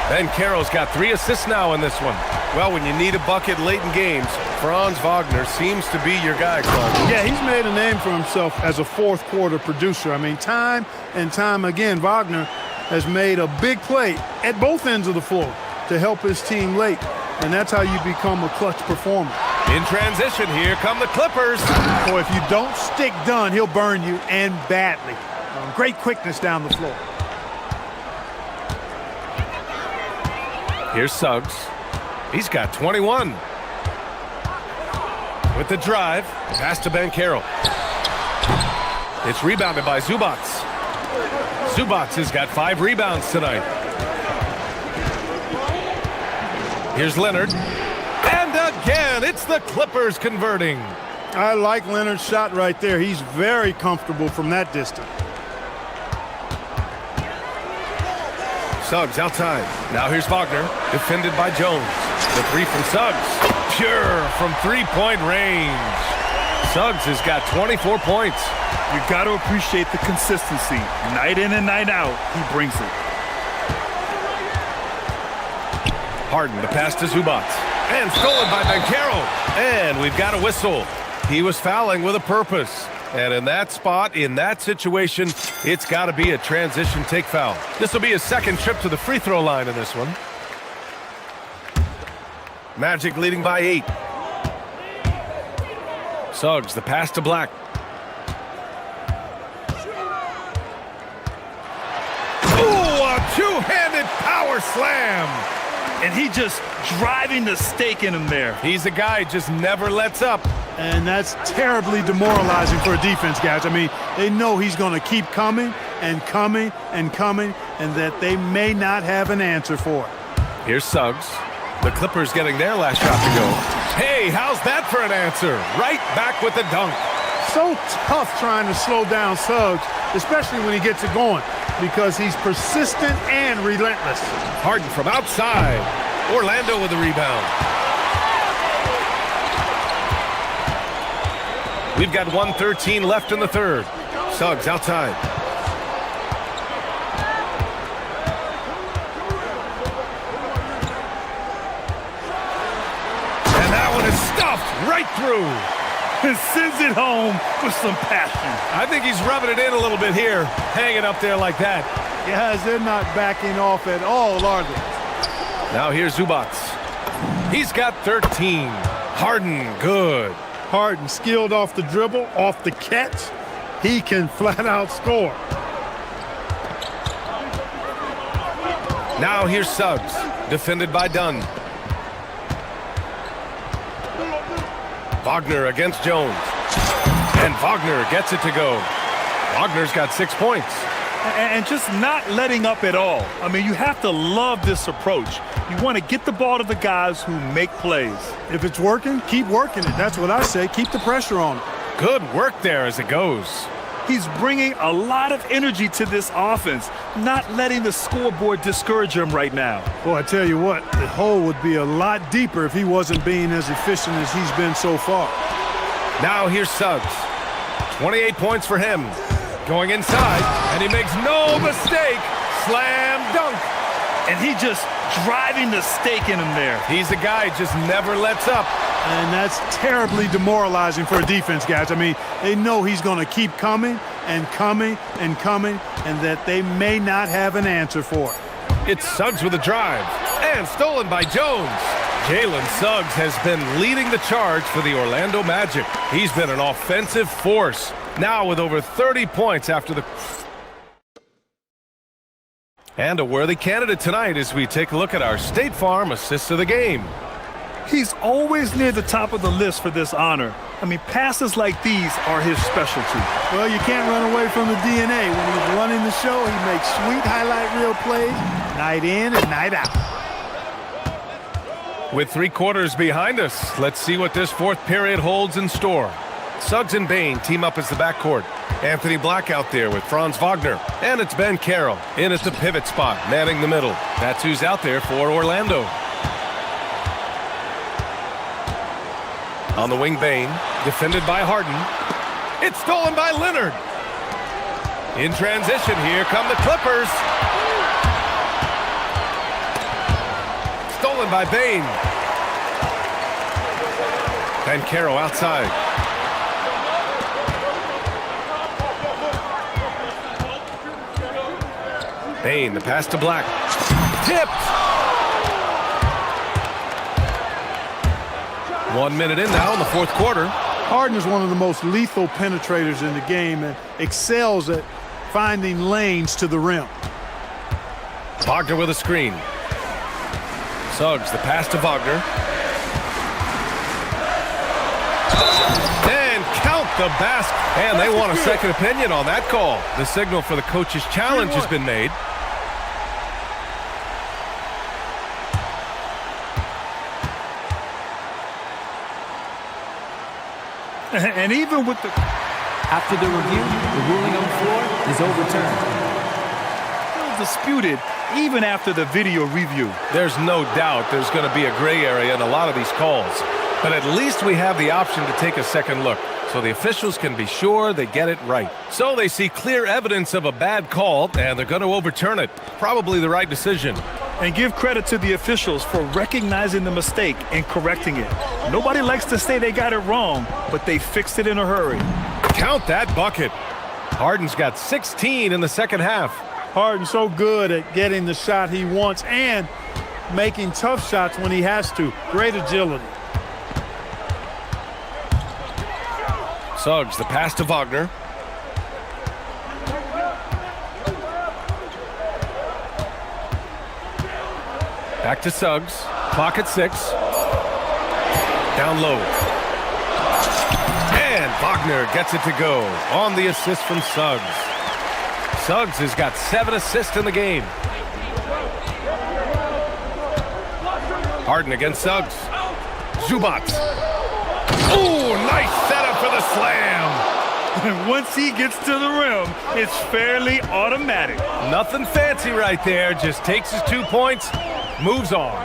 [SPEAKER 1] Banchero's got 3 assists now in this one. Well, when you need a bucket late in games, Franz Wagner seems to be your guy, Clark.
[SPEAKER 13] Yeah, he's made a name for himself as a fourth quarter producer. I mean, time and time again, Wagner has made a big play at both ends of the floor to help his team late. And that's how you become a clutch performer.
[SPEAKER 1] In transition, here come the Clippers.
[SPEAKER 13] Boy, if you don't stick done, he'll burn you, and badly. Great quickness down the floor.
[SPEAKER 1] Here's Suggs. He's got 21. With the drive, pass to Banchero. It's rebounded by Zubac. Zubac has got 5 rebounds tonight. Here's Leonard. And again, it's the Clippers converting.
[SPEAKER 13] I like Leonard's shot right there. He's very comfortable from that distance.
[SPEAKER 1] Suggs outside. Now here's Wagner, defended by Jones. The 3 from Suggs. Pure from three-point range. Suggs has got 24 points.
[SPEAKER 2] You got to appreciate the consistency. Night in and night out, he brings it.
[SPEAKER 1] Harden, the pass to Zubac. And stolen by Banchero. And we've got a whistle. He was fouling with a purpose. And in that spot, in that situation, it's got to be a transition take foul. This will be his second trip to the free throw line in this one. Magic leading by 8. Suggs, the pass to Black. Ooh, a two-handed power slam.
[SPEAKER 2] And he just driving the stake in him there.
[SPEAKER 1] He's a guy just never lets up.
[SPEAKER 13] And that's terribly demoralizing for a defense, guys. I mean, they know he's going to keep coming and coming and coming, and that they may not have an answer for it.
[SPEAKER 1] Here's Suggs. The Clippers getting their last shot to go. Hey, how's that for an answer? Right back with the dunk.
[SPEAKER 13] So tough trying to slow down Suggs, especially when he gets it going, because he's persistent and relentless.
[SPEAKER 1] Harden from outside. Orlando with the rebound. We've got 1:13 left in the third. Suggs outside. And that one is stuffed right through.
[SPEAKER 2] And sends it home with some passion.
[SPEAKER 1] I think he's rubbing it in a little bit here, hanging up there like that.
[SPEAKER 13] Guys, they're not backing off at all, are they?
[SPEAKER 1] Now here's Zubac. He's got 13. Harden, good.
[SPEAKER 13] Harden skilled off the dribble, off the catch. He can flat out score.
[SPEAKER 1] Now here's Suggs, defended by Dunn. Wagner against Jones. And Wagner gets it to go. Wagner's got 6 points.
[SPEAKER 2] And just not letting up at all. I mean, you have to love this approach. You want to get the ball to the guys who make plays.
[SPEAKER 13] If it's working, keep working it. That's what I say. Keep the pressure on it.
[SPEAKER 1] Good work there as it goes.
[SPEAKER 2] He's bringing a lot of energy to this offense, not letting the scoreboard discourage him right now.
[SPEAKER 13] Well, I tell you what, the hole would be a lot deeper if he wasn't being as efficient as he's been so far.
[SPEAKER 1] Now here's Suggs. 28 points for him. Going inside, and he makes no mistake. Slam dunk.
[SPEAKER 2] And he just driving the stake in him there.
[SPEAKER 1] He's a guy just never lets up.
[SPEAKER 13] And that's terribly demoralizing for a defense, guys. I mean, they know he's going to keep coming and coming and coming, and that they may not have an answer for it.
[SPEAKER 1] It's Suggs with a drive. And stolen by Jones. Jalen Suggs has been leading the charge for the Orlando Magic. He's been an offensive force. Now with over 30 points after the... And a worthy candidate tonight as we take a look at our State Farm assists of the game.
[SPEAKER 2] He's always near the top of the list for this honor. I mean, passes like these are his specialty.
[SPEAKER 13] Well, you can't run away from the DNA. When he's running the show, he makes sweet highlight reel plays night in and night out.
[SPEAKER 1] With 3 quarters behind us, let's see what this fourth period holds in store. Suggs and Bain team up as the backcourt. Anthony Black out there with Franz Wagner. And it's Ben Carroll in at the pivot spot, manning the middle. That's who's out there for Orlando. On the wing, Bain, defended by Harden. It's stolen by Leonard. In transition, here come the Clippers. Stolen by Bain. Ben Carroll outside. Bain, the pass to Black. Tipped! 1 minute in now in the fourth quarter.
[SPEAKER 13] Harden is one of the most lethal penetrators in the game and excels at finding lanes to the rim.
[SPEAKER 1] Wagner with a screen. Suggs, the pass to Wagner. And count the basket. And they want a second opinion on that call. The signal for the coach's challenge has been made.
[SPEAKER 2] And even with the...
[SPEAKER 9] After the review, the ruling on the floor is overturned.
[SPEAKER 2] Still disputed even after the video review.
[SPEAKER 1] There's no doubt there's going to be a gray area in a lot of these calls. But at least we have the option to take a second look, so the officials can be sure they get it right. So they see clear evidence of a bad call, and they're going to overturn it. Probably the right decision.
[SPEAKER 2] And give credit to the officials for recognizing the mistake and correcting it. Nobody likes to say they got it wrong, but they fixed it in a hurry.
[SPEAKER 1] Count that bucket. Harden's got 16 in the second half.
[SPEAKER 13] Harden's so good at getting the shot he wants and making tough shots when he has to. Great agility.
[SPEAKER 1] Suggs, the pass to Wagner. Back to Suggs. Clock at 6. Down low. And Wagner gets it to go on the assist from Suggs. Suggs has got 7 assists in the game. Harden against Suggs. Zubac. Ooh, nice setup for the slam.
[SPEAKER 2] And once he gets to the rim, it's fairly automatic.
[SPEAKER 1] Nothing fancy right there. Just takes his 2 points, moves on.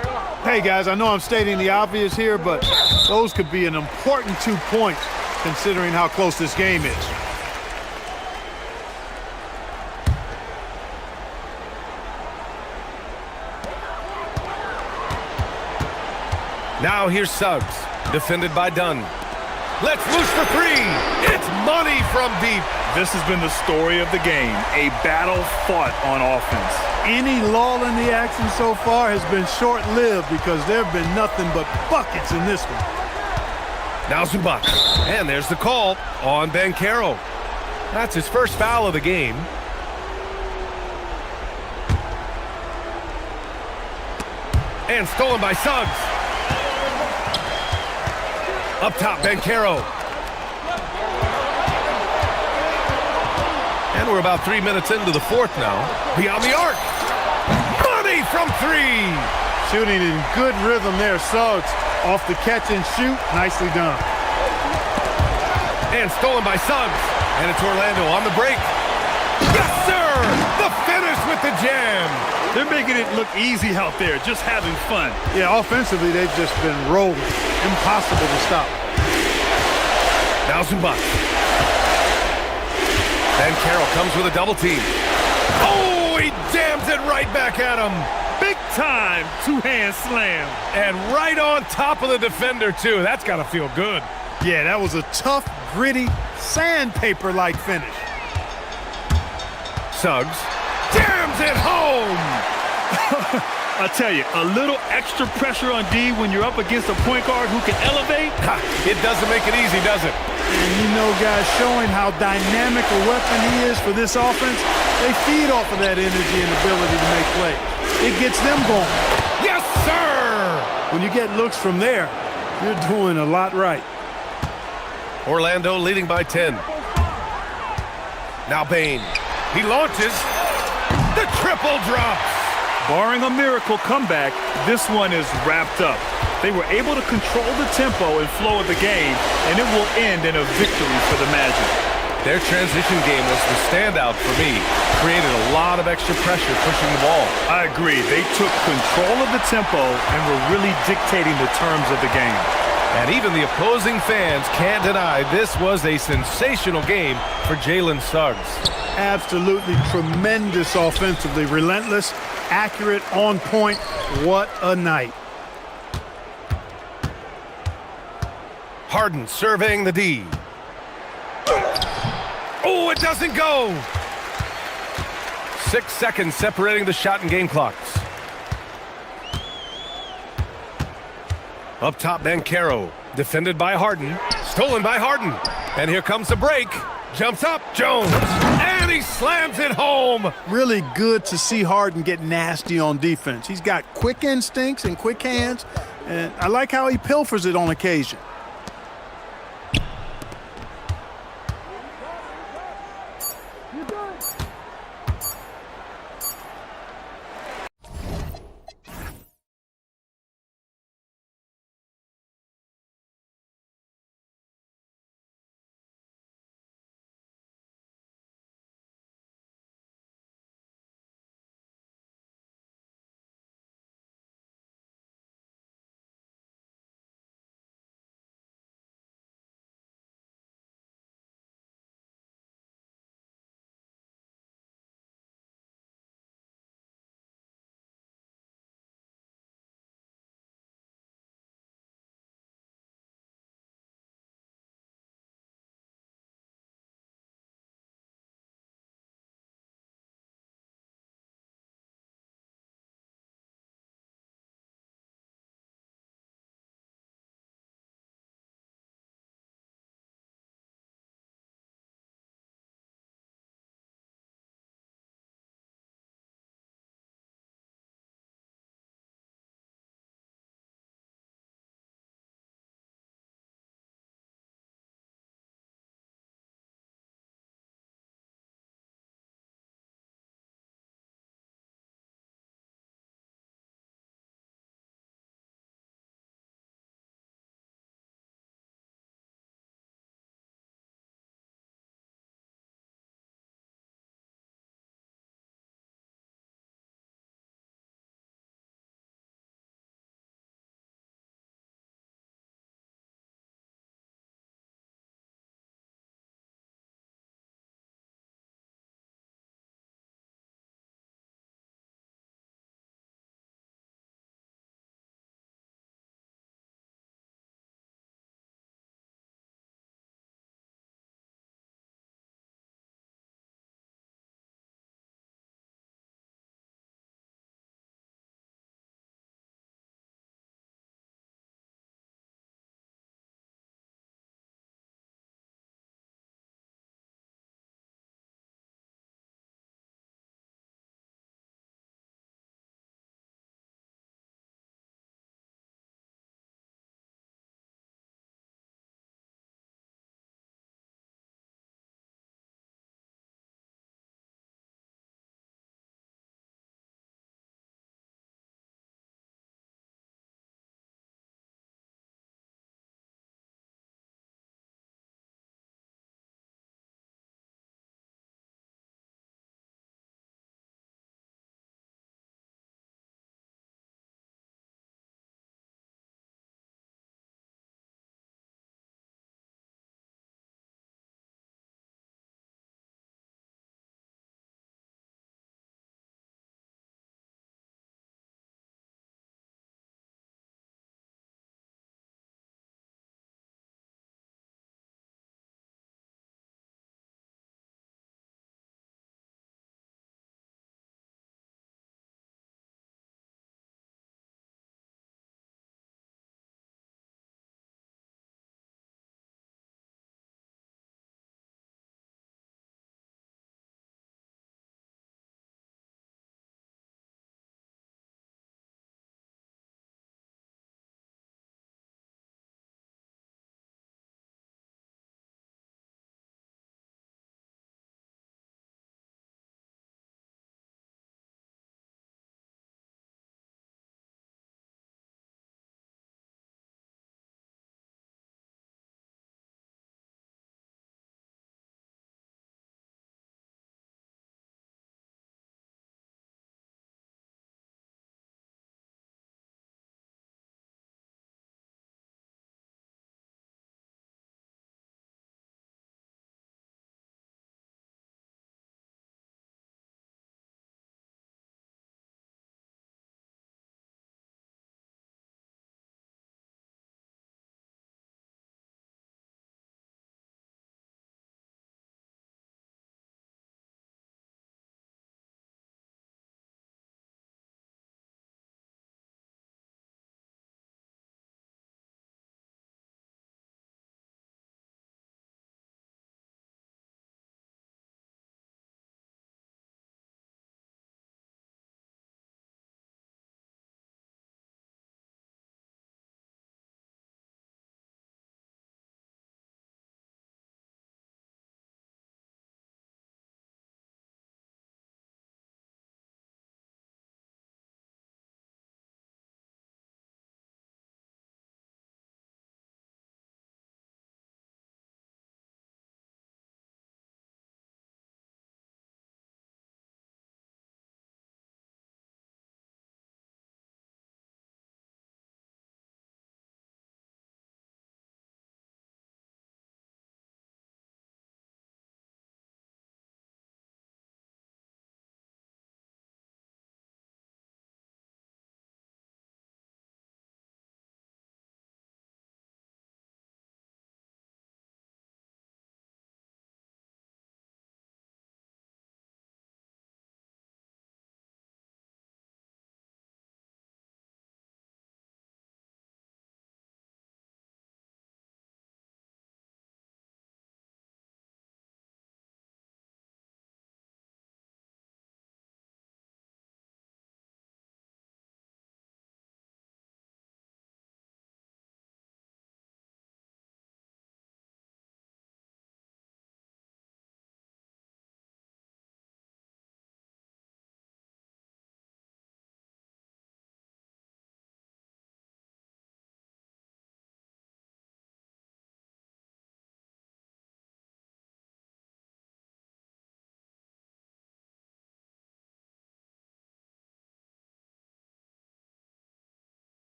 [SPEAKER 13] Hey, guys, I know I'm stating the obvious here, but those could be an important 2 points considering how close this game is.
[SPEAKER 1] Now here's Suggs, defended by Dunn. Let's loose for 3. It's money from deep.
[SPEAKER 2] This has been the story of the game, a battle fought on offense.
[SPEAKER 13] Any lull in the action so far has been short-lived because there have been nothing but buckets in this one.
[SPEAKER 1] Now Zubac. And there's the call on Ben Carroll. That's his first foul of the game. And stolen by Suggs. Up top, Ben Carroll. And we're about 3 minutes into the fourth now. Beyond the arc. Money from 3.
[SPEAKER 13] Shooting in good rhythm there, Suggs. Off the catch and shoot. Nicely done.
[SPEAKER 1] And stolen by Suggs. And it's Orlando on the break. Yes, sir! The finish with the jam.
[SPEAKER 2] They're making it look easy out there, just having fun.
[SPEAKER 13] Yeah, offensively, they've just been rolling. Impossible to stop.
[SPEAKER 1] Now Zubac. Ben Carroll comes with a double team. Oh, he jams it right back at him.
[SPEAKER 2] Big time two-hand slam.
[SPEAKER 1] And right on top of the defender, too. That's got to feel good.
[SPEAKER 13] Yeah, that was a tough, gritty, sandpaper-like finish.
[SPEAKER 1] Suggs jams it home.
[SPEAKER 2] I tell you, a little extra pressure on D when you're up against a point guard who can elevate.
[SPEAKER 1] It doesn't make it easy, does it?
[SPEAKER 13] And you know, guys, showing how dynamic a weapon he is for this offense, they feed off of that energy and ability to make plays. It gets them going.
[SPEAKER 1] Yes, sir!
[SPEAKER 13] When you get looks from there, you're doing a lot right.
[SPEAKER 1] Orlando leading by 10. Now Bain. He launches. The triple drops.
[SPEAKER 2] Barring a miracle comeback, this one is wrapped up. They were able to control the tempo and flow of the game, and it will end in a victory for the Magic.
[SPEAKER 1] Their transition game was the standout for me. Created a lot of extra pressure pushing the ball.
[SPEAKER 2] I agree. They took control of the tempo and were really dictating the terms of the game.
[SPEAKER 1] And even the opposing fans can't deny this was a sensational game for Jalen Suggs.
[SPEAKER 13] Absolutely tremendous offensively. Relentless, accurate, on point. What a night.
[SPEAKER 1] Harden surveying the D. Oh, it doesn't go! 6 seconds separating the shot and game clocks. Up top, Banchero. Defended by Harden. Stolen by Harden. And here comes the break. Jumps up, Jones. And he slams it home.
[SPEAKER 13] Really good to see Harden get nasty on defense. He's got quick instincts and quick hands. And I like how he pilfers it on occasion.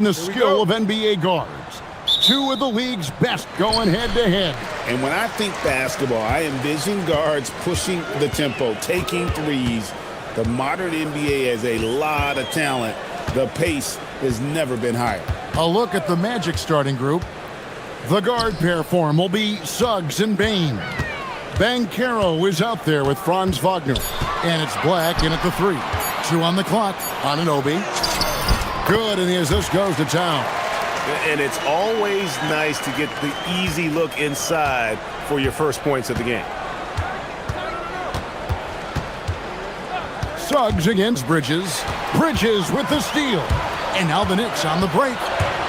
[SPEAKER 6] The skill of NBA guards. Two of the league's best going head-to-head.
[SPEAKER 7] And when I think basketball, I envision guards pushing the tempo, taking threes. The modern NBA has a lot of talent. The pace has never been higher.
[SPEAKER 6] A look at the Magic starting group. The guard pair form will be Suggs and Bain. Banchero is out there with Franz Wagner. And it's Black in at the 3. 2 on the clock. Anunoby. Good, and as this goes to town.
[SPEAKER 1] And it's always nice to get the easy look inside for your first points of the game.
[SPEAKER 6] Suggs against Bridges. Bridges with the steal. And now the Knicks on the break.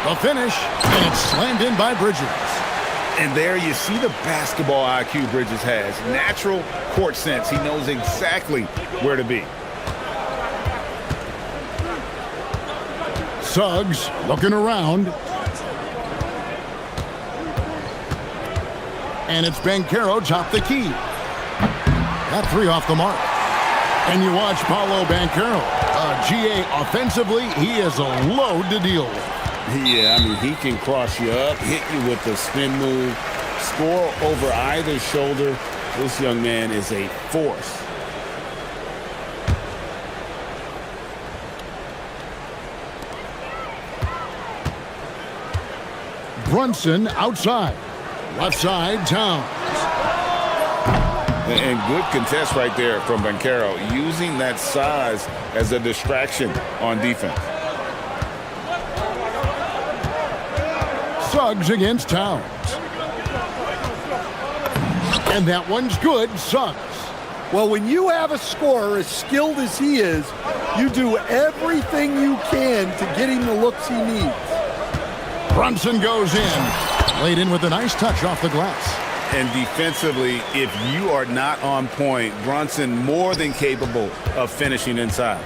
[SPEAKER 6] The finish, and it's slammed in by Bridges.
[SPEAKER 1] And there you see the basketball IQ Bridges has. Natural court sense. He knows exactly where to be.
[SPEAKER 6] Suggs looking around. And it's Banchero top the key. That 3 off the mark. And you watch Paolo Banchero. GA offensively, he is a load to deal with.
[SPEAKER 7] Yeah, I mean, he can cross you up, hit you with the spin move, score over either shoulder. This young man is a force.
[SPEAKER 6] Brunson outside. Left side, Towns.
[SPEAKER 7] And good contest right there from Banchero, using that size as a distraction on defense.
[SPEAKER 6] Suggs against Towns. And that one's good, Suggs.
[SPEAKER 3] Well, when you have a scorer as skilled as he is, you do everything you can to get him the looks he needs.
[SPEAKER 6] Brunson goes in. Laid in with a nice touch off the glass.
[SPEAKER 7] And defensively, if you are not on point, Brunson more than capable of finishing inside.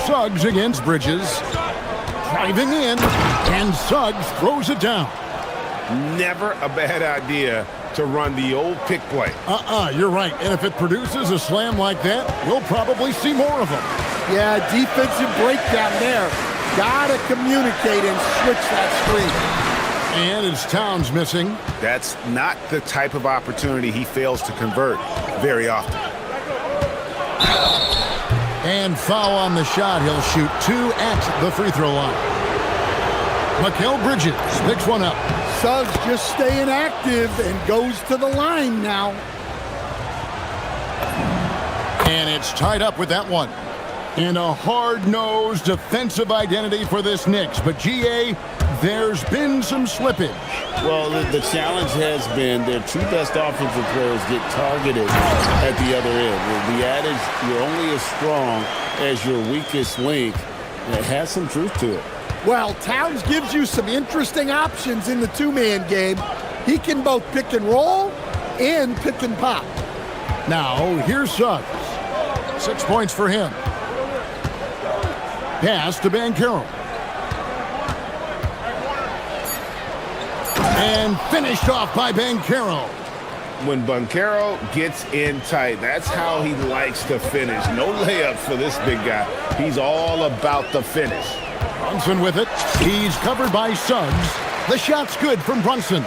[SPEAKER 6] Suggs against Bridges. Driving in, and Suggs throws it down.
[SPEAKER 1] Never a bad idea to run the old pick play.
[SPEAKER 6] You're right. And if it produces a slam like that, we'll probably see more of them.
[SPEAKER 3] Yeah, defensive breakdown there. Gotta communicate and switch that screen.
[SPEAKER 6] And it's Towns missing.
[SPEAKER 1] That's not the type of opportunity he fails to convert very often.
[SPEAKER 6] And foul on the shot. He'll shoot 2 at the free throw line. Mikal Bridges picks one up.
[SPEAKER 3] Suggs just staying active and goes to the line now.
[SPEAKER 6] And it's tied up with that one. And a hard-nosed defensive identity for this Knicks. But GA, there's been some slippage.
[SPEAKER 7] Well, the challenge has been their 2 best offensive players get targeted at the other end. The adage, you're only as strong as your weakest link, it has some truth to it.
[SPEAKER 3] Well, Towns gives you some interesting options in the 2-man game. He can both pick and roll and pick and pop.
[SPEAKER 6] Now, here's Suggs. 6 points for him. Pass to Banchero. And finished off by Banchero.
[SPEAKER 1] When Banchero gets in tight, that's how he likes to finish. No layups for this big guy. He's all about the finish.
[SPEAKER 6] Brunson with it. He's covered by Suggs. The shot's good from Brunson.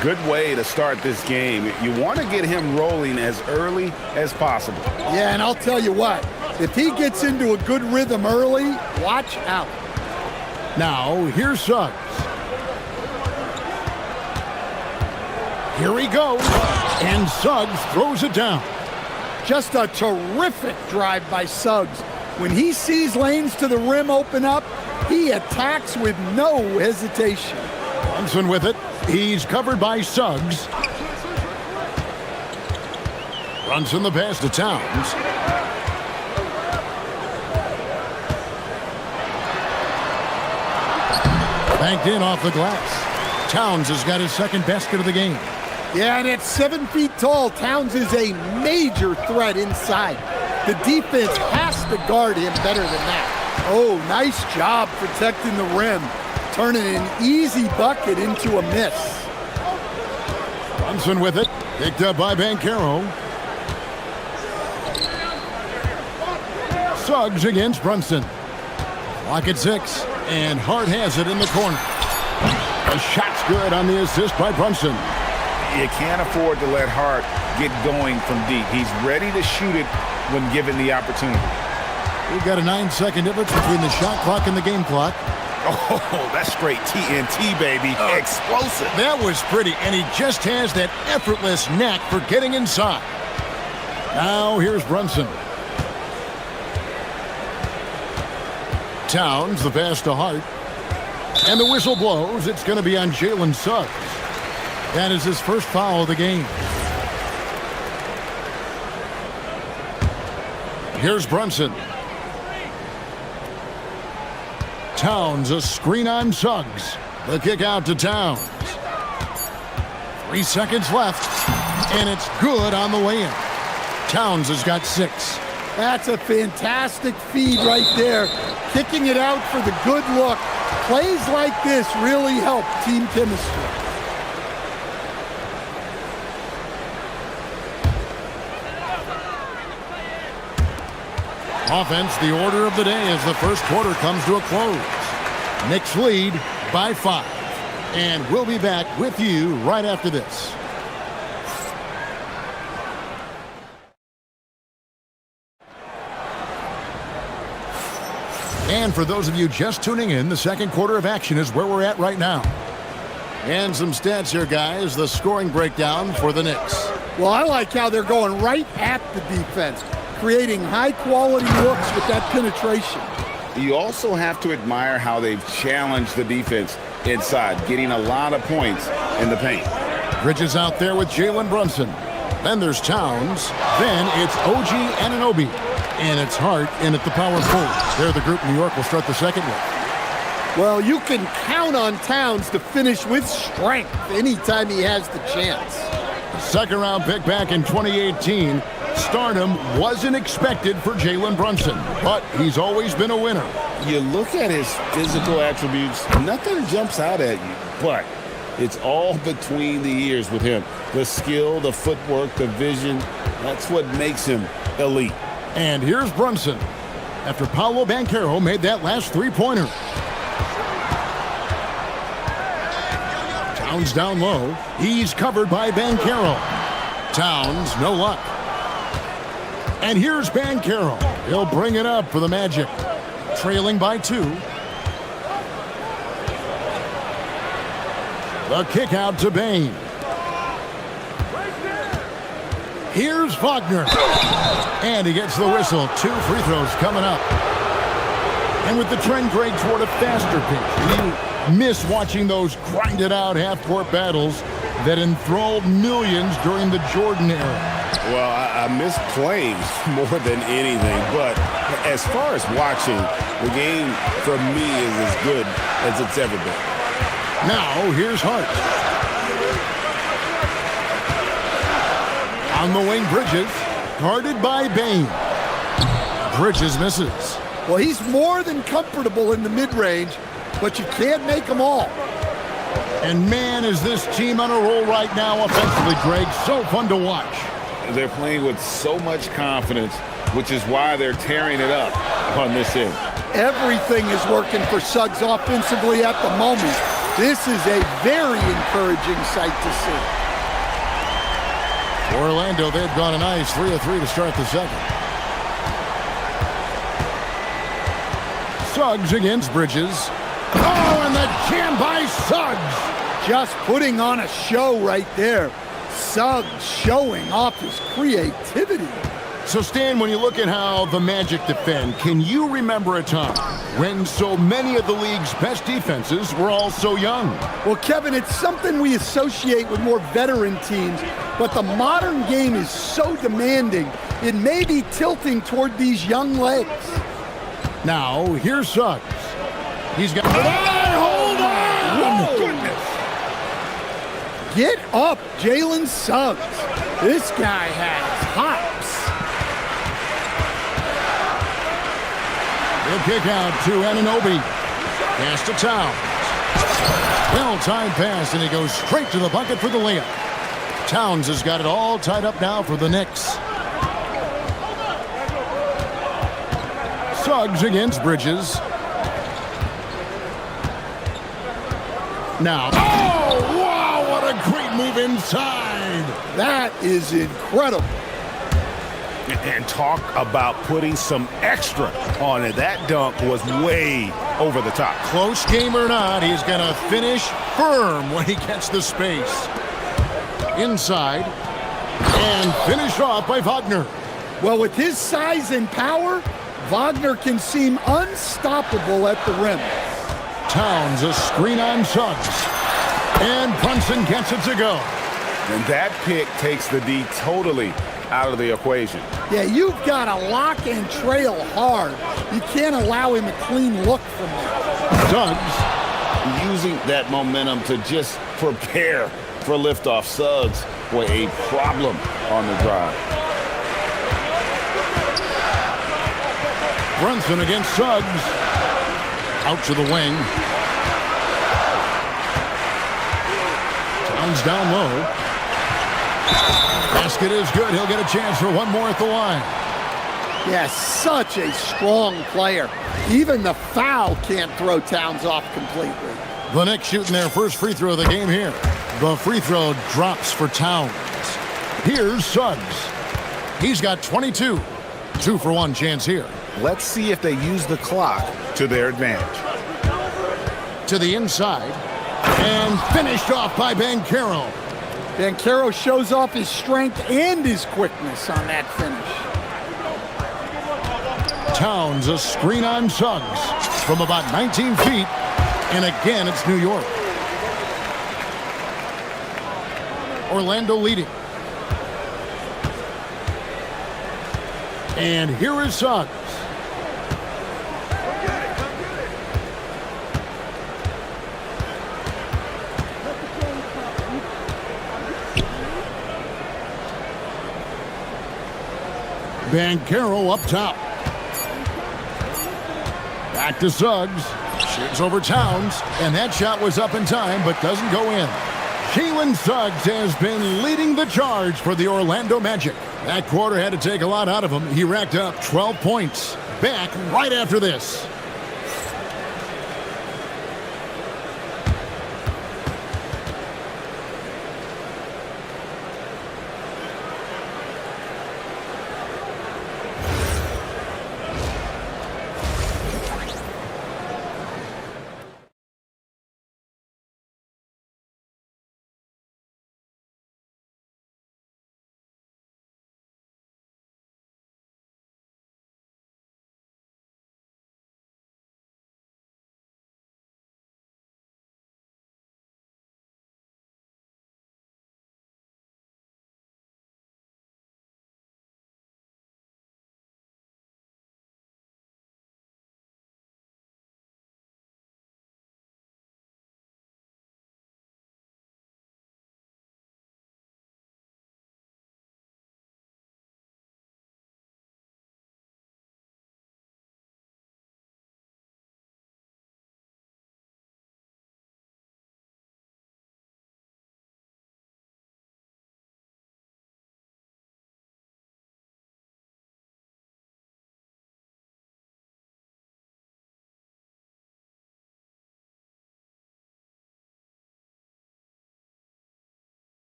[SPEAKER 1] Good way to start this game. You want to get him rolling as early as possible.
[SPEAKER 3] Yeah, and I'll tell you what. If he gets into a good rhythm early, watch out.
[SPEAKER 6] Now, here's Suggs. Here he goes. And Suggs throws it down.
[SPEAKER 3] Just a terrific drive by Suggs. When he sees lanes to the rim open up, he attacks with no hesitation.
[SPEAKER 6] Brunson with it. He's covered by Suggs. Brunson the pass to Towns. Banked in off the glass. Towns has got his second basket of the game.
[SPEAKER 3] Yeah, and at 7 feet tall, Towns is a major threat inside. The defense has to guard him better than that. Oh, nice job protecting the rim. Turning an easy bucket into a miss.
[SPEAKER 6] Brunson with it. Picked up by Banchero. Suggs against Brunson. Clock at 6, and Hart has it in the corner. The shot's good on the assist by Brunson.
[SPEAKER 8] You can't afford to let Hart get going from deep. He's ready to shoot it when given the opportunity.
[SPEAKER 6] We've got a 9-second difference between the shot clock and the game clock.
[SPEAKER 8] Oh, that's straight TNT, baby. Explosive.
[SPEAKER 6] That was pretty, and he just has that effortless knack for getting inside. Now here's Brunson. Towns, the pass to Hart. And the whistle blows. It's going to be on Jalen Suggs. That is his first foul of the game. Here's Brunson. Towns, a screen on Suggs. The kick out to Towns. 3 seconds left, and it's good on the way in. Towns has got 6.
[SPEAKER 3] That's a fantastic feed right there. Kicking it out for the good look. Plays like this really help team chemistry.
[SPEAKER 6] Offense, the order of the day as the first quarter comes to a close. Knicks lead by 5. And we'll be back with you right after this. And for those of you just tuning in, the second quarter of action is where we're at right now. And some stats here, guys. The scoring breakdown for the Knicks.
[SPEAKER 3] Well, I like how they're going right at the defense, creating high-quality looks with that penetration.
[SPEAKER 7] You also have to admire how they've challenged the defense inside, getting a lot of points in the paint.
[SPEAKER 6] Bridges out there with Jalen Brunson. Then there's Towns. Then it's OG Anunoby. And it's Hart in at the power forward. They're the group New York will start the second with.
[SPEAKER 3] Well, you can count on Towns to finish with strength anytime he has the chance.
[SPEAKER 6] Second round pick back in 2018. Stardom wasn't expected for Jalen Brunson, but he's always been a winner.
[SPEAKER 7] You look at his physical attributes, nothing jumps out at you, but it's all between the ears with him. The skill, the footwork, the vision, that's what makes him elite.
[SPEAKER 6] And here's Brunson after Paolo Banchero made that last three-pointer. Towns down low. He's covered by Banchero. Towns, no luck. And here's Banchero. He'll bring it up for the Magic. Trailing by 2. The kick out to Bain. Here's Wagner. And he gets the whistle. 2 free throws coming up. And with the trend grade toward a faster pace, you miss watching those grinded out half-court battles that enthralled millions during the Jordan era.
[SPEAKER 7] Well, I miss playing more than anything, but as far as watching, the game for me is as good as it's ever been.
[SPEAKER 6] Now, here's Hart. On the wing, Bridges, guarded by Bain. Bridges misses.
[SPEAKER 3] Well, he's more than comfortable in the mid-range, but you can't make them all.
[SPEAKER 6] And man, is this team on a roll right now offensively, Greg. So fun to watch.
[SPEAKER 7] They're playing with so much confidence, which is why they're tearing it up on this end.
[SPEAKER 3] Everything is working for Suggs offensively at the moment. This is a very encouraging sight to see.
[SPEAKER 6] For Orlando, they've gone a nice 3 of 3 to start the second. Suggs against Bridges. Oh, and the jam by Suggs.
[SPEAKER 3] Just putting on a show right there. Suggs showing off his creativity.
[SPEAKER 6] So, Stan, when you look at how the Magic defend, can you remember a time when so many of the league's best defenses were all so young?
[SPEAKER 3] Well, Kevin, it's something we associate with more veteran teams, but the modern game is so demanding, it may be tilting toward these young legs.
[SPEAKER 6] Now, here's Suggs. He's got... Hold on!
[SPEAKER 3] Whoa. Goodness. Get up, Jalen Suggs. This guy has hops.
[SPEAKER 6] He'll kick out to Anunoby. Pass to Towns. Well-timed pass, and he goes straight to the bucket for the layup. Towns has got it all tied up now for the Knicks. Suggs against Bridges. Now, oh, wow, what a great move inside.
[SPEAKER 3] That is incredible.
[SPEAKER 8] And talk about putting some extra on it. That dunk was way over the top.
[SPEAKER 6] Close game or not, he's going to finish firm when he gets the space. Inside, and finished off by Wagner.
[SPEAKER 3] Well, with his size and power, Wagner can seem unstoppable at the rim.
[SPEAKER 6] Towns a screen on Suggs. And Brunson gets it to go.
[SPEAKER 8] And that pick takes the D totally out of the equation.
[SPEAKER 3] Yeah, you've got to lock and trail hard. You can't allow him a clean look from there.
[SPEAKER 6] Suggs
[SPEAKER 7] using that momentum to just prepare for liftoff. Suggs, boy, a problem on the drive.
[SPEAKER 6] Brunson against Suggs. Out to the wing. Towns down low. Basket is good. He'll get a chance for one more at the line.
[SPEAKER 3] Yeah, such a strong player. Even the foul can't throw Towns off completely.
[SPEAKER 6] The Knicks shooting their first free throw of the game here. The free throw drops for Towns. Here's Suggs. He's got 22. 2 for 1 chance here.
[SPEAKER 8] Let's see if they use the clock to their advantage.
[SPEAKER 6] To the inside. And finished off by Banchero.
[SPEAKER 3] Banchero shows off his strength and his quickness on that finish.
[SPEAKER 6] Towns a screen on Suggs from about 19 feet. And again, it's New York. Orlando leading. And here is Suggs. Banchero up top. Back to Suggs. Shoots over Towns. And that shot was up in time, but doesn't go in. Jalen Suggs has been leading the charge for the Orlando Magic. That quarter had to take a lot out of him. He racked up 12 points. Back right after this.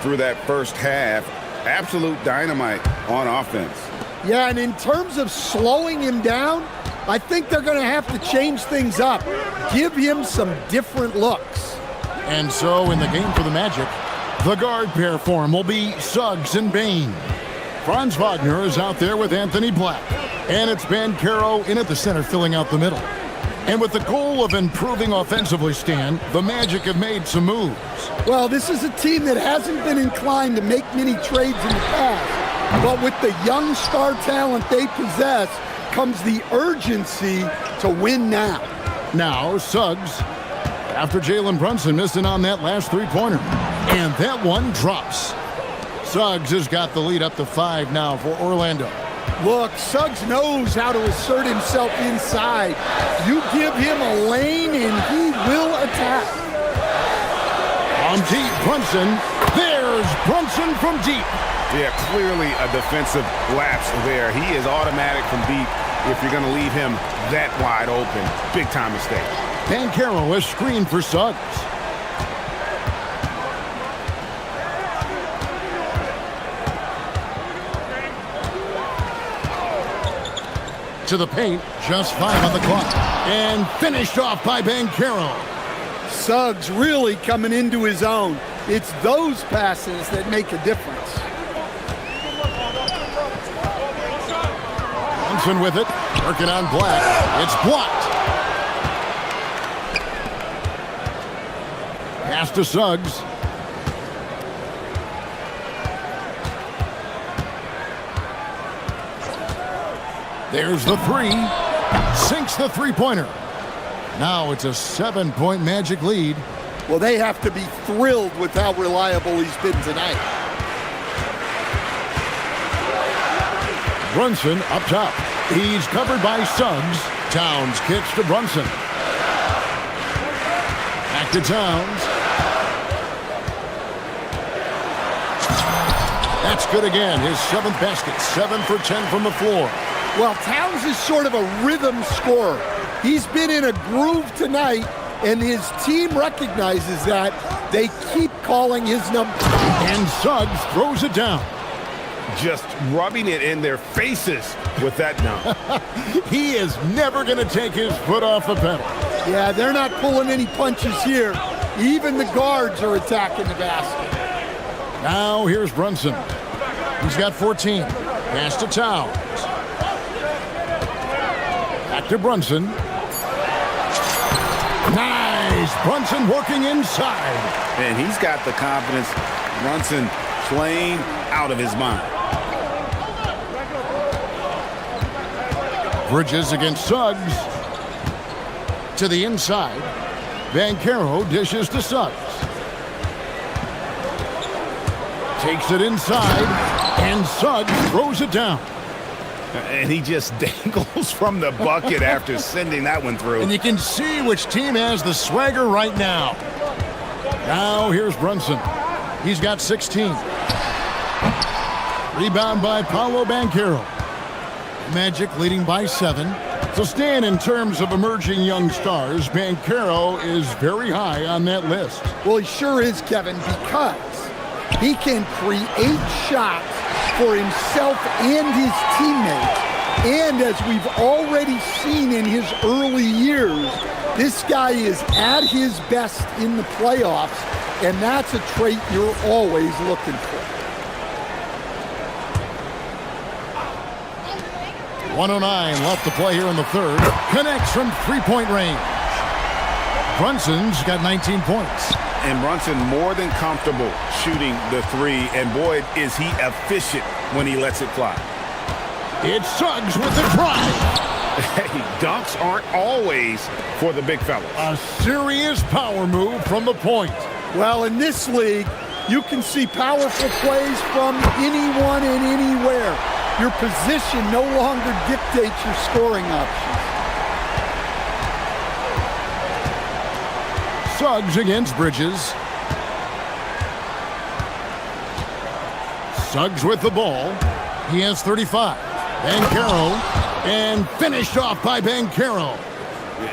[SPEAKER 8] Through that first half, absolute dynamite on offense.
[SPEAKER 3] Yeah, and in terms of slowing him down, I think they're going to have to change things up. Give him some different looks.
[SPEAKER 6] And so in the game for the Magic, the guard pair for him will be Suggs and Bane. Franz Wagner is out there with Anthony Black. And it's Banchero in at the center filling out the middle. And with the goal of improving offensively, Stan, the Magic have made some moves.
[SPEAKER 3] Well, this is a team that hasn't been inclined to make many trades in the past. But with the young star talent they possess comes the urgency to win now.
[SPEAKER 6] Now, Suggs, after Jalen Brunson missing on that last three-pointer. And that one drops. Suggs has got the lead up to 5 now for Orlando.
[SPEAKER 3] Look, Suggs knows how to assert himself inside. You give him a lane and he will attack.
[SPEAKER 6] On deep, Brunson. There's Brunson from deep.
[SPEAKER 8] Yeah, clearly a defensive lapse there. He is automatic from deep if you're going to leave him that wide open. Big time mistake.
[SPEAKER 6] Banchero is screened for Suggs. To the paint, just 5 on the clock. And finished off by Banchero.
[SPEAKER 3] Suggs really coming into his own. It's those passes that make a difference.
[SPEAKER 6] Brunson with it, working on Black. It's blocked. Pass to Suggs. There's the 3. Sinks the three-pointer. Now it's a 7-point Magic lead.
[SPEAKER 3] Well, they have to be thrilled with how reliable he's been tonight.
[SPEAKER 6] Brunson up top. He's covered by Suggs. Towns kicks to Brunson. Back to Towns. That's good again. His 7th basket. 7 for 10 from the floor.
[SPEAKER 3] Well, Towns is sort of a rhythm scorer. He's been in a groove tonight, and his team recognizes that. They keep calling his number.
[SPEAKER 6] And Suggs throws it down.
[SPEAKER 8] Just rubbing it in their faces with that dunk.
[SPEAKER 6] He is never going to take his foot off the pedal.
[SPEAKER 3] Yeah, they're not pulling any punches here. Even the guards are attacking the basket.
[SPEAKER 6] Now here's Brunson. He's got 14. Pass to Towns. Back to Brunson. Nice! Brunson working inside.
[SPEAKER 8] And he's got the confidence. Brunson playing out of his mind.
[SPEAKER 6] Bridges against Suggs. To the inside. Banchero dishes to Suggs. Takes it inside. And Suggs throws it down.
[SPEAKER 8] And he just dangles from the bucket after sending that one through.
[SPEAKER 6] And you can see which team has the swagger right now. Now here's Brunson. He's got 16. Rebound by Paolo Banchero. Magic leading by 7. So Stan, in terms of emerging young stars, Banchero is very high on that list.
[SPEAKER 3] Well, he sure is, Kevin, because he can create shots for himself and his teammates. And as we've already seen in his early years, this guy is at his best in the playoffs, and that's a trait you're always looking for.
[SPEAKER 6] 109 left to play here in the third. Connects from three-point range. Brunson's got 19 points.
[SPEAKER 8] And Brunson more than comfortable shooting the 3. And boy, is he efficient when he lets it fly.
[SPEAKER 6] It's Suggs with the drive.
[SPEAKER 8] Hey, dunks aren't always for the big fellas.
[SPEAKER 6] A serious power move from the point.
[SPEAKER 3] Well, in this league, you can see powerful plays from anyone and anywhere. Your position no longer dictates your scoring options.
[SPEAKER 6] Suggs against Bridges. Suggs with the ball. He has 35. Banchero, and finished off by Banchero.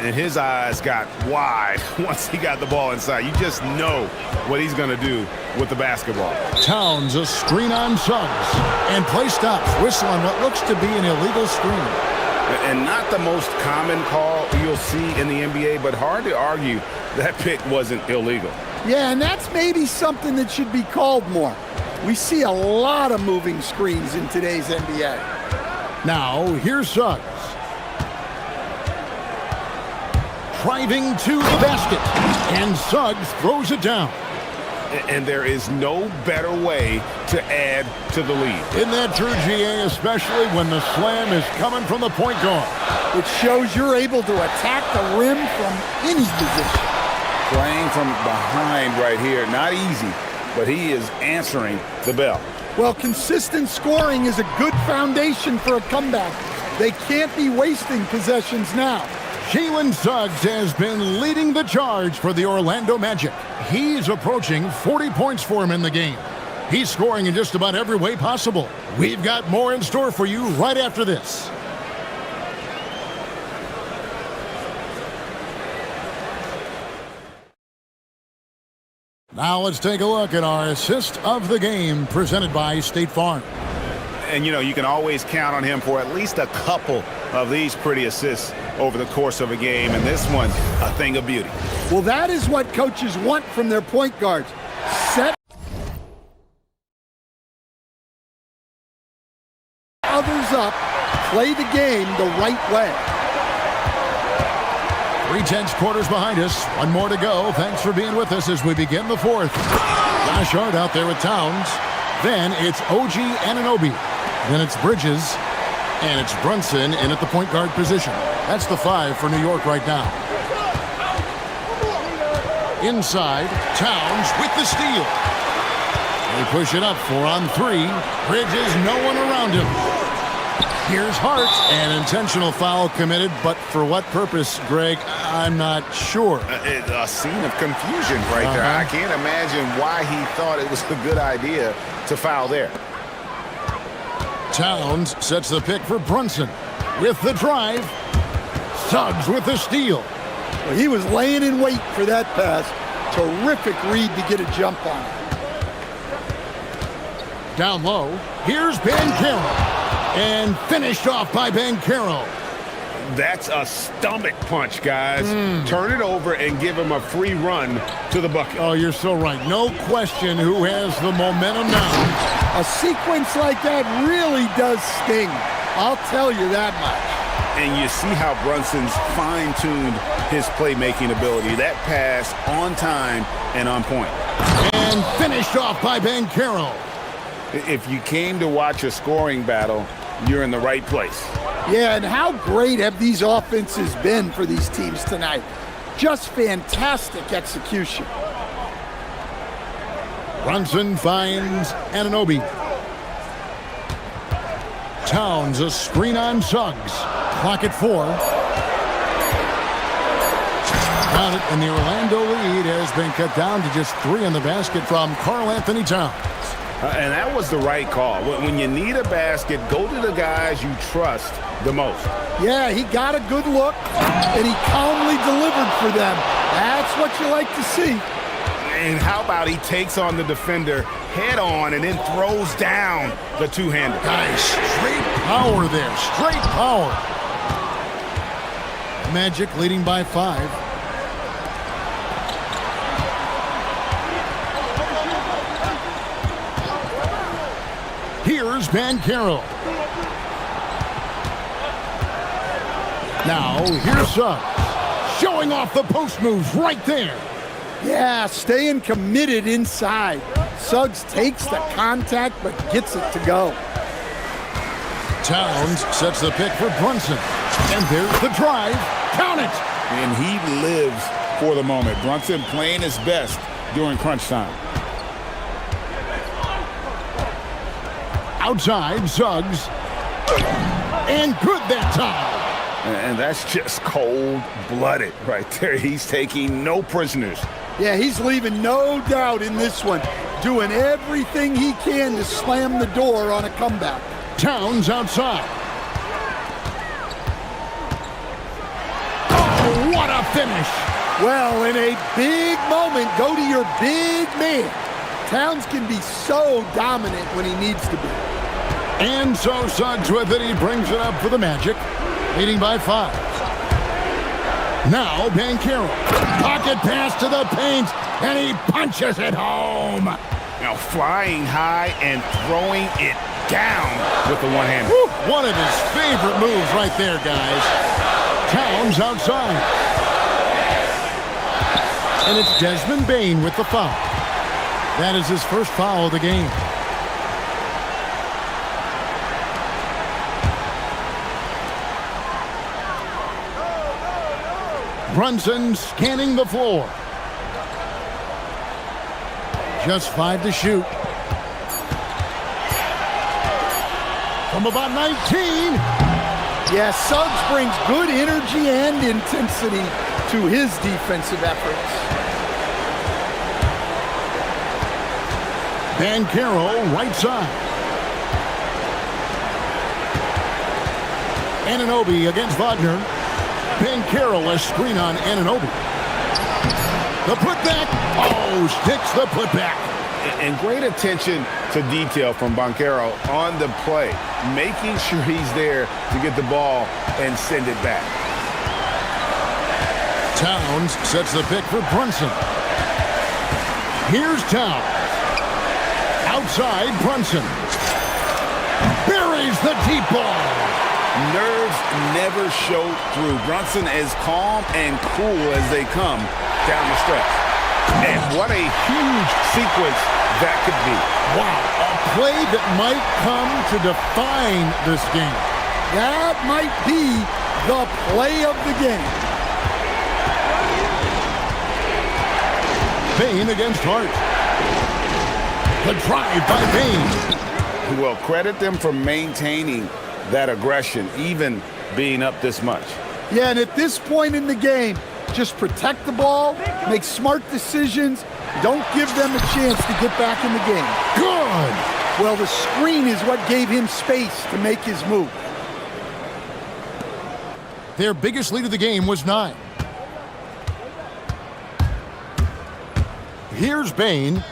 [SPEAKER 8] And his eyes got wide once he got the ball inside. You just know what he's going to do with the basketball.
[SPEAKER 6] Towns a screen on Suggs. And play stops. Whistle on what looks to be an illegal screen.
[SPEAKER 8] And not the most common call you'll see in the NBA, but hard to argue that pick wasn't illegal.
[SPEAKER 3] Yeah, and that's maybe something that should be called more. We see a lot of moving screens in today's NBA.
[SPEAKER 6] Now, here's Suggs. Driving to the basket. And Suggs throws it down.
[SPEAKER 8] And there is no better way to add to the lead.
[SPEAKER 6] Isn't that true, GA, especially when the slam is coming from the point guard?
[SPEAKER 3] It shows you're able to attack the rim from any position.
[SPEAKER 8] Playing from behind right here, not easy. but he is answering the bell.
[SPEAKER 3] Well, consistent scoring is a good foundation for a comeback. They can't be wasting possessions now.
[SPEAKER 6] Jalen Suggs has been leading the charge for the Orlando Magic. He's approaching 40 points for him in the game. He's scoring in just about every way possible. We've got more in store for you right after this. Now let's take a look at our assist of the game presented by State Farm.
[SPEAKER 8] And, you know, you can always count on him for at least a couple of these pretty assists over the course of a game. And this one, a thing of beauty.
[SPEAKER 3] Well, that is what coaches want from their point guards. Set others up, play the game the right way.
[SPEAKER 6] 3/10 quarters behind us. One more to go. Thanks for being with us as we begin the fourth. Josh Hart out there with Towns. Then it's OG Anunoby. Then it's Bridges. And it's Brunson in at the point guard position. That's the 5 for New York right now. Inside, Towns with the steal. They push it up 4-on-3. Bridges, no one around him. Here's Hart. An intentional foul committed, but for what purpose, Greg? I'm not sure.
[SPEAKER 8] A scene of confusion right there. I can't imagine why he thought it was a good idea to foul there.
[SPEAKER 6] Towns sets the pick for Brunson with the drive. Suggs with the steal.
[SPEAKER 3] Well, he was laying in wait for that pass. Terrific read to get a jump on it.
[SPEAKER 6] Down low, here's Banchero. And finished off by Banchero.
[SPEAKER 8] That's a stomach punch, guys. Turn it over and give him a free run to the bucket.
[SPEAKER 6] Oh, you're so right. No question who has the momentum now.
[SPEAKER 3] A sequence like that really does sting. I'll tell you that much.
[SPEAKER 8] And you see how Brunson's fine-tuned his playmaking ability. That pass on time and on point.
[SPEAKER 6] And finished off by Banchero.
[SPEAKER 8] If you came to watch a scoring battle, you're in the right place.
[SPEAKER 3] Yeah, and how great have these offenses been for these teams tonight? Just fantastic execution.
[SPEAKER 6] Brunson finds Anunoby. Towns a screen on Suggs. Clock at 4. Got it, and the Orlando lead has been cut down to just 3 in the basket from Karl Anthony Towns.
[SPEAKER 8] And that was the right call. When you need a basket, go to the guys you trust the most.
[SPEAKER 3] Yeah, he got a good look, and he calmly delivered for them. That's what you like to see.
[SPEAKER 8] And how about he takes on the defender head on and then throws down the two-hander.
[SPEAKER 6] Guys, straight power there. Straight power. Magic leading by 5. Here's Banchero. Now, here's Suggs. Showing off the post moves right there.
[SPEAKER 3] Yeah, staying committed inside. Suggs takes the contact, but gets it to go.
[SPEAKER 6] Towns sets the pick for Brunson. And there's the drive. Count it.
[SPEAKER 8] And he lives for the moment. Brunson playing his best during crunch time.
[SPEAKER 6] Outside, Suggs. And good that time.
[SPEAKER 8] And that's just cold-blooded right there. He's taking no prisoners.
[SPEAKER 3] Yeah, he's leaving no doubt in this one. Doing everything he can to slam the door on a comeback.
[SPEAKER 6] Towns outside. Oh, what a finish.
[SPEAKER 3] Well, in a big moment, go to your big man. Towns can be so dominant when he needs to be.
[SPEAKER 6] And so Suggs with it. He brings it up for the Magic. Leading by 5. Now Banchero. Pocket pass to the paint. And he punches it home.
[SPEAKER 8] Now flying high and throwing it down with the one-hander.
[SPEAKER 6] One of his favorite moves right there, guys. Towns outside. And it's Desmond Bane with the foul. That is his first foul of the game. Brunson scanning the floor. Just 5 to shoot. From about 19.
[SPEAKER 3] Yeah, Suggs brings good energy and intensity to his defensive efforts.
[SPEAKER 6] Carroll, right side. Anunoby against Wagner. Carroll, a screen on Anunoby. The putback. Oh, sticks the putback.
[SPEAKER 8] And great attention to detail from Banchero on the play, making sure he's there to get the ball and send it back.
[SPEAKER 6] Towns sets the pick for Brunson. Here's Towns. Outside, Brunson. Buries the deep ball.
[SPEAKER 8] Nerves never show through. Brunson as calm and cool as they come down the stretch. And what a huge sequence that could be.
[SPEAKER 6] Wow, a play that might come to define this game.
[SPEAKER 3] That might be the play of the game.
[SPEAKER 6] Bain against Hart. The drive by Bain.
[SPEAKER 8] Well, credit them for maintaining that aggression, even being up this much.
[SPEAKER 3] Yeah, and at this point in the game, just protect the ball, make smart decisions, don't give them a chance to get back in the game.
[SPEAKER 6] Good!
[SPEAKER 3] Well, the screen is what gave him space to make his move.
[SPEAKER 6] Their biggest lead of the game was 9. Here's Bain.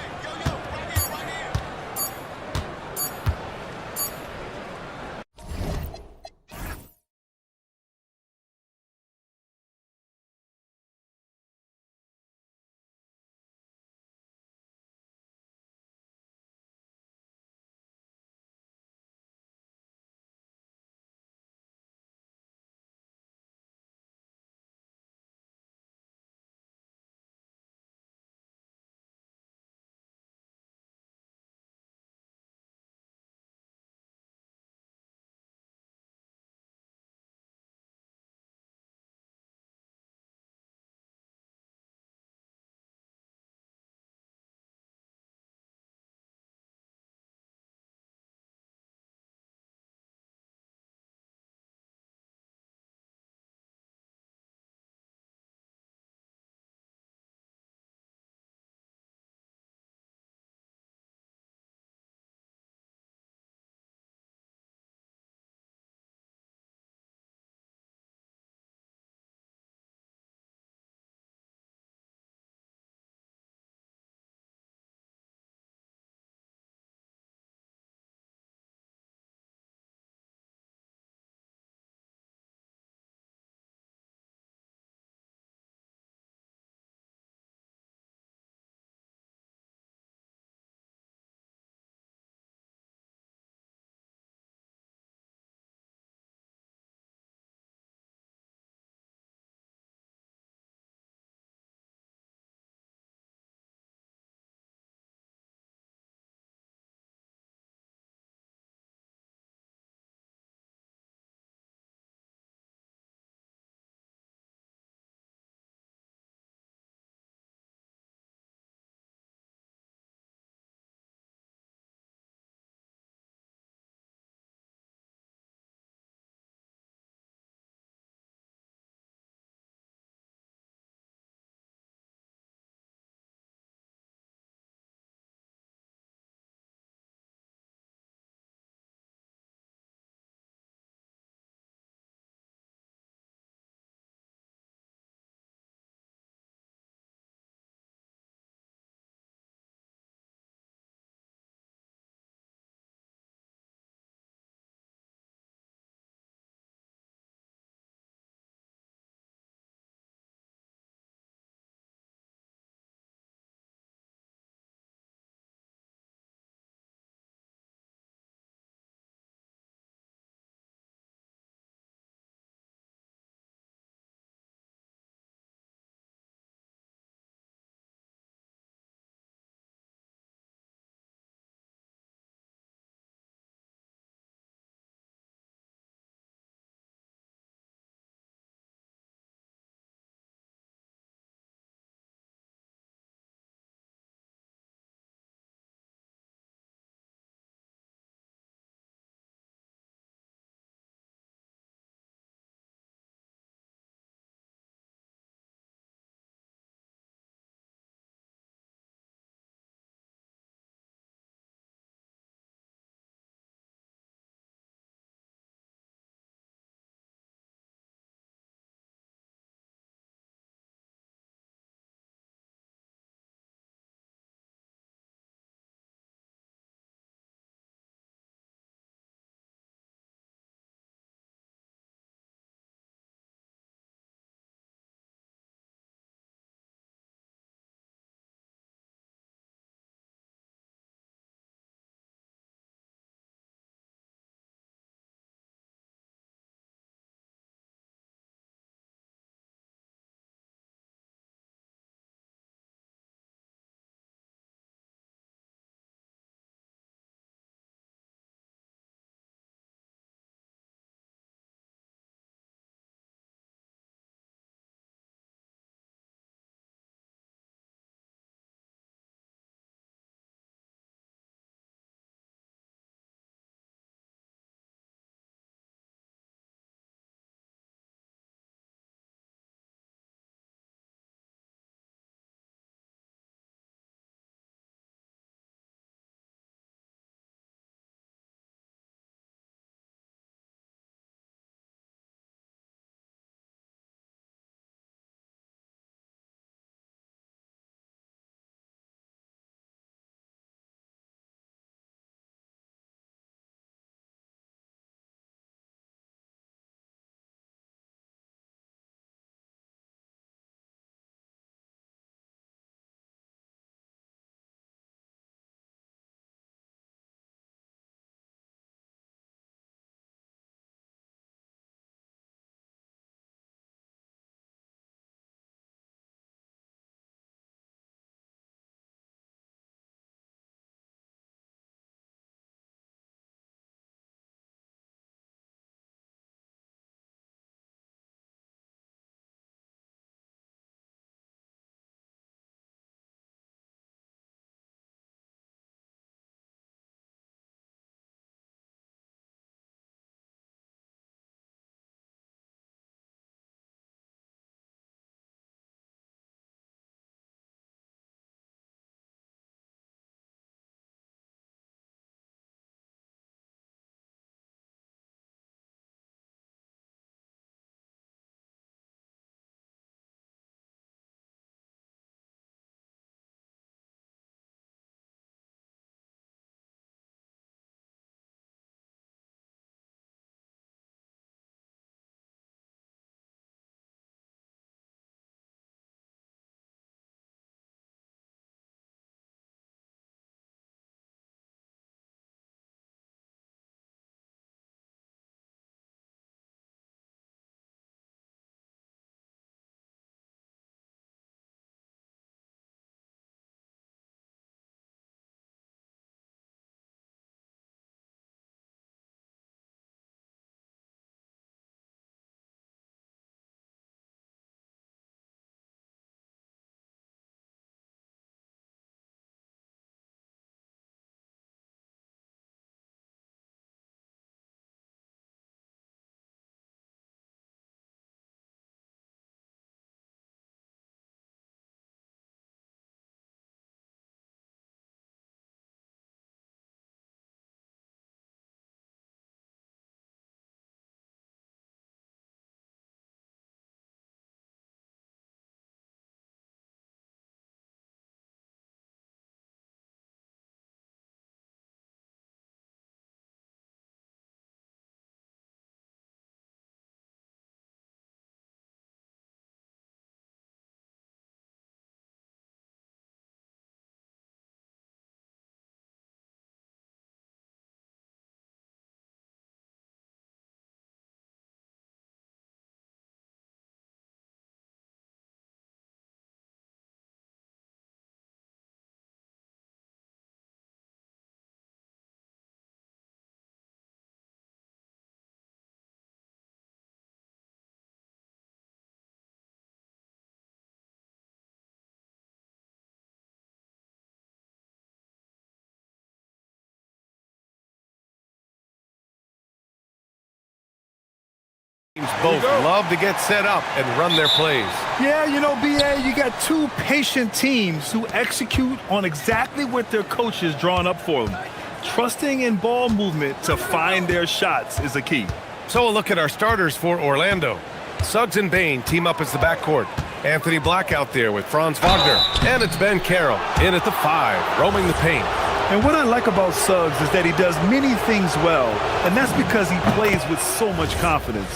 [SPEAKER 1] teams both love to get set up and run their plays.
[SPEAKER 2] Yeah, you know, BA, you got two patient teams who execute on exactly what their coach has drawn up for them. Trusting in ball movement to find their shots is a key.
[SPEAKER 1] So a look at our starters for Orlando. Suggs and Bain team up as the backcourt. Anthony Black out there with Franz Wagner. And it's Ben Carroll in at the 5, roaming the paint.
[SPEAKER 2] And what I like about Suggs is that he does many things well, and that's because he plays with so much confidence.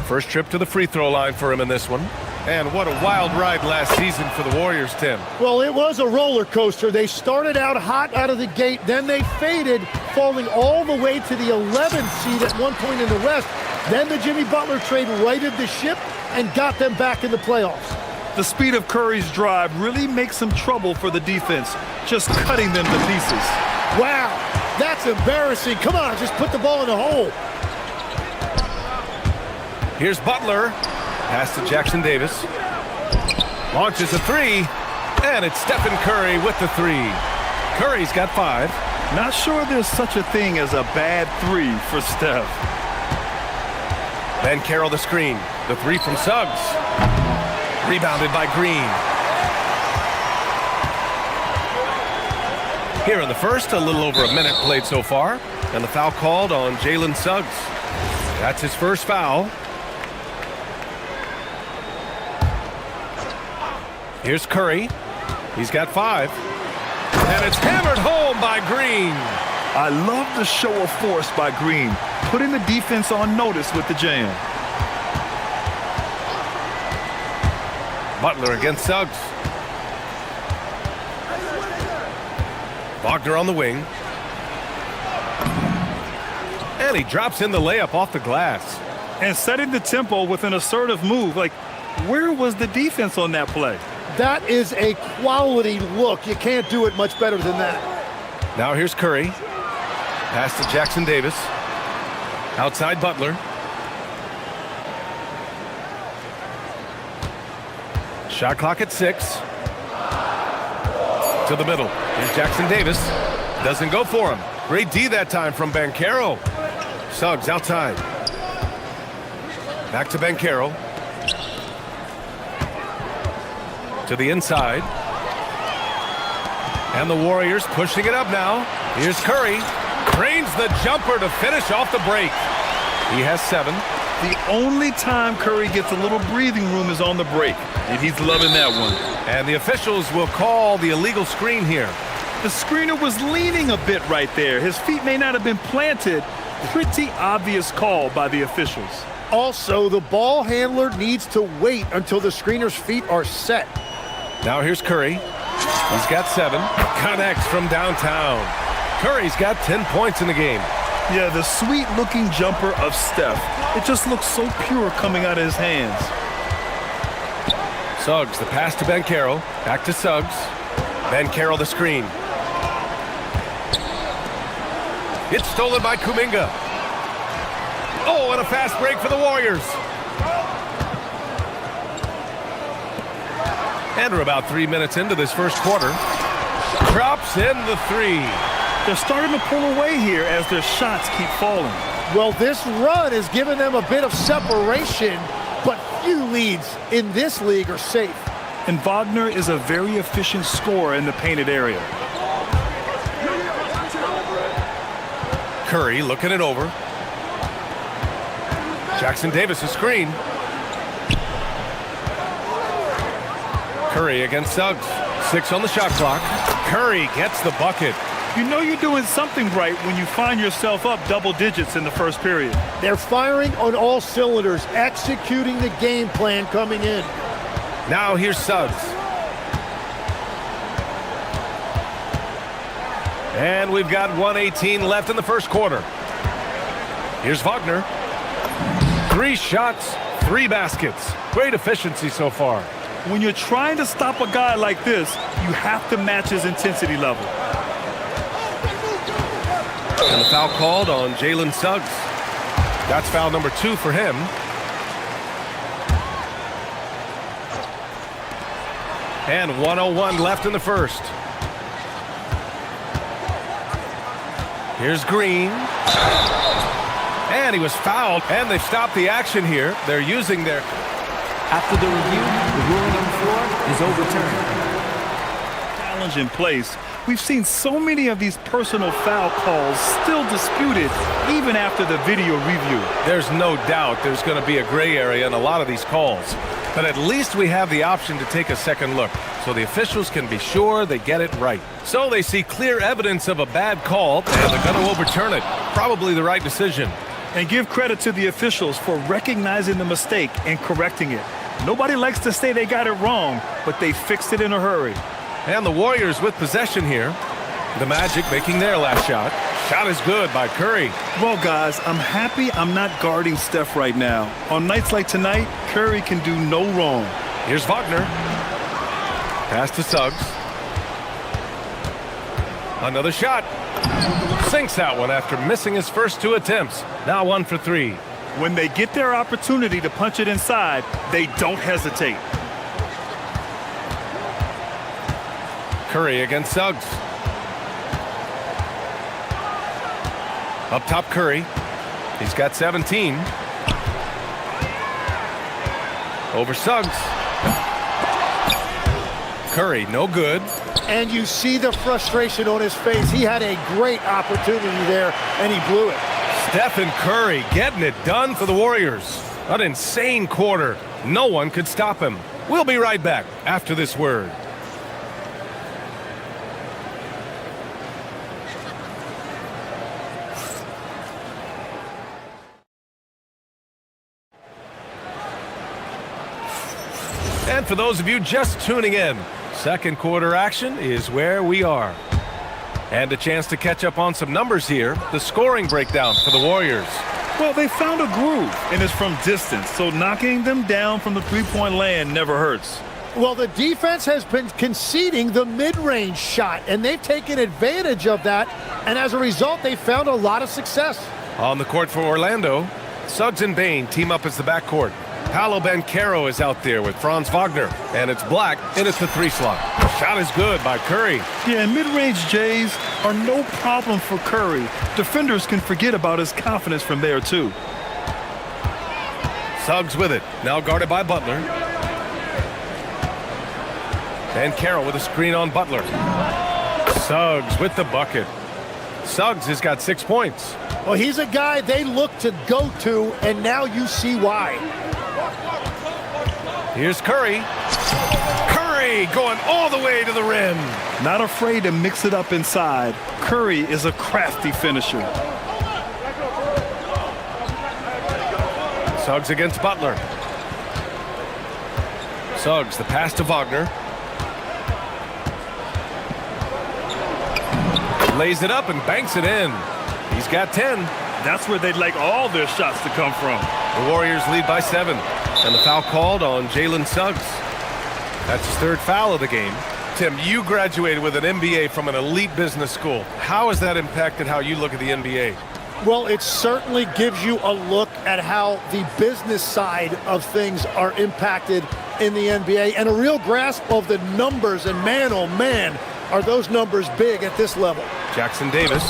[SPEAKER 1] First trip to the free throw line for him in this one. And what a wild ride last season for the Warriors, Tim.
[SPEAKER 14] Well, it was a roller coaster. They started out hot out of the gate, then they faded, falling all the way to the 11th seed at one point in the West. Then the Jimmy Butler trade righted the ship and got them back in the playoffs.
[SPEAKER 2] The speed of Curry's drive really makes some trouble for the defense, just cutting them to pieces.
[SPEAKER 14] Wow, that's embarrassing. Come on, just put the ball in the hole.
[SPEAKER 1] Here's Butler. Pass to Jackson Davis. Launches a 3. And it's Stephen Curry with the 3. Curry's got 5.
[SPEAKER 2] Not sure there's such a thing as a bad 3 for Steph.
[SPEAKER 1] Ben Carroll the screen. The 3 from Suggs. Rebounded by Green. Here in the first, a little over a minute played so far. And the foul called on Jalen Suggs. That's his first foul. Here's Curry. He's got 5. And it's hammered home by Green.
[SPEAKER 2] I love the show of force by Green, putting the defense on notice with the jam.
[SPEAKER 1] Butler against Suggs. Wagner on the wing. And he drops in the layup off the glass.
[SPEAKER 2] And setting the tempo with an assertive move. Like, where was the defense on that play?
[SPEAKER 14] That is a quality look. You can't do it much better than that.
[SPEAKER 1] Now here's Curry. Pass to Jackson Davis. Outside Butler. Shot clock at 6. To the middle. Here's Jackson Davis. Doesn't go for him. Great D that time from Ben Carroll. Suggs outside. Back to Ben Carroll. To the inside. And the Warriors pushing it up now. Here's Curry. Drains the jumper to finish off the break. He has 7.
[SPEAKER 2] The only time Curry gets a little breathing room is on the break, and he's loving that one.
[SPEAKER 1] And the officials will call the illegal screen here.
[SPEAKER 2] The screener was leaning a bit right there. His feet may not have been planted. Pretty obvious call by the officials.
[SPEAKER 14] Also, the ball handler needs to wait until the screener's feet are set.
[SPEAKER 1] Now here's Curry. He's got 7. Connects from downtown. Curry's got 10 points in the game.
[SPEAKER 2] Yeah, the sweet-looking jumper of Steph. It just looks so pure coming out of his hands.
[SPEAKER 1] Suggs, the pass to Ben Carroll. Back to Suggs. Ben Carroll, the screen. It's stolen by Kuminga. Oh, and a fast break for the Warriors. And we're about 3 minutes into this first quarter. Drops in the 3.
[SPEAKER 2] They're starting to pull away here as their shots keep falling.
[SPEAKER 14] Well, this run has given them a bit of separation, but few leads in this league are safe.
[SPEAKER 2] And Wagner is a very efficient scorer in the painted area.
[SPEAKER 1] Curry looking it over. Jackson Davis, a screen. Curry against Suggs. 6 on the shot clock. Curry gets the bucket.
[SPEAKER 2] You know you're doing something right when you find yourself up double digits in the first period.
[SPEAKER 14] They're firing on all cylinders, executing the game plan coming in.
[SPEAKER 1] Now here's Suggs. And we've got 1:18 left in the first quarter. Here's Wagner. 3 shots, 3 baskets. Great efficiency so far.
[SPEAKER 2] When you're trying to stop a guy like this, you have to match his intensity level.
[SPEAKER 1] And the foul called on Jalen Suggs. That's foul number 2 for him. And 1:01 left in the first. Here's Green. And he was fouled, and they've stopped the action here. They're using their...
[SPEAKER 9] After the review, the ruling on the floor is overturned.
[SPEAKER 2] Challenge in place. We've seen so many of these personal foul calls still disputed even after the video review.
[SPEAKER 1] There's no doubt there's going to be a gray area in a lot of these calls. But at least we have the option to take a second look, so the officials can be sure they get it right. So they see clear evidence of a bad call, and they're going to overturn it. Probably the right decision.
[SPEAKER 2] And give credit to the officials for recognizing the mistake and correcting it. Nobody likes to say they got it wrong, but they fixed it in a hurry.
[SPEAKER 1] And the Warriors with possession here. The Magic making their last shot. Shot is good by Curry.
[SPEAKER 2] Well, guys, I'm happy I'm not guarding Steph right now. On nights like tonight, Curry can do no wrong.
[SPEAKER 1] Here's Wagner. Pass to Suggs. Another shot. Sinks that one after missing his first 2 attempts. Now 1 for 3.
[SPEAKER 2] When they get their opportunity to punch it inside, they don't hesitate.
[SPEAKER 1] Curry against Suggs. Up top, Curry. He's got 17. Over Suggs. Curry, no good.
[SPEAKER 14] And you see the frustration on his face. He had a great opportunity there, and he blew it.
[SPEAKER 1] Stephen Curry getting it done for the Warriors. An insane quarter. No one could stop him. We'll be right back after this word. And for those of you just tuning in, second quarter action is where we are. And a chance to catch up on some numbers here. The scoring breakdown for the Warriors.
[SPEAKER 2] Well, they found a groove, and it's from distance, so knocking them down from the three-point land never hurts.
[SPEAKER 14] Well, the defense has been conceding the mid-range shot, and they've taken advantage of that, and as a result, they found a lot of success.
[SPEAKER 1] On the court for Orlando, Suggs and Bain team up as the backcourt. Paolo Banchero is out there with Franz Wagner, and it's Black in at the 3 slot. Shot is good by Curry.
[SPEAKER 2] Yeah, mid-range Jays are no problem for Curry. Defenders can forget about his confidence from there, too.
[SPEAKER 1] Suggs with it, now guarded by Butler. Banchero with a screen on Butler. Suggs with the bucket. Suggs has got 6 points.
[SPEAKER 14] Well, he's a guy they look to go to, and now you see why.
[SPEAKER 1] Here's Curry. Curry going all the way to the rim.
[SPEAKER 2] Not afraid to mix it up inside. Curry is a crafty finisher.
[SPEAKER 1] Suggs against Butler. Suggs, the pass to Wagner. Lays it up and banks it in. He's got 10.
[SPEAKER 2] That's where they'd like all their shots to come from.
[SPEAKER 1] The Warriors lead by 7. And the foul called on Jalen Suggs. That's his 3rd foul of the game. Tim, you graduated with an MBA from an elite business school. How has that impacted how you look at the NBA?
[SPEAKER 14] Well, it certainly gives you a look at how the business side of things are impacted in the NBA and a real grasp of the numbers. And man, oh man, are those numbers big at this level.
[SPEAKER 1] Jackson Davis.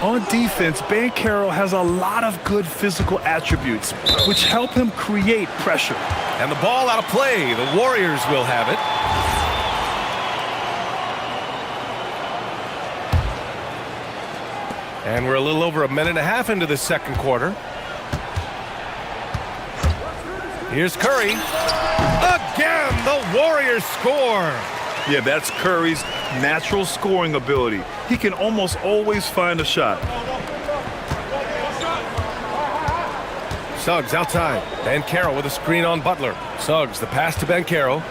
[SPEAKER 2] On defense, Banchero has a lot of good physical attributes, which help him create pressure.
[SPEAKER 1] And the ball out of play. The Warriors will have it. And we're a little over a minute and a half into the second quarter. Here's Curry. Again, the Warriors score.
[SPEAKER 2] Yeah, that's Curry's natural scoring ability. He can almost always find a shot.
[SPEAKER 1] Suggs outside. Banchero with a screen on Butler. Suggs, the pass to Banchero.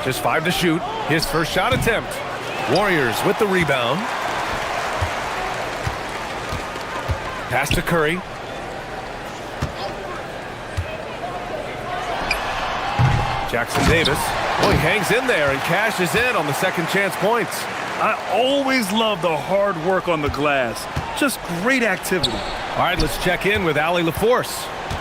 [SPEAKER 1] Just 5 to shoot. His first shot attempt. Warriors with the rebound. Pass to Curry. Jackson Davis. Oh, he hangs in there and cashes in on the second chance points.
[SPEAKER 2] I always love the hard work on the glass. Just great activity.
[SPEAKER 1] All right, let's check in with Allie LaForce.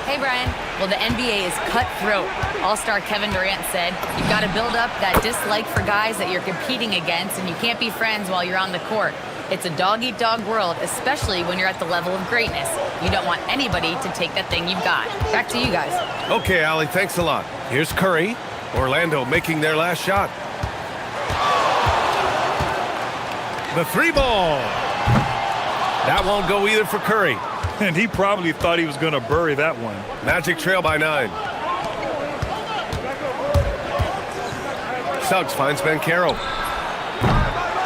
[SPEAKER 4] Hey, Brian. Well, the NBA is cutthroat. All-star Kevin Durant said, "You've got to build up that dislike for guys that you're competing against, and you can't be friends while you're on the court. It's a dog-eat-dog world, especially when you're at the level of greatness. You don't want anybody to take that thing you've got." Back to you guys.
[SPEAKER 1] Okay, Allie, thanks a lot. Here's Curry. Orlando making their last shot. The three ball. That won't go either for Curry.
[SPEAKER 2] And he probably thought he was going to bury that one.
[SPEAKER 1] Magic trail by 9. Suggs finds Banchero.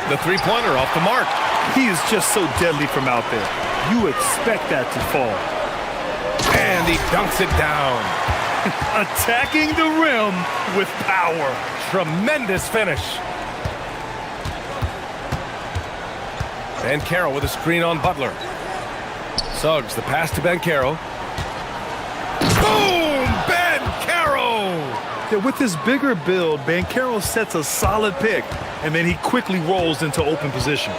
[SPEAKER 1] The three-pointer off the mark.
[SPEAKER 2] He is just so deadly from out there. You expect that to fall.
[SPEAKER 1] And he dunks it down.
[SPEAKER 2] Attacking the rim with power.
[SPEAKER 1] Tremendous finish. Banchero with a screen on Butler. Suggs, the pass to Banchero. Boom! Banchero!
[SPEAKER 2] Yeah, with his bigger build, Banchero sets a solid pick, and then he quickly rolls into open position.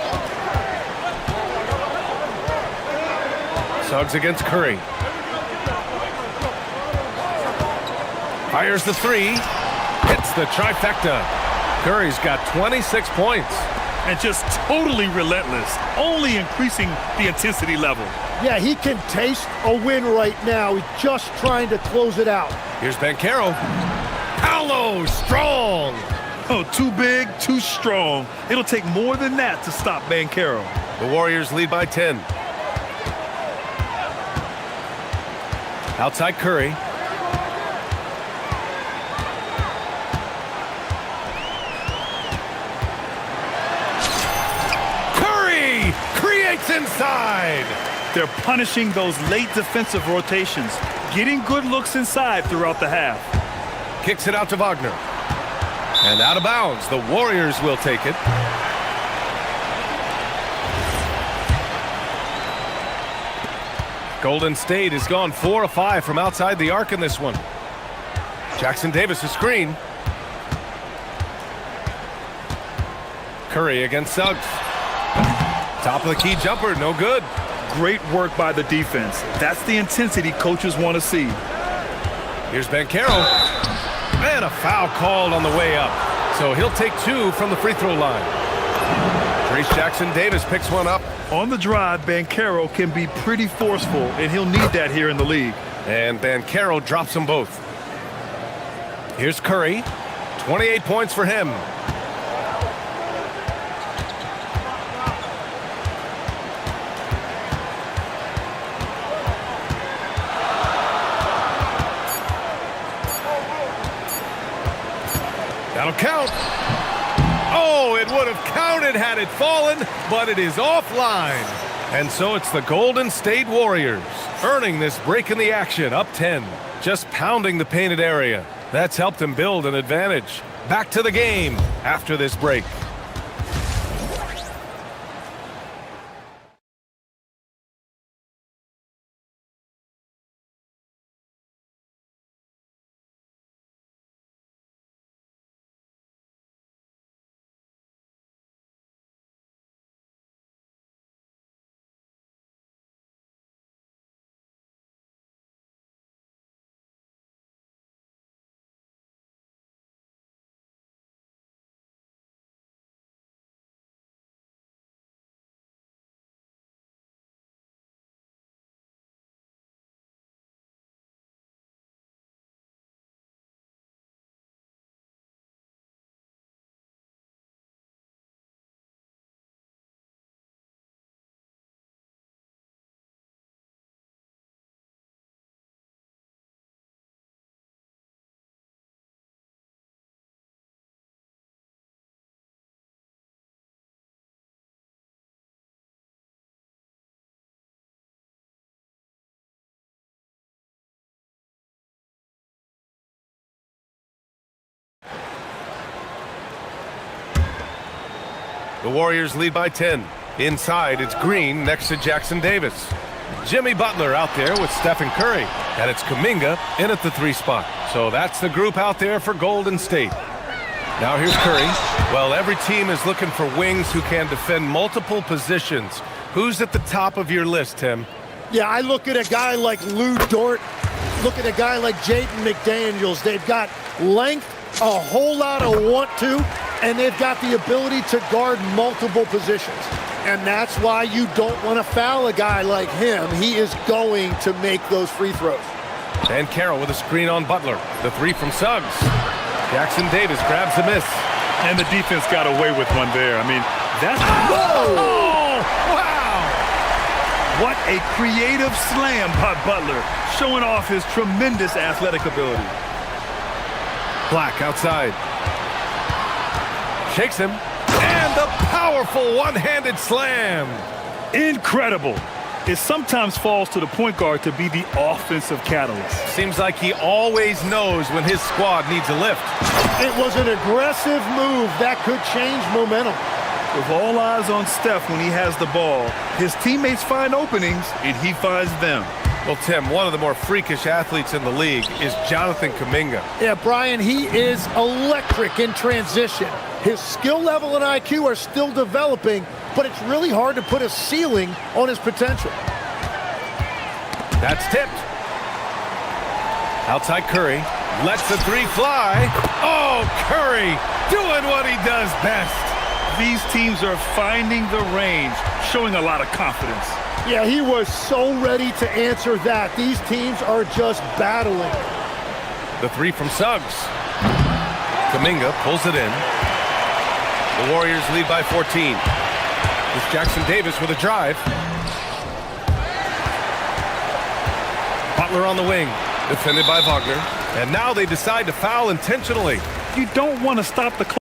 [SPEAKER 1] Suggs against Curry. Fires the three. Hits the trifecta. Curry's got 26 points.
[SPEAKER 2] And just totally relentless, only increasing the intensity level.
[SPEAKER 14] Yeah, he can taste a win right now. He's just trying to close it out.
[SPEAKER 1] Here's Banchero. Paolo, strong.
[SPEAKER 2] Oh, too big, too strong. It'll take more than that to stop Banchero.
[SPEAKER 1] The Warriors lead by 10. Outside Curry. Curry creates inside.
[SPEAKER 2] They're punishing those late defensive rotations, getting good looks inside throughout the half.
[SPEAKER 1] Kicks it out to Wagner. And out of bounds. The Warriors will take it. Golden State has gone 4 of 5 from outside the arc in this one. Jackson Davis, a screen. Curry against Suggs. Top of the key jumper, no good.
[SPEAKER 2] Great work by the defense. That's the intensity coaches want to see.
[SPEAKER 1] Here's Banchero. And a foul called on the way up. So he'll take 2 from the free throw line. Trace Jackson Davis picks one up.
[SPEAKER 2] On the drive, Banchero can be pretty forceful, and he'll need that here in the league.
[SPEAKER 1] And Banchero drops them both. Here's Curry. 28 points for him. That'll count. Oh, it would have counted had it fallen, but it is offline. And so it's the Golden State Warriors earning this break in the action, up 10. Just pounding the painted area. That's helped them build an advantage. Back to the game after this break. The Warriors lead by 10. Inside, it's Green next to Jackson Davis. Jimmy Butler out there with Stephen Curry. And it's Kuminga in at the 3 spot. So that's the group out there for Golden State. Now here's Curry. Well, every team is looking for wings who can defend multiple positions. Who's at the top of your list, Tim?
[SPEAKER 14] Yeah, I look at a guy like Lou Dort. look at a guy like Jaden McDaniels. They've got length, a whole lot of want to, and they've got the ability to guard multiple positions. And that's why you don't want to foul a guy like him. He is going to make those free throws.
[SPEAKER 1] And Carroll with a screen on Butler. The three from Suggs. Jackson Davis grabs the miss.
[SPEAKER 2] And the defense got away with one there. I mean, that's...
[SPEAKER 1] Whoa! Oh, wow!
[SPEAKER 2] What a creative slam by Butler, showing off his tremendous athletic ability.
[SPEAKER 1] Black outside. Shakes him. And the powerful one-handed slam.
[SPEAKER 2] Incredible. It sometimes falls to the point guard to be the offensive catalyst.
[SPEAKER 1] Seems like he always knows when his squad needs a lift.
[SPEAKER 14] It was an aggressive move that could change momentum.
[SPEAKER 2] With all eyes on Steph when he has the ball, his teammates find openings, and he finds them.
[SPEAKER 1] Well, Tim, one of the more freakish athletes in the league is Jonathan Kuminga.
[SPEAKER 14] Yeah, Brian, he is electric in transition. His skill level and IQ are still developing, but it's really hard to put a ceiling on his potential.
[SPEAKER 1] That's tipped. Outside Curry. Lets the three fly. Oh, Curry doing what he does best.
[SPEAKER 2] These teams are finding the range, showing a lot of confidence.
[SPEAKER 14] Yeah, he was so ready to answer that. These teams are just battling.
[SPEAKER 1] The three from Suggs. Kuminga pulls it in. The Warriors lead by 14. It's Jackson Davis with a drive. Butler on the wing, defended by Wagner. And now they decide to foul intentionally.
[SPEAKER 2] You don't want to stop the clock.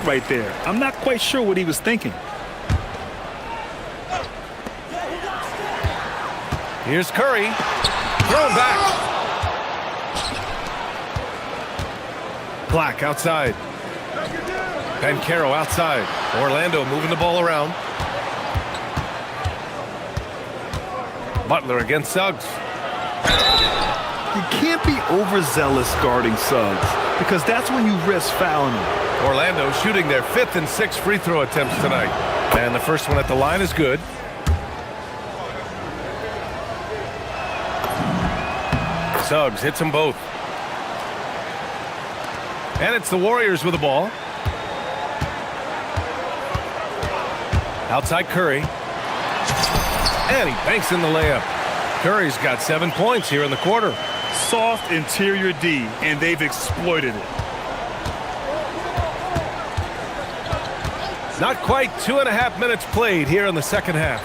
[SPEAKER 2] Right there. I'm not quite sure what he was thinking.
[SPEAKER 1] Here's Curry. Thrown back. Black outside. Ben Carroll outside. Orlando moving the ball around. Butler against Suggs.
[SPEAKER 2] You can't be overzealous guarding Suggs because that's when you risk fouling him.
[SPEAKER 1] Orlando shooting their 5th and 6th free throw attempts tonight. And the first one at the line is good. Suggs hits them both. And it's the Warriors with the ball. Outside Curry. And he banks in the layup. Curry's got 7 points here in the quarter.
[SPEAKER 2] Soft interior D, and they've exploited it.
[SPEAKER 1] Not quite 2.5 minutes played here in the second half.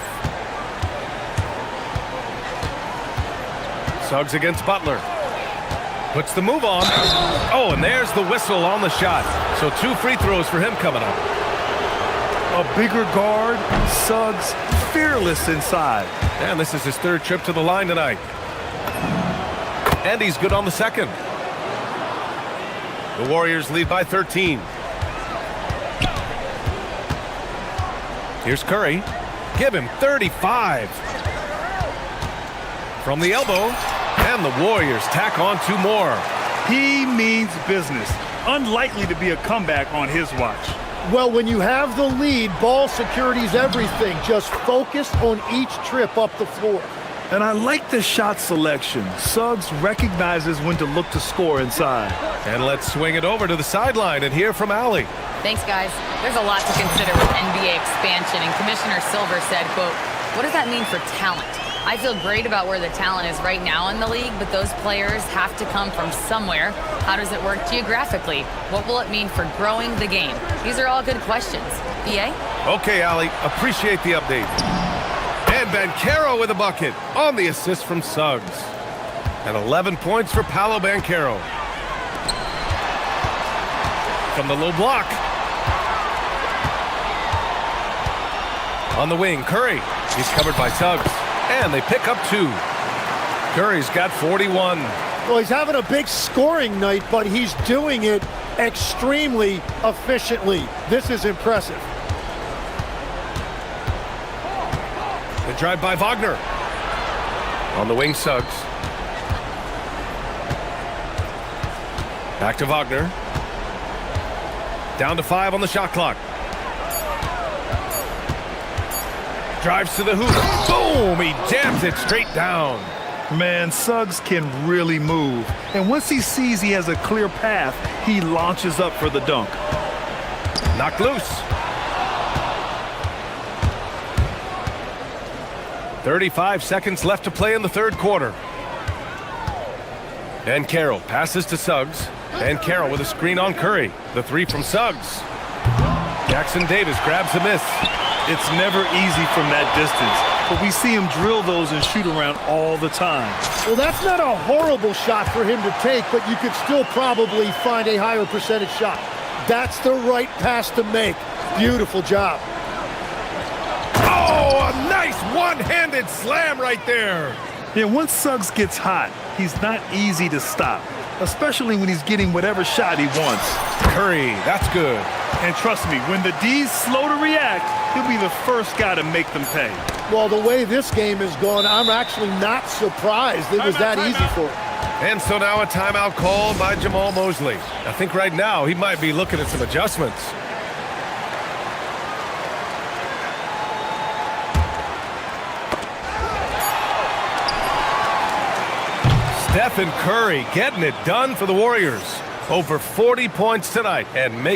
[SPEAKER 1] Suggs against Butler. Puts the move on. Oh, and there's the whistle on the shot. So 2 free throws for him coming up.
[SPEAKER 2] A bigger guard, Suggs fearless inside.
[SPEAKER 1] And this is his 3rd trip to the line tonight. And he's good on the second. The Warriors lead by 13. Here's Curry. Give him 35. From the elbow. And the Warriors tack on 2 more.
[SPEAKER 2] He means business. Unlikely to be a comeback on his watch.
[SPEAKER 14] Well, when you have the lead, ball security's everything. Just focus on each trip up the floor.
[SPEAKER 2] And I like the shot selection. Suggs recognizes when to look to score inside.
[SPEAKER 1] And let's swing it over to the sideline and hear from Allie.
[SPEAKER 4] Thanks, guys. There's a lot to consider with NBA expansion, and Commissioner Silver said, quote, "What does that mean for talent? I feel great about where the talent is right now in the league, but those players have to come from somewhere. How does it work geographically? What will it mean for growing the game?" These are all good questions. BA?
[SPEAKER 1] Okay, Allie. Appreciate the update. And Banchero with a bucket on the assist from Suggs. And 11 points for Paolo Banchero. From the low block. On the wing, Curry. He's covered by Suggs. And they pick up 2. Curry's got 41.
[SPEAKER 14] Well, he's having a big scoring night, but he's doing it extremely efficiently. This is impressive. The
[SPEAKER 1] drive by Wagner. On the wing, Suggs. Back to Wagner. Down to 5 on the shot clock. Drives to the hoop. Boom! He jams it straight down.
[SPEAKER 2] Man, Suggs can really move. And once he sees he has a clear path, he launches up for the dunk.
[SPEAKER 1] Knocked loose. 35 seconds left to play in the third quarter. And Carroll passes to Suggs. And Carroll with a screen on Curry. The three from Suggs. Jackson Davis grabs a miss.
[SPEAKER 2] It's never easy from that distance, but we see him drill those and shoot around all the time.
[SPEAKER 14] Well, that's not a horrible shot for him to take, but you could still probably find a higher percentage shot. That's the right pass to make. Beautiful job.
[SPEAKER 1] Oh, a nice one-handed slam right there.
[SPEAKER 2] Yeah, once Suggs gets hot, he's not easy to stop, especially when he's getting whatever shot he wants.
[SPEAKER 1] Curry, that's good.
[SPEAKER 2] And trust me, when the D's slow to react, he'll be the first guy to make them pay.
[SPEAKER 14] Well, the way this game is going, I'm actually not surprised it was that easy for him.
[SPEAKER 1] And so now a timeout called by Jamal Mosley. I think right now he might be looking at some adjustments. Stephen Curry getting it done for the Warriors. Over 40 points tonight And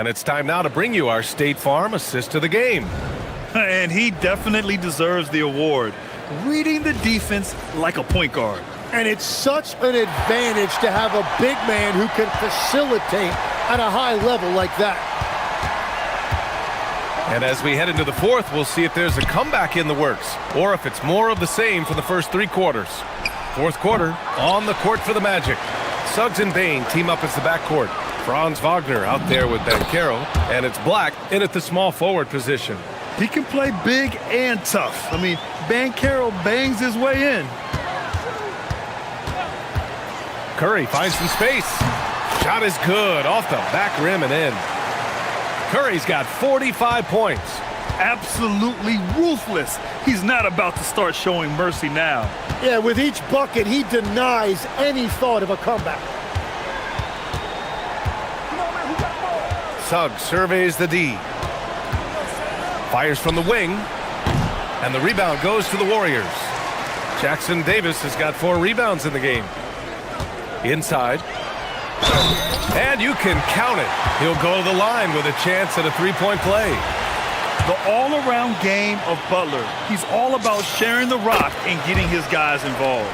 [SPEAKER 1] it's time now to bring you our State Farm assist of the game.
[SPEAKER 2] And he definitely deserves the award. Reading the defense like a point guard.
[SPEAKER 14] And it's such an advantage to have a big man who can facilitate at a high level like that.
[SPEAKER 1] And as we head into the fourth, we'll see if there's a comeback in the works or if it's more of the same for the first 3 quarters. Fourth quarter, on the court for the Magic. Suggs and Bain team up as the backcourt. Franz Wagner out there with Ben Carroll, and it's Black in at the small forward position.
[SPEAKER 2] He can play big and tough. I mean, Ben Carroll bangs his way in.
[SPEAKER 1] Curry finds some space. Shot is good, off the back rim and in. Curry's got 45 points.
[SPEAKER 2] Absolutely ruthless. He's not about to start showing mercy now.
[SPEAKER 14] Yeah, with each bucket, he denies any thought of a comeback.
[SPEAKER 1] Suggs surveys the D. Fires from the wing. And the rebound goes to the Warriors. Jackson Davis has got 4 rebounds in the game. Inside. And you can count it. He'll go to the line with a chance at a 3-point play.
[SPEAKER 2] The all-around game of Butler. He's all about sharing the rock and getting his guys involved.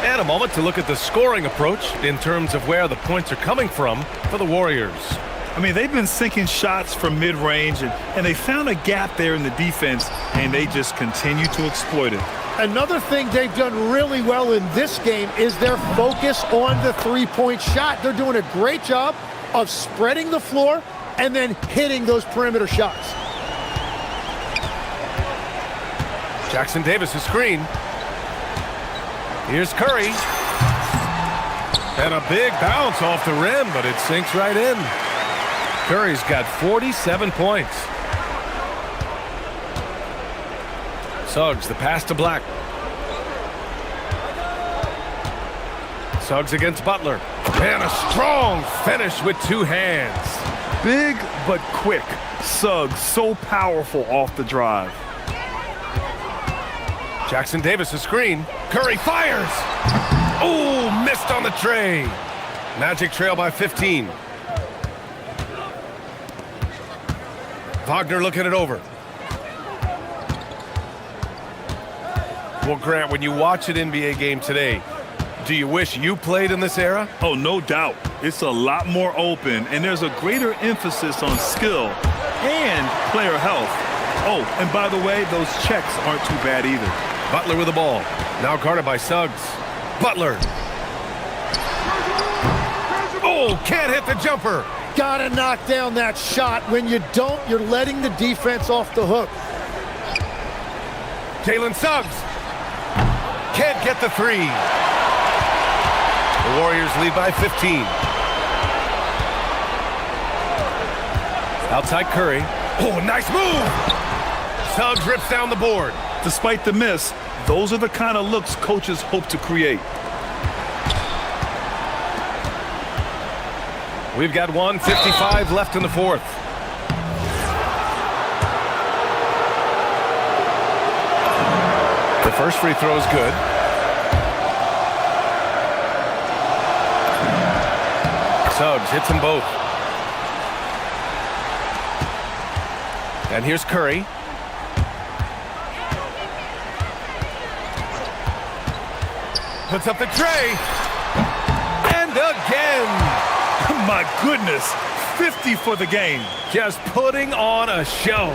[SPEAKER 1] And a moment to look at the scoring approach in terms of where the points are coming from for the Warriors.
[SPEAKER 2] I mean, they've been sinking shots from mid-range, and they found a gap there in the defense, and they just continue to exploit it.
[SPEAKER 14] Another thing they've done really well in this game is their focus on the three-point shot. They're doing a great job of spreading the floor and then hitting those perimeter shots.
[SPEAKER 1] Jackson Davis' screen. Here's Curry. And a big bounce off the rim, but it sinks right in. Curry's got 47 points. Suggs, the pass to Black. Suggs against Butler. And a strong finish with 2 hands.
[SPEAKER 2] Big but quick. Suggs so powerful off the drive.
[SPEAKER 1] Jackson Davis a screen. Curry fires. Oh, missed on the tray. Magic trail by 15. Wagner looking it over. Well, Grant, when you watch an NBA game today, do you wish you played in this era?
[SPEAKER 2] Oh, no doubt. It's a lot more open, and there's a greater emphasis on skill and player health. Oh, and by the way, those checks aren't too bad either.
[SPEAKER 1] Butler with the ball. Now guarded by Suggs. Butler. Oh, can't hit the jumper.
[SPEAKER 14] Gotta knock down that shot. When you don't, you're letting the defense off the hook.
[SPEAKER 1] Jalen Suggs. Can't get the 3. The Warriors lead by 15. Outside Curry. Oh, nice move. Suggs rips down the board.
[SPEAKER 2] Despite the miss, those are the kind of looks coaches hope to create.
[SPEAKER 1] We've got 1:55 left in the fourth. The first free throw is good. Suggs hits them both. And here's Curry. Puts up the tray. And again.
[SPEAKER 2] My goodness. 50 for the game.
[SPEAKER 1] Just putting on a show.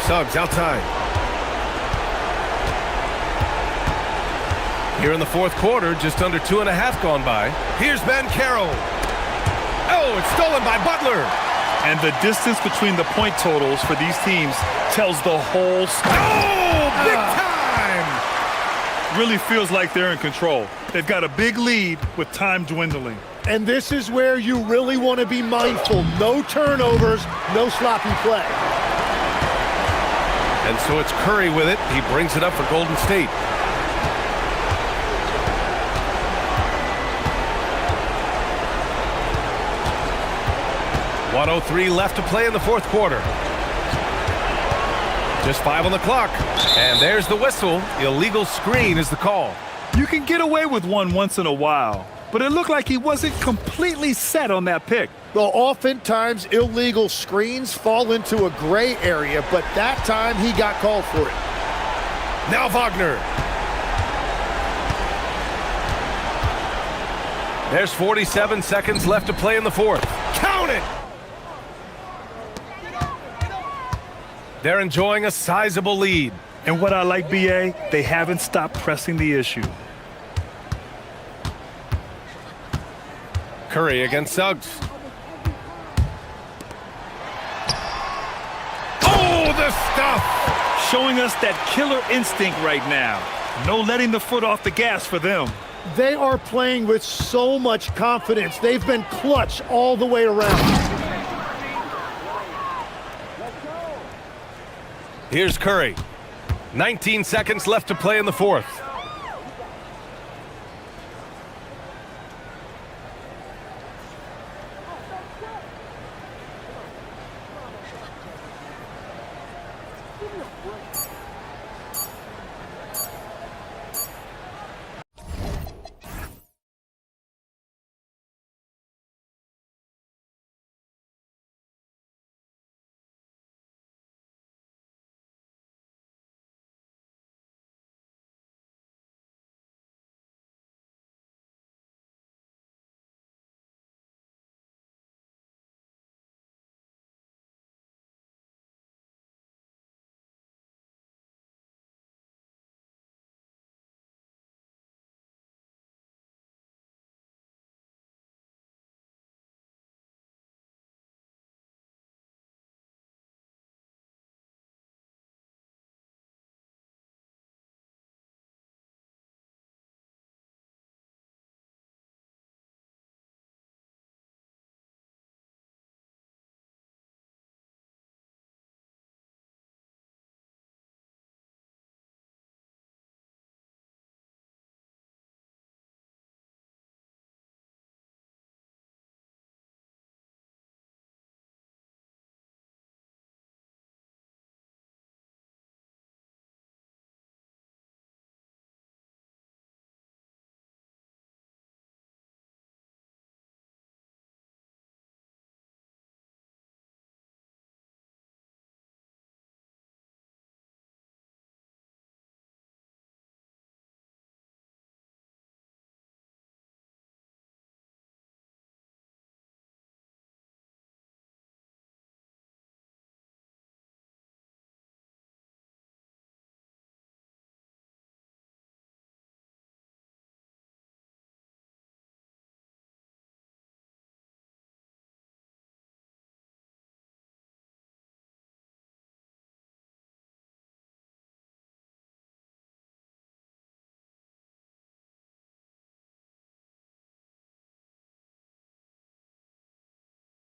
[SPEAKER 1] Suggs outside. Here in the fourth quarter, just under 2.5 gone by. Here's Ben Carroll. Oh, it's stolen by Butler.
[SPEAKER 2] And the distance between the point totals for these teams tells the whole story.
[SPEAKER 1] Oh, big time!
[SPEAKER 2] Really feels like they're in control. They've got a big lead with time dwindling.
[SPEAKER 14] And this is where you really want to be mindful. No turnovers, no sloppy play.
[SPEAKER 1] And so it's Curry with it. He brings it up for Golden State. .103 left to play in the fourth quarter. Just 5 on the clock. And there's the whistle. Illegal screen is the call.
[SPEAKER 2] You can get away with one once in a while, but it looked like he wasn't completely set on that pick.
[SPEAKER 14] Well, oftentimes illegal screens fall into a gray area, but that time he got called for it.
[SPEAKER 1] Now Wagner. There's 47 seconds left to play in the fourth. Count it! They're enjoying a sizable lead.
[SPEAKER 2] And what I like, BA, they haven't stopped pressing the issue.
[SPEAKER 1] Curry against Suggs. Oh, the stuff!
[SPEAKER 2] Showing us that killer instinct right now. No letting the foot off the gas for them.
[SPEAKER 14] They are playing with so much confidence. They've been clutch all the way around.
[SPEAKER 1] Here's Curry. 19 seconds left to play in the fourth.